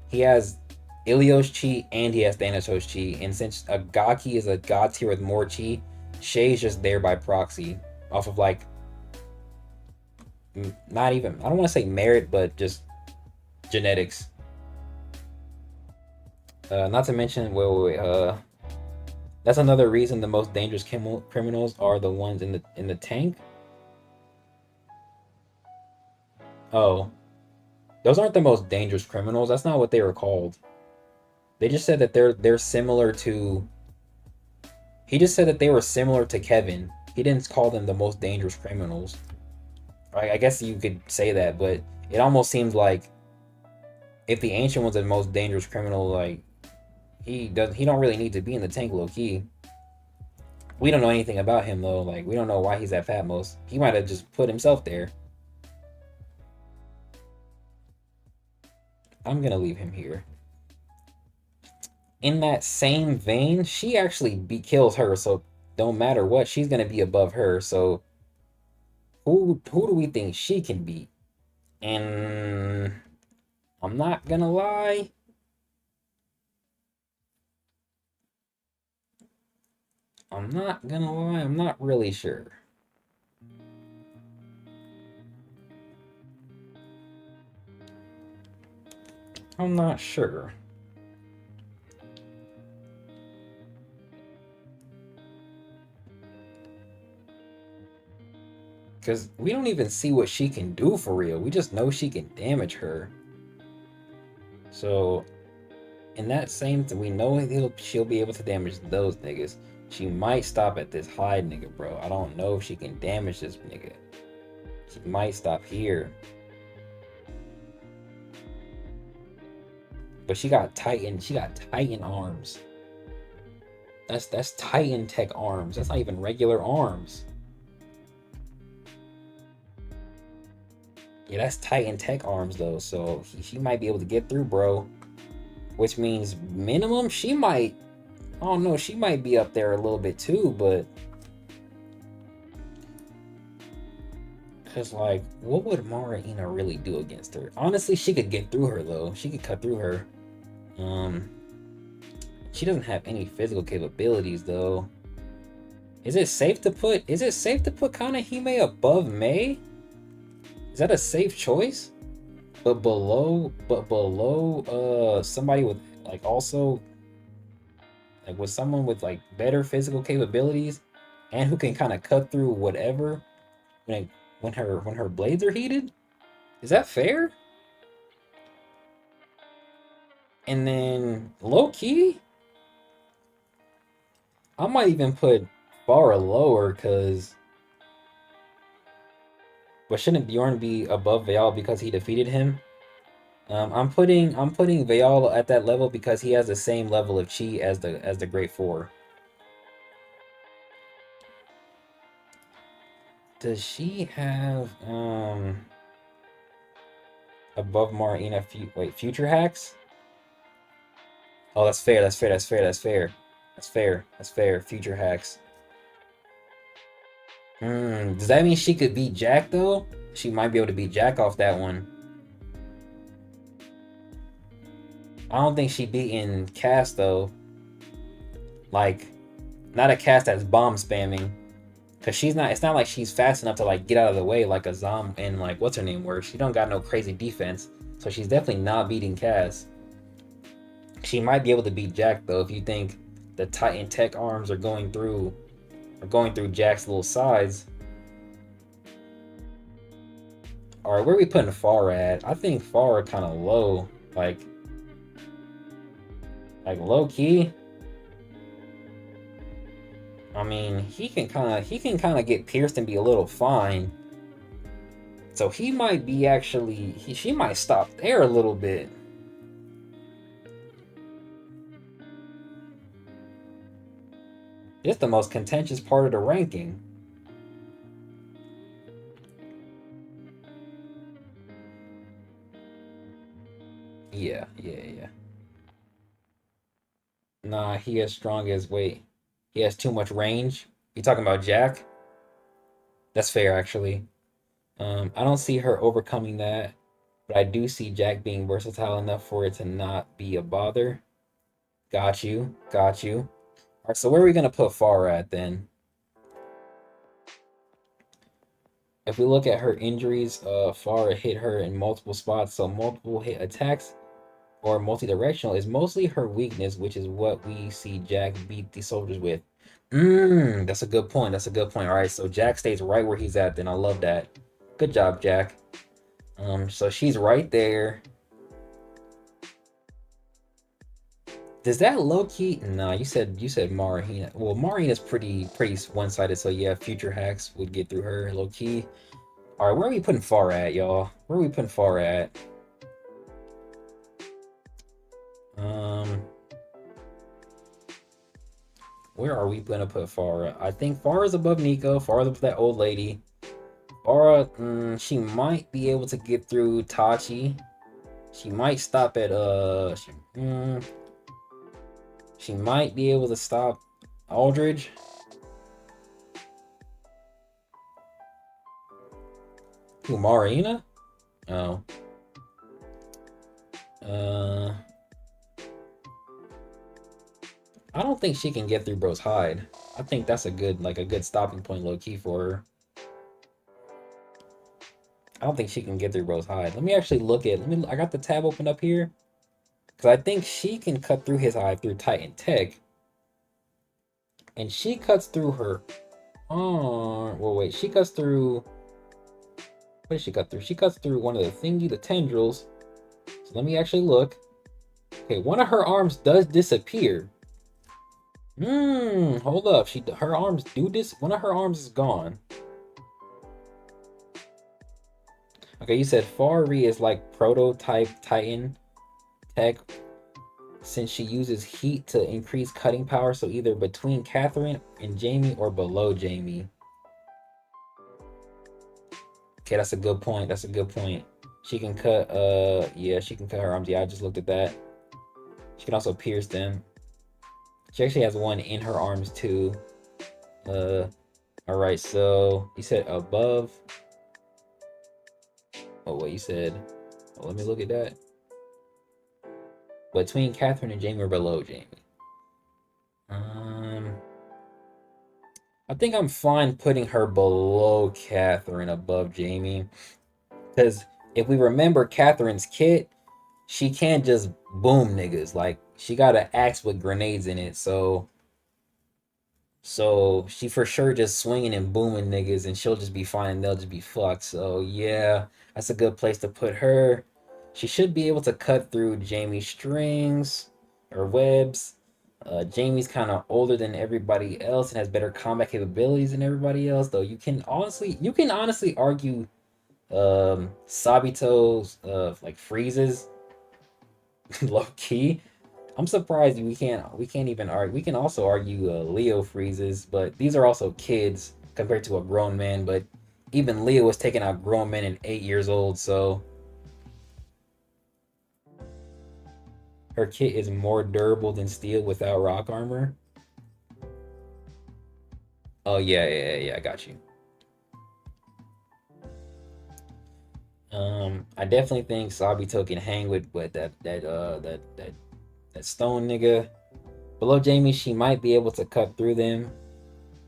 He has Ilios chi and he has Thanatos chi. And since a Gaki is a god tier with more chi, Shay's just there by proxy. Off of like, not even, I don't want to say merit, but just genetics. Not to mention, wait. That's another reason the most dangerous criminals are the ones in the tank. Oh, those aren't the most dangerous criminals. That's not what they were called. They just said that they're similar to. He just said that they were similar to Kevin. He didn't call them the most dangerous criminals. I guess you could say that, but it almost seems like if the Ancient One's the most dangerous criminal, like he don't really need to be in the tank low key. We don't know anything about him though. Like we don't know why he's at Fatmos. He might have just put himself there. I'm gonna leave him here. In that same vein, she actually kills her, so don't matter what, she's gonna be above her. So who do we think she can beat? And I'm not gonna lie. I'm not really sure. I'm not sure. Because we don't even see what she can do for real. We just know she can damage her. So, in that same thing, we know she'll be able to damage those niggas. She might stop at this hide nigga, bro. I don't know if she can damage this nigga. She might stop here. But she got Titan arms. That's Titan tech arms. That's not even regular arms. Yeah, that's Titan tech arms though, so she might be able to get through, bro. Which means minimum she might, I don't know, she might be up there a little bit too, but because like, what would Mara-Ina really do against her? Honestly, she could get through her though. She could cut through her. She doesn't have any physical capabilities though. Is it safe to put Kanahime above Mei? Is that a safe choice? But below somebody with like also like with someone with like better physical capabilities and who can kind of cut through whatever when her blades are heated? Is that fair? And then low key, I might even put Farah lower because. But shouldn't Bjorn be above Vayal because he defeated him? I'm putting Vayal at that level because he has the same level of chi as the Great Four. Does she have above Marina future hacks? Oh, that's fair. Future hacks. Does that mean she could beat Jack though? She might be able to beat Jack off that one. I don't think she beat in cast though. Like, not a cast that's bomb spamming. Cause she's not. It's not like she's fast enough to like get out of the way like a Zom and like what's her name works. She don't got no crazy defense, so she's definitely not beating Cass. She might be able to beat Jack though if you think the Titan tech arms are going through Jack's little sides. All right, where are we putting Farah at? I think Farah kind of low, like low key. I mean, he can kind of get pierced and be a little fine. So he might be actually she might stop there a little bit. It's the most contentious part of the ranking. Yeah. Nah, he as strong as wait. He has too much range. You talking about Jack? That's fair actually. I don't see her overcoming that, but I do see Jack being versatile enough for it to not be a bother. Got you. Got you. All right, so where are we gonna put Farah at then? If we look at her injuries, Farah hit her in multiple spots, so multiple hit attacks or multi-directional is mostly her weakness, which is what we see Jack beat the soldiers with. That's a good point. That's a good point. All right, so Jack stays right where he's at. Then I love that. Good job, Jack. So she's right there. Does that low key? Nah, you said Marina. Well, Marina's pretty one-sided. So yeah, future hacks would get through her low key. All right, where are we putting Far at, y'all? Where are we putting Far at? Um, where are we gonna put Farah? I think Farah's above Nico. Farah's above that old lady. Farah, she might be able to get through Tachi. She might stop at she might be able to stop Aldridge. Who, Marina? Oh. I don't think she can get through Bro's hide. I think that's a good stopping point low key for her. I don't think she can get through Bro's hide. Let me actually look at I got the tab open up here. Cause I think she can cut through his hide through Titan Tech. And she cuts through her arm. Well wait, she cuts through what did she cut through? She cuts through one of the tendrils. So let me actually look. Okay, one of her arms does disappear. Hold up. Her arms do this. One of her arms is gone. Okay, you said Fari is like prototype Titan tech since she uses heat to increase cutting power, so either between Catherine and Jamie or below Jamie. Okay, that's a good point. That's a good point. She can cut yeah, she can cut her arms. Yeah, I just looked at that. She can also pierce them. She actually has one in her arms too. All right, so you said above. Oh, what you said? Oh, let me look at that. Between Catherine and Jamie or below Jamie? I think I'm fine putting her below Catherine, above Jamie. Because if we remember Catherine's kit, she can't just boom niggas. Like, she got an axe with grenades in it, so she for sure just swinging and booming niggas, and she'll just be fine, and they'll just be fucked. So yeah, that's a good place to put her. She should be able to cut through Jamie's strings or webs. Jamie's kind of older than everybody else and has better combat capabilities than everybody else. Though you can honestly argue Sabito's like freezes low key. I'm surprised we can't even argue. We can also argue Leo freezes, but these are also kids compared to a grown man. But even Leo was taking out grown men at 8 years old, so her kit is more durable than steel without rock armor. Oh yeah, I got you. I definitely think Sabito can hang with that stone nigga. Below Jamie, she might be able to cut through them.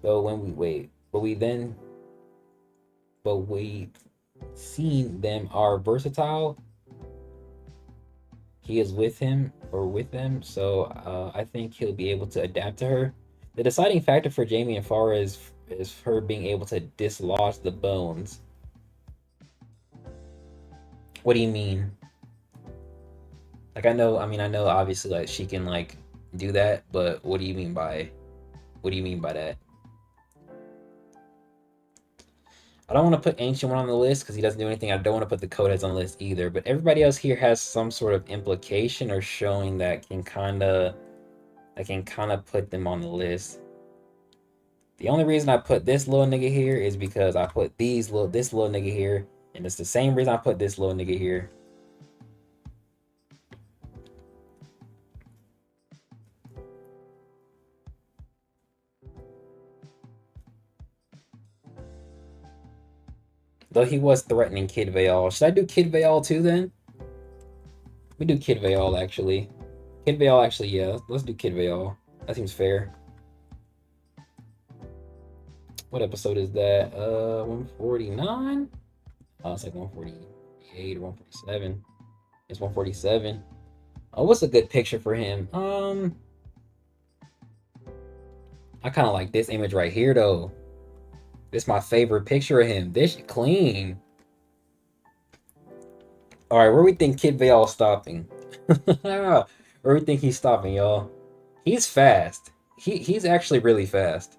Though when we wait, but we seen them are versatile. He is with him or with them, so I think he'll be able to adapt to her. The deciding factor for Jamie and Farah is her being able to dislodge the bones. What do you mean? Like I know obviously like she can like do that, but what do you mean by that? I don't want to put Ancient One on the list because he doesn't do anything. I don't want to put the Codex on the list either. But everybody else here has some sort of implication or showing that can kind of put them on the list. The only reason I put this little nigga here is because I put this little nigga here, and it's the same reason I put this little nigga here. Though he was threatening Kid Vale. Should I do Kid Vale too then? We do Kid Vale actually. Kid Vale actually, yeah. Let's do Kid Vale. That seems fair. What episode is that? 149? Oh, it's like 148 or 147. It's 147. Oh, what's a good picture for him? I kind of like this image right here though. This is my favorite picture of him. This clean. All right, where we think Kid Vale stopping? Where we think he's stopping, y'all? He's fast. He's actually really fast.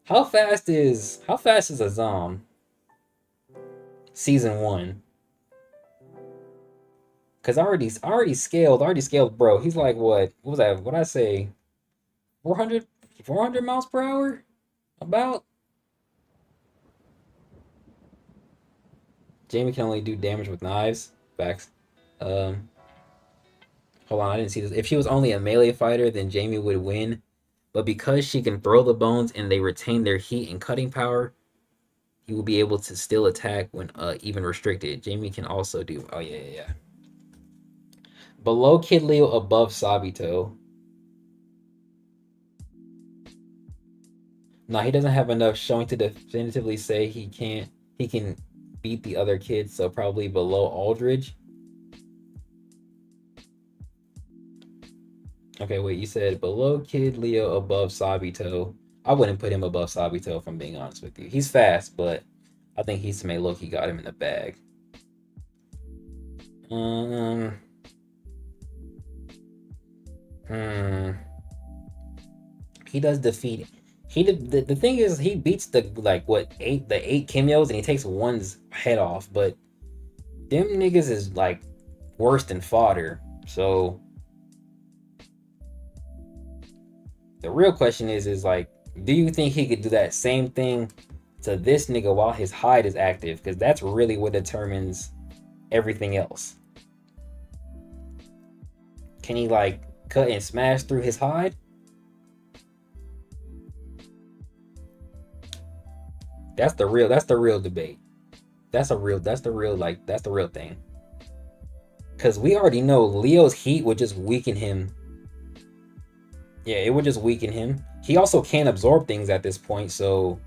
How fast is Azam? Season 1. Cause I already scaled, bro. He's like what was that? What I say? 400 miles per hour? About? Jamie can only do damage with knives. Facts. Um, Hold on, I didn't see this. If she was only a melee fighter, then Jamie would win. But because she can throw the bones and they retain their heat and cutting power, he will be able to still attack when even restricted. Jamie can also do. Oh yeah. Below Kid Leo, above Sabito. No, he doesn't have enough showing to definitively say he can't. He can beat the other kids, so probably below Aldridge. Okay, wait, you said below Kid Leo, above Sabito. I wouldn't put him above Sabito, if I'm being honest with you. He's fast, but I think Hisame Loki got him in the bag. He does defeat. The thing is, he beats the eight Kimios, and he takes one's head off. But them niggas is like worse than fodder. So the real question is like, do you think he could do that same thing to this nigga while his hide is active? Because that's really what determines everything else. Can he like cut and smash through his hide? That's the real debate. That's the real thing. Cause we already know Leo's heat would just weaken him. Yeah, it would just weaken him. He also can't absorb things at this point, so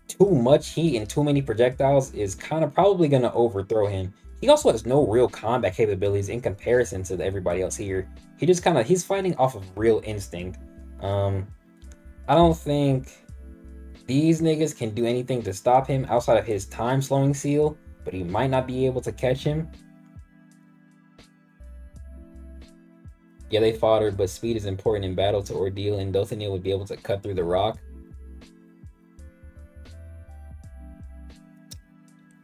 too much heat and too many projectiles is kind of probably gonna overthrow him. He also has no real combat capabilities in comparison to everybody else here. He's fighting off of real instinct. I don't think these niggas can do anything to stop him outside of his time slowing seal, but he might not be able to catch him. Yeah, they fought her, but speed is important in battle to Ordeal, and Dothanil would be able to cut through the rock.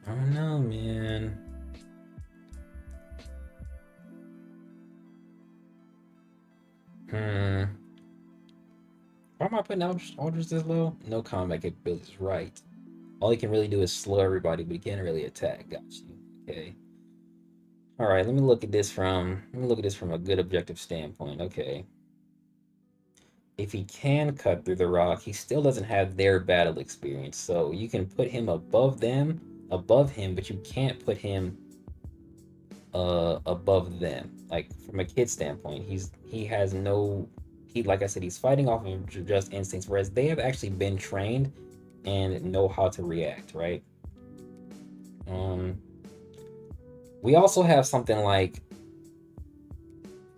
I don't know, man. Why am I putting Aldridge this low? No combat capabilities, right. All he can really do is slow everybody, but he can't really attack. Got you. Okay. All right, let me look at this from a good objective standpoint. Okay. If he can cut through the rock, he still doesn't have their battle experience. So you can put him above him, but you can't put him above them. Like from a kid standpoint, like I said, he's fighting off of just instincts, whereas they have actually been trained and know how to react, right? We also have something like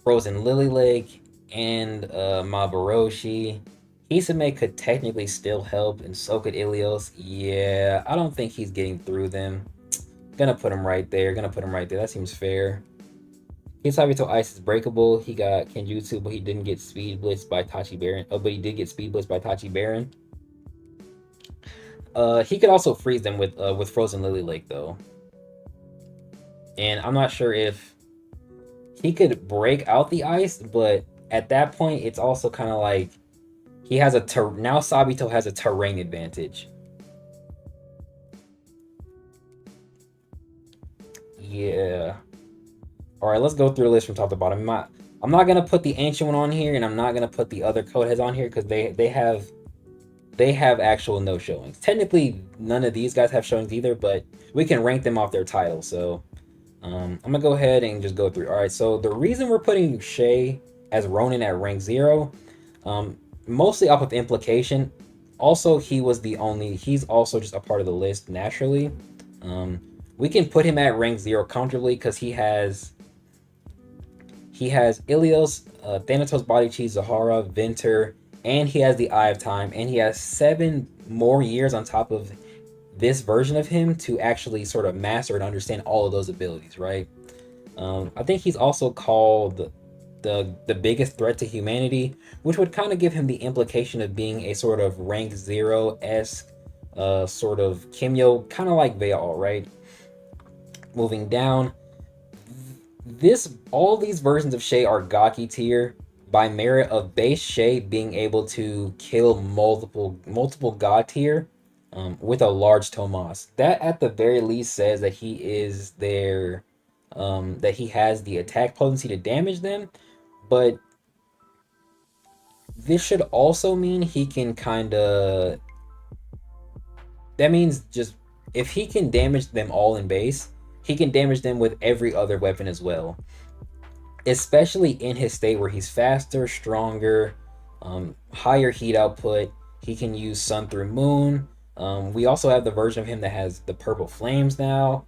Frozen Lily Lake and Mabaroshi. Hisame could technically still help, and so could Ilios. Yeah, I don't think he's getting through them. Gonna put him right there. That seems fair. Hisabito Ice is breakable. He got Kenjutsu, but he didn't get Speed Blitz by Tachi Baron. Oh, but he did get Speed Blitz by Tachi Baron. He could also freeze them with Frozen Lily Lake though, and I'm not sure if he could break out the ice, but at that point, it's also kind of like he has now Sabito has a terrain advantage. Yeah. All right, let's go through the list from top to bottom. I'm not gonna put the ancient one on here, and I'm not gonna put the other code heads on here because they have actual no showings. Technically, none of these guys have showings either, but we can rank them off their title. So I'm gonna go ahead and just go through. All right, so the reason we're putting Shay as Ronin at rank 0, mostly off of implication. Also, he's also just a part of the list naturally. We can put him at rank 0 comfortably because he has Ilios, Thanatos, Body Cheese, Zahara, Vinter, and he has the Eye of Time, and he has 7 more years on top of this version of him to actually sort of master and understand all of those abilities, right? I think he's also called the biggest threat to humanity, which would kind of give him the implication of being a sort of rank 0-esque sort of Kimyo, kind of like Veil, right? Moving down, all these versions of Shay are Gaki tier by merit of base Shay being able to kill multiple god tier with a large Tomas. That at the very least says that he is there, that he has the attack potency to damage them, but this should also mean he can that means just if he can damage them all in base, he can damage them with every other weapon as well. Especially in his state where he's faster, stronger, higher heat output. He can use Sun through Moon. We also have the version of him that has the purple flames now.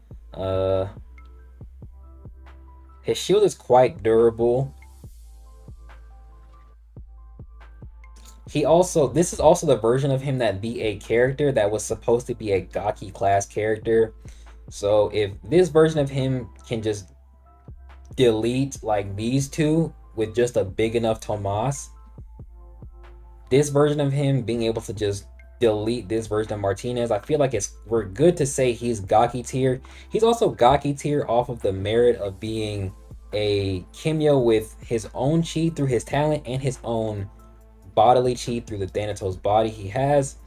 His shield is quite durable. This is also the version of him that be a character that was supposed to be a Gaki class character. So if this version of him can just delete like these two with just a big enough Tomas, this version of him being able to just delete this version of Martinez, I feel like we're good to say he's Gaki tier. He's also Gaki tier off of the merit of being a Kimyo with his own chi through his talent and his own bodily chi through the Thanatos body he has,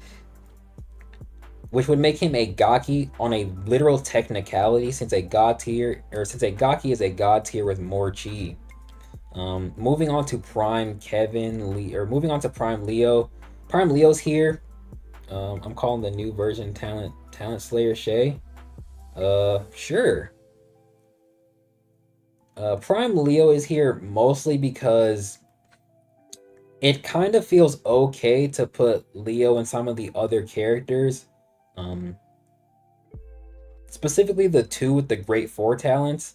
which would make him a Gaki on a literal technicality since a Gaki is a god tier with more chi. Moving on to Prime Prime Leo. Prime Leo's here. I'm calling the new version Talent Slayer Shay. Sure. Prime Leo is here mostly because it kind of feels okay to put Leo and some of the other characters, specifically the 2 with the Great 4 talents,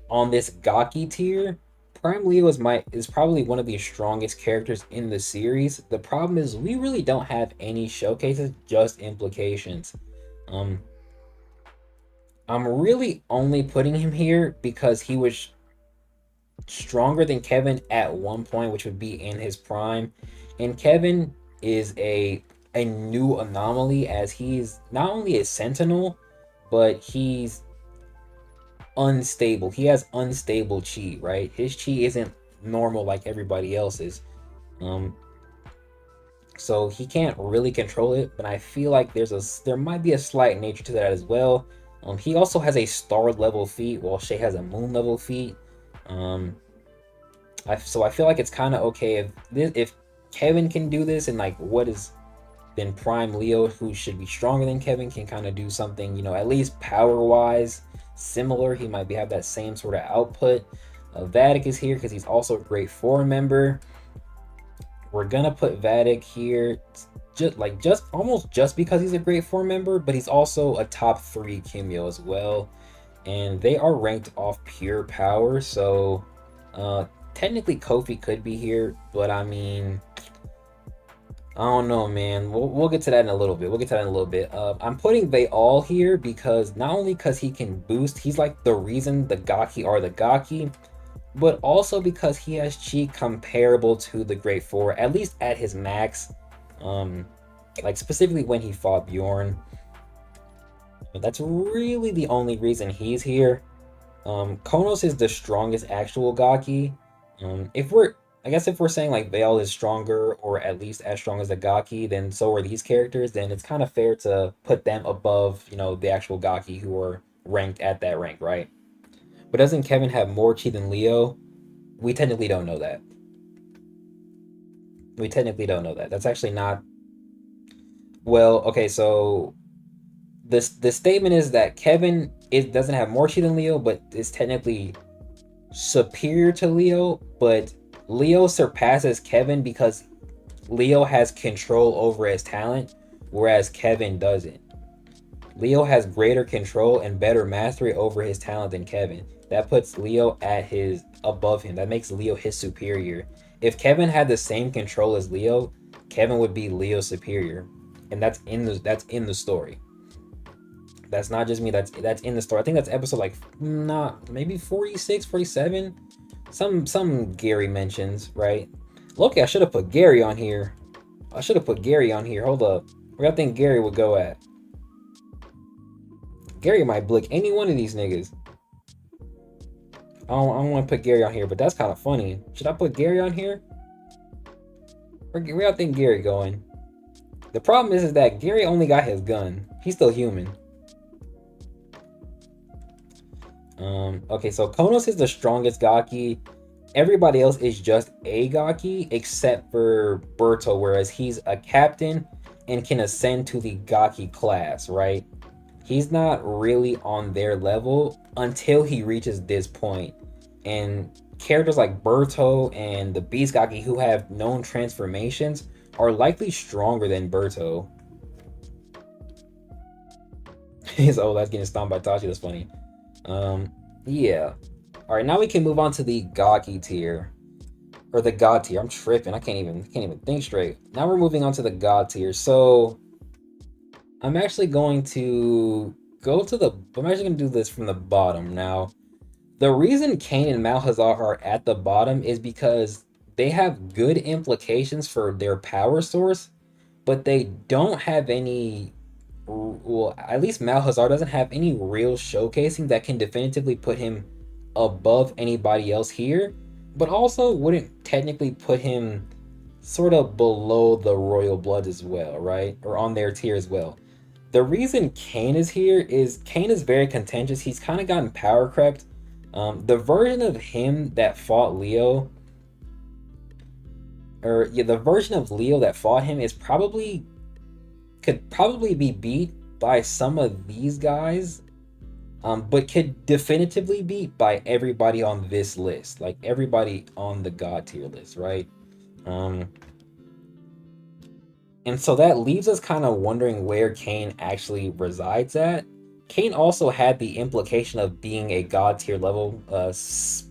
on this Gaki tier. Prime Leo is probably one of the strongest characters in the series. The problem is we really don't have any showcases, just implications. I'm really only putting him here because he was stronger than Kevin at one point, which would be in his prime. And Kevin is a new anomaly as he's not only a sentinel, but he's unstable. He has unstable chi, right? His chi isn't normal like everybody else's. So he can't really control it, but I feel like there might be a slight nature to that as well. He also has a star level feat while Shay has a moon level feat. So I feel like it's kind of okay if Kevin can do this, and then Prime Leo, who should be stronger than Kevin, can kind of do something, at least power wise similar. He might have that same sort of output. Vadic is here because he's also a Great 4 member. We're gonna put Vadic here just because he's a Great 4 member, but he's also a top 3 Kimyo as well, and they are ranked off pure power. So technically Kofi could be here, but I mean, I don't know, man. We'll get to that in a little bit. I'm putting Veil here because not only because he can boost, he's like the reason the Gaki are the Gaki, but also because he has chi comparable to the Great 4, at least at his max. Like specifically when he fought Bjorn. That's really the only reason he's here. Konos is the strongest actual Gaki. If we're, I guess if we're saying like Vale is stronger or at least as strong as the Gaki, then so are these characters. Then it's kind of fair to put them above, the actual Gaki who are ranked at that rank, right? But doesn't Kevin have more chi than Leo? We technically don't know that. We technically don't know that. That's actually not. Well, okay, so the statement is that Kevin doesn't have more chi than Leo, but is technically superior to Leo, but Leo surpasses Kevin because Leo has control over his talent, whereas Kevin doesn't. Leo has greater control and better mastery over his talent than Kevin. That puts Leo at his above him. That makes Leo his superior. If Kevin had the same control as Leo, Kevin would be Leo's superior. And that's in the story. That's not just me, that's in the story. I think that's episode like maybe 46, 47. Some Gary mentions, right? Loki, I should have put Gary on here. Hold up. Where I think Gary would go at? Gary might blick any one of these niggas. I don't want to put Gary on here, but that's kind of funny. Should I put Gary on here? Where I think Gary going? The problem is that Gary only got his gun. He's still human. Okay, so Konos is the strongest Gaki. Everybody else is just a Gaki except for Berto, whereas he's a captain and can ascend to the Gaki class, right? He's not really on their level until he reaches this point. And characters like Berto and the Beast Gaki who have known transformations are likely stronger than Berto. Oh, that's getting stomped by Tachi. That's funny. Yeah. Alright, now we can move on to the Gaki tier. Or the God tier. I'm tripping. I can't even think straight. Now we're moving on to the God tier. So I'm actually going to do this from the bottom. Now, the reason Kane and Malhazar are at the bottom is because they have good implications for their power source, but they don't have any. Well, at least Malhazar doesn't have any real showcasing that can definitively put him above anybody else here, but also wouldn't technically put him sort of below the Royal Bloods as well, right? Or on their tier as well. The reason Kane is here is Kane is very contentious. He's kind of gotten power crept. The version of him that fought Leo, the version of Leo that fought him could probably be beat by some of these guys, but could definitively be beat by everybody on this list, like everybody on the God tier list, right? And so that leaves us kind of wondering where Kane actually resides at. Kane also had the implication of being a God tier level,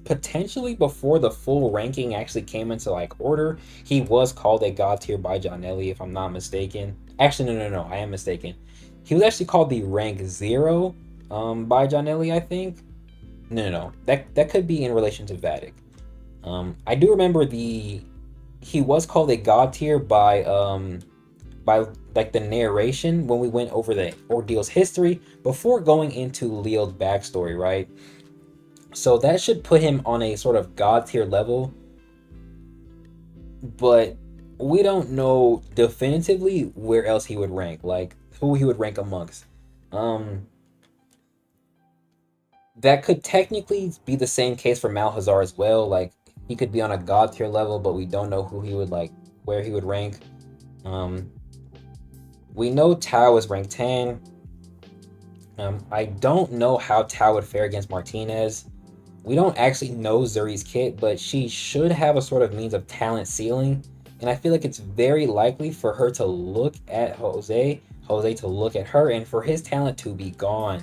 potentially before the full ranking actually came into like order. He was called a God tier by Johnelli, if I'm not mistaken. Actually, no, I am mistaken. He was actually called the rank 0 by Johnelli, I think. No. That could be in relation to Vatic. I do remember he was called a God tier by like the narration when we went over the Ordeal's history before going into Leo's backstory, right? So that should put him on a sort of God tier level, but we don't know definitively where else he would rank, like who he would rank amongst. That could technically be the same case for Malhazar as well. Like he could be on a God tier level, but we don't know who he would where he would rank. We know Tao is ranked 10. I don't know how Tao would fare against Martinez. We don't actually know Zuri's kit, but she should have a sort of means of talent ceiling. And I feel like it's very likely for her to look at Jose to look at her, and for his talent to be gone.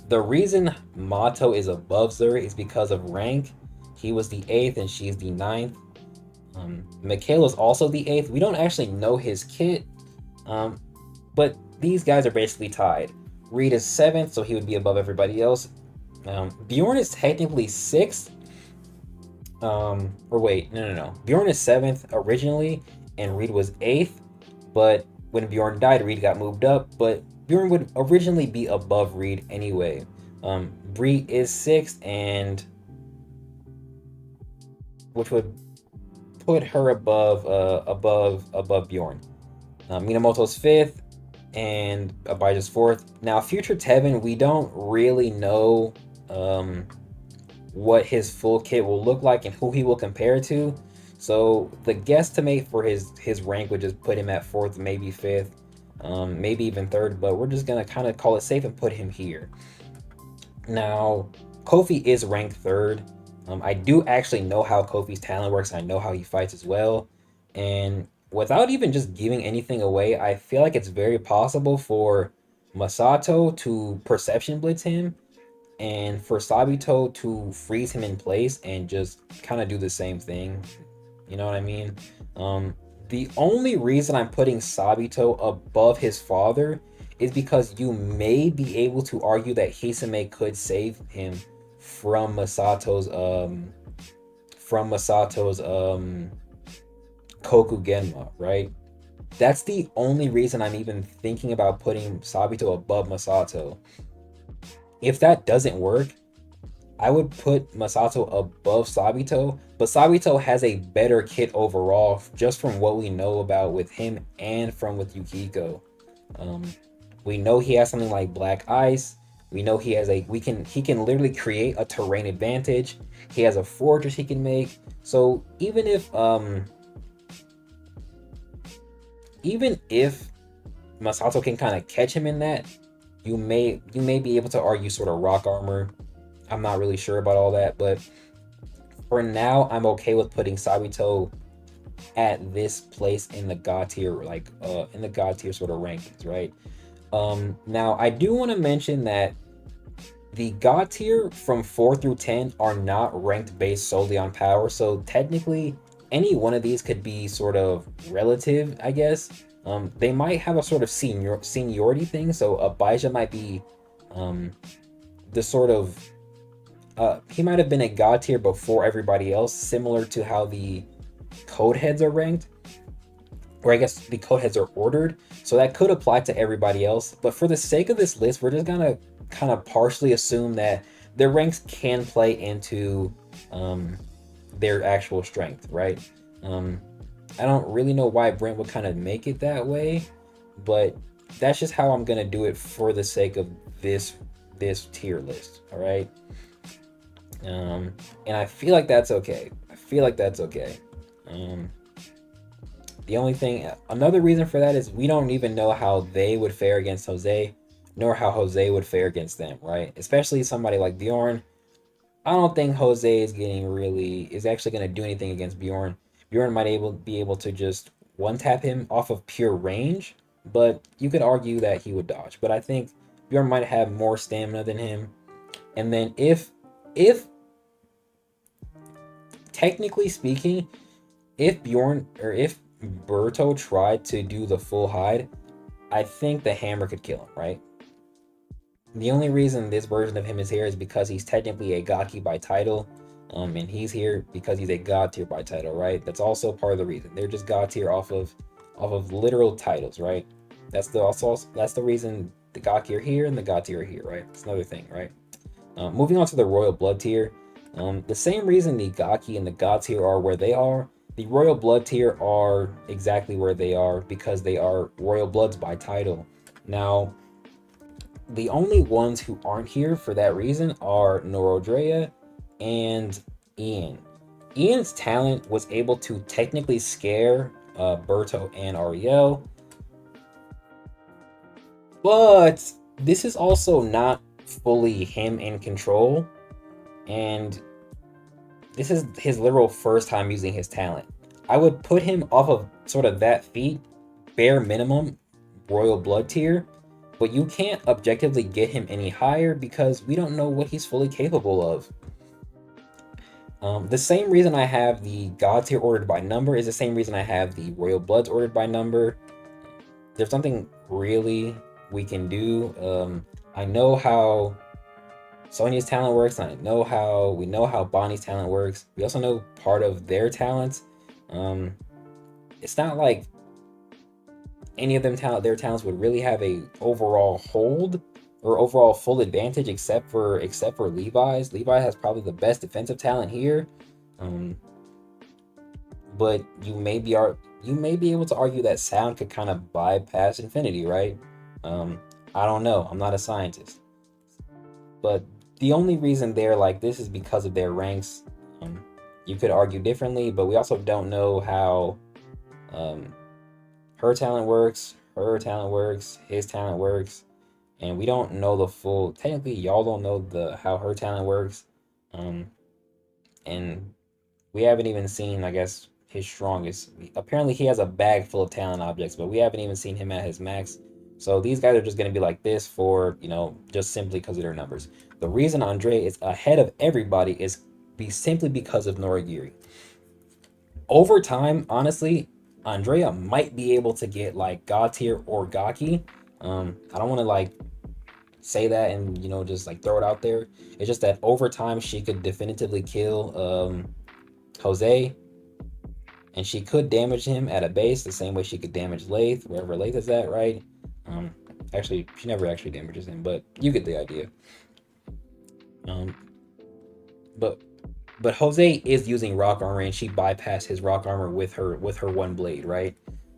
The reason Mato is above Zuri is because of rank. He was the 8th and she's the 9th. Mikhail is also the 8th. We don't actually know his kit. But these guys are basically tied. Reed is 7th, so he would be above everybody else. Bjorn is technically 6th. Or wait, no. Bjorn is 7th originally, and Reed was 8th. But when Bjorn died, Reed got moved up, but Bjorn would originally be above Reed anyway. Bree is 6th, and which would put her above Bjorn. Minamoto's 5th, and Abijah's 4th. Now, future Tevin, we don't really know what his full kit will look like and who he will compare to. So the guesstimate for his rank would just put him at 4th, maybe 5th, maybe even 3rd, but we're just gonna kind of call it safe and put him here. Now, Kofi is ranked 3rd. I do actually know how Kofi's talent works. I know how he fights as well. And without even just giving anything away, I feel like it's very possible for Masato to perception blitz him and for Sabito to freeze him in place and just kind of do the same thing. You know what I mean? The only reason I'm putting Sabito above his father is because you may be able to argue that Hisame could save him from Masato's Koku Genma, right? That's the only reason I'm even thinking about putting Sabito above Masato. If that doesn't work, I would put Masato above Sabito, but Sabito has a better kit overall, just from what we know about with him and from with Yukiko. We know he has something like Black Ice. We know he has he can literally create a terrain advantage. He has a fortress he can make. So even if Masato can kind of catch him in that, you may be able to argue sort of rock armor. I'm not really sure about all that, but for now, I'm okay with putting Sabito at this place in the God tier, like in the God tier sort of rankings, right? Now I do want to mention that the God tier from 4 through 10 are not ranked based solely on power, so technically any one of these could be sort of relative, I guess. They might have a sort of seniority thing, so Abijah might be the sort of he might have been a God tier before everybody else, similar to how the code heads are ranked, or I guess the code heads are ordered, so that could apply to everybody else. But for the sake of this list, we're just gonna kind of partially assume that their ranks can play into their actual strength, right? I don't really know why Brent would kind of make it that way, but that's just how I'm gonna do it for the sake of this tier list, all right? And I feel like that's okay. The only thing, another reason for that is we don't even know how they would fare against Jose, nor how Jose would fare against them, right? Especially somebody like Bjorn. I don't think Jose is actually going to do anything against Bjorn. Bjorn might be able to just one-tap him off of pure range, but you could argue that he would dodge. But I think Bjorn might have more stamina than him. And then if technically speaking, if Berto tried to do the full hide, I think the hammer could kill him, right? The only reason this version of him is here is because he's technically a Gaki by title, and he's here because he's a God tier by title, right? That's also part of the reason. They're just God tier off of literal titles, right? That's the reason the Gaki are here and the God tier are here, right? It's another thing, right? Moving on to the Royal Blood tier, the same reason the Gaki and the God tier are where they are, the Royal Blood tier are exactly where they are because they are Royal Bloods by title. Now, the only ones who aren't here for that reason are Norodrea and Ian. Ian's talent was able to technically scare Berto and Ariel, but this is also not fully him in control, and this is his literal first time using his talent. I would put him off of sort of that feat, bare minimum, Royal Blood tier, but you can't objectively get him any higher because we don't know what he's fully capable of. The same reason I have the God tier ordered by number is the same reason I have the Royal Bloods ordered by number. There's something really we can do. I know how Sonya's talent works, and we know how Bonnie's talent works. We also know part of their talents. It's not like any of their talents would really have a overall hold or overall full advantage, except for Levi's. Levi has probably the best defensive talent here, um, but you may be able to argue that Sound could kind of bypass Infinity, right? Um, I don't know. I'm not a scientist, but the only reason they're like this is because of their ranks. Um, you could argue differently, but we also don't know how um, her talent works, his talent works, and we don't know the full. Technically, y'all don't know the how her talent works, um, and we haven't even seen, I guess, his strongest. Apparently, he has a bag full of talent objects, but we haven't even seen him at his max. So these guys are just going to be like this for, just simply because of their numbers. The reason Andre is ahead of everybody is simply because of Noragiri. Over time, honestly, Andrea might be able to get like God tier or Gaki. I don't want to like say that and just like throw it out there. It's just that over time she could definitively kill Jose, and she could damage him at a base the same way she could damage Lathe, wherever Lathe is at, right? Um, Actually, she never actually damages him, but you get the idea. Um, but Jose is using rock armor, and she bypassed his rock armor with her one blade, right?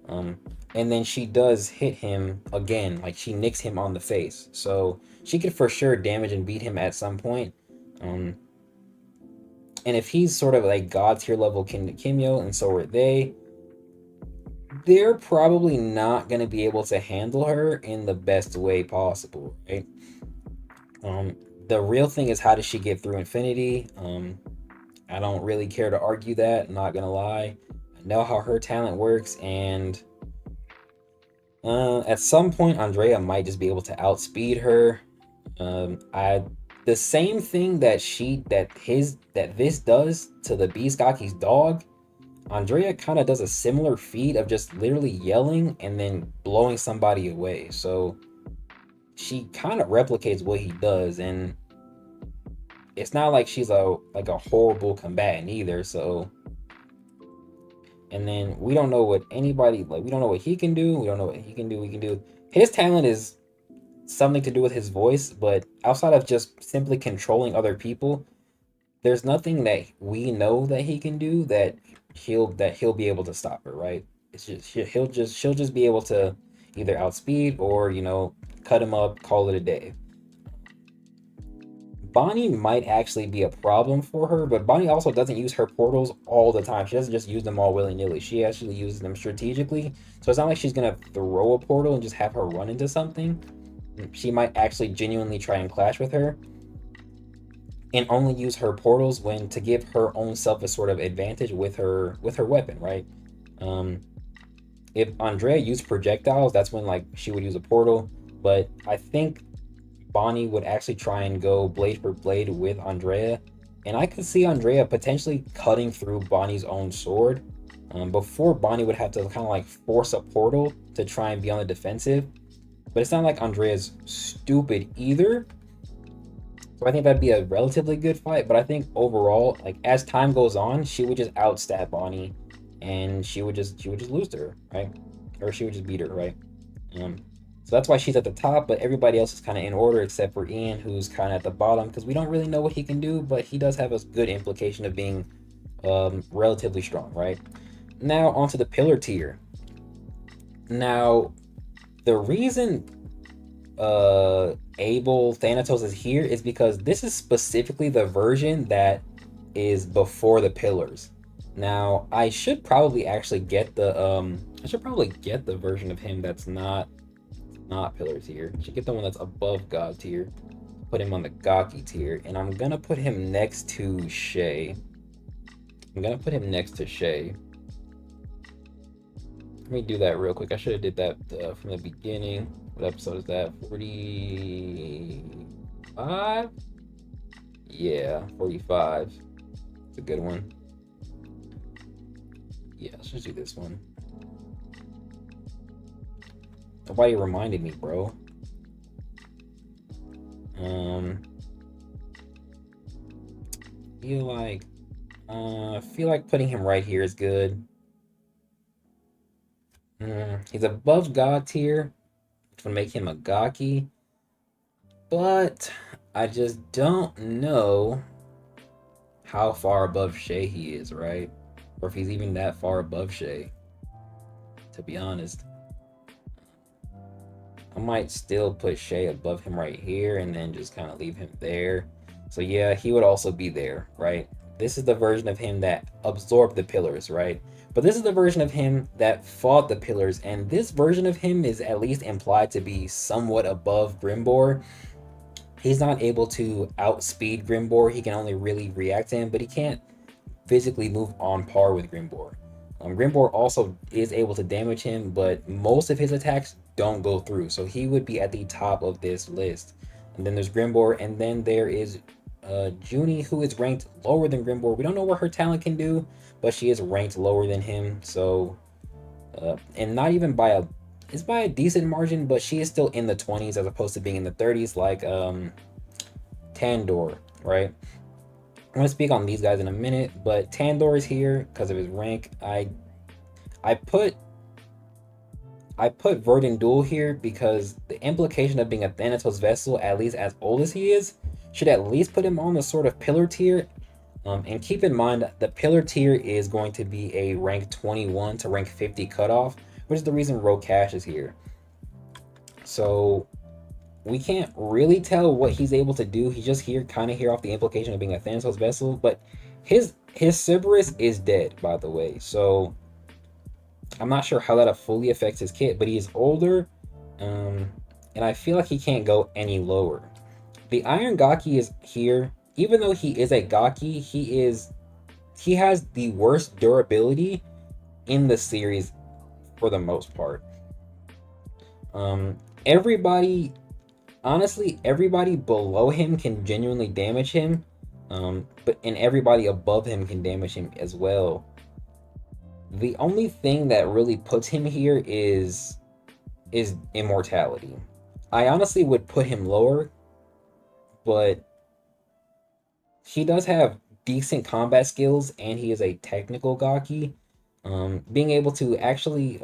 Um, and then she does hit him again, like she nicks him on the face, so she could for sure damage and beat him at some point. Um, and if he's sort of like God tier level Kimyo, and so are they're probably not going to be able to handle her in the best way possible, right? Um, the real thing is, how does she get through Infinity? I don't really care to argue that, not gonna lie. I know how her talent works, and at some point, Andrea might just be able to outspeed her. I the same thing that this does to the Beastgaki's dog. Andrea kind of does a similar feat of just literally yelling and then blowing somebody away. So she kind of replicates what he does, and it's not like she's a horrible combatant either. So, and then we don't know what anybody like. We don't know what he can do. We don't know what he can do. We can do. His talent is something to do with his voice, but outside of just simply controlling other people, there's nothing that we know that he can do that he'll be able to stop her, right? It's just she'll just be able to either outspeed or cut him up, call it a day. Bonnie might actually be a problem for her, but Bonnie also doesn't use her portals all the time. She doesn't just use them all willy-nilly. She actually uses them strategically. So it's not like she's gonna throw a portal and just have her run into something. She might actually genuinely try and clash with her, and only use her portals when to give her own self a sort of advantage with her weapon, right? Um, if Andrea used projectiles, that's when like she would use a portal. But I think Bonnie would actually try and go blade for blade with Andrea, and I could see Andrea potentially cutting through Bonnie's own sword before Bonnie would have to kind of like force a portal to try and be on the defensive. But it's not like Andrea's stupid either. So I think that'd be a relatively good fight, but I think overall, like as time goes on, she would just outstat Bonnie, and she would just lose to her, right? Or she would just beat her, right? Um, so that's why she's at the top, but everybody else is kind of in order except for Ian, who's kind of at the bottom because we don't really know what he can do, but he does have a good implication of being relatively strong, right? Now onto the pillar tier. Now, the reason Abel Thanatos is here is because this is specifically the version that is before the pillars. Now, I should probably actually get the version of him that's not pillars tier. I should get the one that's above God tier. Put him on the Gaki tier, and I'm gonna put him next to Shay. Let me do that real quick. I should have did that from the beginning. What episode is that? 45? Yeah, 45. It's a good one. Yeah, let's just do this one. Nobody reminded me, bro. Feel like putting him right here is good. He's above God tier, which would make him a Gaki, but I just don't know how far above Shay he is, right? Or if he's even that far above Shay, to be honest. I might still put Shay above him right here and then just kind of leave him there. So yeah, he would also be there, right? This is the version of him that absorbed the pillars, right? But this is the version of him that fought the pillars, and this version of him is at least implied to be somewhat above Grimbor. He's not able to outspeed Grimbor, he can only really react to him, but he can't physically move on par with Grimbor. Grimbor also is able to damage him, but most of his attacks don't go through, so he would be at the top of this list. And then there's Grimbor, and then there is Junie, who is ranked lower than Grimbor. We don't know what her talent can do, but she is ranked lower than him. So, and not even by it's by a decent margin, but she is still in the 20s as opposed to being in the 30s, like Tandor, right? I'm gonna speak on these guys in a minute, but Tandor is here because of his rank. I put Verdant Duel here because the implication of being a Thanatos vessel, at least as old as he is, should at least put him on the sort of pillar tier. And keep in mind, the pillar tier is going to be a rank 21 to rank 50 cutoff, which is the reason Rogue Cash is here. So we can't really tell what he's able to do. He's just here, kind of here off the implication of being a Thanatos vessel, but his Cerberus is dead, by the way. So I'm not sure how that fully affects his kit, but he is older, and I feel like he can't go any lower. The Iron Gaki is here. Even though he is a Gaki, he has the worst durability in the series for the most part. Everybody, honestly, everybody below him can genuinely damage him, and everybody above him can damage him as well. The only thing that really puts him here is immortality. I honestly would put him lower, but he does have decent combat skills, and he is a technical Gaki. Being able to actually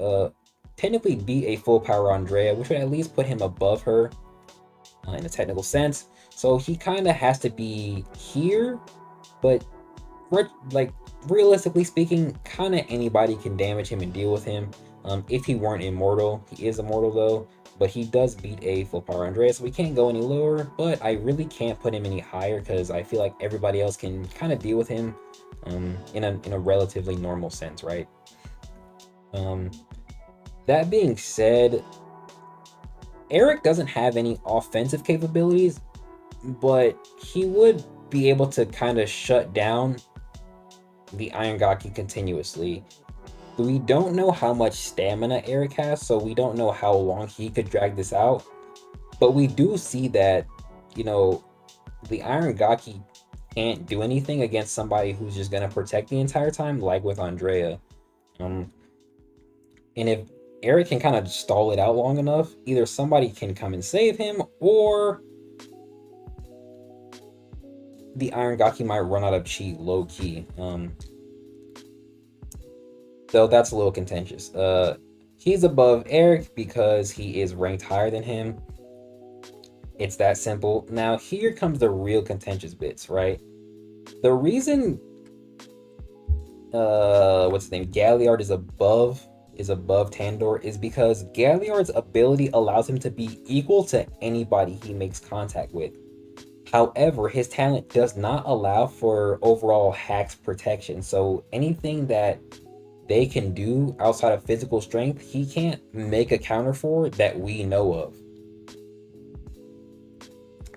technically beat a full power Andrea, which would at least put him above her in a technical sense. So he kind of has to be here, but like realistically speaking, kind of anybody can damage him and deal with him. If he weren't immortal, he is immortal though. But he does beat a full power Andreas, so we can't go any lower, but I really can't put him any higher because I feel like everybody else can kind of deal with him in a relatively normal sense, right? That being said, Eric doesn't have any offensive capabilities, but he would be able to kind of shut down the Iron Gaki continuously. We don't know how much stamina Eric has, so we don't know how long he could drag this out. But we do see that, you know, the Iron Gaki can't do anything against somebody who's just going to protect the entire time, like with Andrea. And if Eric can kind of stall it out long enough, either somebody can come and save him, or the Iron Gaki might run out of chi low-key. So that's a little contentious. He's above Eric because he is ranked higher than him. It's that simple. Now here comes the real contentious bits, right? The reason what's his name, Galliard is above Tandor is because Galliard's ability allows him to be equal to anybody he makes contact with. However, his talent does not allow for overall hacks protection, so anything that they can do outside of physical strength, he can't make a counter for that we know of.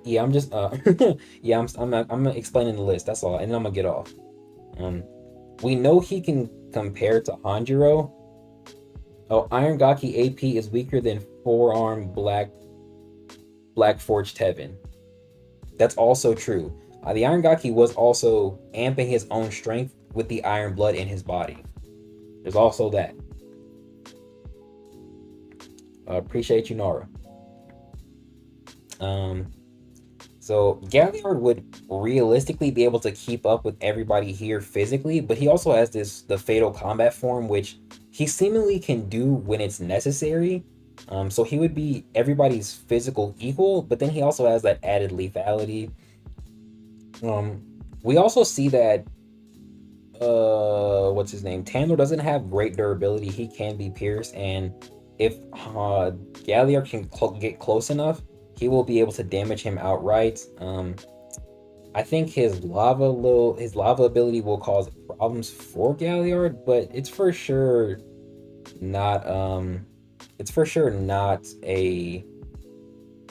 Yeah, I'm just yeah, I'm explaining the list. That's all, and then I'm gonna get off. We know he can compare to Hanjiro. Oh, Iron Gaki AP is weaker than Forearm Black Forged Heaven. That's also true. The Iron Gaki was also amping his own strength with the iron blood in his body. There's also that. Appreciate you, Nara. So Galliard would realistically be able to keep up with everybody here physically, but he also has the fatal combat form, which he seemingly can do when it's necessary. So he would be everybody's physical equal, but then he also has that added lethality. Um, we also see that what's his name? Tandor doesn't have great durability. He can be pierced, and if Galliard can get close enough, he will be able to damage him outright. I think his lava ability will cause problems for Galliard, but not it's for sure not a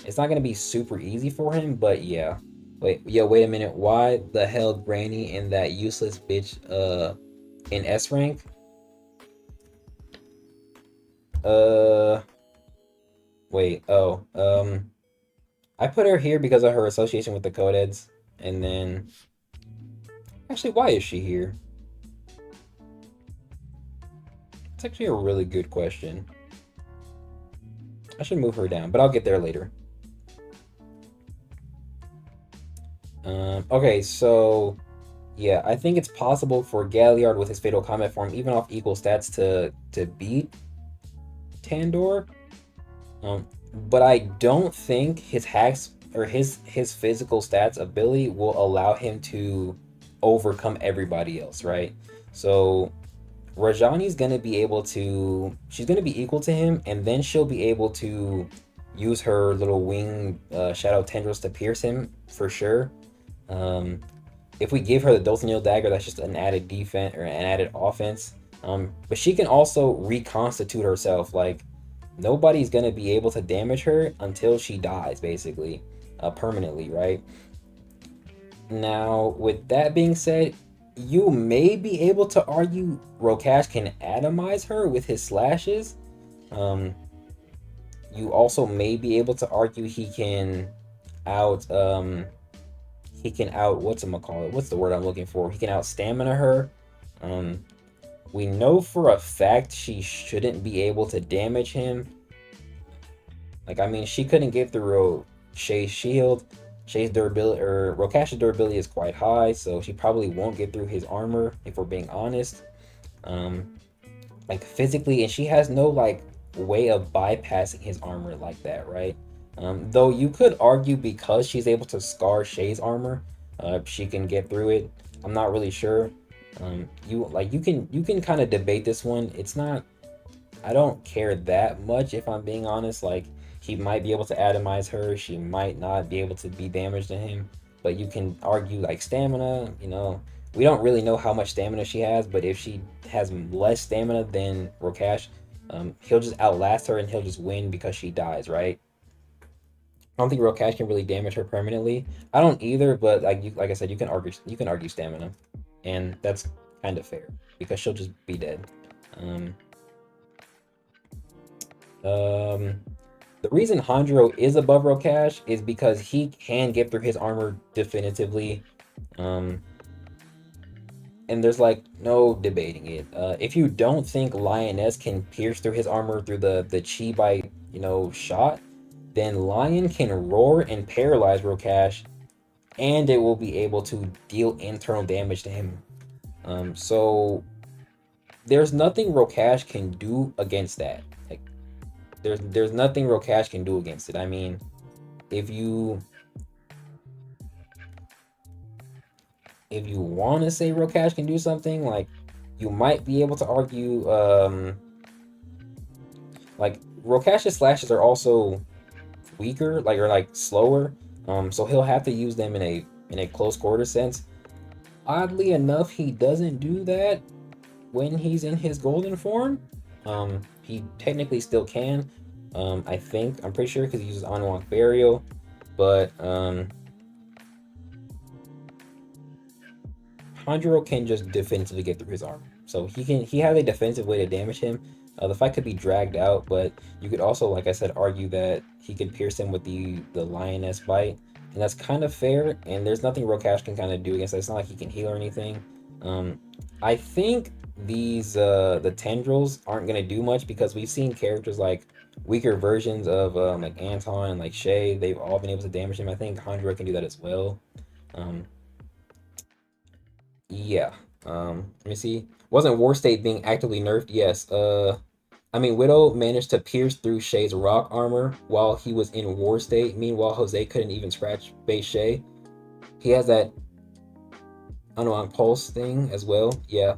it's not gonna be super easy for him, but yeah. Wait a minute. Why the hell Granny and that useless bitch in S rank? Uh wait, oh. I put her here because of her association with the Codeheads, and then actually why is she here? It's actually a really good question. I should move her down, but I'll get there later. Okay, so yeah, I think it's possible for Galliard with his Fatal Combat form, even off equal stats, to beat Tandor. But I don't think his hacks or his physical stats ability will allow him to overcome everybody else, right? So Rajani's gonna be able to, she's gonna be equal to him, and then she'll be able to use her little wing shadow tendrils to pierce him for sure. Um, if we give her the Dothanil dagger, that's just an added defense or an added offense. But she can also reconstitute herself. Like nobody's gonna be able to damage her until she dies, basically, permanently, right? Now, with that being said, you may be able to argue Rokash can atomize her with his slashes. Um, you also may be able to argue out he can out whatchamacallit, what's the word I'm looking for? He can out stamina her. Um, we know for a fact she shouldn't be able to damage him. Like, I mean, she couldn't get through Shay's shield. Shay's durability, or Rokash's durability is quite high, so she probably won't get through his armor, if we're being honest. Um, like, physically, and she has no, like, way of bypassing his armor like that, right? Though you could argue because she's able to scar Shay's armor, she can get through it. I'm not really sure. You can kind of debate this one. It's not, I don't care that much, if I'm being honest. Like, he might be able to atomize her, she might not be able to be damaged to him, but you can argue like stamina. We don't really know how much stamina she has, but if she has less stamina than Rokash, he'll just outlast her and he'll just win because she dies, right? I don't think Rokash can really damage her permanently. I don't either, but like I said, you can argue stamina, and that's kind of fair because she'll just be dead. Um, um, the reason Hanjiro is above Rokash is because he can get through his armor definitively. Um, and there's like no debating it. If you don't think Lioness can pierce through his armor through the chi bite, shot, then Lion can roar and paralyze Rokash, and it will be able to deal internal damage to him. So there's nothing Rokash can do against that. Like there's nothing Rokash can do against it. I mean, if you want to say Rokash can do something, like you might be able to argue like Rokash's slashes are also weaker, or slower. So he'll have to use them in a close quarter sense. Oddly enough, he doesn't do that when he's in his golden form. He technically still can. I'm pretty sure, because he uses unlock burial, but Hanjiro can just defensively get through his armor. So he has a defensive way to damage him. The fight could be dragged out, but you could also, like I said, argue that he could pierce him with the lioness bite, and that's kind of fair. And there's nothing Rokash can kind of do against that. It's not like he can heal or anything. I think these the tendrils aren't gonna do much because we've seen characters like weaker versions of like Anton and like Shay. They've all been able to damage him. I think Hanjiro can do that as well. Yeah. Let me see. Wasn't War State being actively nerfed? Yes. I mean, Widow managed to pierce through Shay's rock armor while he was in War State. Meanwhile, Jose couldn't even scratch base Shay. He has that unarmed pulse thing as well. Yeah.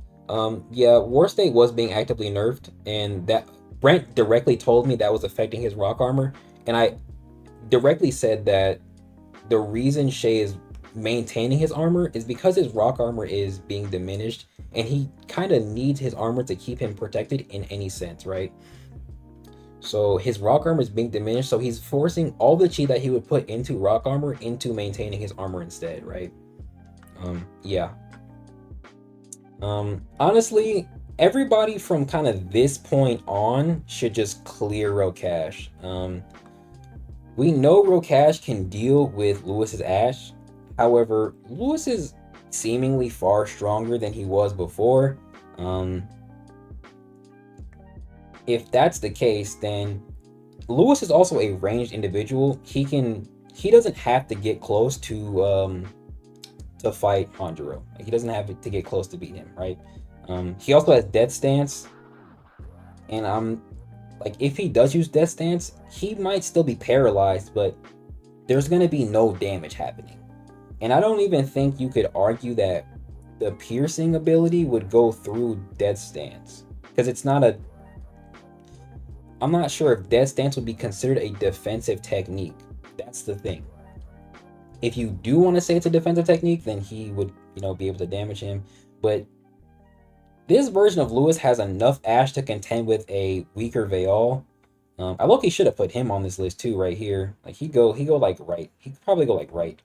Yeah, War State was being actively nerfed, and that Brent directly told me that was affecting his rock armor, and I directly said that the reason Shay is maintaining his armor is because his rock armor is being diminished, and he kind of needs his armor to keep him protected in any sense, right? So his rock armor is being diminished, so he's forcing all the chi that he would put into rock armor into maintaining his armor instead, right? Yeah. Honestly, everybody from kind of this point on should just clear Rokash. We know Rokash can deal with Lewis's Ash. However, Lewis is seemingly far stronger than he was before. If that's the case, then Lewis is also a ranged individual. He doesn't have to get close to fight Hanjiro. Like, he doesn't have to get close to beat him, right? He also has Death Stance, and like, if he does use Death Stance, he might still be paralyzed, but there's gonna be no damage happening. And I don't even think you could argue that the piercing ability would go through Death Stance, because it's not a. I'm not sure if Death Stance would be considered a defensive technique. That's the thing. If you do want to say it's a defensive technique, then he would, be able to damage him. But this version of Lewis has enough Ash to contend with a weaker Veil. I low-key should have put him on this list too, right here. Like, he'd go like right. He'd probably go like right.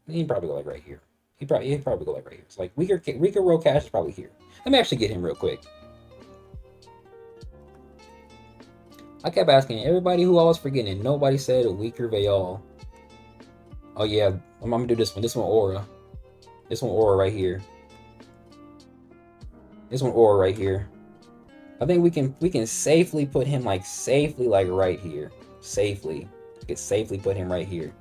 He'd probably go like right here. He'd probably go like right here. It's like weaker Rokash is probably here. Let me actually get him real quick. I kept asking everybody who I was forgetting, and nobody said a weaker Veil. Oh yeah, I'm gonna do this one. This one Aura. This one Aura right here. This one Aura right here. I think we can safely put him like right here. Safely. We could safely put him right here.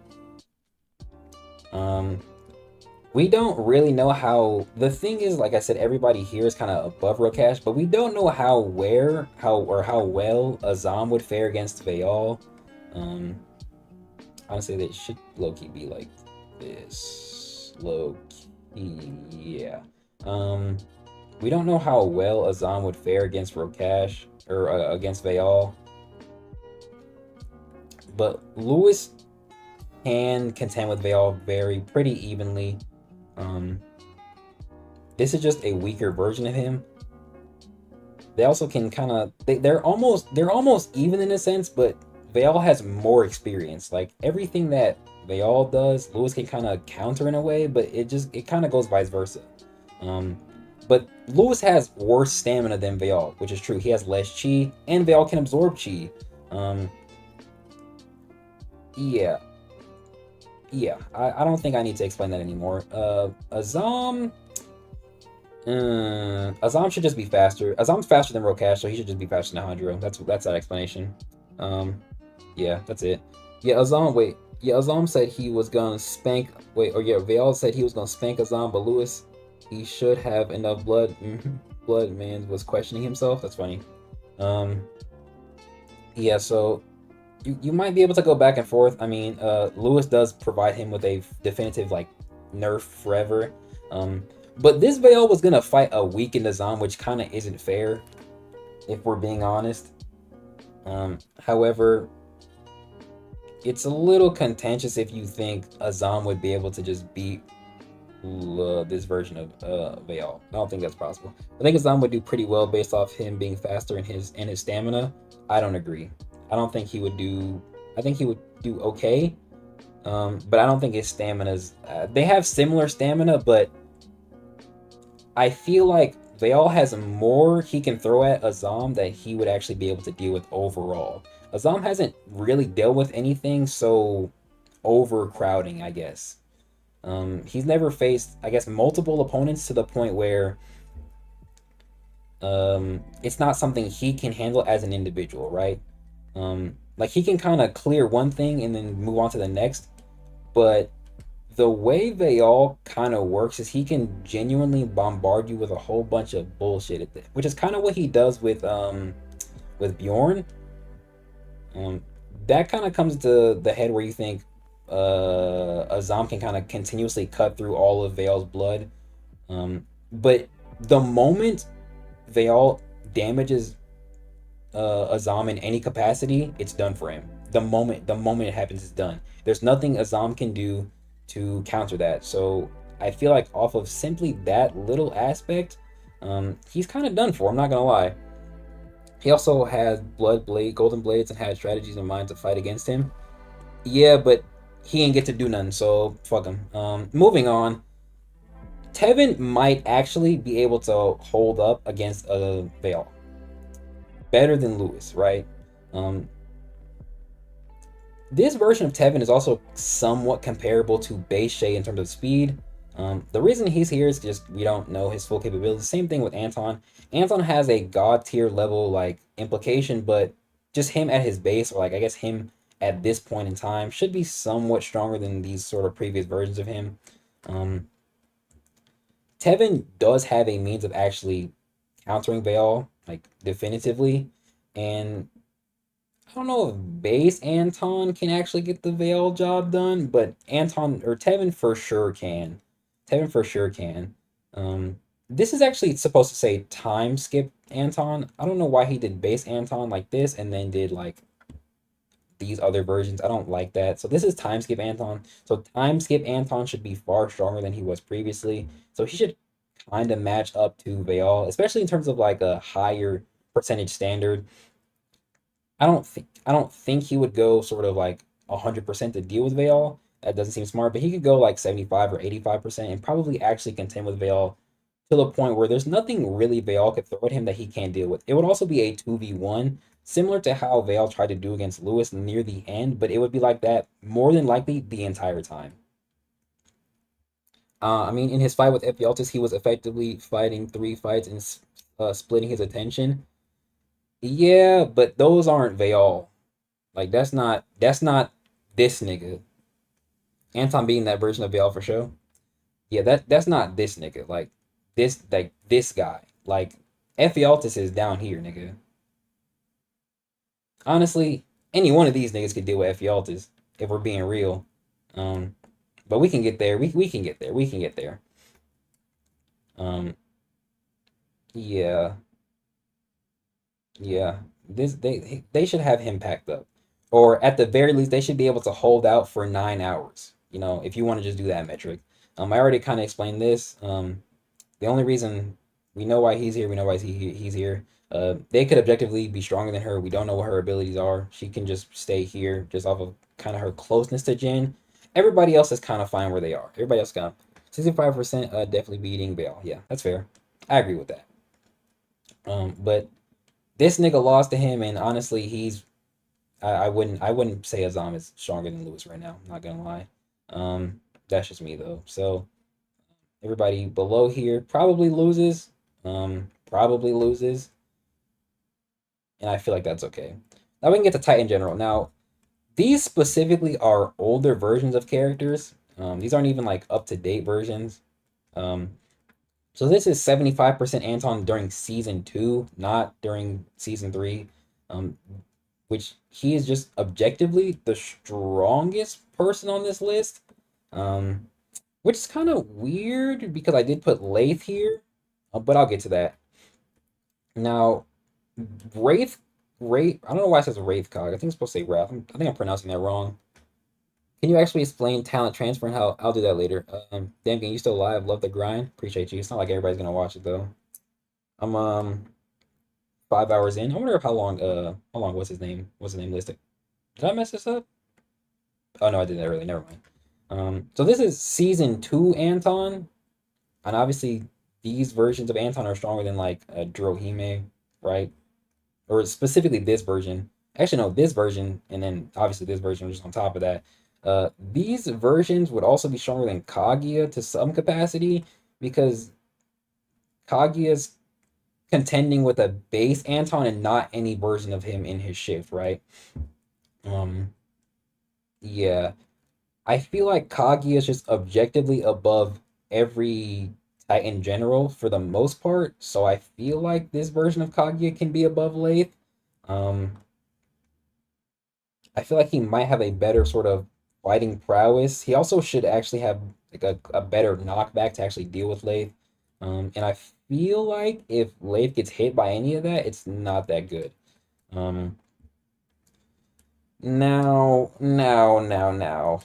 We don't really know how. The thing is, like I said, everybody here is kind of above Rokash, but we don't know how well Azam would fare against Veil. Honestly, they should low-key be like this. Low-key, yeah. We don't know how well Azam would fare against Rokash or against Veil, but Lewis can contend with Veil pretty evenly. This is just a weaker version of him. They also can kind of they're almost even in a sense, but Veil has more experience. Like, everything that Veil does, Lewis can kind of counter in a way, but it kind of goes vice versa. But Lewis has worse stamina than Veil, which is true. He has less chi, and Veil can absorb chi. Yeah. I don't think I need to explain that anymore. Azam should just be faster. Azam's faster than Rokash, so he should just be faster than Hanjiro. That's that explanation. Yeah, that's it. Yeah, Azam said he was gonna spank. Veil said he was gonna spank Azam, but Lewis, he should have enough blood. Blood man was questioning himself. That's funny. Yeah, so you might be able to go back and forth. I mean, Lewis does provide him with a definitive like nerf forever. But this Veil was gonna fight a weakened Azam, which kind of isn't fair, if we're being honest. However, it's a little contentious if you think Azam would be able to just beat this version of Veil. I don't think that's possible. I think Azam would do pretty well based off him being faster and his stamina. I don't agree. I don't think he would do. I think he would do okay, but I don't think his stamina's. They have similar stamina, but I feel like Veil has more he can throw at Azam that he would actually be able to deal with overall. Azam hasn't really dealt with anything so overcrowding, I guess. He's never faced, I guess, multiple opponents to the point where it's not something he can handle as an individual, right? Like, he can kind of clear one thing and then move on to the next, but the way they all kind of works is he can genuinely bombard you with a whole bunch of bullshit which is kind of what he does with Bjorn. Um, that kind of comes to the head where you think Azam can kind of continuously cut through all of Vale's blood. But the moment Vale damages Azam in any capacity, it's done for him. The moment it happens, it's done. There's nothing Azam can do to counter that. So I feel like off of simply that little aspect, he's kind of done for. I'm not gonna lie. He also had golden blades, and had strategies in mind to fight against him. Yeah, but he ain't get to do nothing, so fuck him. Moving on. Tevin might actually be able to hold up against a Vale better than Lewis, right? Um, this version of Tevin is also somewhat comparable to base Shay in terms of speed. The reason he's here is just we don't know his full capabilities. Same thing with Anton. Anton has a god tier level like implication, but just him at his base, or like I guess him at this point in time, should be somewhat stronger than these sort of previous versions of him. Um, Tevin does have a means of actually countering Baal like definitively, and I don't know if base Anton can actually get the Veil job done, but Anton or Tevin for sure can. Tevin for sure can. This is actually supposed to say time skip Anton. I don't know why he did base Anton like this and then did like these other versions. I don't like that. So this is time skip Anton. So time skip Anton should be far stronger than he was previously. So he should kind of match up to Veil, especially in terms of like a higher percentage standard. I don't think he would go sort of like 100% to deal with Veil. That doesn't seem smart, but he could go like 75 or 85% and probably actually contend with Veil to the point where there's nothing really Veil could throw at him that he can't deal with. It would also be a 2v1, similar to how Veil tried to do against Lewis near the end, but it would be like that more than likely the entire time. I mean, in his fight with Ephialtes, he was effectively fighting three fights and splitting his attention. Yeah, but those aren't Veil. Like that's not this nigga. Anton being that version of Veil for sure. Yeah, that's not this nigga. Like this guy. Like Ephialtes is down here, nigga. Honestly, any one of these niggas could deal with Ephialtes if we're being real. Um, but we can get there. We can get there. We can get there. Um, yeah, yeah. They should have him packed up, or at the very least, they should be able to hold out for 9 hours. If you want to just do that metric. I already kind of explained this. The only reason we know why he's here, we know why he's here. They could objectively be stronger than her. We don't know what her abilities are. She can just stay here just off of kind of her closeness to Jin. Everybody else is kind of fine where they are. Everybody else got 65% definitely beating Bale. Yeah, that's fair. I agree with that. But this nigga lost to him, and honestly, I wouldn't say Azam is stronger than Lewis right now. I'm not gonna lie. That's just me though. So everybody below here probably loses. Probably loses, and I feel like that's okay. Now we can get to Titan General. Now these specifically are older versions of characters. These aren't even like up to date versions. Um, so this is 75% Anton during season two, not during season three. Um, which he is just objectively the strongest person on this list. Um, which is kind of weird because I did put Lath here, but I'll get to that. Now, Wraith, I don't know why it says Wraith Cog. I think it's supposed to say Wrath. I think I'm pronouncing that wrong. Can you actually explain talent transfer and how? I'll do that later. Damn, gang, you still alive? Love the grind. Appreciate you. It's not like everybody's gonna watch it though. I'm 5 hours in. I wonder how long was his name? What's his name listed? Did I mess this up? Oh no, I did that early. Never mind. So this is season two Anton, and obviously these versions of Anton are stronger than like Drohime, right? Or specifically this version. Actually, no, this version, and then obviously this version just on top of that. These versions would also be stronger than Kaguya to some capacity because Kaguya's contending with a base Anton and not any version of him in his shift, right? Um, yeah. I feel like Kaguya is just objectively above every Titan general for the most part, so I feel like this version of Kaguya can be above Lathe. Um, I feel like he might have a better sort of fighting prowess. He also should actually have like a better knockback to actually deal with Lathe. And I feel like if Lathe gets hit by any of that, it's not that good. Um, now.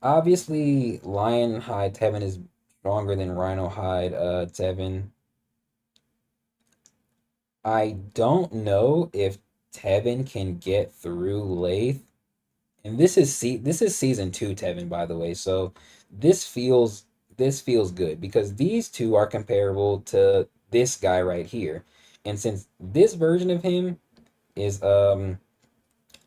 Obviously, Lionhide Tevin is stronger than Rhinohide Tevin. I don't know if Tevin can get through Lathe. And this is season 2 Tevin, by the way. So this feels this feels good because these two are comparable to this guy right here. And since this version of him is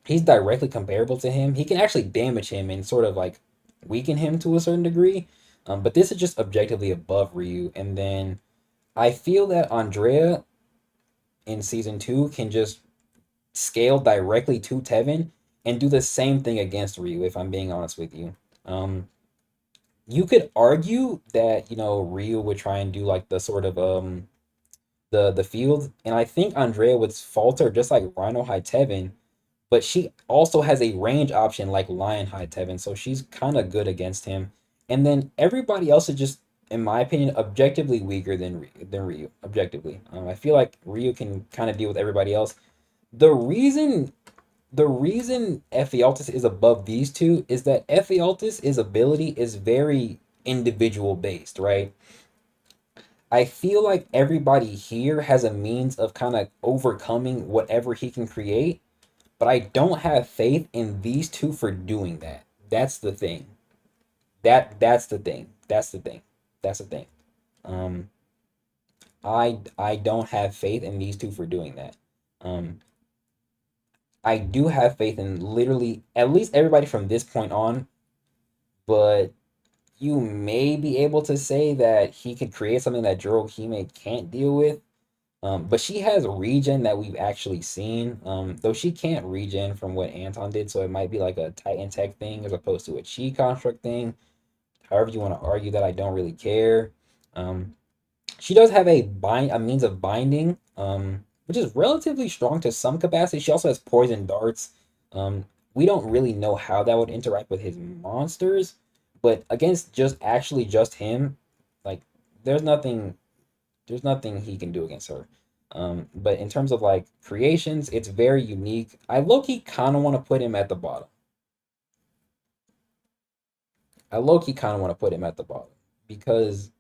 he's directly comparable to him, he can actually damage him and sort of like weaken him to a certain degree. But this is just objectively above Ryu. And then I feel that Andrea in season 2 can just scale directly to Tevin and do the same thing against Ryu, if I'm being honest with you. Um, you could argue that, Ryu would try and do like the sort of the field, and I think Andrea would falter just like Rhino High Tevin, but she also has a range option like Lion High Tevin, so she's kind of good against him. And then everybody else is just, in my opinion, objectively weaker than Ryu. Objectively, I feel like Ryu can kind of deal with everybody else. The reason the reason Ephialtes is above these two is that Ephialtes' ability is very individual based, right? I feel like everybody here has a means of kind of overcoming whatever he can create, but I don't have faith in these two for doing that. That's the thing. That's the thing. That's the thing. That's the thing. Um, I don't have faith in these two for doing that. Um, I do have faith in literally at least everybody from this point on, but you may be able to say that he could create something that Jirohime can't deal with. But she has regen that we've actually seen. Though she can't regen from what Anton did, so it might be like a Titan Tech thing as opposed to a Chi construct thing. However you want to argue that, I don't really care. Um, she does have a means of binding, which is relatively strong to some capacity. She also has poison darts. We don't really know how that would interact with his monsters, but against just him, like there's nothing there's nothing he can do against her. But in terms of like creations, it's very unique. I low-key kind of want to put him at the bottom. I low-key kind of want to put him at the bottom because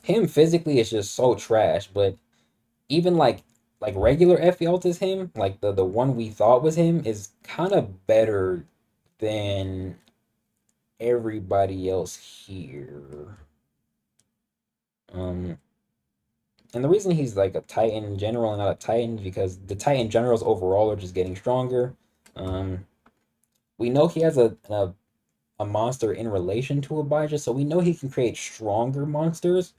him physically is just so trash, but even like regular Ephialtes him, like the one we thought was him, is kind of better than everybody else here. Um, and the reason he's like a Titan in general and not a Titan is because the Titan generals overall are just getting stronger. Um, we know he has a monster in relation to Abijah, so we know he can create stronger monsters.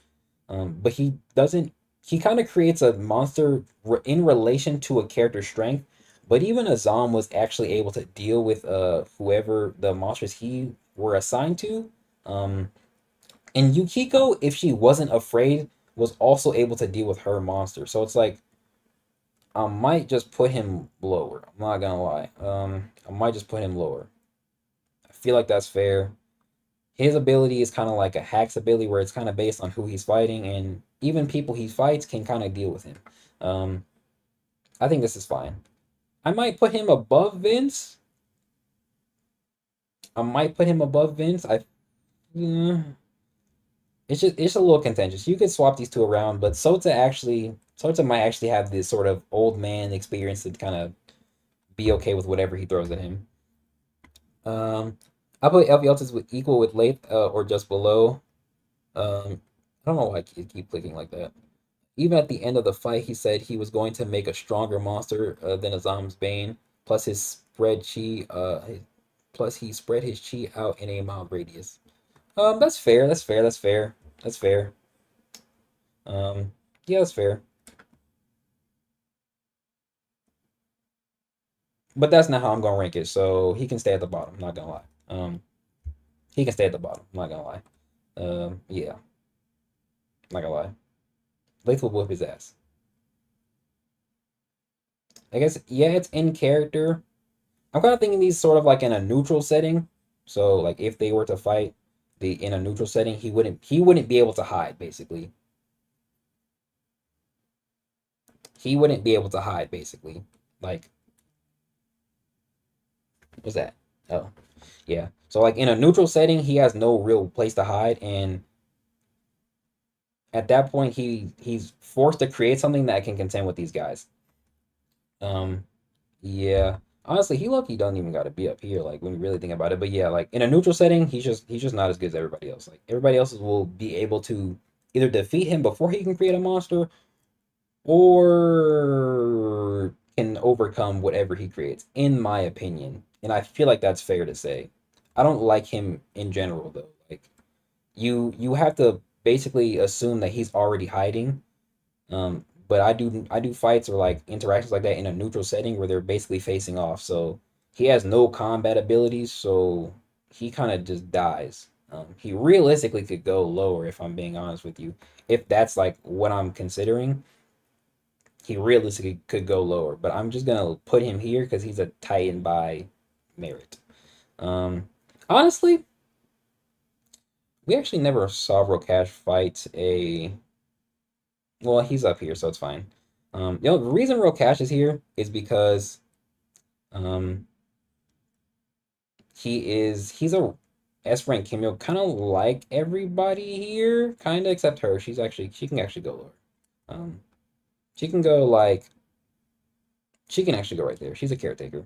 But he doesn't. He kind of creates a monster in relation to a character's strength. But even Azam was actually able to deal with whoever the monsters he were assigned to. Um, and Yukiko, if she wasn't afraid, was also able to deal with her monster. So it's like I might just put him lower. I'm not gonna lie. I might just put him lower. I feel like that's fair. His ability is kind of like a hack's ability where it's kind of based on who he's fighting, and even people he fights can kind of deal with him. Um, I think this is fine. I might put him above Vince. I might put him above Vince. Mm, it's a little contentious. You could swap these two around, but Sota might actually have this sort of old man experience to kind of be okay with whatever he throws at him. I put Elvieltis with equal with Lathe or just below. I don't know why I keep clicking like that. Even at the end of the fight, he said he was going to make a stronger monster than Azam's Bane. Plus his spread chi. Plus he spread his chi out in a mile radius. That's fair. That's fair. That's fair. That's fair. Yeah, that's fair. but that's not how I'm gonna rank it. So he can stay at the bottom. I'm not gonna lie. He can stay at the bottom. I'm not gonna lie. Yeah, not gonna lie. Lethal will whoop his ass. I guess yeah, it's in character. I'm kind of thinking these sort of like in a neutral setting. So like if they were to fight the in a neutral setting, he wouldn't be able to hide basically. He wouldn't be able to hide basically. Like what's that? Oh, yeah. So like in a neutral setting, he has no real place to hide, and at that point, he's forced to create something that can contend with these guys. Um, yeah. Honestly, he lucky don't even got to be up here. Like when you really think about it, but yeah, like in a neutral setting, he's just not as good as everybody else. Like everybody else will be able to either defeat him before he can create a monster, or can overcome whatever he creates, in my opinion. And I feel like that's fair to say. I don't like him in general though. Like you have to basically assume that he's already hiding. But I do fights or like interactions like that in a neutral setting where they're basically facing off. So he has no combat abilities, so he kind of just dies. He realistically could go lower if I'm being honest with you. If that's like what I'm considering, he realistically could go lower. But I'm just gonna put him here because he's a Titan by merit. Honestly, we actually never saw Rokash fight a. Well, he's up here, so it's fine. The reason Rokash is here is because um, he's a S rank Kimio, kind of like everybody here, kind of except her. She can actually go lower. Um, she can go like she can actually go right there. She's a caretaker.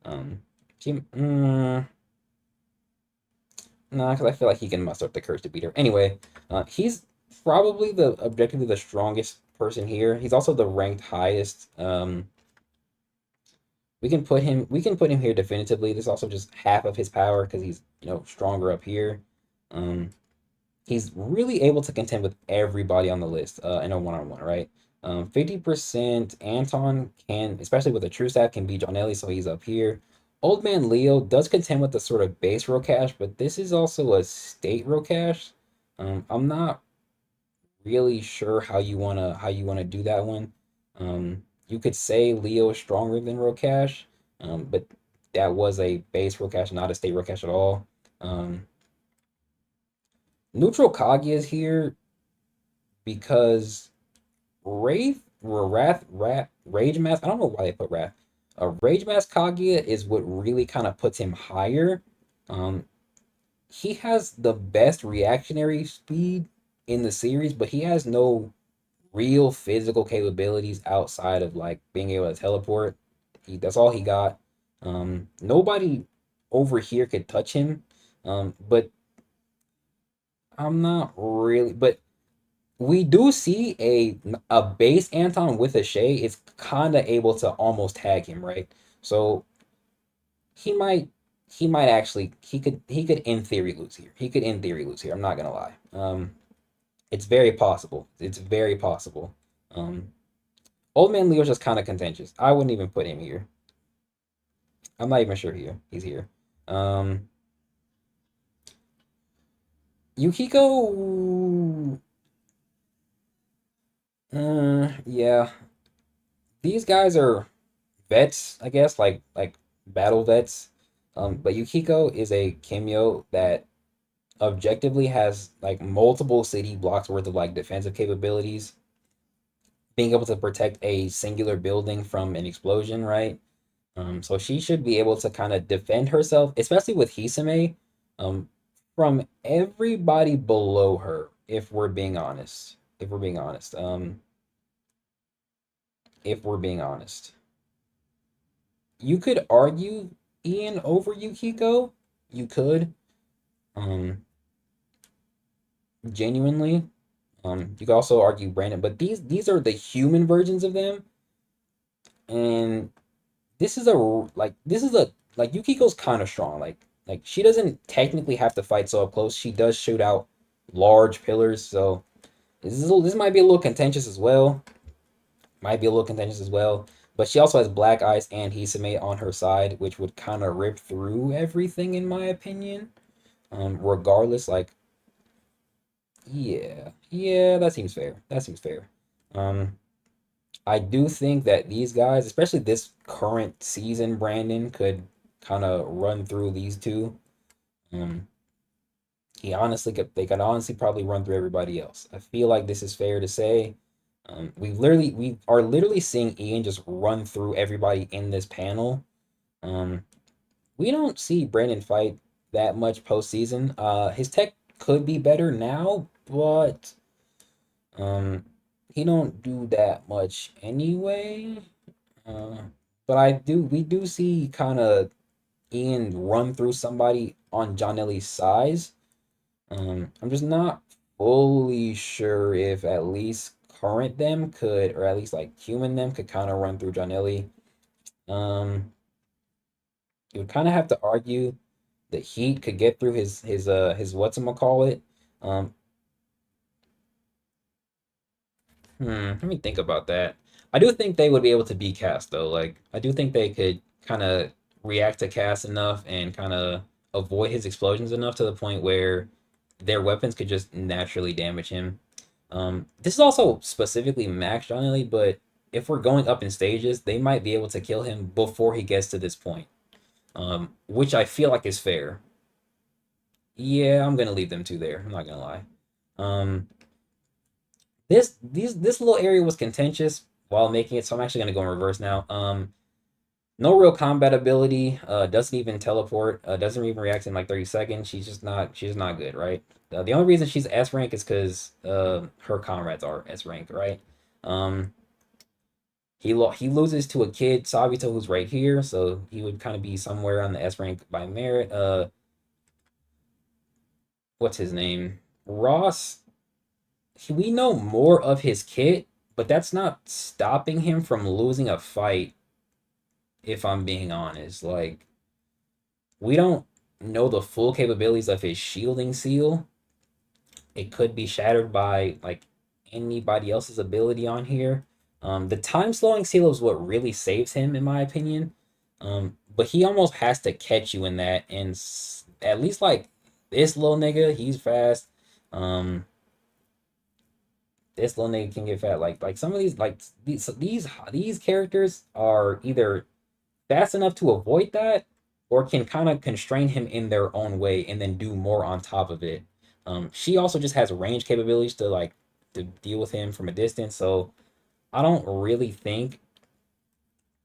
Um, she nah, because I feel like he can muster up the courage to beat her. Anyway, he's probably the objectively the strongest person here. He's also the ranked highest. We can put him here definitively. This is also just half of his power because he's stronger up here. Um, he's really able to contend with everybody on the list in a one-on-one, right? 50% Anton can, especially with a true staff, can beat John Ellie, so he's up here. Old Man Leo does contend with the sort of base Rokash, but this is also a state Rokash. I'm not really sure how you wanna do that one. You could say Leo is stronger than Rokash, but that was a base Rokash, not a state Rokash at all. Um, Neutral Kaguya is here because Rage Mask. I don't know why they put Wrath. Rage Mask Kaguya is what really kind of puts him higher. Um, he has the best reactionary speed in the series, but he has no real physical capabilities outside of like being able to teleport. That's all he got. Nobody over here could touch him. But I'm not really. But we do see a base Anton with a Shay is kind of able to almost tag him, right? So he might he might actually he could in theory lose here. He could in theory lose here. I'm not gonna lie. It's very possible. It's very possible. Um, Old Man Leo's just kind of contentious. I wouldn't even put him here. I'm not even sure he's here. Um, Yukiko, yeah, these guys are vets, I guess, like battle vets. But Yukiko is a Kimyo that objectively has like multiple city blocks worth of like defensive capabilities, being able to protect a singular building from an explosion, right? So she should be able to kind of defend herself, especially with Hisame, um, from everybody below her, if we're being honest. If we're being honest. If we're being honest. You could argue Ian over Yukiko. You could. Um, Genuinely. You could also argue Brandon, but these are the human versions of them, and this is a like Yukiko's kind of strong. Like she doesn't technically have to fight so up close. She does shoot out large pillars, so this might be a little contentious as well. Might be a little contentious as well. But she also has Black Ice and Hisame on her side, which would kind of rip through everything in my opinion. Regardless, like yeah, that seems fair. That seems fair. Um, I do think that these guys, especially this current season, Brandon could kind of run through these two. Um, they could honestly probably run through everybody else. I feel like this is fair to say. We are literally seeing Ian just run through everybody in this panel. Um, we don't see Brandon fight that much postseason. His tech could be better now, but um, he don't do that much anyway. Uh, but we do see kind of Ian run through somebody on John Ellie's size. I'm just not fully sure if at least current them could, or at least like human them could kind of run through John Ellie. Um, you would kind of have to argue that Heat could get through his whatchamacallit. Um, Let me think about that. I do think they would be able to beat Cass though. Like I do think they could kind of react to Cass enough and kind of avoid his explosions enough to the point where their weapons could just naturally damage him. This is also specifically Max Johnny, but if we're going up in stages, they might be able to kill him before he gets to this point. Which I feel like is fair. Yeah, I'm gonna leave them two there. I'm not gonna lie. Um, this little area was contentious while making it, so I'm actually gonna go in reverse now. No real combat ability. Doesn't even teleport. Doesn't even react in like 30 seconds. She's just not good, right? The only reason she's S rank is because her comrades are S rank, right? Um, he loses to a kid Sabito who's right here, so he would kind of be somewhere on the S rank by merit. What's his name? Ross. We know more of his kit, but that's not stopping him from losing a fight. If I'm being honest, like we don't know the full capabilities of his shielding seal. It could be shattered by like anybody else's ability on here. The time slowing seal is what really saves him, in my opinion. But he almost has to catch you in that, and at least like this little nigga, he's fast. Um, this little nigga can get fat. Like some of these, like these characters are either fast enough to avoid that, or can kind of constrain him in their own way and then do more on top of it. She also just has range capabilities to deal with him from a distance. So I don't really think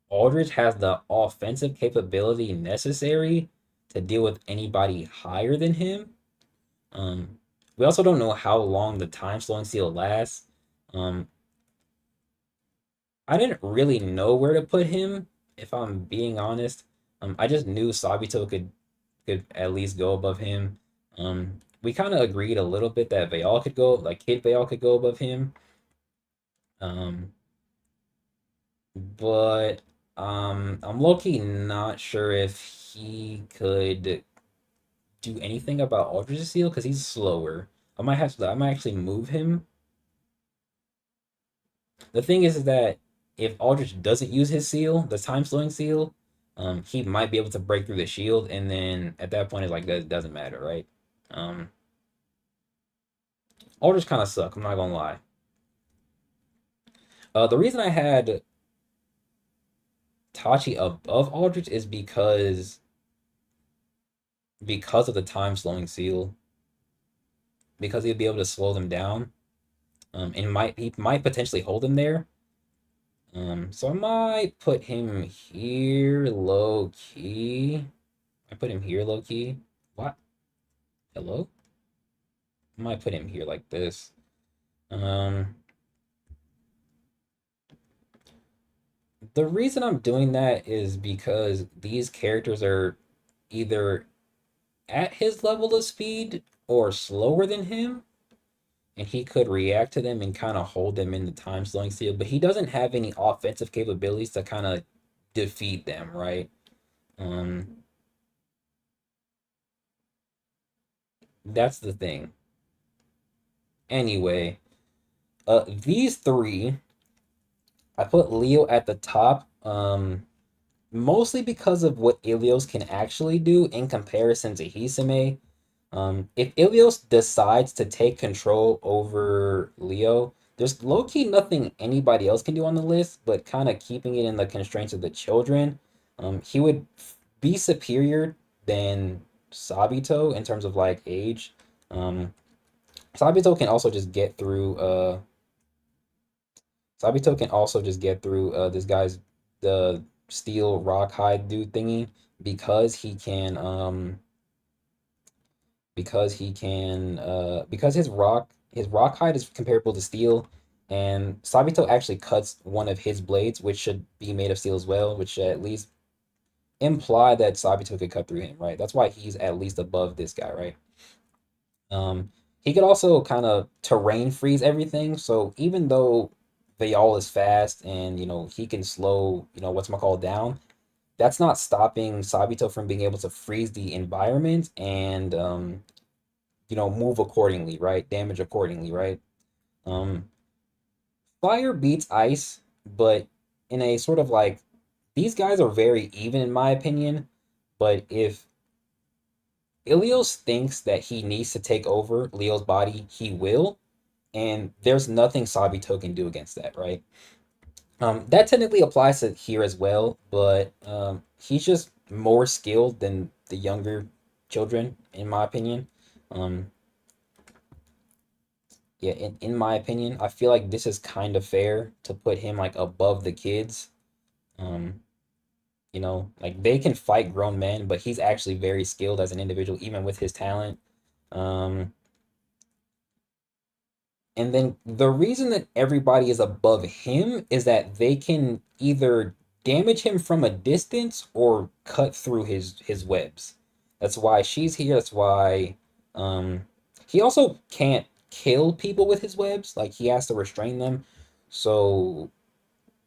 Aldrich has the offensive capability necessary to deal with anybody higher than him. Um, we also don't know how long the time slowing seal lasts. Um, I didn't really know where to put him, if I'm being honest. I just knew Sabito could at least go above him. We kind of agreed a little bit that Vayal could go, like Kid Vayal could go above him. Um, but I'm low-key not sure if he could do anything about Ultra Seal because he's slower. I might actually move him. The thing is that if Aldrich doesn't use his seal, the time slowing seal, he might be able to break through the shield, and then at that point, it's like that doesn't matter, right? Um, Aldrich kind of suck. I'm not gonna lie. The reason I had Tachi above Aldrich is because of the time slowing seal, because he'd be able to slow them down. And he might potentially hold them there. So I might put him here low key. I put him here low key. What? Hello? I might put him here like this. Um, the reason I'm doing that is because these characters are either at his level of speed or slower than him, and he could react to them and kind of hold them in the time slowing seal, but he doesn't have any offensive capabilities to kind of defeat them, right? Um, that's the thing. Anyway, these three, I put Leo at the top Mostly because of what Ilios can actually do in comparison to Hisame. If Ilios decides to take control over Leo, there's low key nothing anybody else can do on the list, but kind of keeping it in the constraints of the children. He would be superior than Sabito in terms of like age. Um, Sabito can also just get through. Sabito can also just get through this guy's the steel rock hide dude thingy because he can because his rock hide is comparable to steel, and Sabito actually cuts one of his blades, which should be made of steel as well, which should at least imply that Sabito could cut through him, right? That's why he's at least above this guy, right? Um, he could also kind of terrain freeze everything. So even though Vayal is fast and he can slow what's my call down, that's not stopping Sabito from being able to freeze the environment and move accordingly, right? Damage accordingly, right? Um, Fire beats ice, but in a sort of like these guys are very even in my opinion. But if Ilios thinks that he needs to take over Leo's body, he will, and there's nothing Sabito can do against that, right? That technically applies to here as well, but he's just more skilled than the younger children, in my opinion. Um, yeah, in my opinion, I feel like this is kind of fair to put him like above the kids. Um, like they can fight grown men, but he's actually very skilled as an individual, even with his talent. Um, And then the reason that everybody is above him is that they can either damage him from a distance or cut through his webs. That's why she's here. That's why he also can't kill people with his webs. Like he has to restrain them. So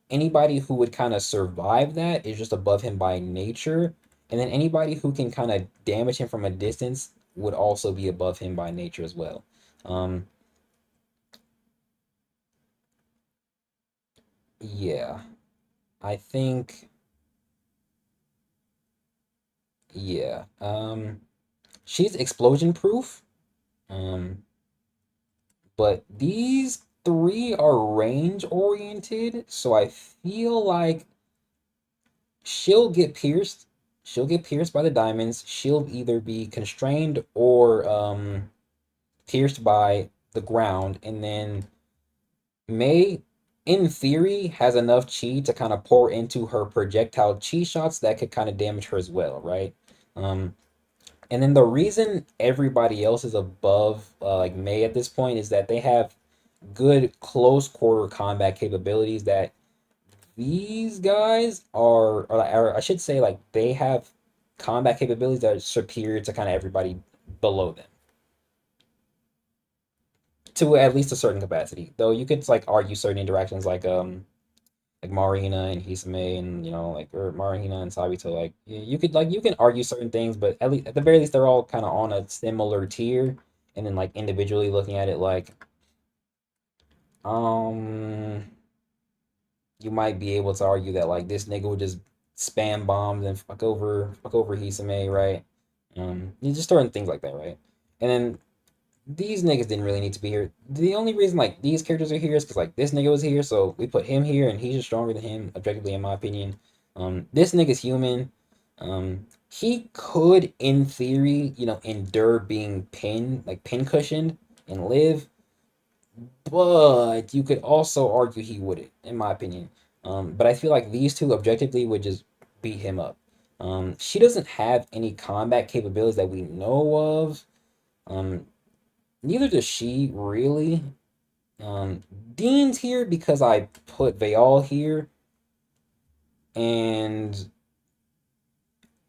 anybody who would kind of survive that is just above him by nature. And then anybody who can kind of damage him from a distance would also be above him by nature as well. Um, yeah. I think, yeah. She's explosion proof. Um, but these three are range oriented, so I feel like she'll get pierced. She'll get pierced by the diamonds. She'll either be constrained or pierced by the ground, and then May, in theory, has enough chi to kind of pour into her projectile chi shots that could kind of damage her as well, right? Um, And then the reason everybody else is above like May at this point is that they have good close quarter combat capabilities that these guys or I should say like they have combat capabilities that are superior to kind of everybody below them to at least a certain capacity. Though you could like argue certain interactions like Marina and Hisame and like or Marina and Sabito like you could like you can argue certain things, but at the very least they're all kind of on a similar tier. And then like individually looking at it like um you might be able to argue that like this nigga would just spam bombs and fuck over Hisame, right? You just certain things like that, right? And then these niggas didn't really need to be here. The only reason like these characters are here is because like this nigga was here, so we put him here, and he's just stronger than him objectively, in my opinion. This nigga's human. He could, in theory, endure being pin cushioned and live, but you could also argue he wouldn't, in my opinion. But I feel like these two objectively would just beat him up. She doesn't have any combat capabilities that we know of. Um, Neither does she really. Dean's here because I put Vayal here, and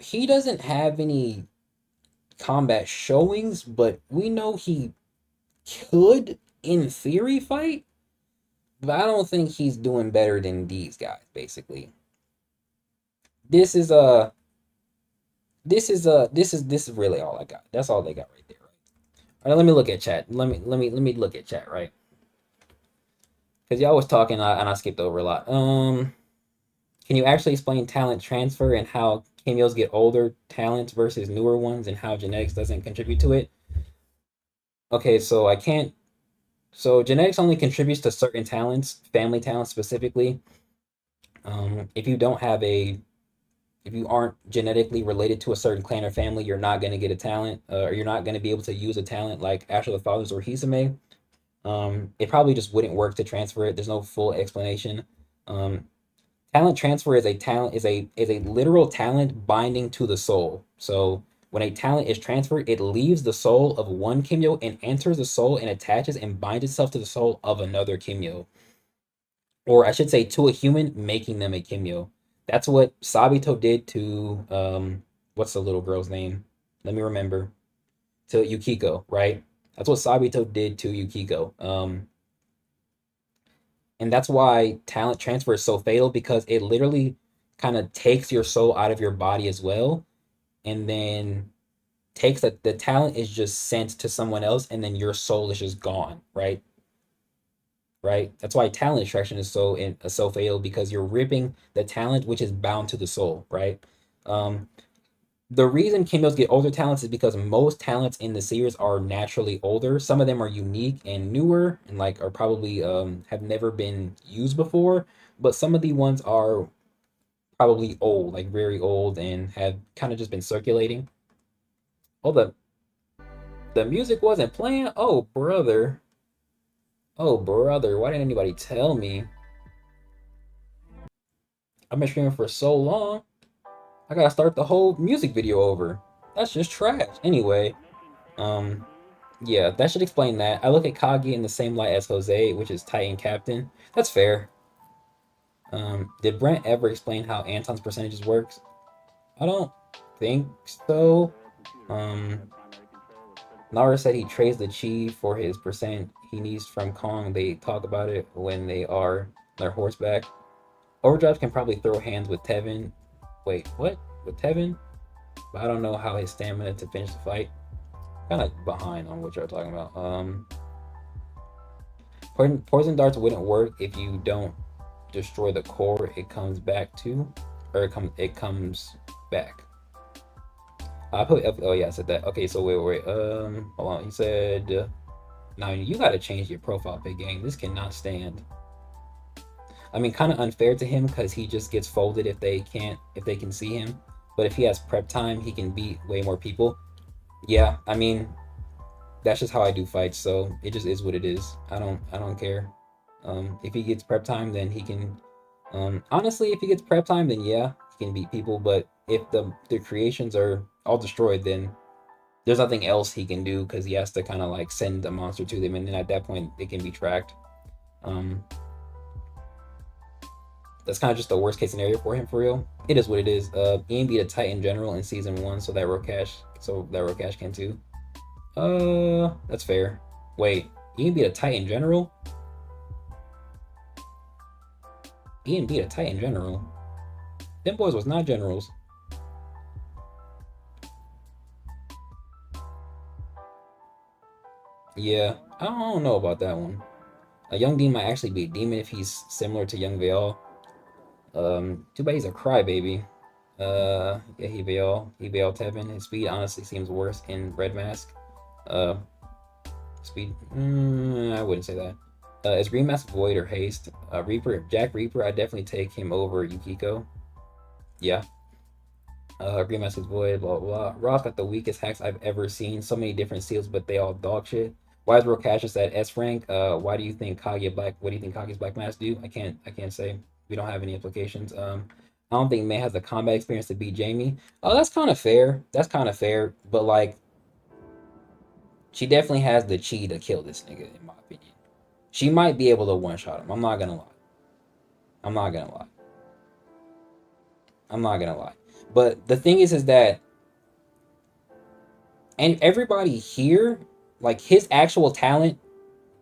he doesn't have any combat showings, but we know he could, in theory, fight. But I don't think he's doing better than these guys. Basically, this is this is really all I got. That's all they got right there. Right. All right. Let me look at chat. Let me look at chat. Right. Because y'all was talking and I skipped over a lot. Can you actually explain talent transfer and how cameos get older talents versus newer ones and how genetics doesn't contribute to it? Okay, so I can't. So genetics only contributes to certain talents, family talents specifically. If you don't have a, if you aren't genetically related to a certain clan or family, you're not going to get a talent, or you're not going to be able to use a talent like Asher the Fathers or Hisame. It probably just wouldn't work to transfer it. There's no full explanation. Um, Talent transfer is a talent is a literal talent binding to the soul. So when a talent is transferred, it leaves the soul of one Kimyo and enters the soul and attaches and binds itself to the soul of another Kimyo. Or I should say to a human, making them a Kimyo. That's what Sabito did to what's the little girl's name? Let me remember. To Yukiko, right? That's what Sabito did to Yukiko. And that's why talent transfer is so fatal because it literally kind of takes your soul out of your body as well. And then takes the talent is just sent to someone else and then your soul is just gone, right? Right? That's why talent extraction is so fatal because you're ripping the talent which is bound to the soul, right? Um, the reason Kimos get older talents is because most talents in the series are naturally older. Some of them are unique and newer and like are probably have never been used before, but some of the ones are probably old, like very old and have kind of just been circulating. Oh, the music wasn't playing. Oh, brother. Oh, brother. Why didn't anybody tell me? I've been streaming for so long. I gotta start the whole music video over. That's just trash. Anyway, um, yeah, that should explain that. I look at Kagi in the same light as Jose, which is Titan Captain. That's fair. Did Brent ever explain how Anton's percentages works? I don't think so. Um, Nara said he trades the chi for his percent he needs from Kong. They talk about it when they are their horseback. Overdrive can probably throw hands with Tevin. Wait, what? With Tevin? But I don't know how his stamina to finish the fight. Kind of behind on what you're talking about. Poison darts wouldn't work if you don't destroy the core. It comes back to, or it comes back. I put. Oh yeah, I said that. Okay, so wait. Hold on. He said, "Now you gotta change your profile pic, gang. This cannot stand." I mean, kind of unfair to him because he just gets folded if they can see him. But if he has prep time, he can beat way more people. Yeah, I mean, that's just how I do fights, so it just is what it is. I don't care. If he gets prep time, then he can. Honestly, if he gets prep time, then yeah, he can beat people. But if the creations are all destroyed, then there's nothing else he can do because he has to kind of like send a monster to them, and then at that point it can be tracked. Um, that's kind of just the worst case scenario for him for real. It is what it is. Ian beat a Titan general in season 1, so that Rokash can too. That's fair. Wait, Ian beat a Titan general? Ian beat a Titan general. Them boys was not generals. Yeah, I don't know about that one. A young Dean might actually be a demon if he's similar to young Veil. Too bad he's a crybaby. Yeah, he Veil Tevin. His speed honestly seems worse in Red Mask. Uh, speed. I wouldn't say that. Is Green Mask Void or Haste? Jack Reaper. I definitely take him over Yukiko. Yeah. Green Mask is Void. Blah blah. Ross got the weakest hacks I've ever seen. So many different seals, but they all dog shit. Why is Cassius at S rank? Why do you think Kage Black? What do you think Kage's Black Mask do? I can't say. We don't have any implications. I don't think May has the combat experience to beat Jamie. Oh, that's kind of fair. That's kind of fair. But like, she definitely has the chi to kill this nigga, in my opinion. She might be able to one shot him. I'm not gonna lie. I'm not gonna lie. I'm not gonna lie. But the thing is that, and everybody here, like his actual talent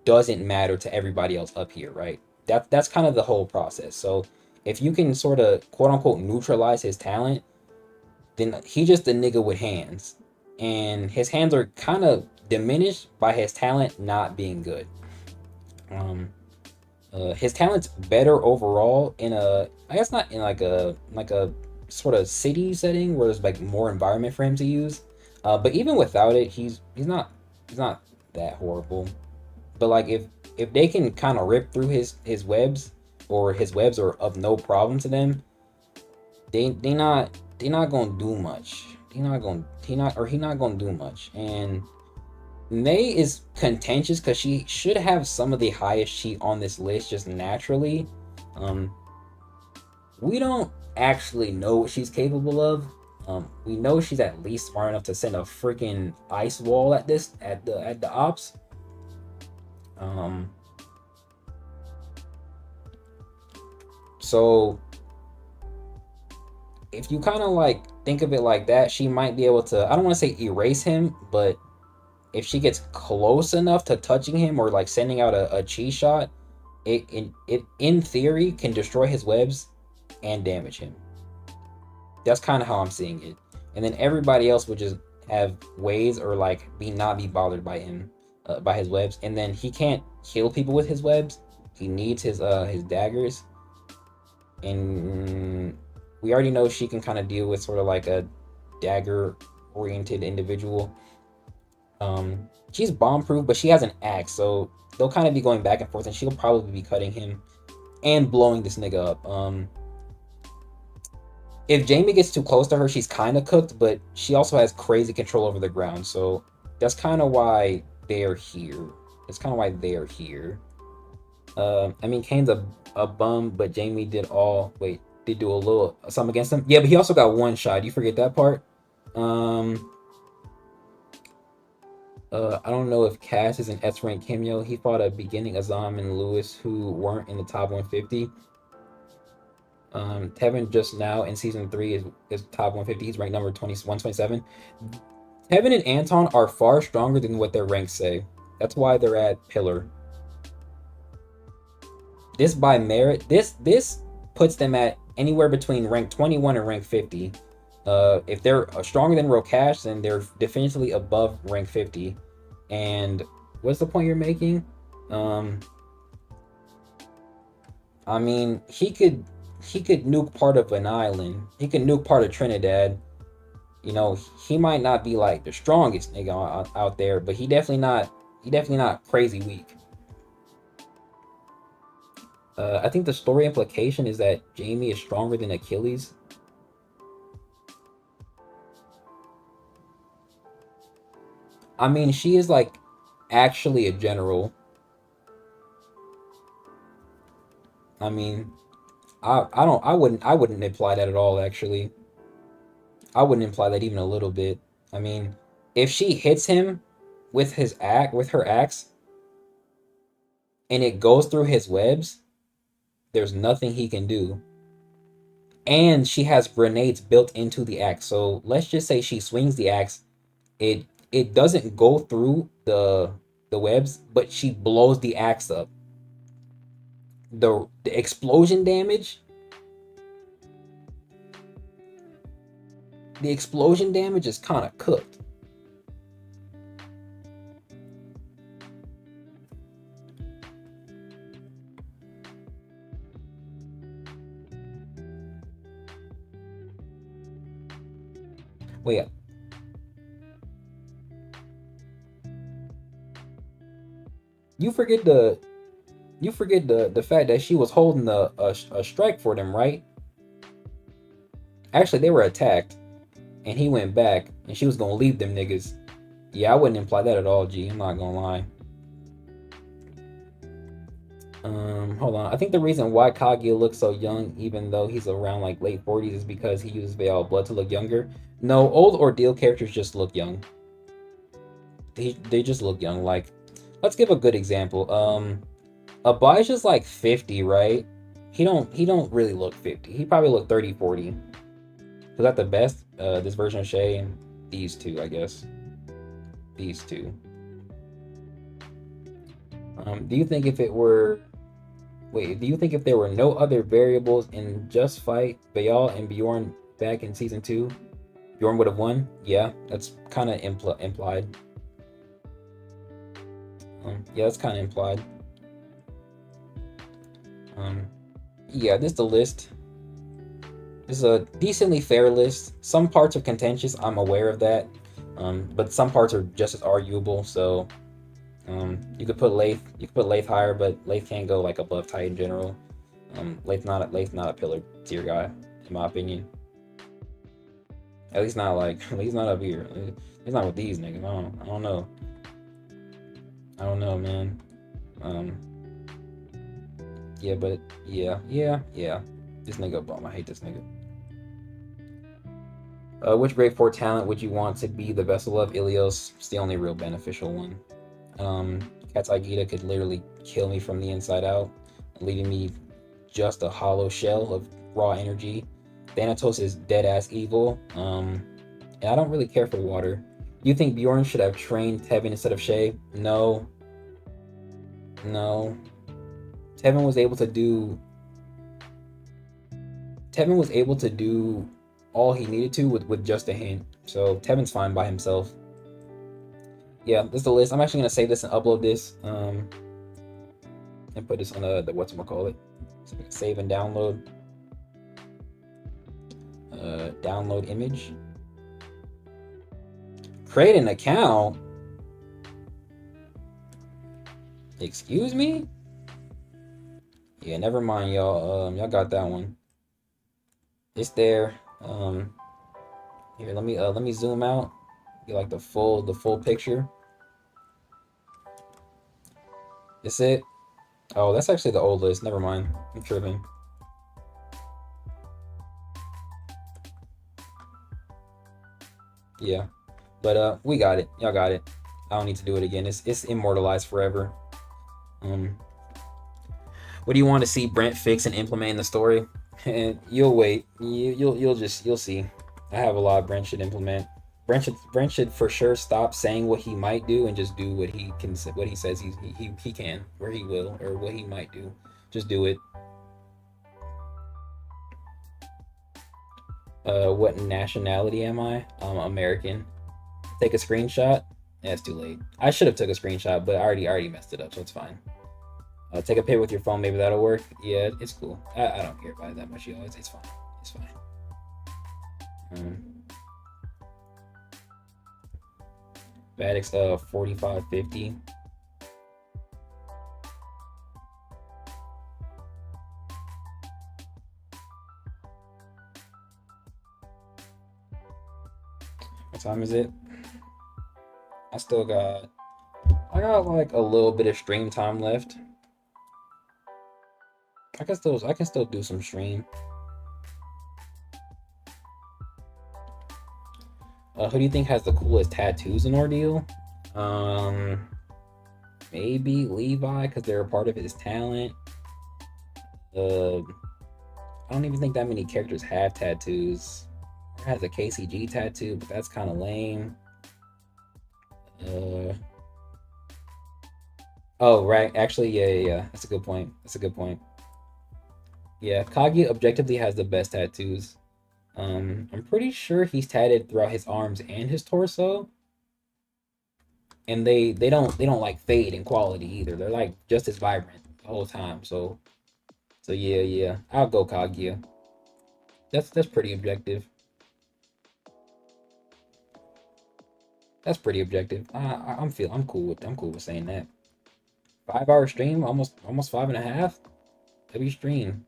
doesn't matter to everybody else up here, right? That's kind of the whole process. So if you can sort of quote unquote neutralize his talent, then he just a nigga with hands, and his hands are kind of diminished by his talent not being good. Um, His talent's better overall in a, I guess not in like a sort of city setting where there's like more environment for him to use. But even without it, he's not that horrible. But like if they can kind of rip through his webs, or his webs are of no problem to them, they not gonna do much. He not gonna do much. And May is contentious because she should have some of the highest cheat on this list just naturally. Um, we don't actually know what she's capable of. We know she's at least smart enough to send a freaking ice wall at the ops. Um, so if you kind of like think of it like that, she might be able to. I don't want to say erase him, but if she gets close enough to touching him or like sending out a cheese shot, it in theory can destroy his webs and damage him. That's kind of how I'm seeing it. And then everybody else would just have ways or like be bothered by him, by his webs. And then he can't kill people with his webs. He needs his daggers. And we already know she can kind of deal with sort of like a dagger oriented individual. She's bomb proof, but she has an axe, so they'll kind of be going back and forth, and she'll probably be cutting him and blowing this nigga up. If Jamie gets too close to her, she's kind of cooked, but she also has crazy control over the ground, so that's kind of why they're here. That's kind of why they're here. I mean, Kane's a bum, but Jamie did do a little something against him. Yeah, but he also got one shot. You forget that part. I don't know if Cass is an S rank cameo. He fought a beginning Azam and Lewis who weren't in the top 150. Tevin just now in season 3 is top 150. He's ranked number 127. Tevin and Anton are far stronger than what their ranks say. That's why they're at Pillar. This by merit, this puts them at anywhere between rank 21 and rank 50. If they're stronger than Rokash, then they're definitively above rank 50. And what's the point you're making? I mean, he could nuke part of an island. He could nuke part of Trinidad. You know, he might not be like the strongest nigga out there, but he definitely not crazy weak. I think the story implication is that Jamie is stronger than Achilles. I mean, she is like actually a general. I mean, I wouldn't imply that at all, actually. I wouldn't imply that even a little bit. I mean, if she hits him with her axe, and it goes through his webs, there's nothing he can do. And she has grenades built into the axe. So let's just say she swings the axe, it doesn't go through the webs, but she blows the axe up. The explosion damage, is kind of cooked. Wait. You forget the fact that she was holding a strike for them, right? Actually, they were attacked, and he went back, and she was gonna leave them niggas. Yeah, I wouldn't imply that at all, G. I'm not gonna lie. Hold on. I think the reason why Kaguya looks so young, even though he's around like late 40s, is because he uses Veil of Blood to look younger. No, old Ordeal characters just look young. They just look young. Like, let's give a good example. Abijah's like 50, right? He don't really look 50. He probably look 30, 40. Is that the best? This version of Shay and these two, I guess. These two. Do you think if there were no other variables in Just Fight, Bayal and Bjorn back in season 2, Bjorn would have won? Yeah, that's kind of implied. Yeah, that's kind of implied. Um, yeah, this is the list. This is a decently fair list. Some parts are contentious. I'm aware of that. But some parts are just as arguable. So you could put Lathe. You could put Lathe higher, but Lathe can't go like above Tight in general. Lathe's not a pillar tier guy, in my opinion. At least not like at least not up here. It's not with these niggas. I don't know. I don't know, man. Yeah, but yeah. This nigga bum. I hate this nigga. Which Grade 4 talent would you want to be the vessel of? Ilios. It's the only real beneficial one. Cat's Aegida could literally kill me from the inside out, leaving me just a hollow shell of raw energy. Thanatos is dead ass evil. And I don't really care for water. Do you think Bjorn should have trained Tevin instead of Shay? No. Tevin was able to do all he needed to with just a hint. So Tevin's fine by himself. Yeah, this is the list. I'm actually gonna save this and upload this. And put this on the whatchamacallit. So save and download. Download image. Create an account. Excuse me? Yeah, never mind, y'all. Y'all got that one. It's there. Here, let me zoom out. Get like the full picture. Is it? Oh, that's actually the old list. Never mind. I'm tripping. Yeah. But we got it. Y'all got it. I don't need to do it again. It's immortalized forever. What do you want to see Brent fix and implement in the story? And you'll wait. You'll see. I have a lot Brent should implement. Brent should for sure stop saying what he might do and just do what he can, what he says he can, or he will, or what he might do. Just do it. What nationality am I? I'm American. Take a screenshot. Yeah, it's too late. I should have took a screenshot, but I already messed it up, so it's fine. Take a pic with your phone. Maybe that'll work. Yeah, it's cool. I don't care about it that much. Yo, it's fine. It's fine. Baddies 4550. What time is it? I got like a little bit of stream time left. I can still do some stream. Who do you think has the coolest tattoos in Ordeal? Maybe Levi, because they're a part of his talent. I don't even think that many characters have tattoos. He has a KCG tattoo, but that's kind of lame. Oh, right. Actually, yeah. That's a good point. Yeah, Kagi objectively has the best tattoos. I'm pretty sure he's tatted throughout his arms and his torso. And they don't like fade in quality either. They're like just as vibrant the whole time. So yeah. I'll go Kaguya. That's pretty objective. That's pretty objective. I'm cool with saying that. 5-hour stream, almost 5.5. Heavy stream.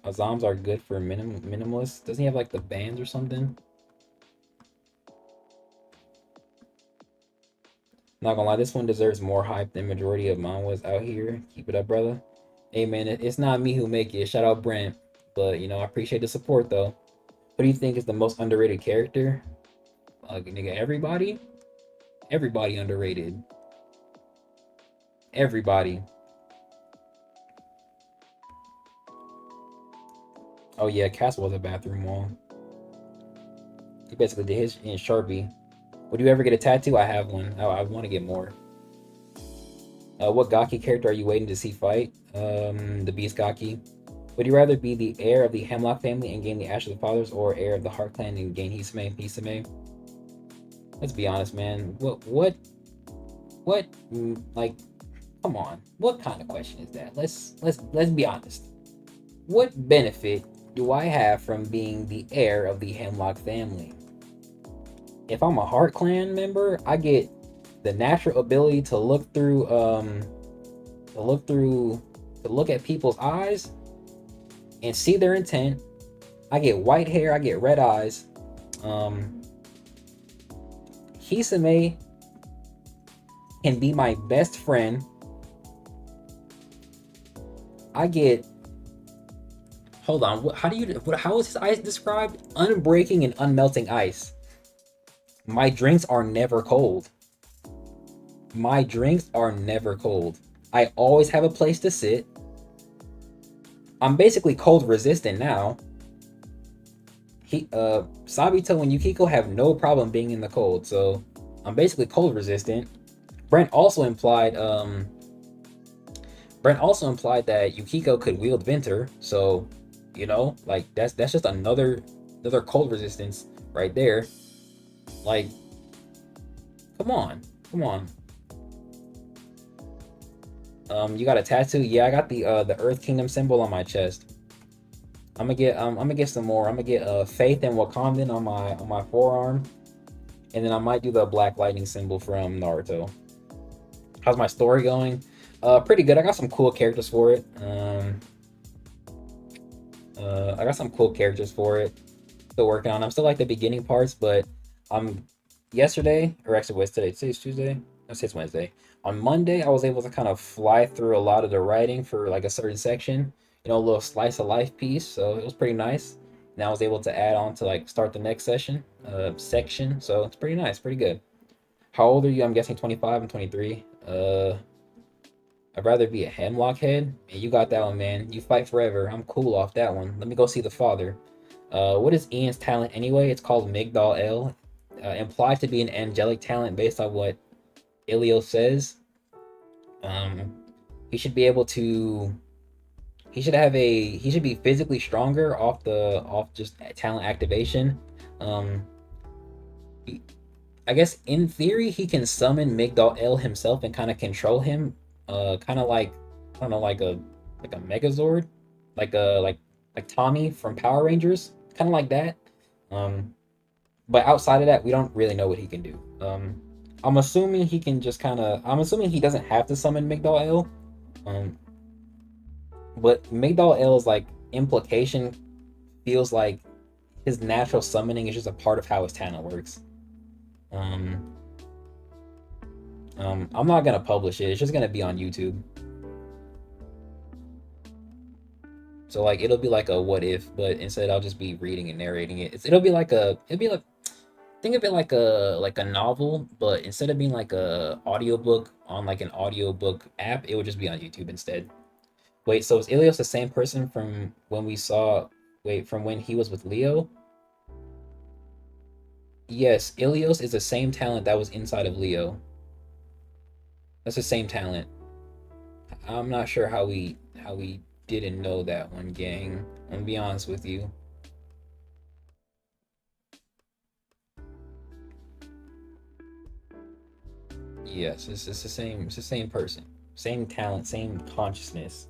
Azams are good for minimalists. Doesn't he have like the bands or something? Not gonna lie, this one deserves more hype than majority of mine was out here. Keep it up, brother. Hey man, it's not me who make it. Shout out Brent. But you know, I appreciate the support though. What do you think is the most underrated character? Nigga, everybody underrated. Everybody. Oh yeah, Castle was a bathroom wall. He basically did his in Sharpie. Would you ever get a tattoo? I have one. I want to get more. What Gaki character are you waiting to see fight? The Beast Gaki. Would you rather be the heir of the Hemlock family and gain the Ash of the Fathers, or heir of the Heart Clan and gain Hisame? Let's be honest, man. What? Like, Come on, what kind of question is that? Let's be honest. What benefit do I have from being the heir of the Hemlock family? If I'm a Heart Clan member, I get the natural ability to look through, to look at people's eyes and see their intent. I get white hair, I get red eyes. Hisame can be my best friend. I get, hold on, how is his ice described? Unbreaking and unmelting ice. My drinks are never cold. My drinks are never cold. I always have a place to sit. I'm basically cold resistant now. Sabito and Yukiko have no problem being in the cold, so I'm basically cold resistant. Brent also implied that Yukiko could wield Vinter, so like that's just another cold resistance right there. Like, come on. You got a tattoo? Yeah, I got the Earth Kingdom symbol on my chest. I'm gonna get some more. I'm gonna get Faith and Wakandan on my forearm, and then I might do the Black Lightning symbol from Naruto. How's my story going? Pretty good. I got some cool characters for it. Still working on. I'm still like the beginning parts, but yesterday, or actually what's today? Today's Tuesday. Let's say it's Wednesday. On Monday, I was able to kind of fly through a lot of the writing for like a certain section, a little slice of life piece. So it was pretty nice. And I was able to add on to like start the next section. So it's pretty nice, pretty good. How old are you? I'm guessing 25 and 23. I'd rather be a Hemlock head. And you got that one, man. You fight forever. I'm cool off that one. Let me go see the father. What is Ian's talent anyway? It's called Migdal El. Implied to be an angelic talent based on what Ilio says. He should be able to. He should be physically stronger off just talent activation. I guess in theory he can summon Migdal El himself and kind of control him. Kind of like, I don't know, like a Megazord, like Tommy from Power Rangers, kind of like that. But outside of that, we don't really know what he can do. I'm assuming he can just I'm assuming he doesn't have to summon Migdal El. But Migdal El's like implication feels like his natural summoning is just a part of how his talent works. I'm not gonna publish it. It's just gonna be on YouTube. So like it'll be like a what if, but instead I'll just be reading and narrating it. Think of it like a novel, but instead of being like a audiobook on like an audiobook app, it would just be on YouTube instead. Wait, so is Ilios the same person from when from when he was with Leo? Yes, Ilios is the same talent that was inside of Leo. That's the same talent. I'm not sure how we didn't know that one, gang. I'm gonna be honest with you. Yes, it's the same. It's the same person, same talent, same consciousness.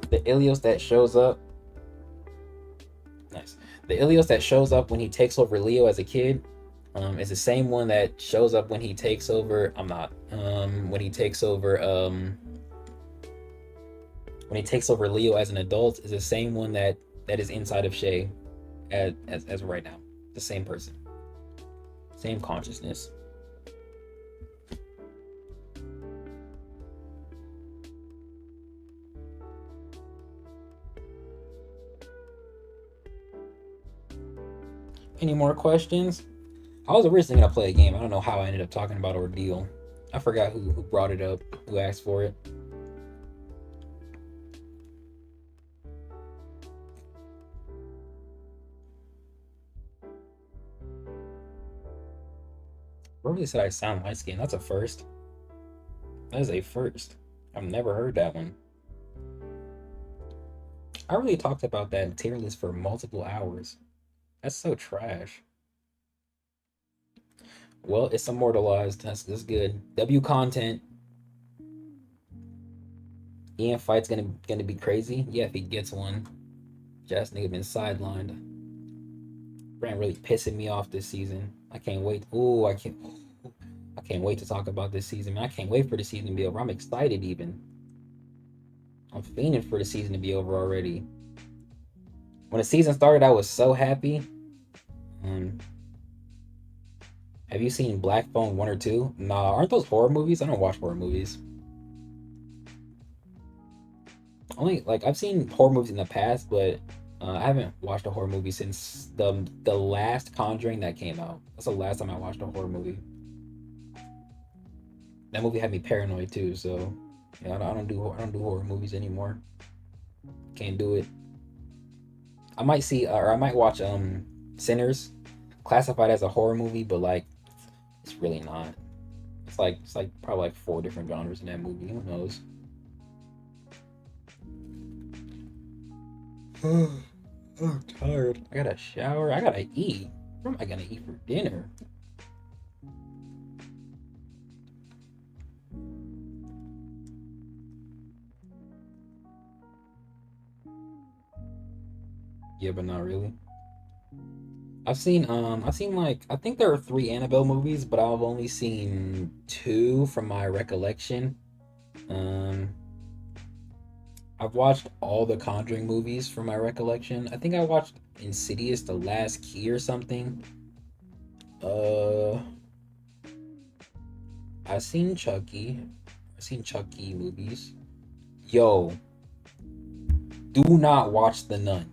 The Ilios that shows up. Nice. The Ilios that shows up when he takes over Leo as a kid, is the same one that shows up when he takes over. When he takes over. When he takes over Leo as an adult, is the same one that is inside of Shay, as right now. The same person. Same consciousness. Any more questions? I was originally gonna play a game. I don't know how I ended up talking about Ordeal. I forgot who brought it up, who asked for it. Whoever said I sound light skinned, that's a first. That is a first. I've never heard that one. I really talked about that tier list for multiple hours. That's so trash. Well, it's immortalized. That's good. W content. Ian fight's gonna be crazy. Yeah, if he gets one. Just nigga been sidelined. Brand really pissing me off this season. I can't wait. Ooh, I can't wait to talk about this season. Man, I can't wait for the season to be over. I'm excited even. I'm fiending for the season to be over already. When the season started, I was so happy. Have you seen Black Phone 1 or 2? Nah, aren't those horror movies? I don't watch horror movies. Only like I've seen horror movies in the past, but I haven't watched a horror movie since the last Conjuring that came out. That's the last time I watched a horror movie. That movie had me paranoid too, so yeah, I don't do horror movies anymore. Can't do it. I might see or I might watch Sinners, classified as a horror movie, but like it's really not. It's like probably like 4 different genres in that movie. Who knows? I'm tired. I gotta shower. I gotta eat. What am I gonna eat for dinner? Yeah, but not really. I've seen like I think there are 3 Annabelle movies, but I've only seen 2 from my recollection. Um I've watched all the Conjuring movies from my recollection. I think I watched Insidious The Last Key or something. Uh I've seen Chucky. I've seen Chucky movies. Yo, do not watch The Nun.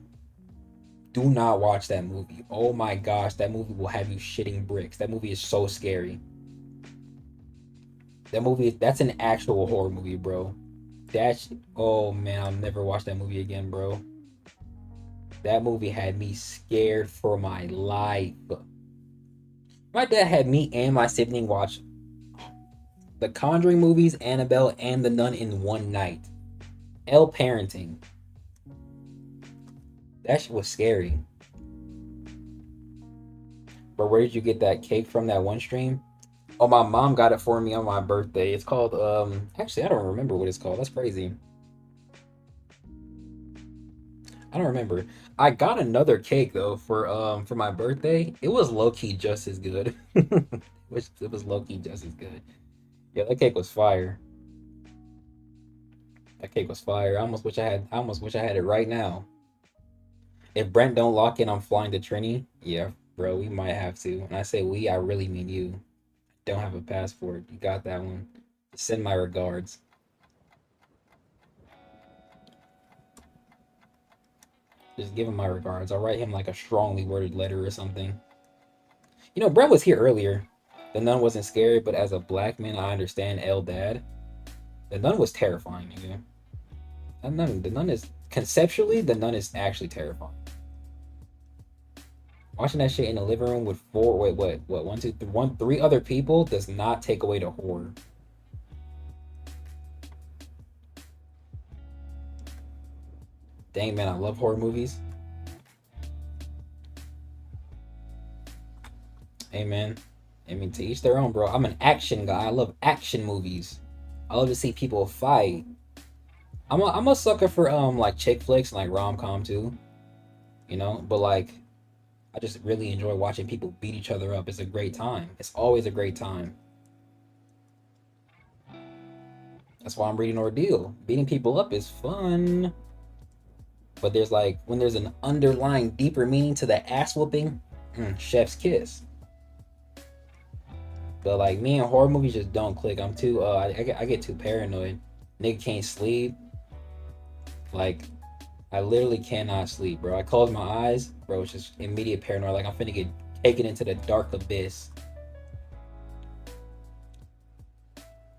Do not watch that movie. Oh my gosh, that movie will have you shitting bricks. That movie is so scary. That's an actual horror movie, bro. Oh man, I'll never watch that movie again, bro. That movie had me scared for my life. My dad had me and my sibling watch the Conjuring movies, Annabelle, and The Nun in one night. L parenting. That shit was scary. But where did you get that cake from, that one stream? Oh, my mom got it for me on my birthday. It's called actually I don't remember what it's called. That's crazy. I don't remember. I got another cake though for my birthday. It was low key just as good. It was low key just as good. Yeah, that cake was fire. That cake was fire. I almost wish I had it right now. If Brent don't lock in, I'm flying to Trini. Yeah, bro, we might have to. And I say we, I really mean you. Don't have a passport. You got that one. Send my regards. Just give him my regards. I'll write him like a strongly worded letter or something. You know, Brent was here earlier. The nun wasn't scary, but as a black man, I understand L Dad. The nun was terrifying, nigga. The nun is conceptually, the nun is actually terrifying. Watching that shit in the living room with three other people does not take away the horror. Dang, man, I love horror movies. Hey, man. I mean, to each their own, bro. I'm an action guy. I love action movies. I love to see people fight. I'm a sucker for like chick flicks and like rom-com too. You know, but like I just really enjoy watching people beat each other up. It's a great time. It's always a great time. That's why I'm reading Ordeal. Beating people up is fun. But there's like when there's an underlying deeper meaning to the ass whooping, chef's kiss. But like me and horror movies just don't click. I'm too I get too paranoid. Nigga can't sleep. Like I literally cannot sleep, bro. I close my eyes, bro. It's just immediate paranoia. Like I'm finna get taken into the dark abyss.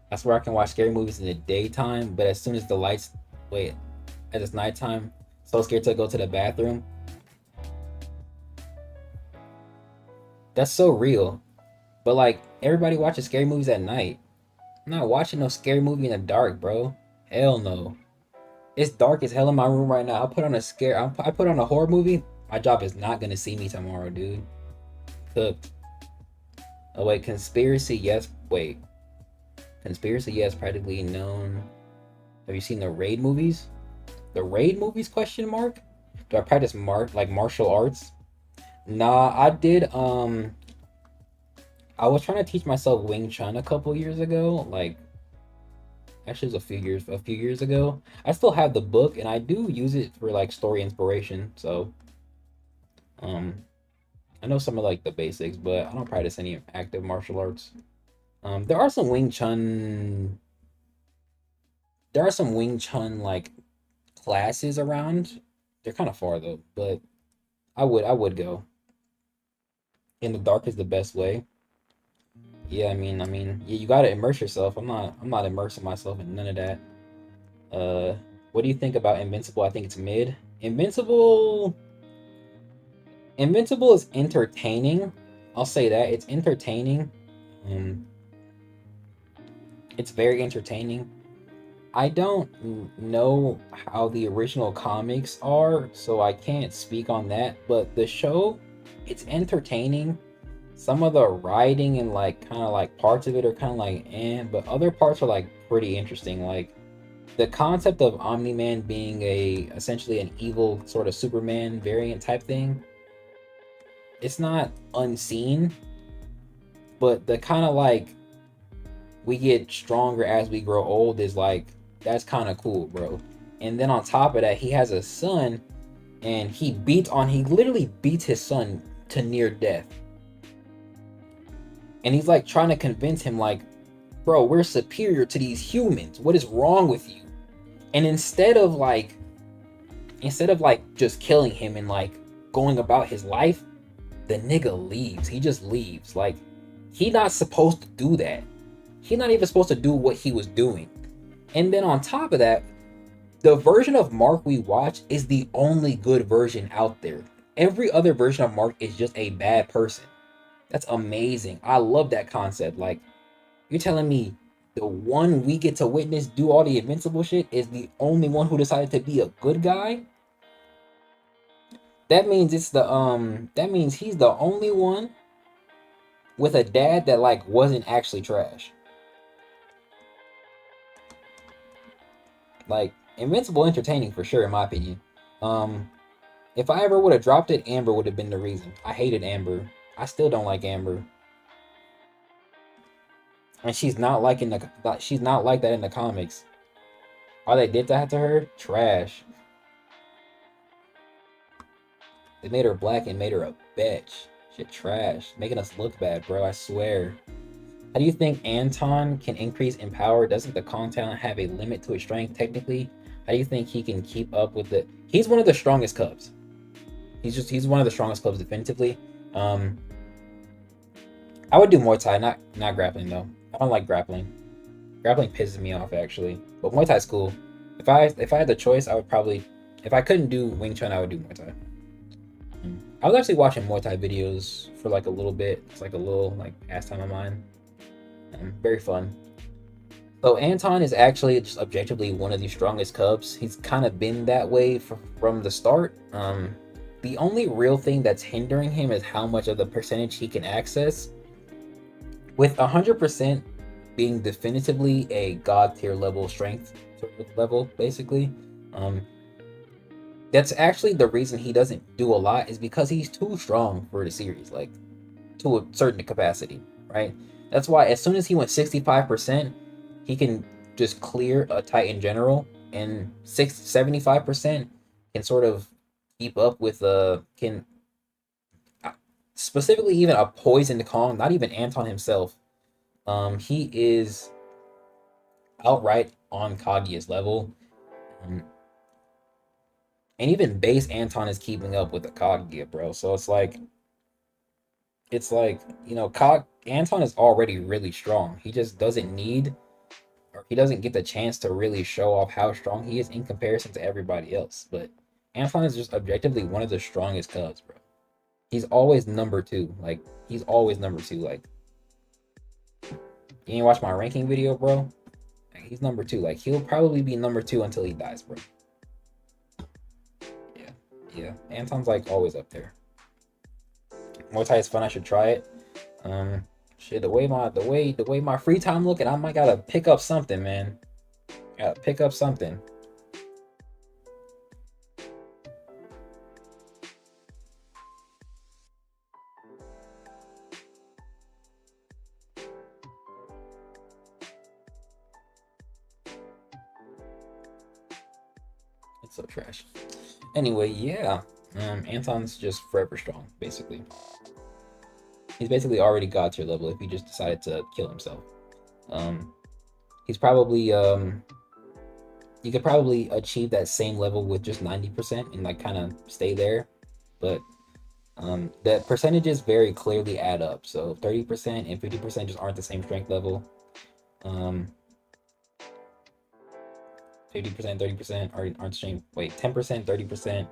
That's where I can watch scary movies in the daytime, but as soon as the lights, as it's nighttime, so scared to go to the bathroom. That's so real. But like everybody watches scary movies at night. I'm not watching no scary movie in the dark, bro. Hell no. It's dark as hell in my room right now. I put on a horror movie. My job is not gonna see me tomorrow, dude. Cooked. Oh wait, conspiracy, yes. Wait, conspiracy, yes. Practically known. Have you seen the Raid movies? The Raid movies? Question mark. Do I practice martial arts? Nah, I did. I was trying to teach myself Wing Chun a couple years ago. Like, actually, it was a few years ago. I still have the book, and I do use it for like story inspiration. So, um, I know some of like the basics, but I don't practice any active martial arts. There are some Wing Chun. There are some Wing Chun like classes around. They're kind of far though, but I would go. In the dark is the best way. Yeah, yeah, you gotta immerse yourself. I'm not immersing myself in none of that. Uh, what do you think about Invincible? I think it's mid. Invincible is entertaining. I'll say that it's entertaining. Um, it's very entertaining. I don't know how the original comics are, so I can't speak on that. But the show, it's entertaining. Some of the writing and like kind of like parts of it are kind of like but other parts are like pretty interesting. Like the concept of Omni-Man being a essentially an evil sort of Superman variant type thing. It's not unseen, but the kind of like we get stronger as we grow old is like that's kind of cool, bro. And then on top of that, he has a son, and he literally beats his son to near death. And he's like trying to convince him, like, bro, we're superior to these humans. What is wrong with you? And instead of like just killing him and like going about his life, the nigga leaves. He just leaves. Like, he not supposed to do that. He's not even supposed to do what he was doing. And then on top of that, the version of Mark we watch is the only good version out there. Every other version of Mark is just a bad person. That's amazing. I love that concept. Like, you're telling me the one we get to witness do all the invincible shit is the only one who decided to be a good guy? That means he's the only one with a dad that like wasn't actually trash. Like, Invincible entertaining for sure in my opinion. Um if I ever would have dropped it, Amber would have been the reason. I hated Amber. I still don't like Amber. And she's not like that in the comics. All they did that to her, trash. They made her black and made her a bitch. Shit trash. Making us look bad, bro, I swear. How do you think Anton can increase in power? Doesn't the Kong talent have a limit to his strength technically? How do you think he can keep up with it? He's one of the strongest Cubs. He's one of the strongest Cubs definitively. Um I would do Muay Thai, not grappling though. I don't like grappling. Grappling pisses me off actually. But Muay Thai's cool. If I had the choice, I would probably if I couldn't do Wing Chun, I would do Muay Thai. I was actually watching Muay Thai videos for like a little bit. It's like a little like pastime of mine. Very fun. So Anton is actually just objectively one of the strongest Cubs. He's kind of been that way from the start. The only real thing that's hindering him is how much of the percentage he can access. With 100% being definitively a god tier level strength sort of level, basically. That's actually the reason he doesn't do a lot is because he's too strong for the series, like to a certain capacity, right? That's why as soon as he went 65%, he can just clear a Titan general, and 75% can sort of keep up with can specifically even a poisoned Kong, not even Anton himself. He is outright on Kaguya's level. And even base Anton is keeping up with the Kaguya, bro. So it's like, Anton is already really strong. He just doesn't need, or he doesn't get the chance to really show off how strong he is in comparison to everybody else. But Anton is just objectively one of the strongest Cubs, bro. He's always number two. Like, he's always number two. Like, you ain't watch my ranking video, bro? Like, he's number two. Like, he'll probably be number two until he dies, bro. Yeah. Anton's like always up there. Muay Thai is fun. I should try it. Shit, the way my free time looking, I might gotta pick up something, man. Gotta pick up something. It's so trash. Anyway, yeah. Anton's just forever strong, basically. He's basically already god tier level if he just decided to kill himself. He's probably you could probably achieve that same level with just 90% and like kind of stay there, but the percentages very clearly add up. So 30% and 50% just aren't the same strength level. 50%, 30% aren't the same. Wait, 10%, 30%,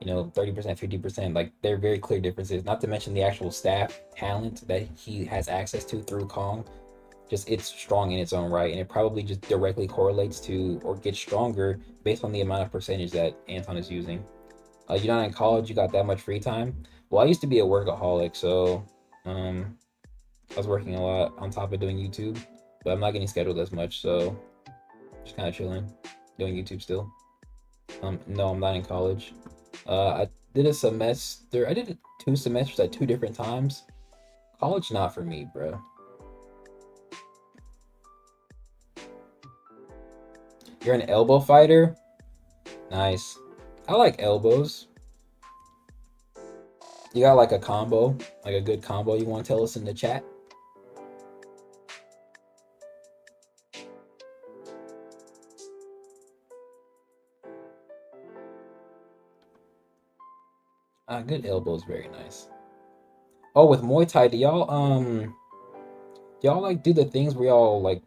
30%, 50%. Like they're very clear differences. Not to mention the actual staff talent that he has access to through Kong. Just it's strong in its own right, and it probably just directly correlates to or gets stronger based on the amount of percentage that Anton is using. You're not in college, you got that much free time. Well, I used to be a workaholic, so I was working a lot on top of doing YouTube, but I'm not getting scheduled as much, so just kind of chilling, doing YouTube still. No, I'm not in college. I did a semester. I did 2 semesters at 2 different times. College not for me, bro. You're an elbow fighter? Nice. I like elbows. You got like a combo, like a good combo you want to tell us in the chat? Good elbow is very nice. Oh, with Muay Thai, do y'all like do the things where y'all like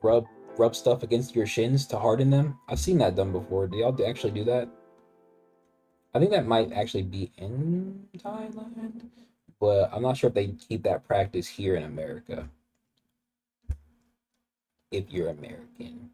rub stuff against your shins to harden them? I've seen that done before. Do y'all actually do that? I think that might actually be in Thailand, but I'm not sure if they keep that practice here in America. If you're American.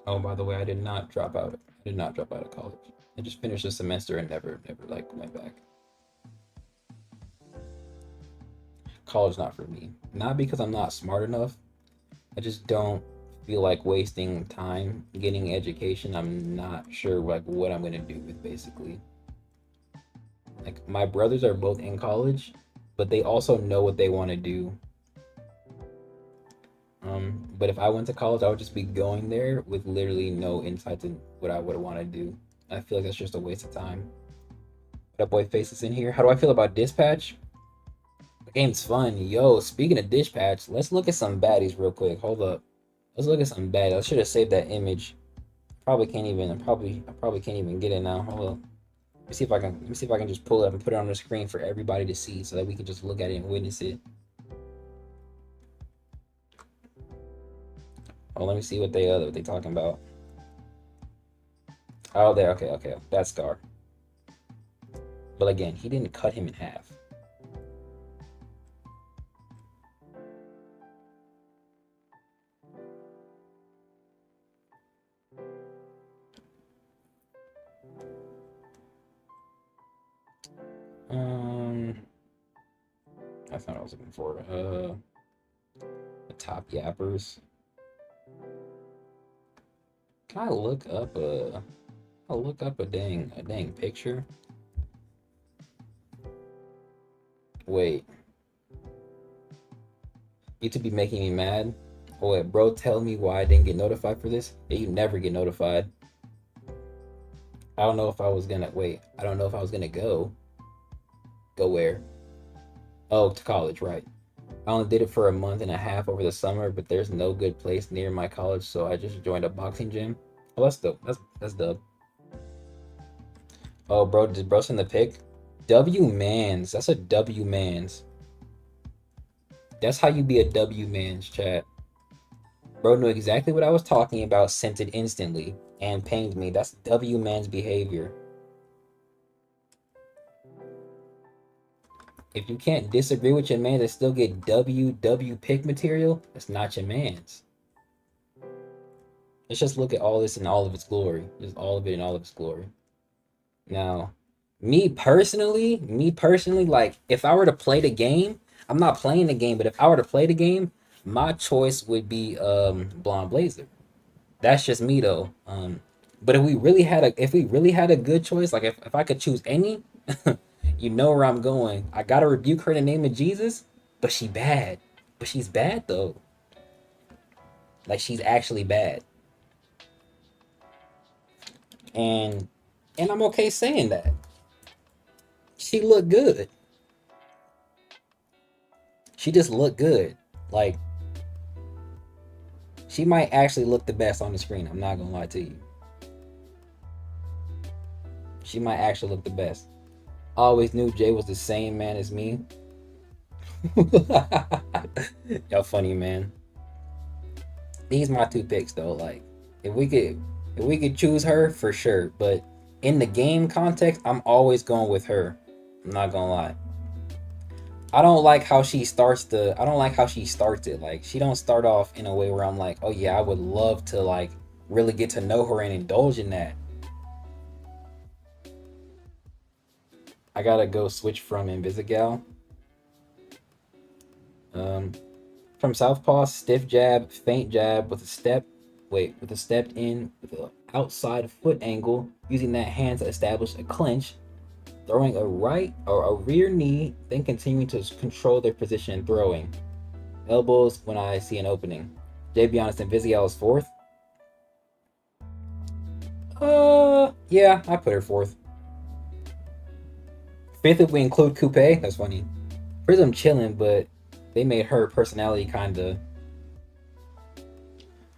Oh, by the way, I did not drop out. I did not drop out of college. I just finished a semester and never like went back. College not for me. Not because I'm not smart enough. I just don't feel like wasting time getting education. I'm not sure like what I'm gonna do with basically. Like my brothers are both in college, but they also know what they want to do. But if I went to college, I would just be going there with literally no insights in what I would want to do. I feel like that's just a waste of time. That boy faces in here. How do I feel about Dispatch? The game's fun. Yo, speaking of Dispatch, let's look at some baddies real quick. Hold up. Let's look at some baddies. I should have saved that image. Probably can't even. I probably can't even get it now. Hold up. Let me see if I can. Let me see if I can just pull it up and put it on the screen for everybody to see, so that we can just look at it and witness it. Oh, let me see what they talking about. Oh, there. Okay, okay. That's Scar. But again, he didn't cut him in half. That's not what I was looking for. The top yappers. Can I look up a? I'll look up a dang picture. Wait. You to be making me mad. Oh wait, bro, tell me why I didn't get notified for this. Yeah, you never get notified. I don't know if I was gonna wait. I don't know if I was gonna go. Go where? Oh, to college, right. I only did it for a month and a half over the summer, but there's no good place near my college, so I just joined a boxing gym. Oh, that's dope. That's dope. Oh, bro, did bro send the pic? W Mans. That's a W Mans. That's how you be a W Mans, chat. Bro knew exactly what I was talking about, sent it instantly, and pinged me. That's W Mans behavior. If you can't disagree with your man and still get WW pick material, it's not your man's. Let's just look at all this in all of its glory. Just all of it in all of its glory. Now, me personally, like if I were to play the game, I'm not playing the game, but if I were to play the game, my choice would be Blonde Blazer. That's just me though. But if we really had a good choice, like if I could choose any, you know where I'm going. I gotta rebuke her in the name of Jesus, but she bad. But she's bad though. Like she's actually bad. And I'm okay saying that. She looked good. She just looked good. Like she might actually look the best on the screen. I'm not gonna lie to you. She might actually look the best. I always knew Jay was the same man as me. Y'all funny, man. These my two picks though. Like if we could choose her for sure, but in the game context, I'm always going with her. I'm not gonna lie. I don't like how she starts it. Like she don't start off in a way where I'm like, oh yeah, I would love to like really get to know her and indulge in that. I gotta go switch from Invisigal. Um, from Southpaw, stiff jab, feint jab with a stepped in with an outside foot angle, using that hand to establish a clinch, throwing a right or a rear knee, then continuing to control their position and throwing. Elbows when I see an opening. Jay, be honest, Invisigal is fourth. Yeah, I put her fourth. Fifth if we include Coupe. That's funny. Prism chilling, but they made her personality kind of.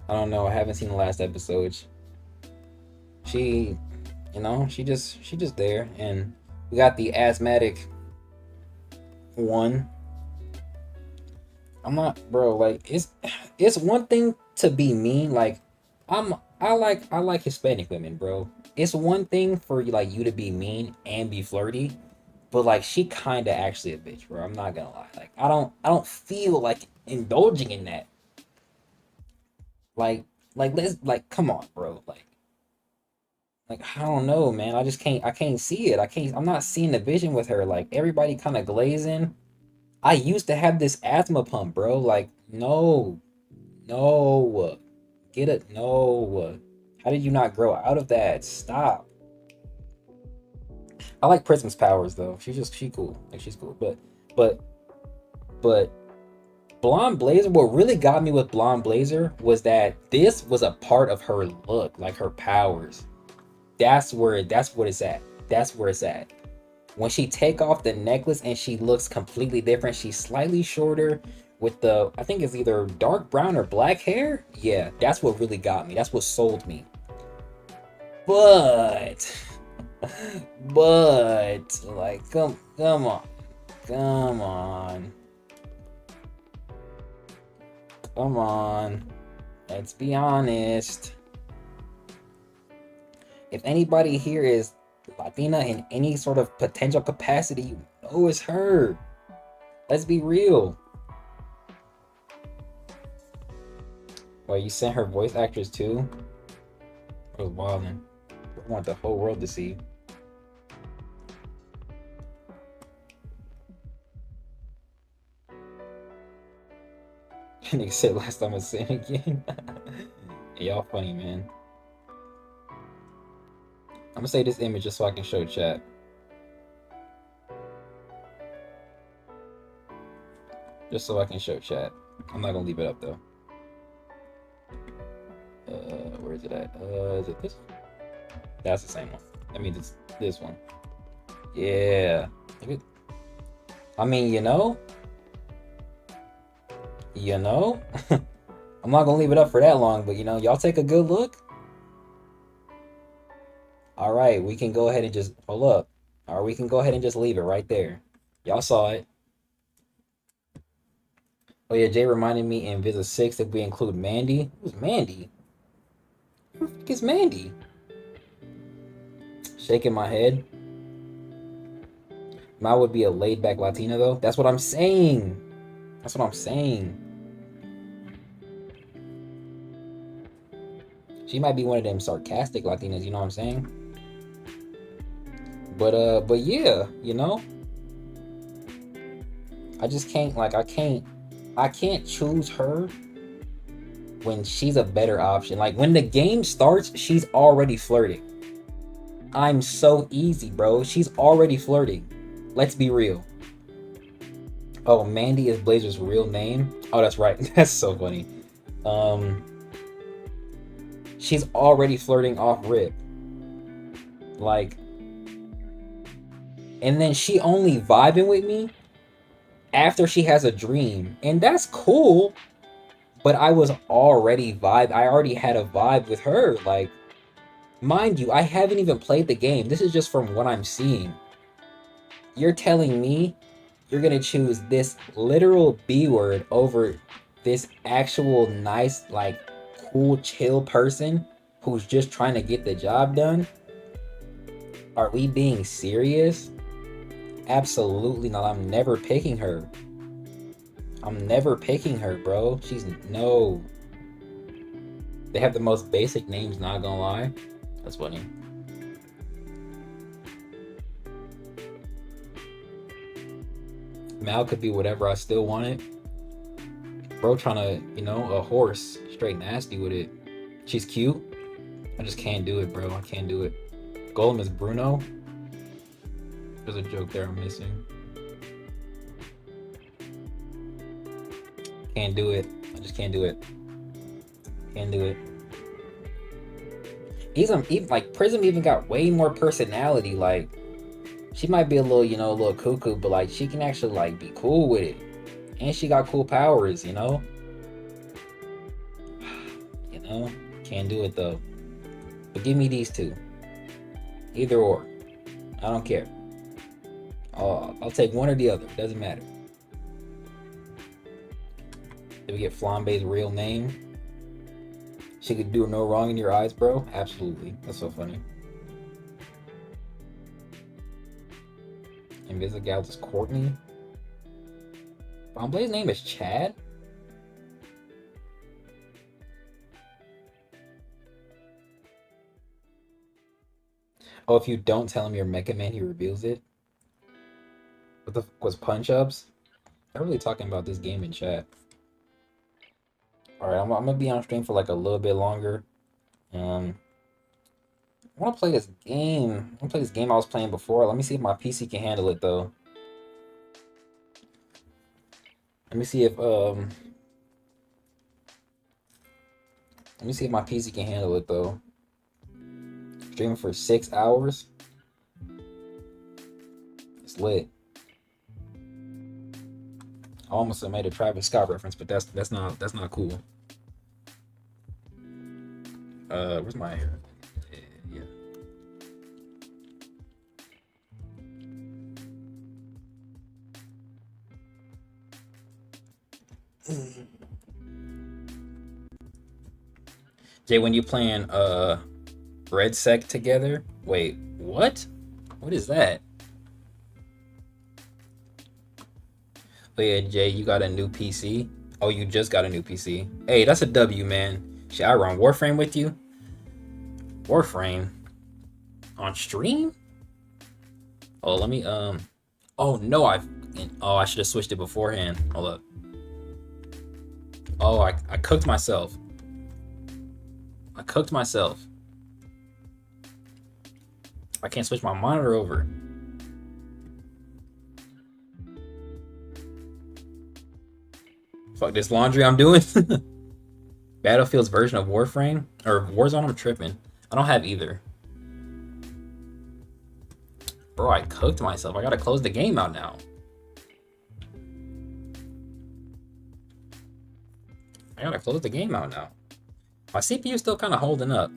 I don't know. I haven't seen the last episodes. She, she just there, and we got the asthmatic one. I'm not, bro. Like it's one thing to be mean. Like I like Hispanic women, bro. It's one thing for like you to be mean and be flirty, but like she kind of actually a bitch, bro. I'm not gonna lie. Like I don't feel like indulging in that. Like let's like come on, bro. Like I don't know, man. I can't see it. I'm not seeing the vision with her. Like everybody kind of glazing. I used to have this asthma pump, bro. Like no, no, get it, no. How did you not grow out of that? Stop. I like Prism's powers though. She cool. Like she's cool. But but Blonde Blazer, what really got me with Blonde Blazer was that this was a part of her look, like her powers. That's what it's at. That's where it's at. When she take off the necklace and she looks completely different, she's slightly shorter with the I think it's either dark brown or black hair. Yeah, that's what really got me. That's what sold me. But but like come on. Come on. Come on. Let's be honest. If anybody here is Latina in any sort of potential capacity, you know it's her. Let's be real. Well, you sent her voice actors too? It was wildin'. I want the whole world to see. Nigga said last time I say it again. Y'all funny, man. I'm gonna say this image just so I can show chat. Just so I can show chat. I'm not gonna leave it up though. Where is it at? Is it this? That's the same one. That means it's this one. Yeah. I mean, I'm not gonna leave it up for that long, but y'all take a good look. All right, we can go ahead and just hold up. Or we can go ahead and just leave it right there. Y'all saw it. Oh yeah, Jay reminded me in Visa 6 that we include Mandy. Who's Mandy? Who the fuck is Mandy? Shaking my head. Mal would be a laid back Latina though. That's what I'm saying. That's what I'm saying. She might be one of them sarcastic Latinas, you know what I'm saying? But yeah, you know, I just can't I can't choose her when she's a better option. Like when the game starts, she's already flirting. I'm so easy, bro. She's already flirting. Let's be real. Oh, Mandy is Blazer's real name. Oh, that's right. That's so funny. She's already flirting off rip. Like, and then she only vibing with me after she has a dream. And that's cool. But I was already I already had a vibe with her. Like, mind you, I haven't even played the game. This is just from what I'm seeing. You're telling me you're gonna choose this literal B word over this actual nice, like, cool, chill person who's just trying to get the job done? Are we being serious? Absolutely not. I'm never picking her. I'm never picking her, bro. She's no. They have the most basic names, not gonna lie. That's funny. Mal could be whatever I still want it. Bro trying to, you know, a horse. Straight nasty with it. She's cute. I just can't do it, bro. I can't do it. Golem is Bruno. There's a joke there I'm missing. Can't do it. I just can't do it. Can't do it. Even like Prism even got way more personality. Like, she might be a little, you know, a little cuckoo, but like she can actually like be cool with it. And she got cool powers, you know? You know? Can't do it though. But give me these two. Either or. I don't care. I'll take one or the other. Doesn't matter. Did we get Flambe's real name? She could do no wrong in your eyes, bro? Absolutely. That's so funny. Invisigal is Courtney. Flambe's name is Chad? Oh, if you don't tell him you're Mecha Man, he reveals it? What the fuck was punch-ups? I'm really talking about this game in chat. Alright, I'm gonna be on stream for like a little bit longer. I wanna play this game. I wanna play this game I was playing before. Let me see if my PC can handle it though. Let me see if my PC can handle it though. Streaming for 6 hours. It's lit. I almost made a Travis Scott reference, but that's not cool. Where's my hair? Yeah. Jay, when you playing Red Sec together? Wait, what? What is that? Oh yeah, Jay, you got a new PC? Oh, you just got a new PC. Hey, that's a W, man. Should I run Warframe with you? Warframe? On stream? Oh, let me, oh no, I should have switched it beforehand. Hold up. Oh, I cooked myself. I cooked myself. I can't switch my monitor over. Fuck this laundry I'm doing. Battlefield's version of Warframe or Warzone, I'm tripping. I don't have either. Bro, I cooked myself. I gotta close the game out now. I gotta close the game out now. My CPU's still kind of holding up.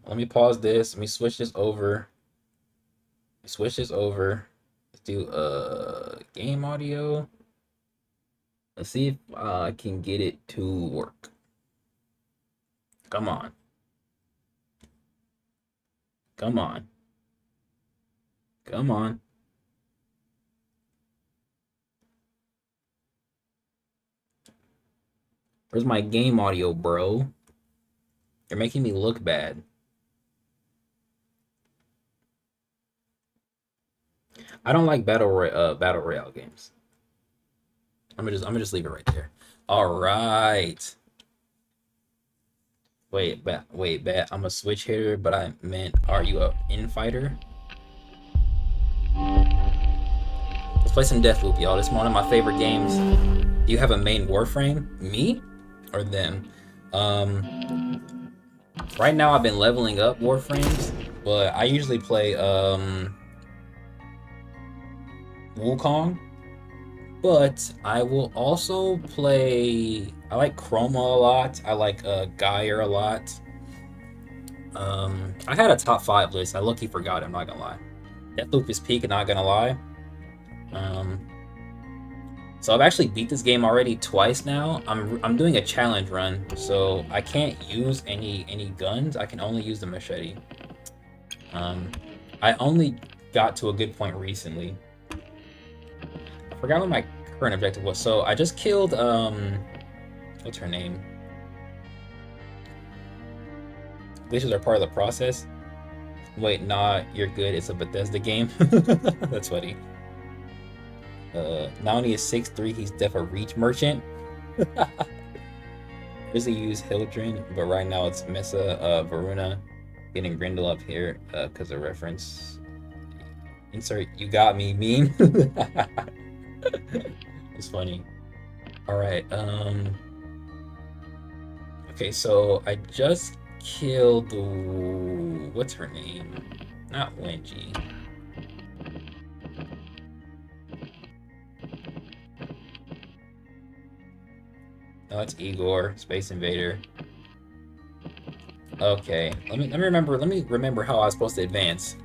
Let me pause this. Let me switch this over. Switch this over. Let's do game audio. Let's see if I can get it to work. Come on. Come on. Come on. Where's my game audio, bro? You're making me look bad. I don't like battle royale games. I'm gonna just leave it right there. All right. Wait, bet. I'm a switch hitter, but I meant, are you a infighter? Let's play some Deathloop, y'all. This is one of my favorite games. Do you have a main Warframe? Me or them? Right now I've been leveling up Warframes, but I usually play Wukong. But I will also play. I like Chroma a lot. I like Geyer a lot. I had a top 5 list. I lucky forgot. I'm not gonna lie. Deathloop is peak. Not gonna lie. Um, so I've actually beat this game already twice now. I'm doing a challenge run, so I can't use any guns. I can only use the machete. I only got to a good point recently. I forgot what my current objective was. So I just killed what's her name? Glitches are part of the process. Wait, nah, you're good. It's a Bethesda game. That's funny. Not only is 6'3", he's def a reach merchant. Usually use Hildren, but right now it's Mesa Varuna getting Grindel up here because of reference. Insert you got me meme. It's funny. Alright, okay, so I just killed what's her name? Not Wenji. No, it's Igor, Space Invader. Okay, let me remember how I was supposed to advance.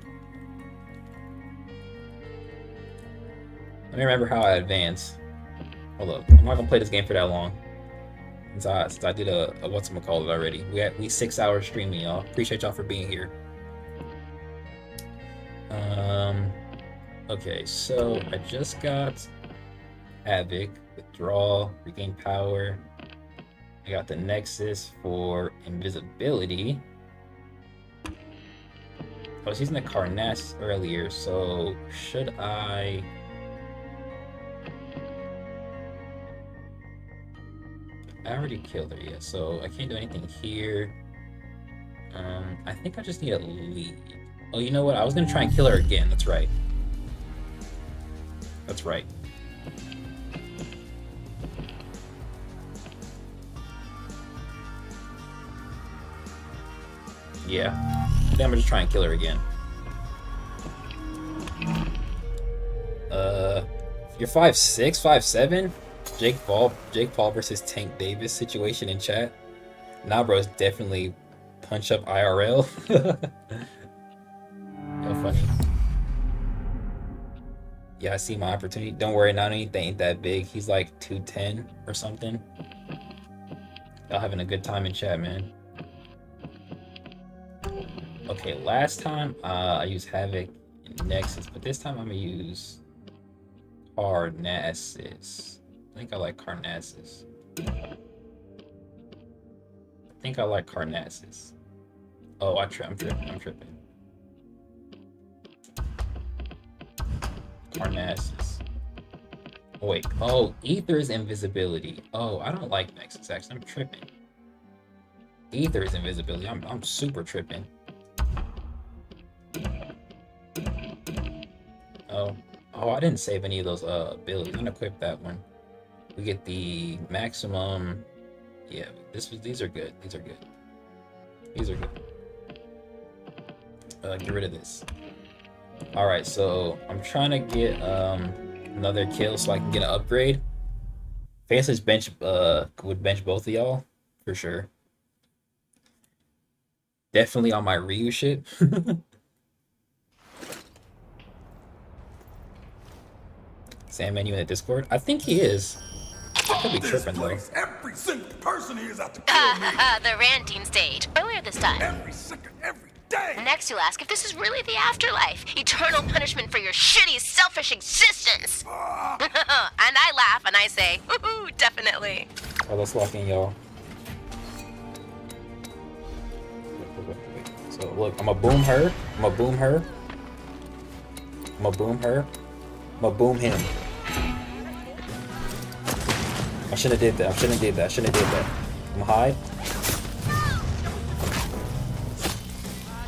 Let me remember how I advance. Hold up, I'm not gonna play this game for that long. Since I did a whatchamacallit already. We 6 hours streaming, y'all. Appreciate y'all for being here. Okay, so I just got Havoc, withdraw, regain power. I got the Nexus for invisibility. I was using the Carnass earlier, so should I... I already killed her, yeah, so I can't do anything here. I think I just need a lead. Oh, you know what? I was gonna try and kill her again. That's right. That's right. Yeah. I think I'm gonna just try and kill her again. You're 5'6", 5'7"? Jake Paul versus Tank Davis situation in chat. Nah, bro, it's definitely punch up IRL. How funny. Yeah, I see my opportunity. Don't worry, not anything ain't that big. He's like 210 or something. Y'all having a good time in chat, man. Okay, last time I used Havoc and Nexus, but this time I'm gonna use Carnassus. I think I like Carnassus. Oh, I'm tripping. Carnassus. Oh, wait. Oh, Ether is invisibility. Oh, I don't like Nexus, actually. I'm tripping. Ether is invisibility. I'm super tripping. Oh, I didn't save any of those abilities. I'm gonna equip that one. We get the maximum. Yeah, these are good. These are good. Get rid of this. All right, so I'm trying to get another kill so I can get an upgrade. Faceless bench would bench both of y'all for sure. Definitely on my Ryu shit. Sandman, you in the Discord? I think he is. I could be tripping though. Every single person here is out to kill me. The ranting stage. Earlier this time. Every second, every day. Next you'll ask if this is really the afterlife. Eternal punishment for your shitty, selfish existence. And I laugh and I say, woohoo, definitely. Alright, let's lock in, y'all. So look, I'm gonna boom her. I'm gonna boom her. I'm gonna boom her. I'm gonna boom him. I shouldn't have did that. I shouldn't have did that. I shouldn't have did that. I'm gonna hide.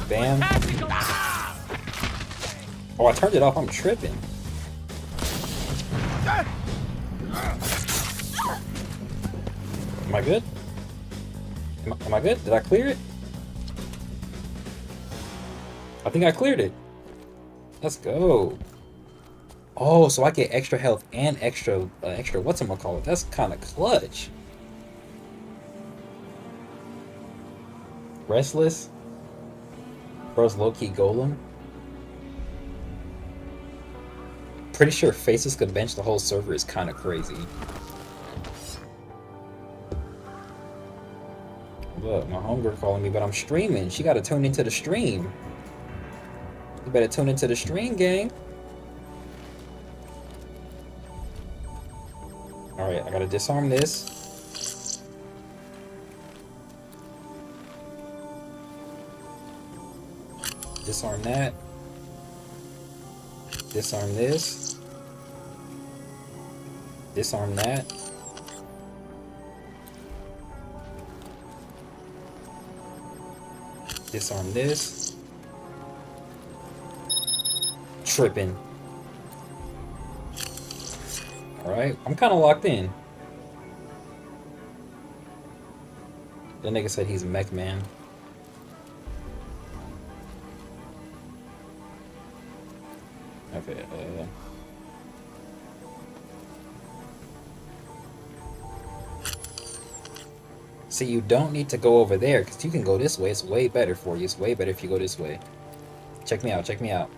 Bam. Oh, I turned it off. I'm tripping. Am I good? Am I good? Did I clear it? I think I cleared it. Let's go. Oh, so I get extra health and extra whatchamacallit. That's kind of clutch. Restless. Bro's low-key golem. Pretty sure Faces could bench the whole server is kind of crazy. Look, my homegirl calling me, but I'm streaming. She gotta tune into the stream. You better tune into the stream, gang. Alright, I gotta disarm this. Disarm that. Disarm this. Disarm that. Disarm this. Tripping. Alright, I'm kind of locked in. The nigga said he's a mech man. Okay, see, you don't need to go over there, because you can go this way. It's way better for you. It's way better if you go this way. Check me out, check me out.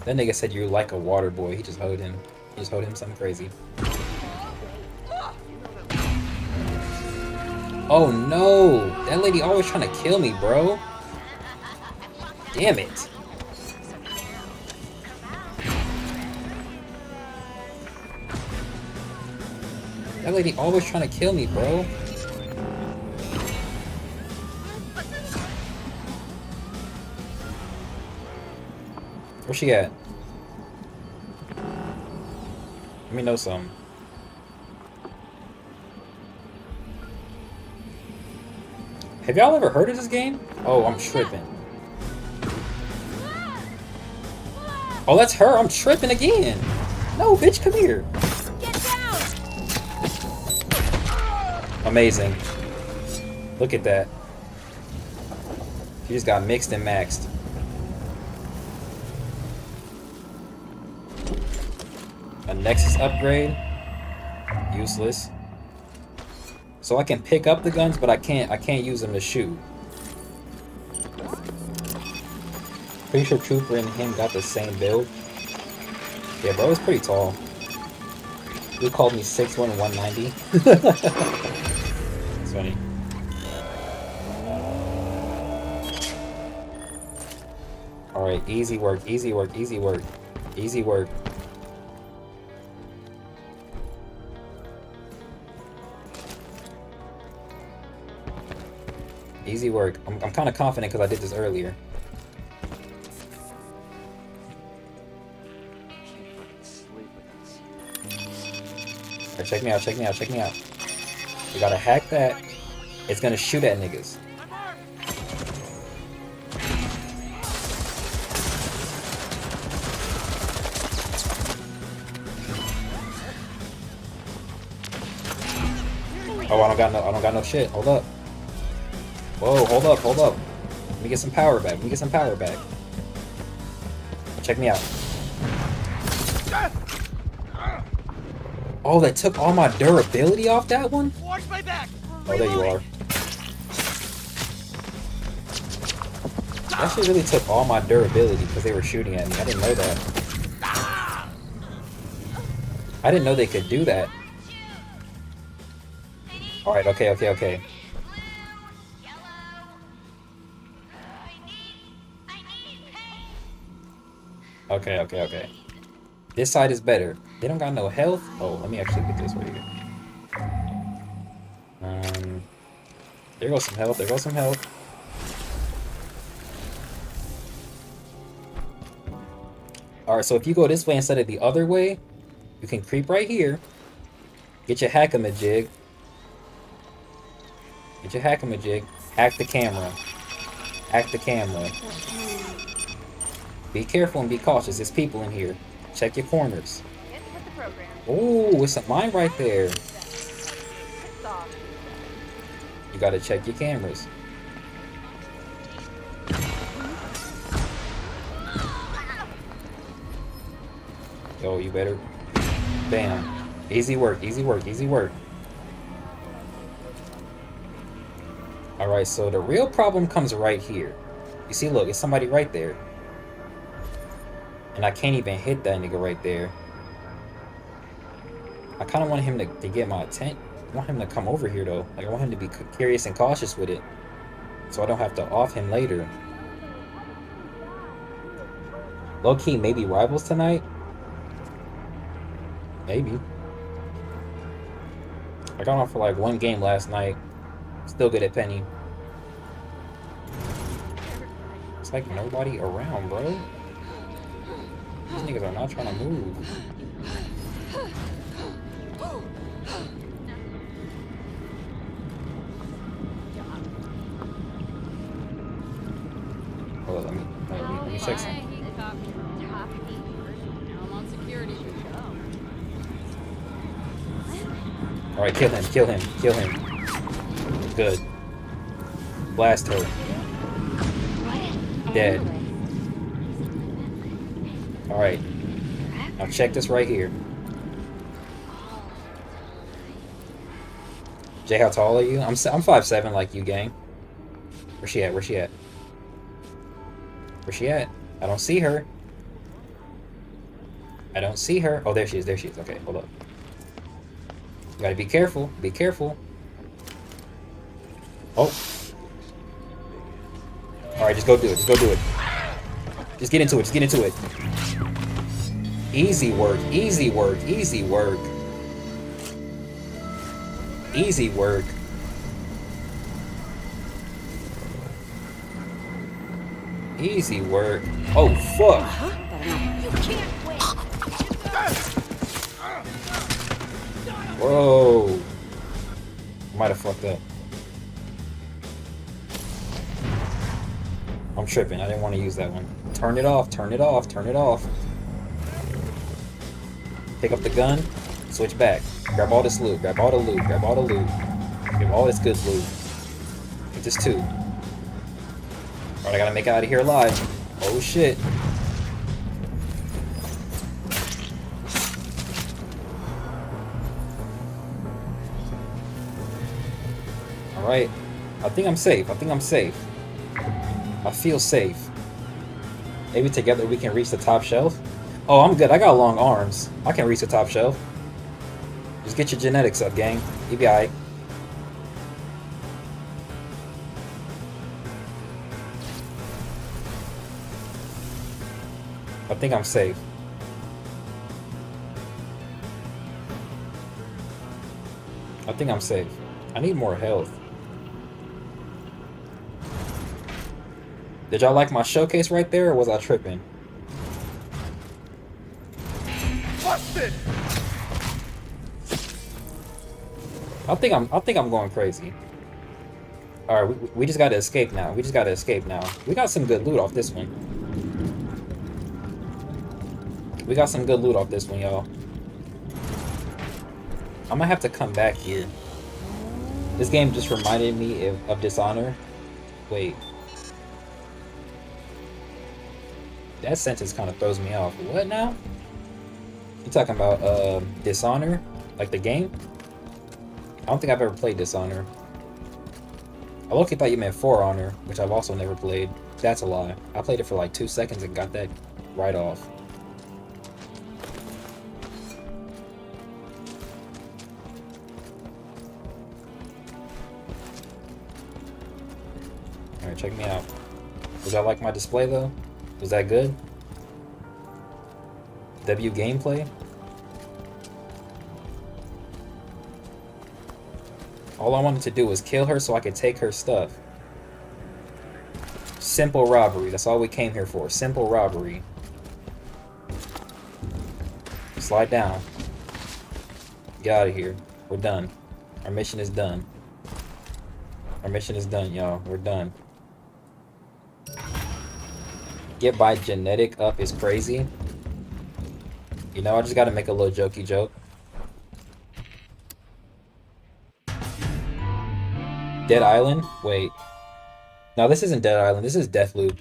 That nigga said you're like a water boy. He just hoed him. He just hoed him something crazy. Oh no! That lady always trying to kill me, bro. Damn it. That lady always trying to kill me, bro. Where's she at? Let me know something. Have y'all ever heard of this game? Oh, I'm tripping. Oh, that's her. I'm tripping again. No, bitch, come here. Get down! Amazing. Look at that. She just got mixed and maxed. A Nexus upgrade. Useless. So I can pick up the guns, but I can't use them to shoot. Pretty sure Trooper and him got the same build. Yeah, bro, it's pretty tall. He called me 6'1", 190. It's funny. Alright, easy work, easy work, easy work. Easy work. Easy work. I'm kind of confident because I did this earlier. Right, check me out, check me out, check me out. You gotta hack that. It's gonna shoot at niggas. Oh, I don't got no shit. Hold up. Whoa, hold up, hold up. Let me get some power back. Let me get some power back. Check me out. Oh, that took all my durability off that one? Watch my back. Oh, there you are. That shit really took all my durability because they were shooting at me. I didn't know that. I didn't know they could do that. Alright, okay, okay, okay. Okay, okay, okay. This side is better. They don't got no health. Oh, let me actually get this right here. There goes some health. There goes some health. Alright, so if you go this way instead of the other way, you can creep right here. Get your hack-a-majig. Get your hack-a-majig. Hack the camera. Hack the camera. Be careful and be cautious. There's people in here. Check your corners. Oh, it's a mine right there. You gotta check your cameras. Yo, you better. Bam. Easy work, easy work, easy work. Alright, so the real problem comes right here. You see, look, it's somebody right there. And I can't even hit that nigga right there. I kind of want him to get my attention. I want him to come over here, though. Like, I want him to be curious and cautious with it. So I don't have to off him later. Low-key, maybe rivals tonight? Maybe. I got on for like one game last night. Still good at Penny. It's like nobody around, bro. These niggas are not trying to move. Hold on, let me check something. Alright, kill him, kill him, kill him. Good. Blast her. Dead. Alright. Now check this right here. Jay, how tall are you? I'm 5'7" like you, gang. Where's she at? Where's she at? Where's she at? I don't see her. I don't see her. Oh, there she is. There she is. Okay, hold up. You gotta be careful. Be careful. Oh. Alright, just go do it. Just go do it. Just get into it. Just get into it. Easy work. Easy work. Easy work. Easy work. Easy work. Oh, fuck. You can't win. Whoa. Might have fucked up. I'm tripping. I didn't want to use that one. Turn it off. Turn it off. Turn it off. Pick up the gun. Switch back. Grab all this loot. Grab all the loot. Grab all the loot. Grab all this good loot. Get this too. Alright, I gotta make it out of here alive. Oh shit. Alright. I think I'm safe. I think I'm safe. I feel safe. Maybe together we can reach the top shelf. Oh, I'm good. I got long arms. I can reach the top shelf. Just get your genetics up, gang. You be alright. I think I'm safe. I think I'm safe. I need more health. Did y'all like my showcase right there, or was I tripping? Busted! I think I'm going crazy. All right, we just gotta escape now. We just gotta escape now. We got some good loot off this one. We got some good loot off this one, y'all. I might have to come back here. This game just reminded me of Dishonor. Wait. That sentence kind of throws me off. What now? You talking about Dishonor? Like the game? I don't think I've ever played Dishonor. I low-key thought you meant For Honor, which I've also never played. That's a lie. I played it for like 2 seconds and got that right off. Alright, check me out. Was I like my display though? Was that good? W gameplay? All I wanted to do was kill her so I could take her stuff. Simple robbery. That's all we came here for. Simple robbery. Slide down. Get out of here. We're done. Our mission is done. Our mission is done, y'all. We're done. Get by genetic up is crazy. You know, I just gotta make a little jokey joke. Dead Island? Wait. No, this isn't Dead Island. This is Deathloop.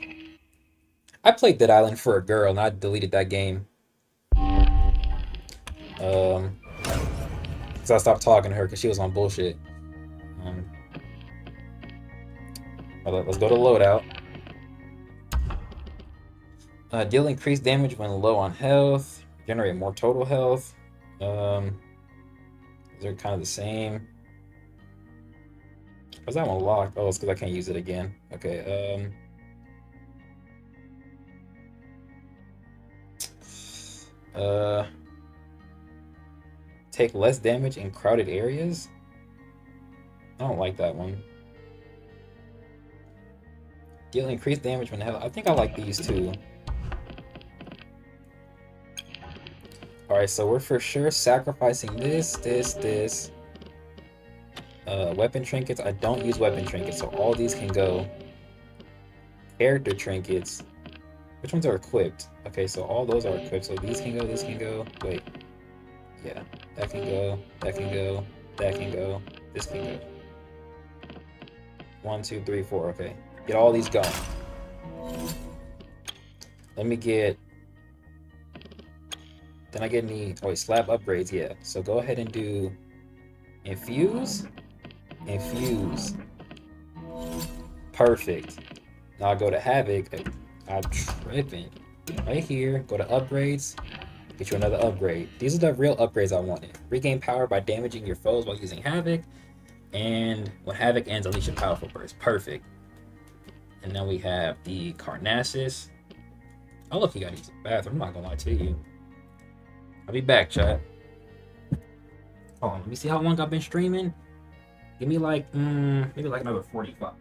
I played Dead Island for a girl and I deleted that game. Because I stopped talking to her because she was on bullshit. Let's go to loadout. Deal increased damage when low on health. Generate more total health. They're kind of the same. Why's that one locked? Oh, it's because I can't use it again. Okay, take less damage in crowded areas? I don't like that one. Deal increased damage when health. I think I like these two. Alright, so we're for sure sacrificing this. Weapon trinkets. I don't use weapon trinkets, so all these can go. Character trinkets. Which ones are equipped? Okay, so all those are equipped. So these can go, this can go. Wait. Yeah, that can go, that can go, that can go, this can go. 1, 2, 3, 4. Okay. Get all these going. Let me get... Then I get any... Oh wait, slab upgrades, yeah. So go ahead and do... Infuse. Infuse. Perfect. Now I go to Havoc. I'm tripping. Right here, go to upgrades. Get you another upgrade. These are the real upgrades I wanted. Regain power by damaging your foes while using Havoc. And when Havoc ends, unleash a powerful burst. Perfect. And then we have the Carnassus. Oh, look, you gotta use the bathroom. I'm not gonna lie to you. I'll be back, chat. Hold on, let me see how long I've been streaming. Give me like, maybe like another 45.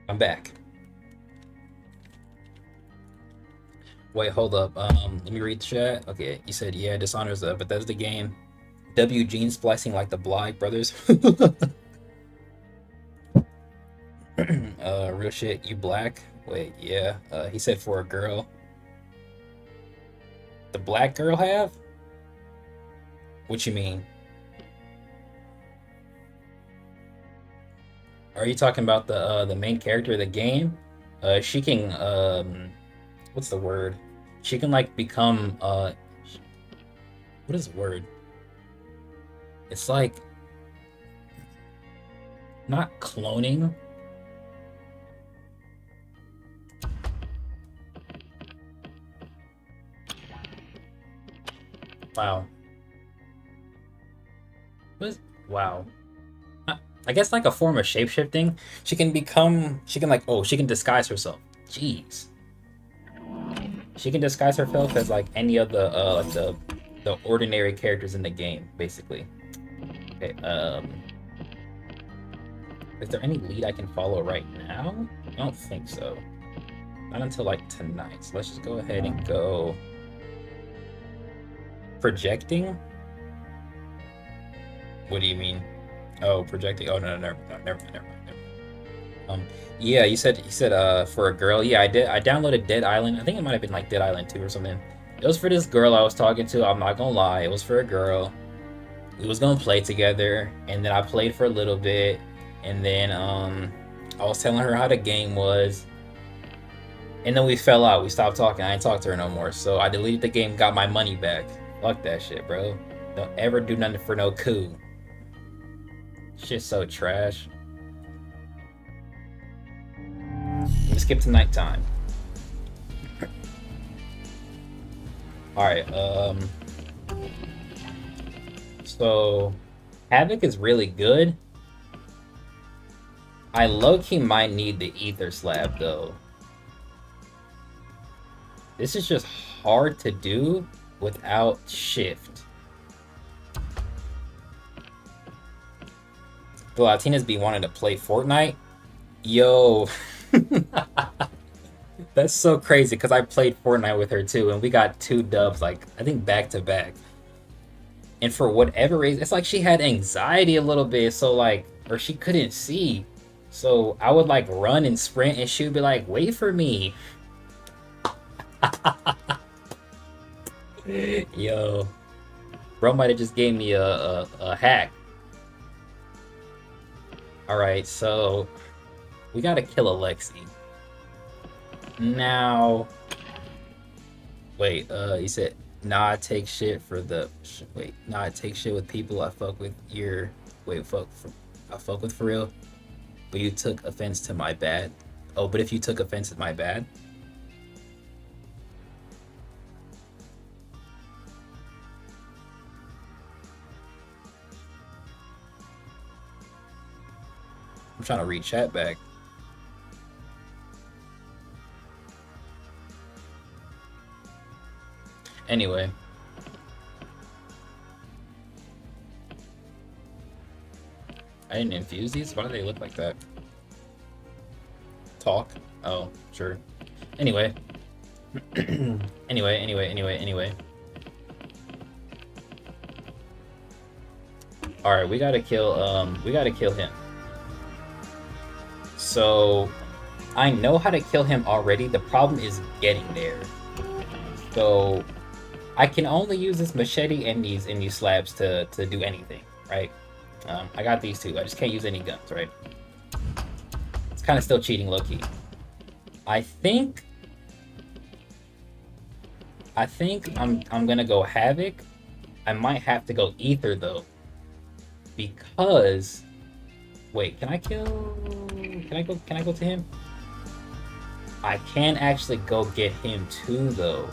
I'm back. Wait, hold up. Let me read the chat. Okay, you said, yeah, Dishonored's a Bethesda game. W gene splicing like the Bly brothers. Real shit, you black? Wait, yeah. He said for a girl. The black girl have? What you mean? Are you talking about the main character of the game? She can what's the word? She can like become what is the word? It's like not cloning. Wow. What is wow? I guess like a form of shapeshifting. She can like, oh, she can disguise herself. Jeez. She can disguise herself as like any of the ordinary characters in the game, basically. Okay, is there any lead I can follow right now? I don't think so. Not until like tonight. So let's just go ahead and go projecting. What do you mean? Oh, projecting. Oh no, never mind. Yeah, you said for a girl. Yeah, I did. I downloaded Dead Island. I think it might have been like Dead Island 2 or something. It was for this girl I was talking to. I'm not gonna lie, it was for a girl. We was gonna play together, and then I played for a little bit, and then I was telling her how the game was, and then we fell out. We stopped talking. I ain't talked to her no more. So I deleted the game, got my money back. Fuck that shit, bro. Don't ever do nothing for no coup. Shit's so trash. We skip to nighttime. Alright, so Havoc is really good. I low-key might need the ether slab though. This is just hard to do without shift. The Latinas be wanting to play Fortnite. Yo. That's so crazy because I played Fortnite with her too, and we got 2 dubs, like I think back to back. And for whatever reason, it's like she had anxiety a little bit, so like, or she couldn't see. So I would like run and sprint, and she would be like, "Wait for me." Yo, bro might have just gave me a hack. All right, so we gotta kill Alexi. Now, wait, you said, nah, I take shit for the, wait, nah, I take shit with people I fuck with your, wait, I fuck with for real, but you took offense to my bad. Oh, but if you took offense to my bad? I'm trying to read chat back. Anyway. I didn't infuse these? Why do they look like that? Talk? Oh, sure. Anyway. Anyway. Alright, we gotta kill him. So I know how to kill him already. The problem is getting there. So I can only use this machete and these slabs to do anything, right? I got these 2. I just can't use any guns, right? It's kind of still cheating low-key. I think I'm gonna go Havoc. I might have to go Ether though, because wait, can I go to him? I can actually go get him too though.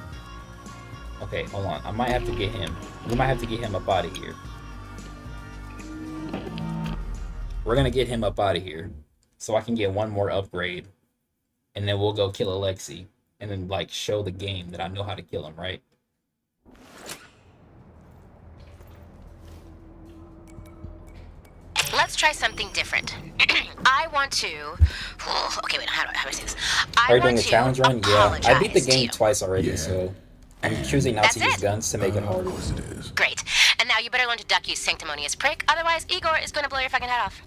Okay, hold on. I might have to get him. We might have to get him up out of here. We're gonna get him up out of here so I can get one more upgrade, and then we'll go kill Alexi, and then like show the game that I know how to kill him, right? Let's try something different. I want to. Oh, okay, wait. How do I say this? Are you doing a challenge run? Yeah, I beat the to game you. twice already, so I'm choosing not to That's use it. guns to make it harder. Of course it is. Great. And now you better learn to duck, you sanctimonious prick. Otherwise, Igor is going to blow your fucking head off.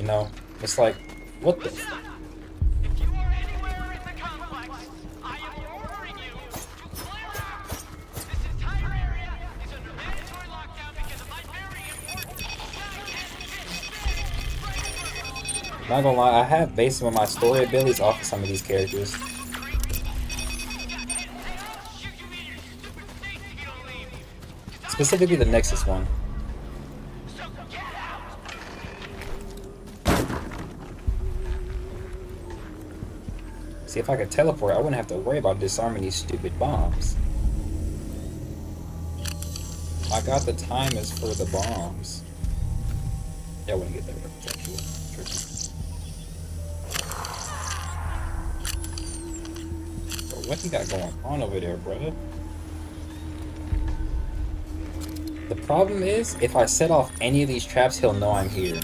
You know, it's like, what the? If you are anywhere in the complex, I am ordering you to clear out. This entire area is under mandatory lockdown because of my very important Not gonna lie, I have based on my story abilities off of some of these characters. Specifically the Nexus one. See, if I could teleport, I wouldn't have to worry about disarming these stupid bombs. I got the timers for the bombs. Yeah, I wouldn't get that right. Actually, bro, what you got going on over there, brother? The problem is, if I set off any of these traps, he'll know I'm here.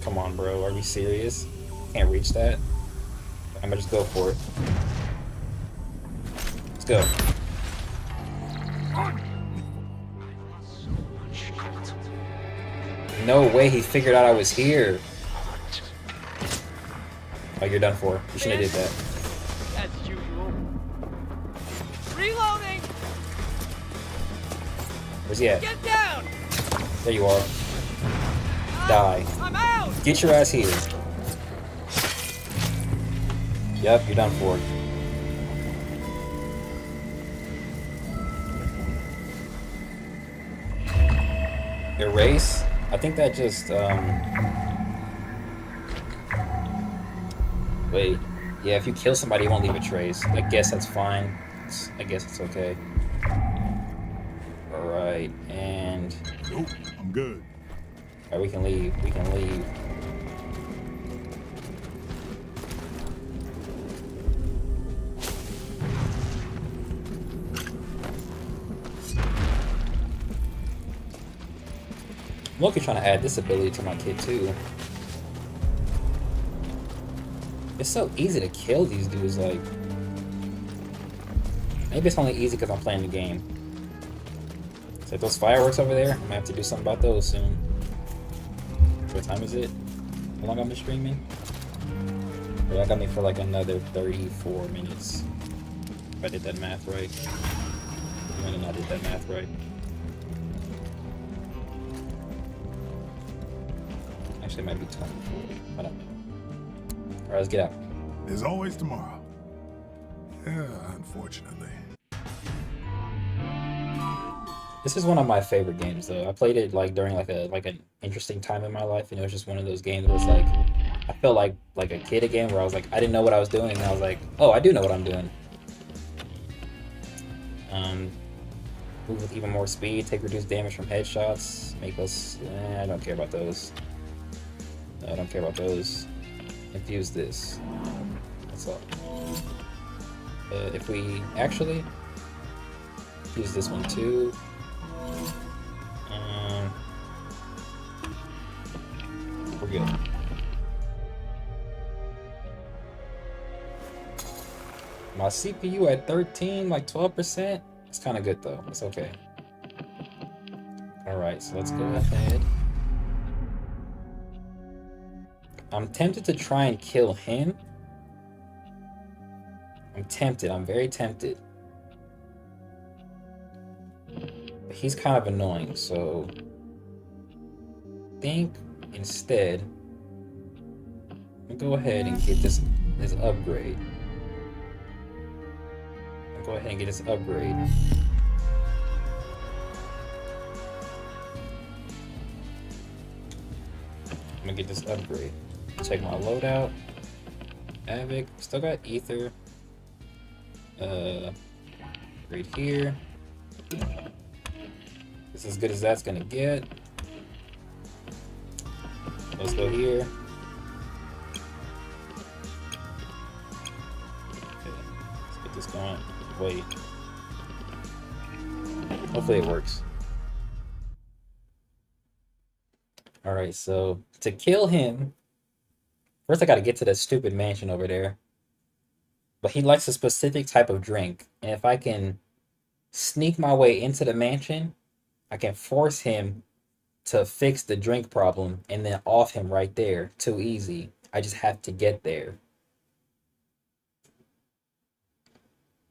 Come on, bro. Are we serious? Can't reach that? I'm gonna just go for it. Let's go. No way he figured out I was here. Oh, you're done for. You shouldn't have did that. As usual. Reloading! Where's he at? Get down! There you are. Die. I'm out! Get your ass here. Yep, you're done for. Erase? I think that just, wait. Yeah, if you kill somebody, you won't leave a trace. I guess that's fine. I guess it's okay. Alright, and... Nope, I'm good. Alright, we can leave. We can leave. I'm looking trying to add this ability to my kit too. It's so easy to kill these dudes, like... Maybe it's only easy because I'm playing the game. It's like those fireworks over there, I'm gonna have to do something about those soon. What time is it? How long I've been streaming? Yeah, that got me for like another 34 minutes. If I did that math right. I did not did that math right. Actually, it might be 24. I don't know. Alright, let's get out. There's always tomorrow. Yeah, unfortunately. This is one of my favorite games, though. I played it like during like an interesting time in my life, and it was just one of those games where it's like I felt like a kid again, where I was like I didn't know what I was doing, and I was like, oh, I do know what I'm doing. Move with even more speed, take reduced damage from headshots, make us. I don't care about those. I don't care about those. Infuse this. What's up? If we actually use this one too. We're good. My CPU at 13, like 12%. It's kind of good though. It's okay. Alright, so let's go ahead. I'm tempted to try and kill him. I'm tempted. I'm very tempted. But he's kind of annoying, so I think instead I'll go ahead and get this upgrade. I'll go ahead and get this upgrade. I'm gonna get this upgrade. Check my loadout. Havoc. Still got Ether. Right here. This is as good as that's gonna get. Let's go here. Okay, let's get this going. Wait. Hopefully it works. Alright, so to kill him, First, I gotta get to that stupid mansion over there. But he likes a specific type of drink. And if I can sneak my way into the mansion, I can force him to fix the drink problem and then off him right there. Too easy. I just have to get there.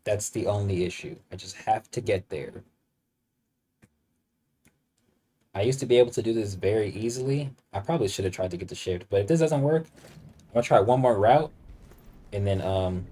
That's the only issue. I just have to get there. I used to be able to do this very easily. I probably should have tried to get the shift, but if this doesn't work, I'm gonna try one more route, and then let me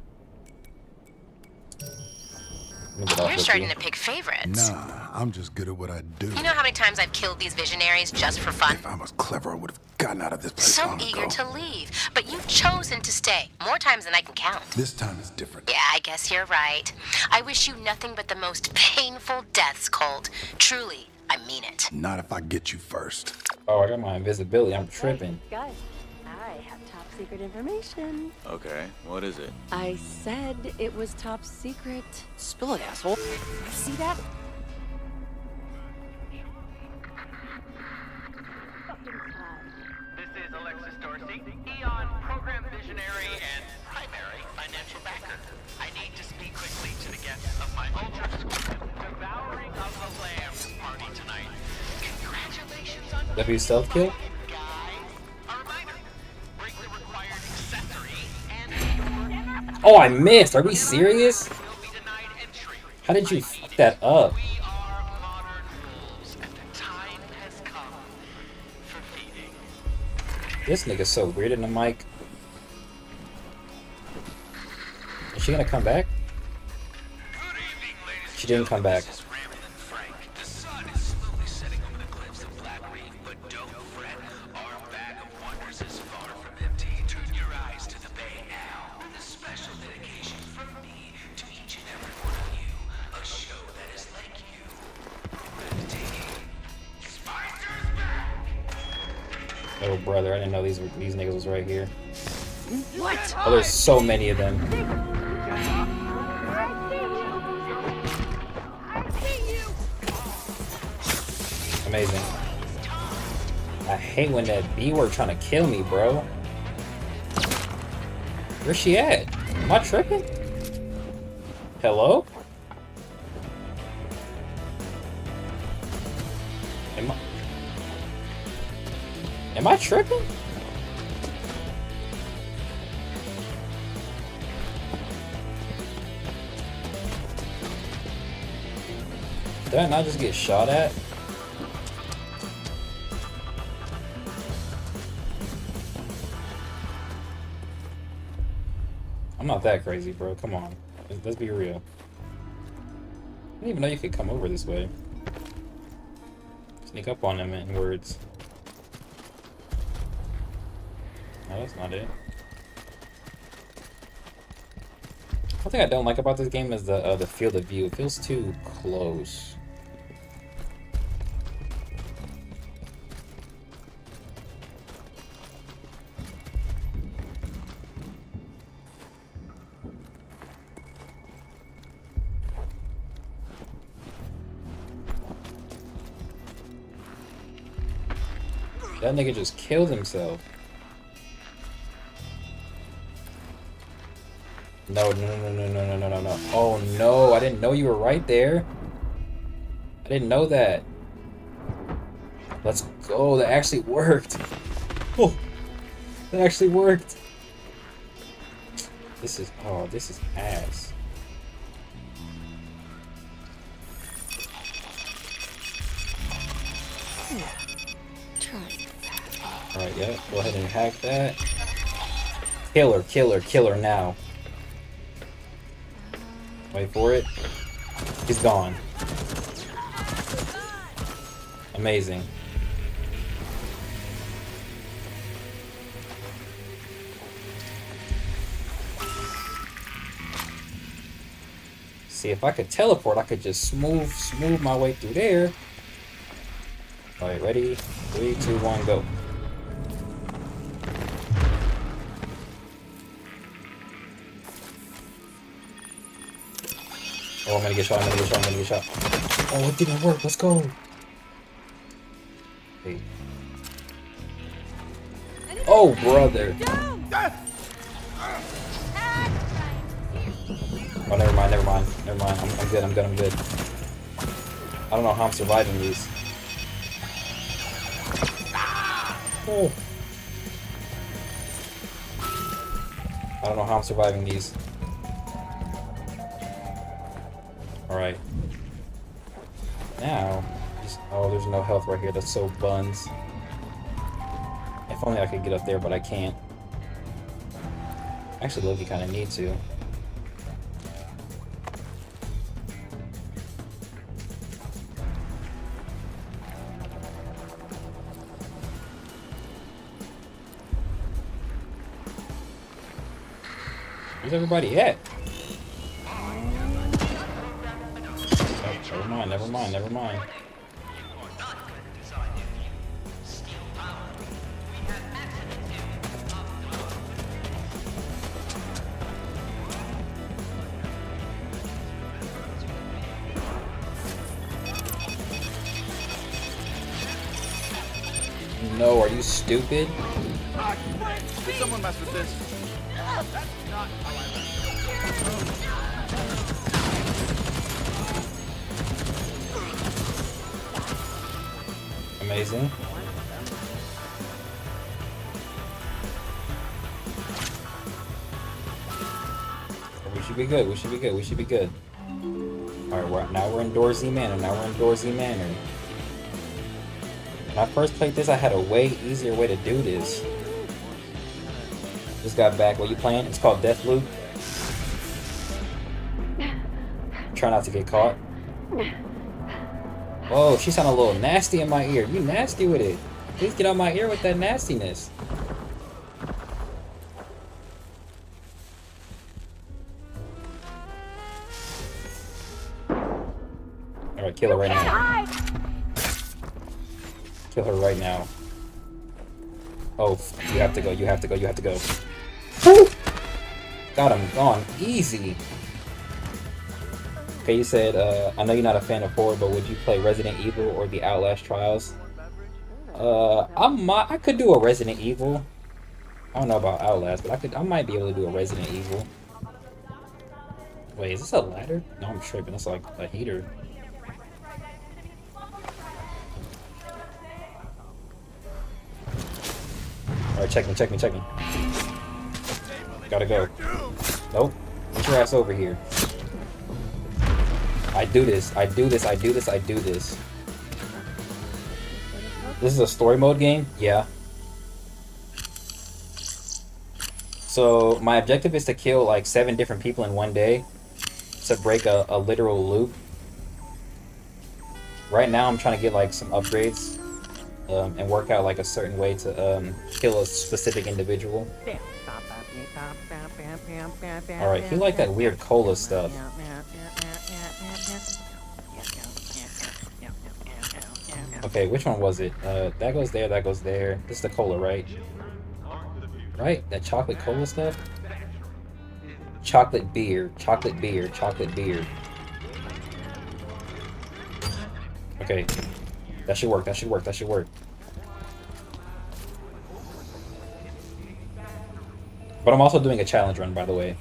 get off You're with starting you. to pick favorites. Nah, I'm just good at what I do. You know how many times I've killed these visionaries just for fun? If I was clever, I would have gotten out of this place So long eager ago. to leave, but you've chosen to stay more times than I can count. This time is different. Yeah, I guess you're right. I wish you nothing but the most painful deaths, Colt. Truly, I mean it. Not if I get you first. Oh, I got my invisibility. I'm tripping. Guys, I have top secret information. Okay, what is it? I said it was top secret. Spill it, asshole. See that? This is Alexis Dorsey, Eon program visionary and primary financial backer. I need to speak quickly to the guests of my ultra-exclusive Devouring of the Lambs party tonight. Congratulations on W stealth kill? guys. A reminder, bring the required accessory and Oh, I missed. Are we serious? will be denied entry. How did you fuck that up? We are modern wolves, and the time has come for feeding. This nigga's so weird in the mic. Is she gonna come back? Good evening, ladies. She didn't come back. This is Ramblin' Frank. The sun is slowly setting over the cliffs of Black Reef, but don't fret. Our bag of wonders is far from empty. Turn your eyes to the bay now. A special dedication from me to each and every one of you. A show that is like you. Meditating. Spiders back! Oh, brother, I didn't know these niggas was right here. What? Oh, there's so many of them. Amazing. I hate when that B word trying to kill me, bro. Where's she at? Am I tripping? Hello? Am I tripping? Did I not just get shot at? I'm not that crazy, bro. Come on. Let's be real. I didn't even know you could come over this way. Sneak up on them in words. No, that's not it. One thing I don't like about this game is the field of view. It feels too close. That nigga just killed himself. No. Oh no, I didn't know you were right there. I didn't know that. Let's go, that actually worked. Oh, that actually worked. This is ass. Alright, yeah, go ahead and hack that. Killer now. Wait for it. He's gone. Amazing. See, if I could teleport, I could just smooth my way through there. Alright, ready? 3, 2, 1, go. Oh, I'm gonna get shot. Oh, it didn't work. Let's go. Hey. Oh, brother. Oh, never mind, never mind, never mind. I'm good, I'm good, I'm good. I don't know how I'm surviving these. Oh. I don't know how I'm surviving these. Alright. Now, oh, there's no health right here. That's so buns. If only I could get up there, but I can't. Actually, Loki kind of need to. Where's everybody at? Oh, never mind, never mind, never mind. No, are you stupid? Did someone mess with this? That's not how I Amazing. We should be good, we should be good, we should be good. Alright, now we're in Dorsey Manor, When I first played this, I had a way easier way to do this. Just got back. What you playing? It's called Deathloop. Try not to get caught. Oh, she sounded a little nasty in my ear. You nasty with it. Please get out my ear with that nastiness. Alright, kill her right now. Kill her right now. Oh, you have to go, you have to go, you have to go. Woo! Got him, gone. Easy. Okay, you said, I know you're not a fan of horror, but would you play Resident Evil or the Outlast Trials? I could do a Resident Evil. I don't know about Outlast, but I might be able to do a Resident Evil. Wait, is this a ladder? No, I'm tripping. It's like a heater. Alright, check me. Gotta go. Nope. Get your ass over here. I do this. This is a story mode game? Yeah. So, my objective is to kill like 7 different people in one day to break a literal loop. Right now, I'm trying to get like some upgrades. And work out like a certain way to kill a specific individual. Alright, he like that weird cola stuff. Okay, which one was it? That goes there, that goes there. This is the cola, right? Right? That chocolate cola stuff? Chocolate beer. Okay. That should work. But I'm also doing a challenge run, by the way.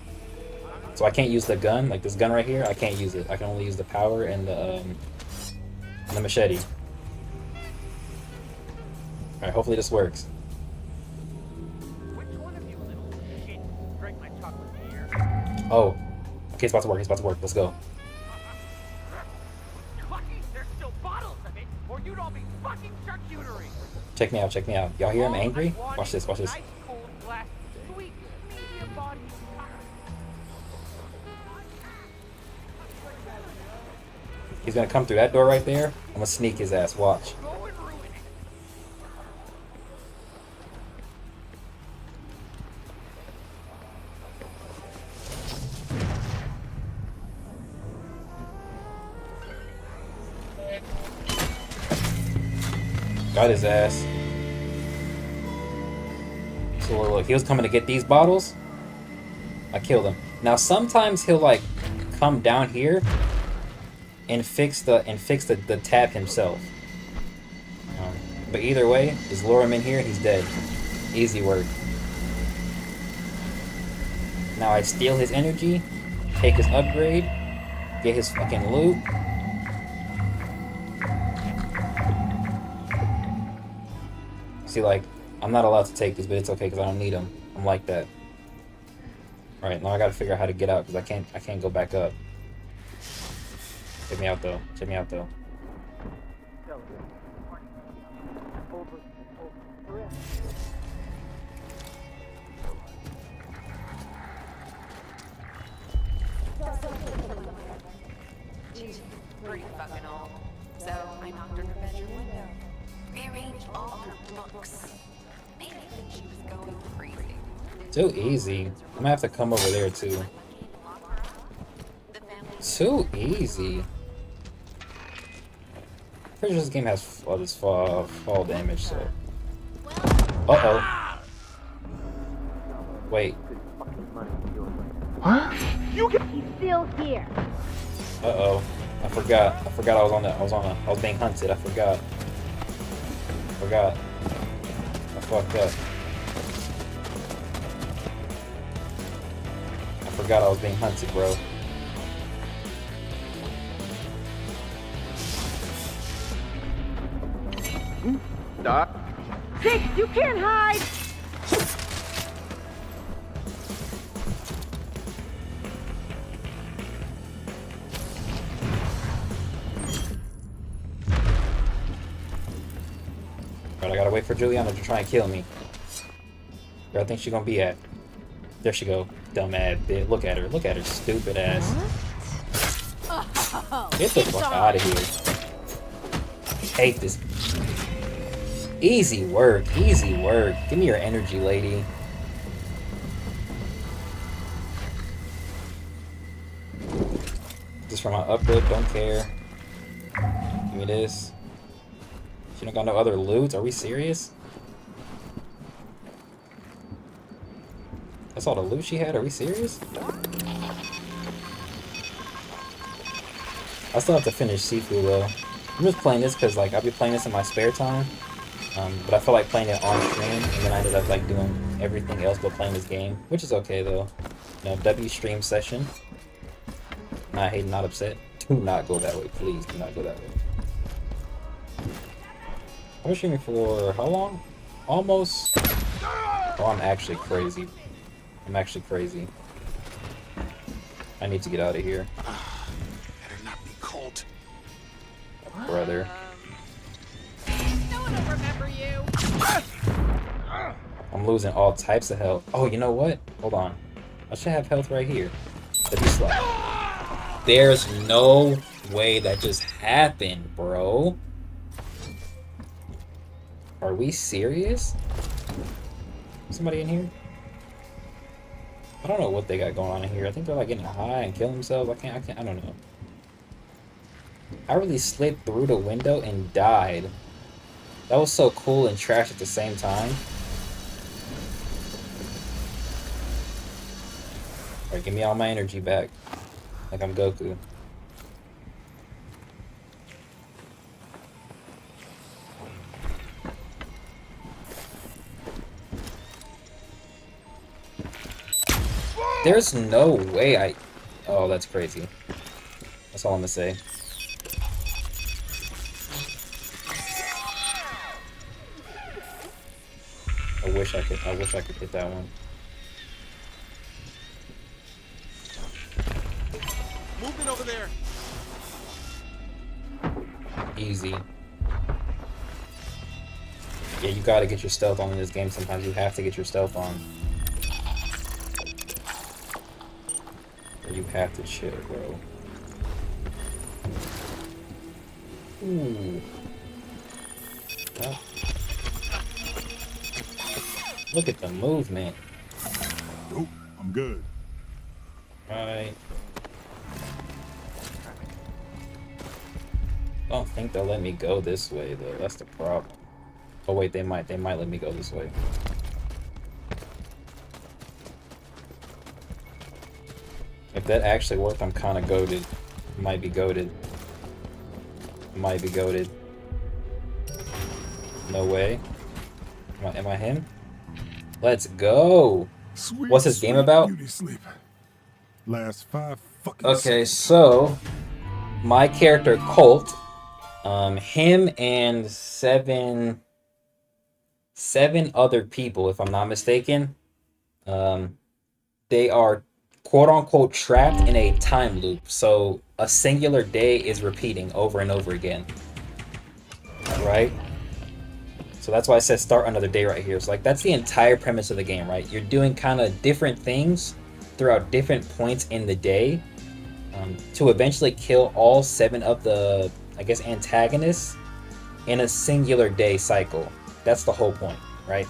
So I can't use the gun, like this gun right here. I can't use it. I can only use the power and the machete. Alright, hopefully this works. Oh. Okay, it's about to work. Let's go. Check me out. Y'all hear him angry? Watch this. He's gonna come through that door right there. I'm gonna sneak his ass, watch. Got his ass. So look, he was coming to get these bottles. I killed him. Now sometimes he'll like come down here and fix the tab himself. But either way, just lure him in here and he's dead. Easy work. Now I steal his energy, take his upgrade, get his fucking loot. See, like, I'm not allowed to take these, but it's okay because I don't need them. I'm like that. Alright, now I gotta figure out how to get out because I can't go back up. Check me out though. Check me out though. She's pretty fucking old. So I knocked on her bedroom window. Rearranged all her books. Made me think she was going crazy. Too easy. I'm gonna have to come over there too. Too easy. Pretty sure this game has all this fall damage, so. Uh-oh. Wait. He's still here. Uh-oh. I forgot I was being hunted. I forgot. I fucked up. I forgot I was being hunted, bro. Doc? Six, you can't hide! Alright, I gotta wait for Juliana to try and kill me. Where I think she's gonna be at. There she go. Dumb ass bitch. Look at her stupid ass. Get the fuck out of here. Hate this. Easy work, easy work. Give me your energy, lady. Just for my upgrade, don't care. Give me this. She don't got no other loot? Are we serious? That's all the loot she had? Are we serious? I still have to finish Sifu though. I'm just playing this because like I'll be playing this in my spare time. But I feel like playing it on stream, and then I ended up like doing everything else but playing this game, which is okay though. You know, W stream session. Not hating, not upset. Do not go that way, please. Do not go that way. I was streaming for how long? Almost. Oh, I'm actually crazy. I'm actually crazy. I need to get out of here. Better not be cold. Brother. No one will remember you. I'm losing all types of health. Oh, you know what? Hold on. I should have health right here. That'd be slap. There's no way that just happened, bro. Are we serious? Somebody in here? I don't know what they got going on in here. I think they're like getting high and killing themselves. I don't know. I really slid through the window and died. That was so cool and trash at the same time. Alright, give me all my energy back. Like I'm Goku. There's no way I... Oh, that's crazy. That's all I'm gonna say. I wish I could hit that one. Movement over there. Easy. Yeah, you gotta get your stealth on in this game. Sometimes you have to get your stealth on. Or you have to chill, bro. Ooh. Well. Look at the movement. Nope, I'm good. Right. I don't think they'll let me go this way though. That's the problem. Oh wait, they might let me go this way. If that actually worked, I'm kind of goated. Might be goated. Might be goated. No way. Am I him? Let's go. Sweet, What's this game sweet about? beauty sleep. Last 5 fucking Okay, seconds. so my character Colt, him and seven other people, if I'm not mistaken, um, they are quote unquote trapped in a time loop. So a singular day is repeating over and over again, right? So that's why I said start another day right here. So like that's the entire premise of the game, right? You're doing kind of different things throughout different points in the day, to eventually kill all 7 of the, I guess, antagonists in a singular day cycle. That's the whole point, right?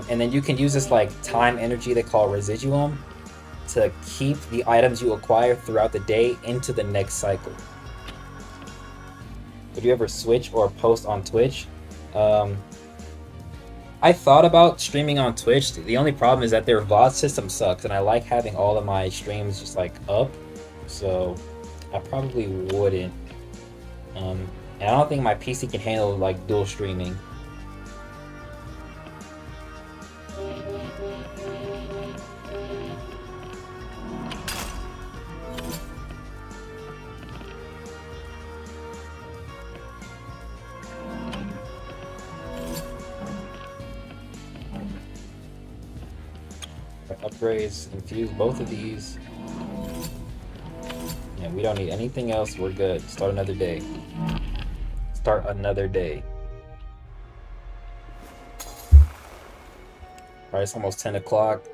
And then you can use this like time energy they call residuum to keep the items you acquire throughout the day into the next cycle. Would you ever switch or post on Twitch? I thought about streaming on Twitch. The only problem is that their VOD system sucks, and I like having all of my streams just like up, so I probably wouldn't. And I don't think my PC can handle like dual streaming. Upgrades, infuse both of these. Yeah, we don't need anything else. We're good. Start another day. Start another day. Alright, it's almost 10 o'clock.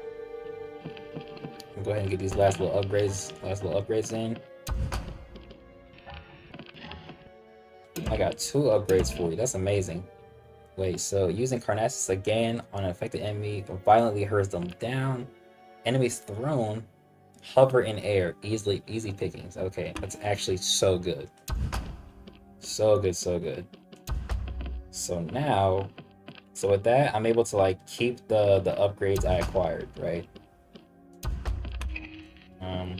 Go ahead and get these last little upgrades in. I got 2 upgrades for you. That's amazing. Wait, so using Carnassus again on an affected enemy violently hurls them down. Enemies thrown hover in air. Easy pickings. Okay, that's actually so good. So good, so good. So now, so with that, I'm able to like keep the upgrades I acquired, right? I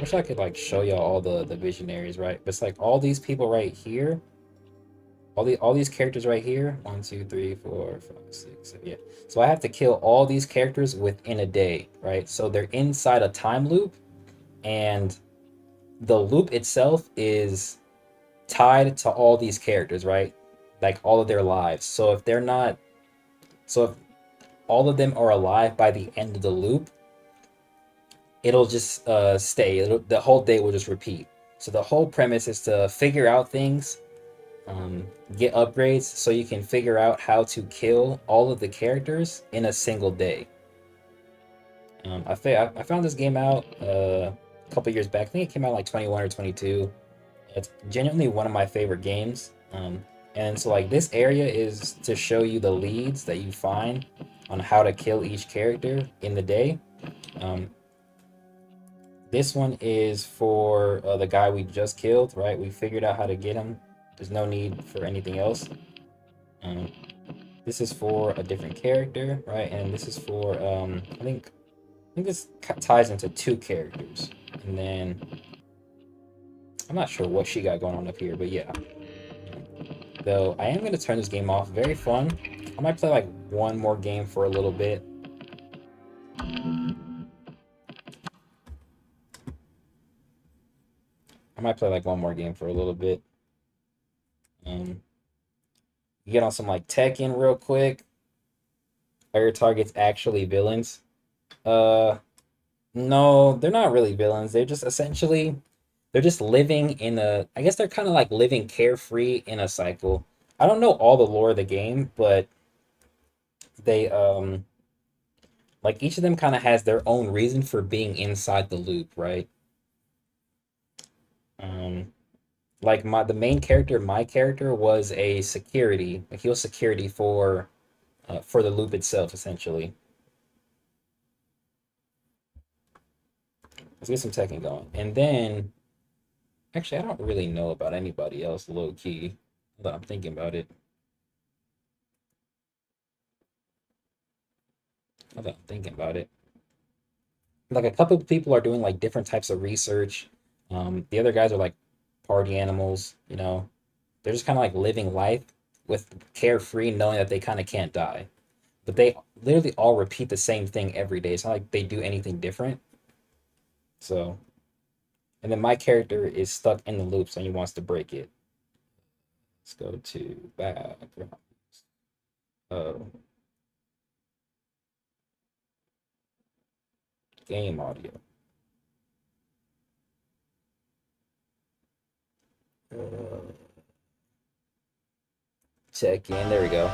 wish I could like show y'all all the visionaries, right? But it's like all these people right here. All these characters right here. 1, 2, 3, 4, 5, 6, 7, yeah. So I have to kill all these characters within a day, right? So they're inside a time loop, and the loop itself is tied to all these characters, right? Like all of their lives. So if all of them are alive by the end of the loop, it'll just stay. The whole day will just repeat. So the whole premise is to figure out things. Get upgrades so you can figure out how to kill all of the characters in a single day. I found this game out a couple years back. I think it came out like 21 or 22. It's genuinely one of my favorite games. And so like this area is to show you the leads that you find on how to kill each character in the day. This one is for the guy we just killed, right? We figured out how to get him. There's no need for anything else. This is for a different character, right? And this is for I think this ties into 2 characters. And then I'm not sure what she got going on up here, but yeah. Though I am going to turn this game off. Very fun. I might play like one more game for a little bit. Get on some like Tekken real quick. Are your targets actually villains? No, they're not really villains. They're just essentially, they're just living in a, I guess they're kind of like living carefree in a cycle. I don't know all the lore of the game, but they, like each of them kind of has their own reason for being inside the loop, right? Like the main character, my character was a security. Like he was security for the loop itself, essentially. Let's get some Tekken going. And then, actually, I don't really know about anybody else, low key. Hold on, I'm thinking about it. Like a couple of people are doing like different types of research. The other guys are like party animals, you know. They're just kind of like living life with carefree, knowing that they kind of can't die. But they literally all repeat the same thing every day. It's not like they do anything different. So, and then my character is stuck in the loop, so he wants to break it. Let's go to background. Game audio. Check in. There we go.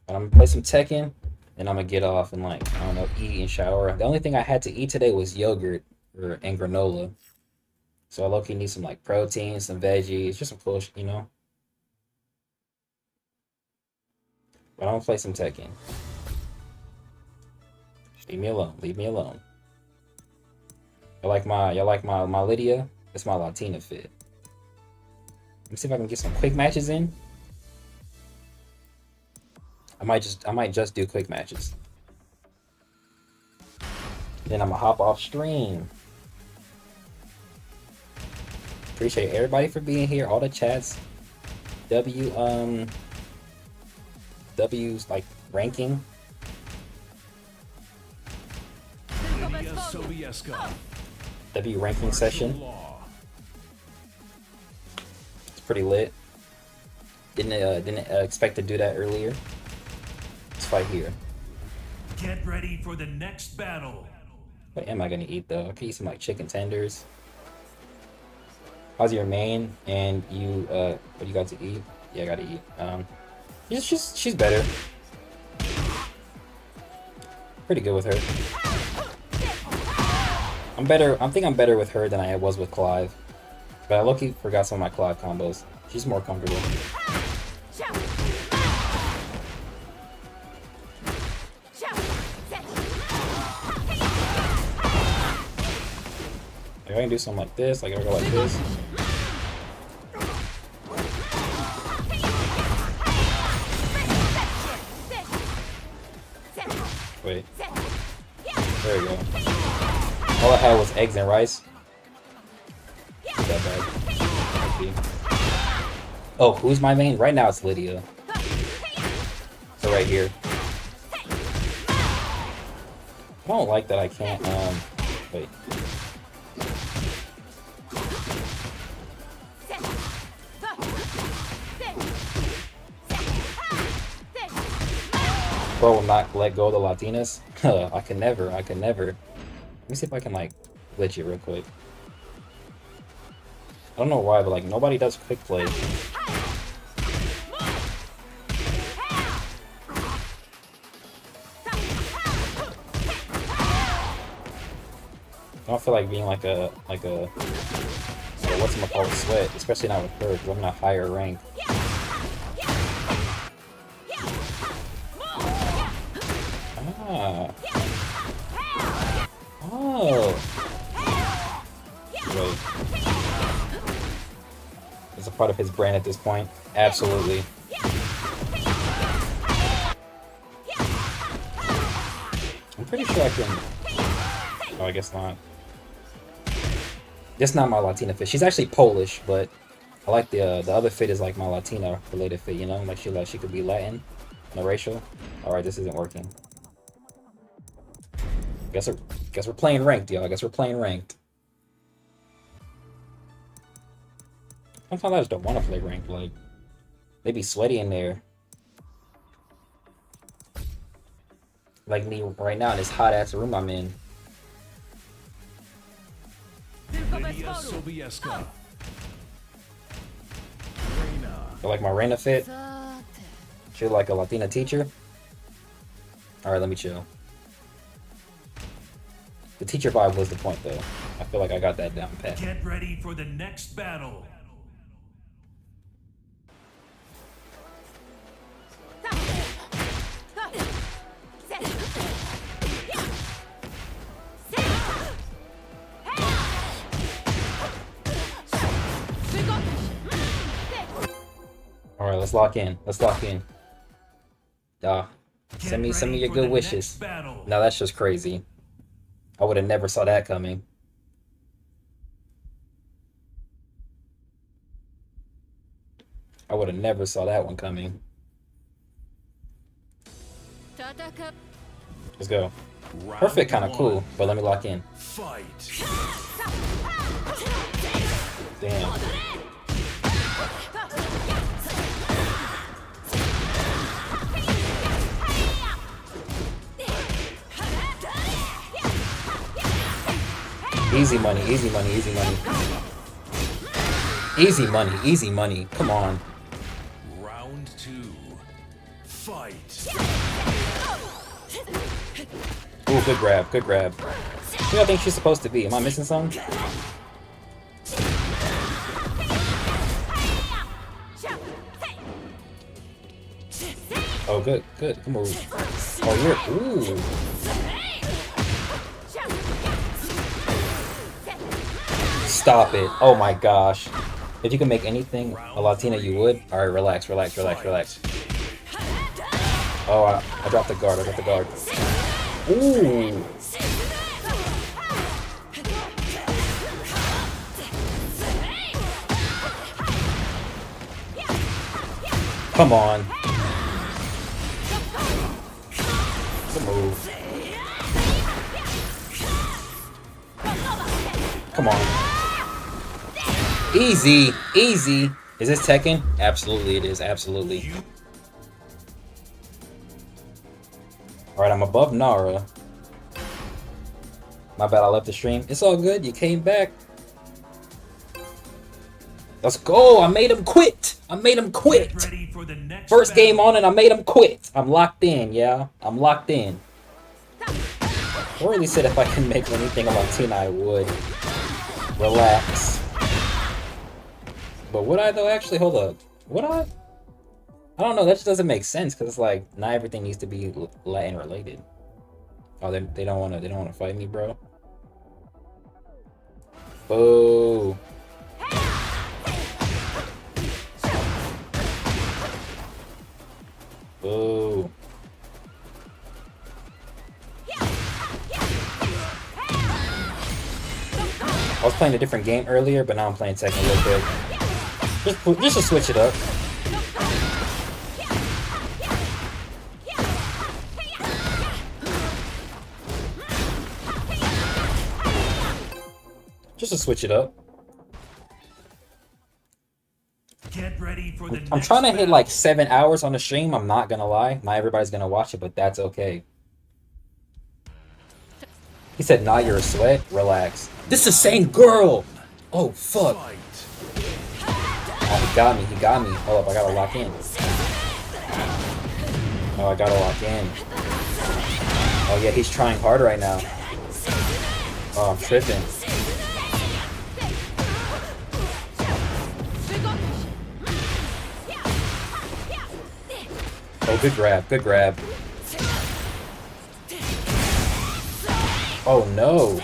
I'm gonna play some Tekken, and I'm gonna get off and like I don't know, eat and shower. The only thing I had to eat today was yogurt and granola. So I low-key need some like protein, some veggies, just some cool, you know. But I'm gonna play some Tekken. Leave me alone. Leave me alone. Y'all like my Lydia? It's my Latina fit. Let me see if I can get some quick matches in. I might just do quick matches. Then I'm gonna hop off stream. Appreciate everybody for being here. All the chats. W's like ranking. W ranking session. It's pretty lit. Didn't expect to do that earlier. Let's fight here. Get ready for the next battle. What am I gonna eat though? I can eat some like chicken tenders. How's your main? And you what you got to eat? Yeah, I gotta eat. She's better. Pretty good with her. I think I'm better with her than I was with Clive. But I low-key forgot some of my Clive combos. She's more comfortable. Like I can do something like this, like I go like this. Wait. There we go. All I had was eggs and rice. Not that bad. Okay. Oh, who's my main? Right now it's Lydia. So right here. I don't like that I can't, wait. Bro will not let go of the Latinas? I can never. Let me see if I can, like, glitch it real quick. I don't know why, but, like, nobody does quick play. I don't feel like being like a whatchamacallit sweat, especially not with her, because I'm in a higher rank. Ah. Oh. Wait. It's a part of his brand at this point. Absolutely. I'm pretty sure I can... Oh, I guess not. That's not my Latina fit. She's actually Polish, but I like the other fit is like my Latina related fit, you know? Like she could be Latin, no racial. Alright, this isn't working. Guess we're playing ranked, y'all. I guess we're playing ranked. Sometimes I just don't want to play ranked. Like, they be sweaty in there. Like me right now in this hot ass room I'm in. I like my Reina fit. She like a Latina teacher. Alright, let me chill. The teacher vibe was the point though. I feel like I got that down pat. Get ready for the next battle. Alright, let's lock in. Let's lock in. Send me your good wishes. No, that's just crazy. I would have never saw that coming. I would have never saw that one coming. Let's go. Perfect, kind of cool, but let me lock in. Fight. Damn. Easy money, easy money, easy money. Easy money, easy money. Come on. Round 2. Fight. Ooh, good grab, good grab. Who do I think she's supposed to be? Am I missing something? Oh, good, good. Good move. Oh, you're... Ooh. Stop it. Oh my gosh. If you can make anything a Latina, you would. Alright, relax, relax, relax, relax. Oh, I dropped the guard, I dropped the guard. Ooh. Come on. Good move. Come on. Easy, easy. Is this Tekken? Absolutely, it is. Absolutely. Alright, I'm above Nara. My bad, I left the stream. It's all good. You came back. Let's go. I made him quit. I made him quit. Get ready for the next First battle. game on and I made him quit. I'm locked in, yeah. I'm locked in. Or at least said if I can make anything a Latina, I would. Relax. But would I though? Actually, hold up. Would I? I don't know. That just doesn't make sense because it's like not everything needs to be Latin related. Oh, they don't want to. They don't want to fight me, bro. Boo. Boo. I was playing a different game earlier, but now I'm playing Tekken real quick. Just to switch it up. Just to switch it up. Get ready for the I'm trying to hit like 7 hours on the stream. I'm not gonna lie. Not everybody's gonna watch it, but that's okay. He said, "Nah, you're a sweat. Relax." This is the same girl. Oh fuck. Oh, he got me. He got me. Hold up, I gotta lock in. Oh, I gotta lock in. Oh yeah, he's trying hard right now. Oh, I'm tripping. Oh, good grab, good grab. Oh no.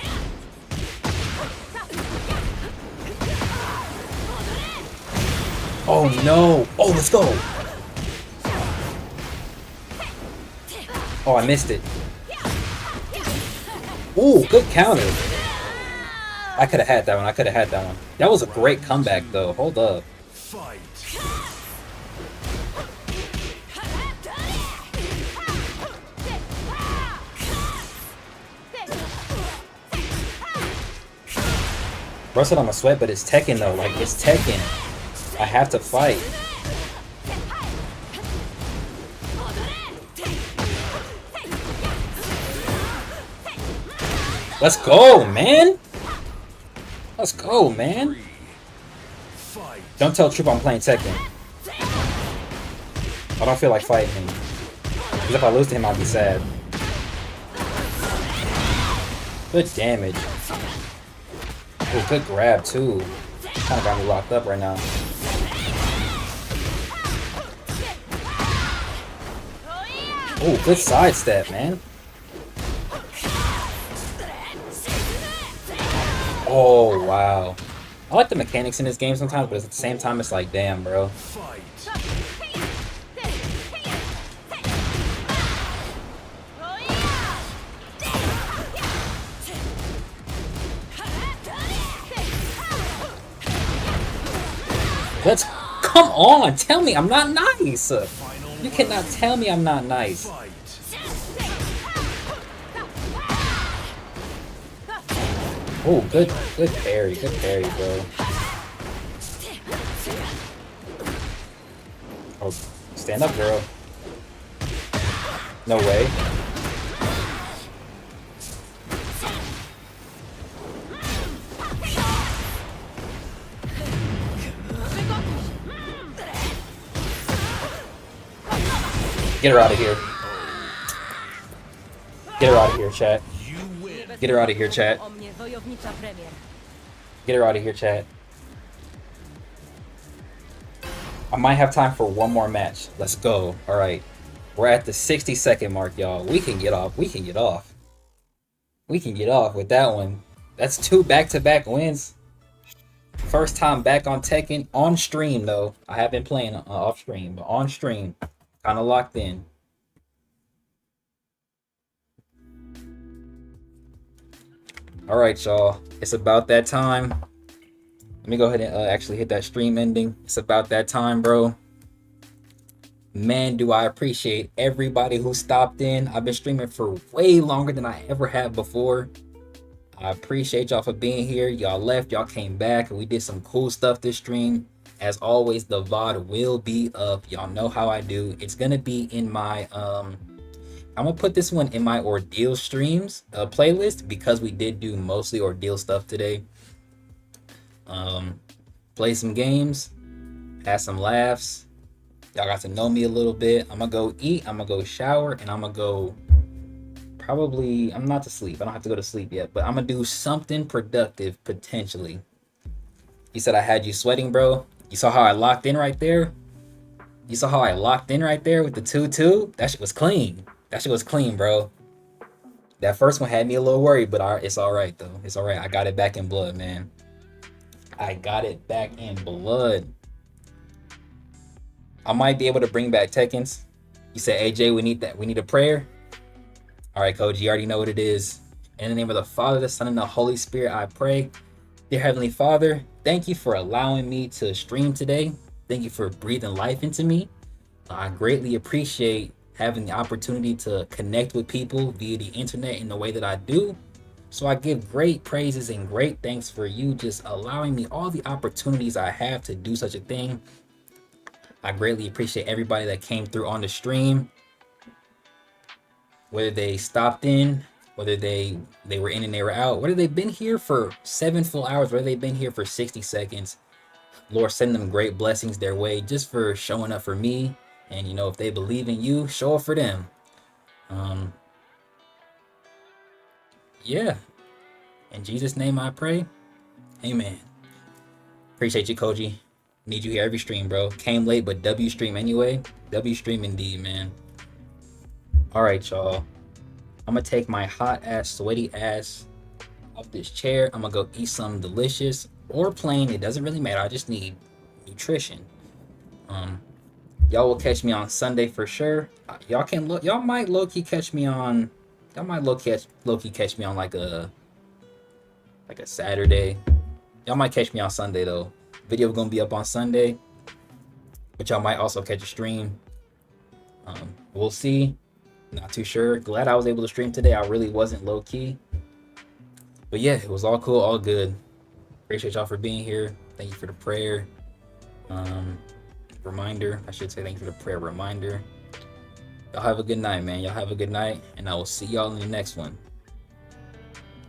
Oh no. Oh, let's go. Oh, I missed it. Ooh, good counter. I could have had that one. I could have had that one. That was a great comeback though. Hold up. Fight. Bro said I'm a sweat, but it's Tekken though. Like, it's Tekken. I have to fight. Let's go, man. Let's go, man. Don't tell Troop I'm playing Tekken. I don't feel like fighting him. Because if I lose to him, I'll be sad. Good damage. Ooh, good grab, too. Kind of got me locked up right now. Ooh, good sidestep, man. Oh, wow. I like the mechanics in this game sometimes, but at the same time, it's like, damn, bro. Let's come on, tell me I'm not nice. You cannot tell me I'm not nice. Fight. Oh, good parry, bro. Oh, stand up, girl. No way. Get her out of here. Get her out of here, chat. You win. Get her out of here, chat. Get her out of here, chat. I might have time for one more match. Let's go. All right. We're at the 60-second mark, y'all. We can get off. We can get off. We can get off with that one. That's 2 back-to-back wins. First time back on Tekken. On stream, though. I have been playing off stream, but on stream. Kind of locked in. All right, y'all. It's about that time. Let me go ahead and actually hit that stream ending. It's about that time, bro. Man, do I appreciate everybody who stopped in. I've been streaming for way longer than I ever have before. I appreciate y'all for being here. Y'all left, y'all came back, and we did some cool stuff this stream. As always, the VOD will be up. Y'all know how I do. It's gonna be in my I'm gonna put this one in my Ordeal streams playlist, because we did do mostly Ordeal stuff today. Play some games, had some laughs. Y'all got to know me a little bit. I'm gonna go eat, I'm gonna go shower, and I'm gonna go probably, I'm not to sleep. I don't have to go to sleep yet, but I'm gonna do something productive potentially. You said I had you sweating, bro. You saw how I locked in right there? You saw how I locked in right there with the 2-2? That shit was clean. That shit was clean, bro. That first one had me a little worried, but it's all right, though. It's all right. I got it back in blood, man. I got it back in blood. I might be able to bring back Tekkens. You said, AJ, we need that. We need a prayer. All right, Coach, you already know what it is. In the name of the Father, the Son, and the Holy Spirit, I pray. Dear Heavenly Father, thank you for allowing me to stream today. Thank you for breathing life into me. I greatly appreciate having the opportunity to connect with people via the internet in the way that I do. So I give great praises and great thanks for you just allowing me all the opportunities I have to do such a thing. I greatly appreciate everybody that came through on the stream. Whether they stopped in, whether they were in and they were out, whether they've been here for 7 full hours, whether they've been here for 60 seconds. Lord, send them great blessings their way just for showing up for me. And, you know, if they believe in you, show up for them. Yeah. In Jesus' name I pray. Amen. Appreciate you, Koji. Need you here every stream, bro. Came late, but W stream anyway. W stream indeed, man. All right, y'all. I'm going to take my hot ass, sweaty ass off this chair. I'm going to go eat something delicious or plain. It doesn't really matter. I just need nutrition. Y'all will catch me on Sunday for sure. Y'all might low-key catch me on, low-key catch me on like a Saturday. Y'all might catch me on Sunday though. Video gonna be up on Sunday, but y'all might also catch a stream. We'll see. Not too sure. Glad I was able to stream today. I really wasn't low-key, but yeah, it was all cool, all good. Appreciate y'all for being here. Thank you for the prayer reminder. I should say thank you for the prayer reminder. Y'all have a good night, man. Y'all have a good night, and I will see y'all in the next one.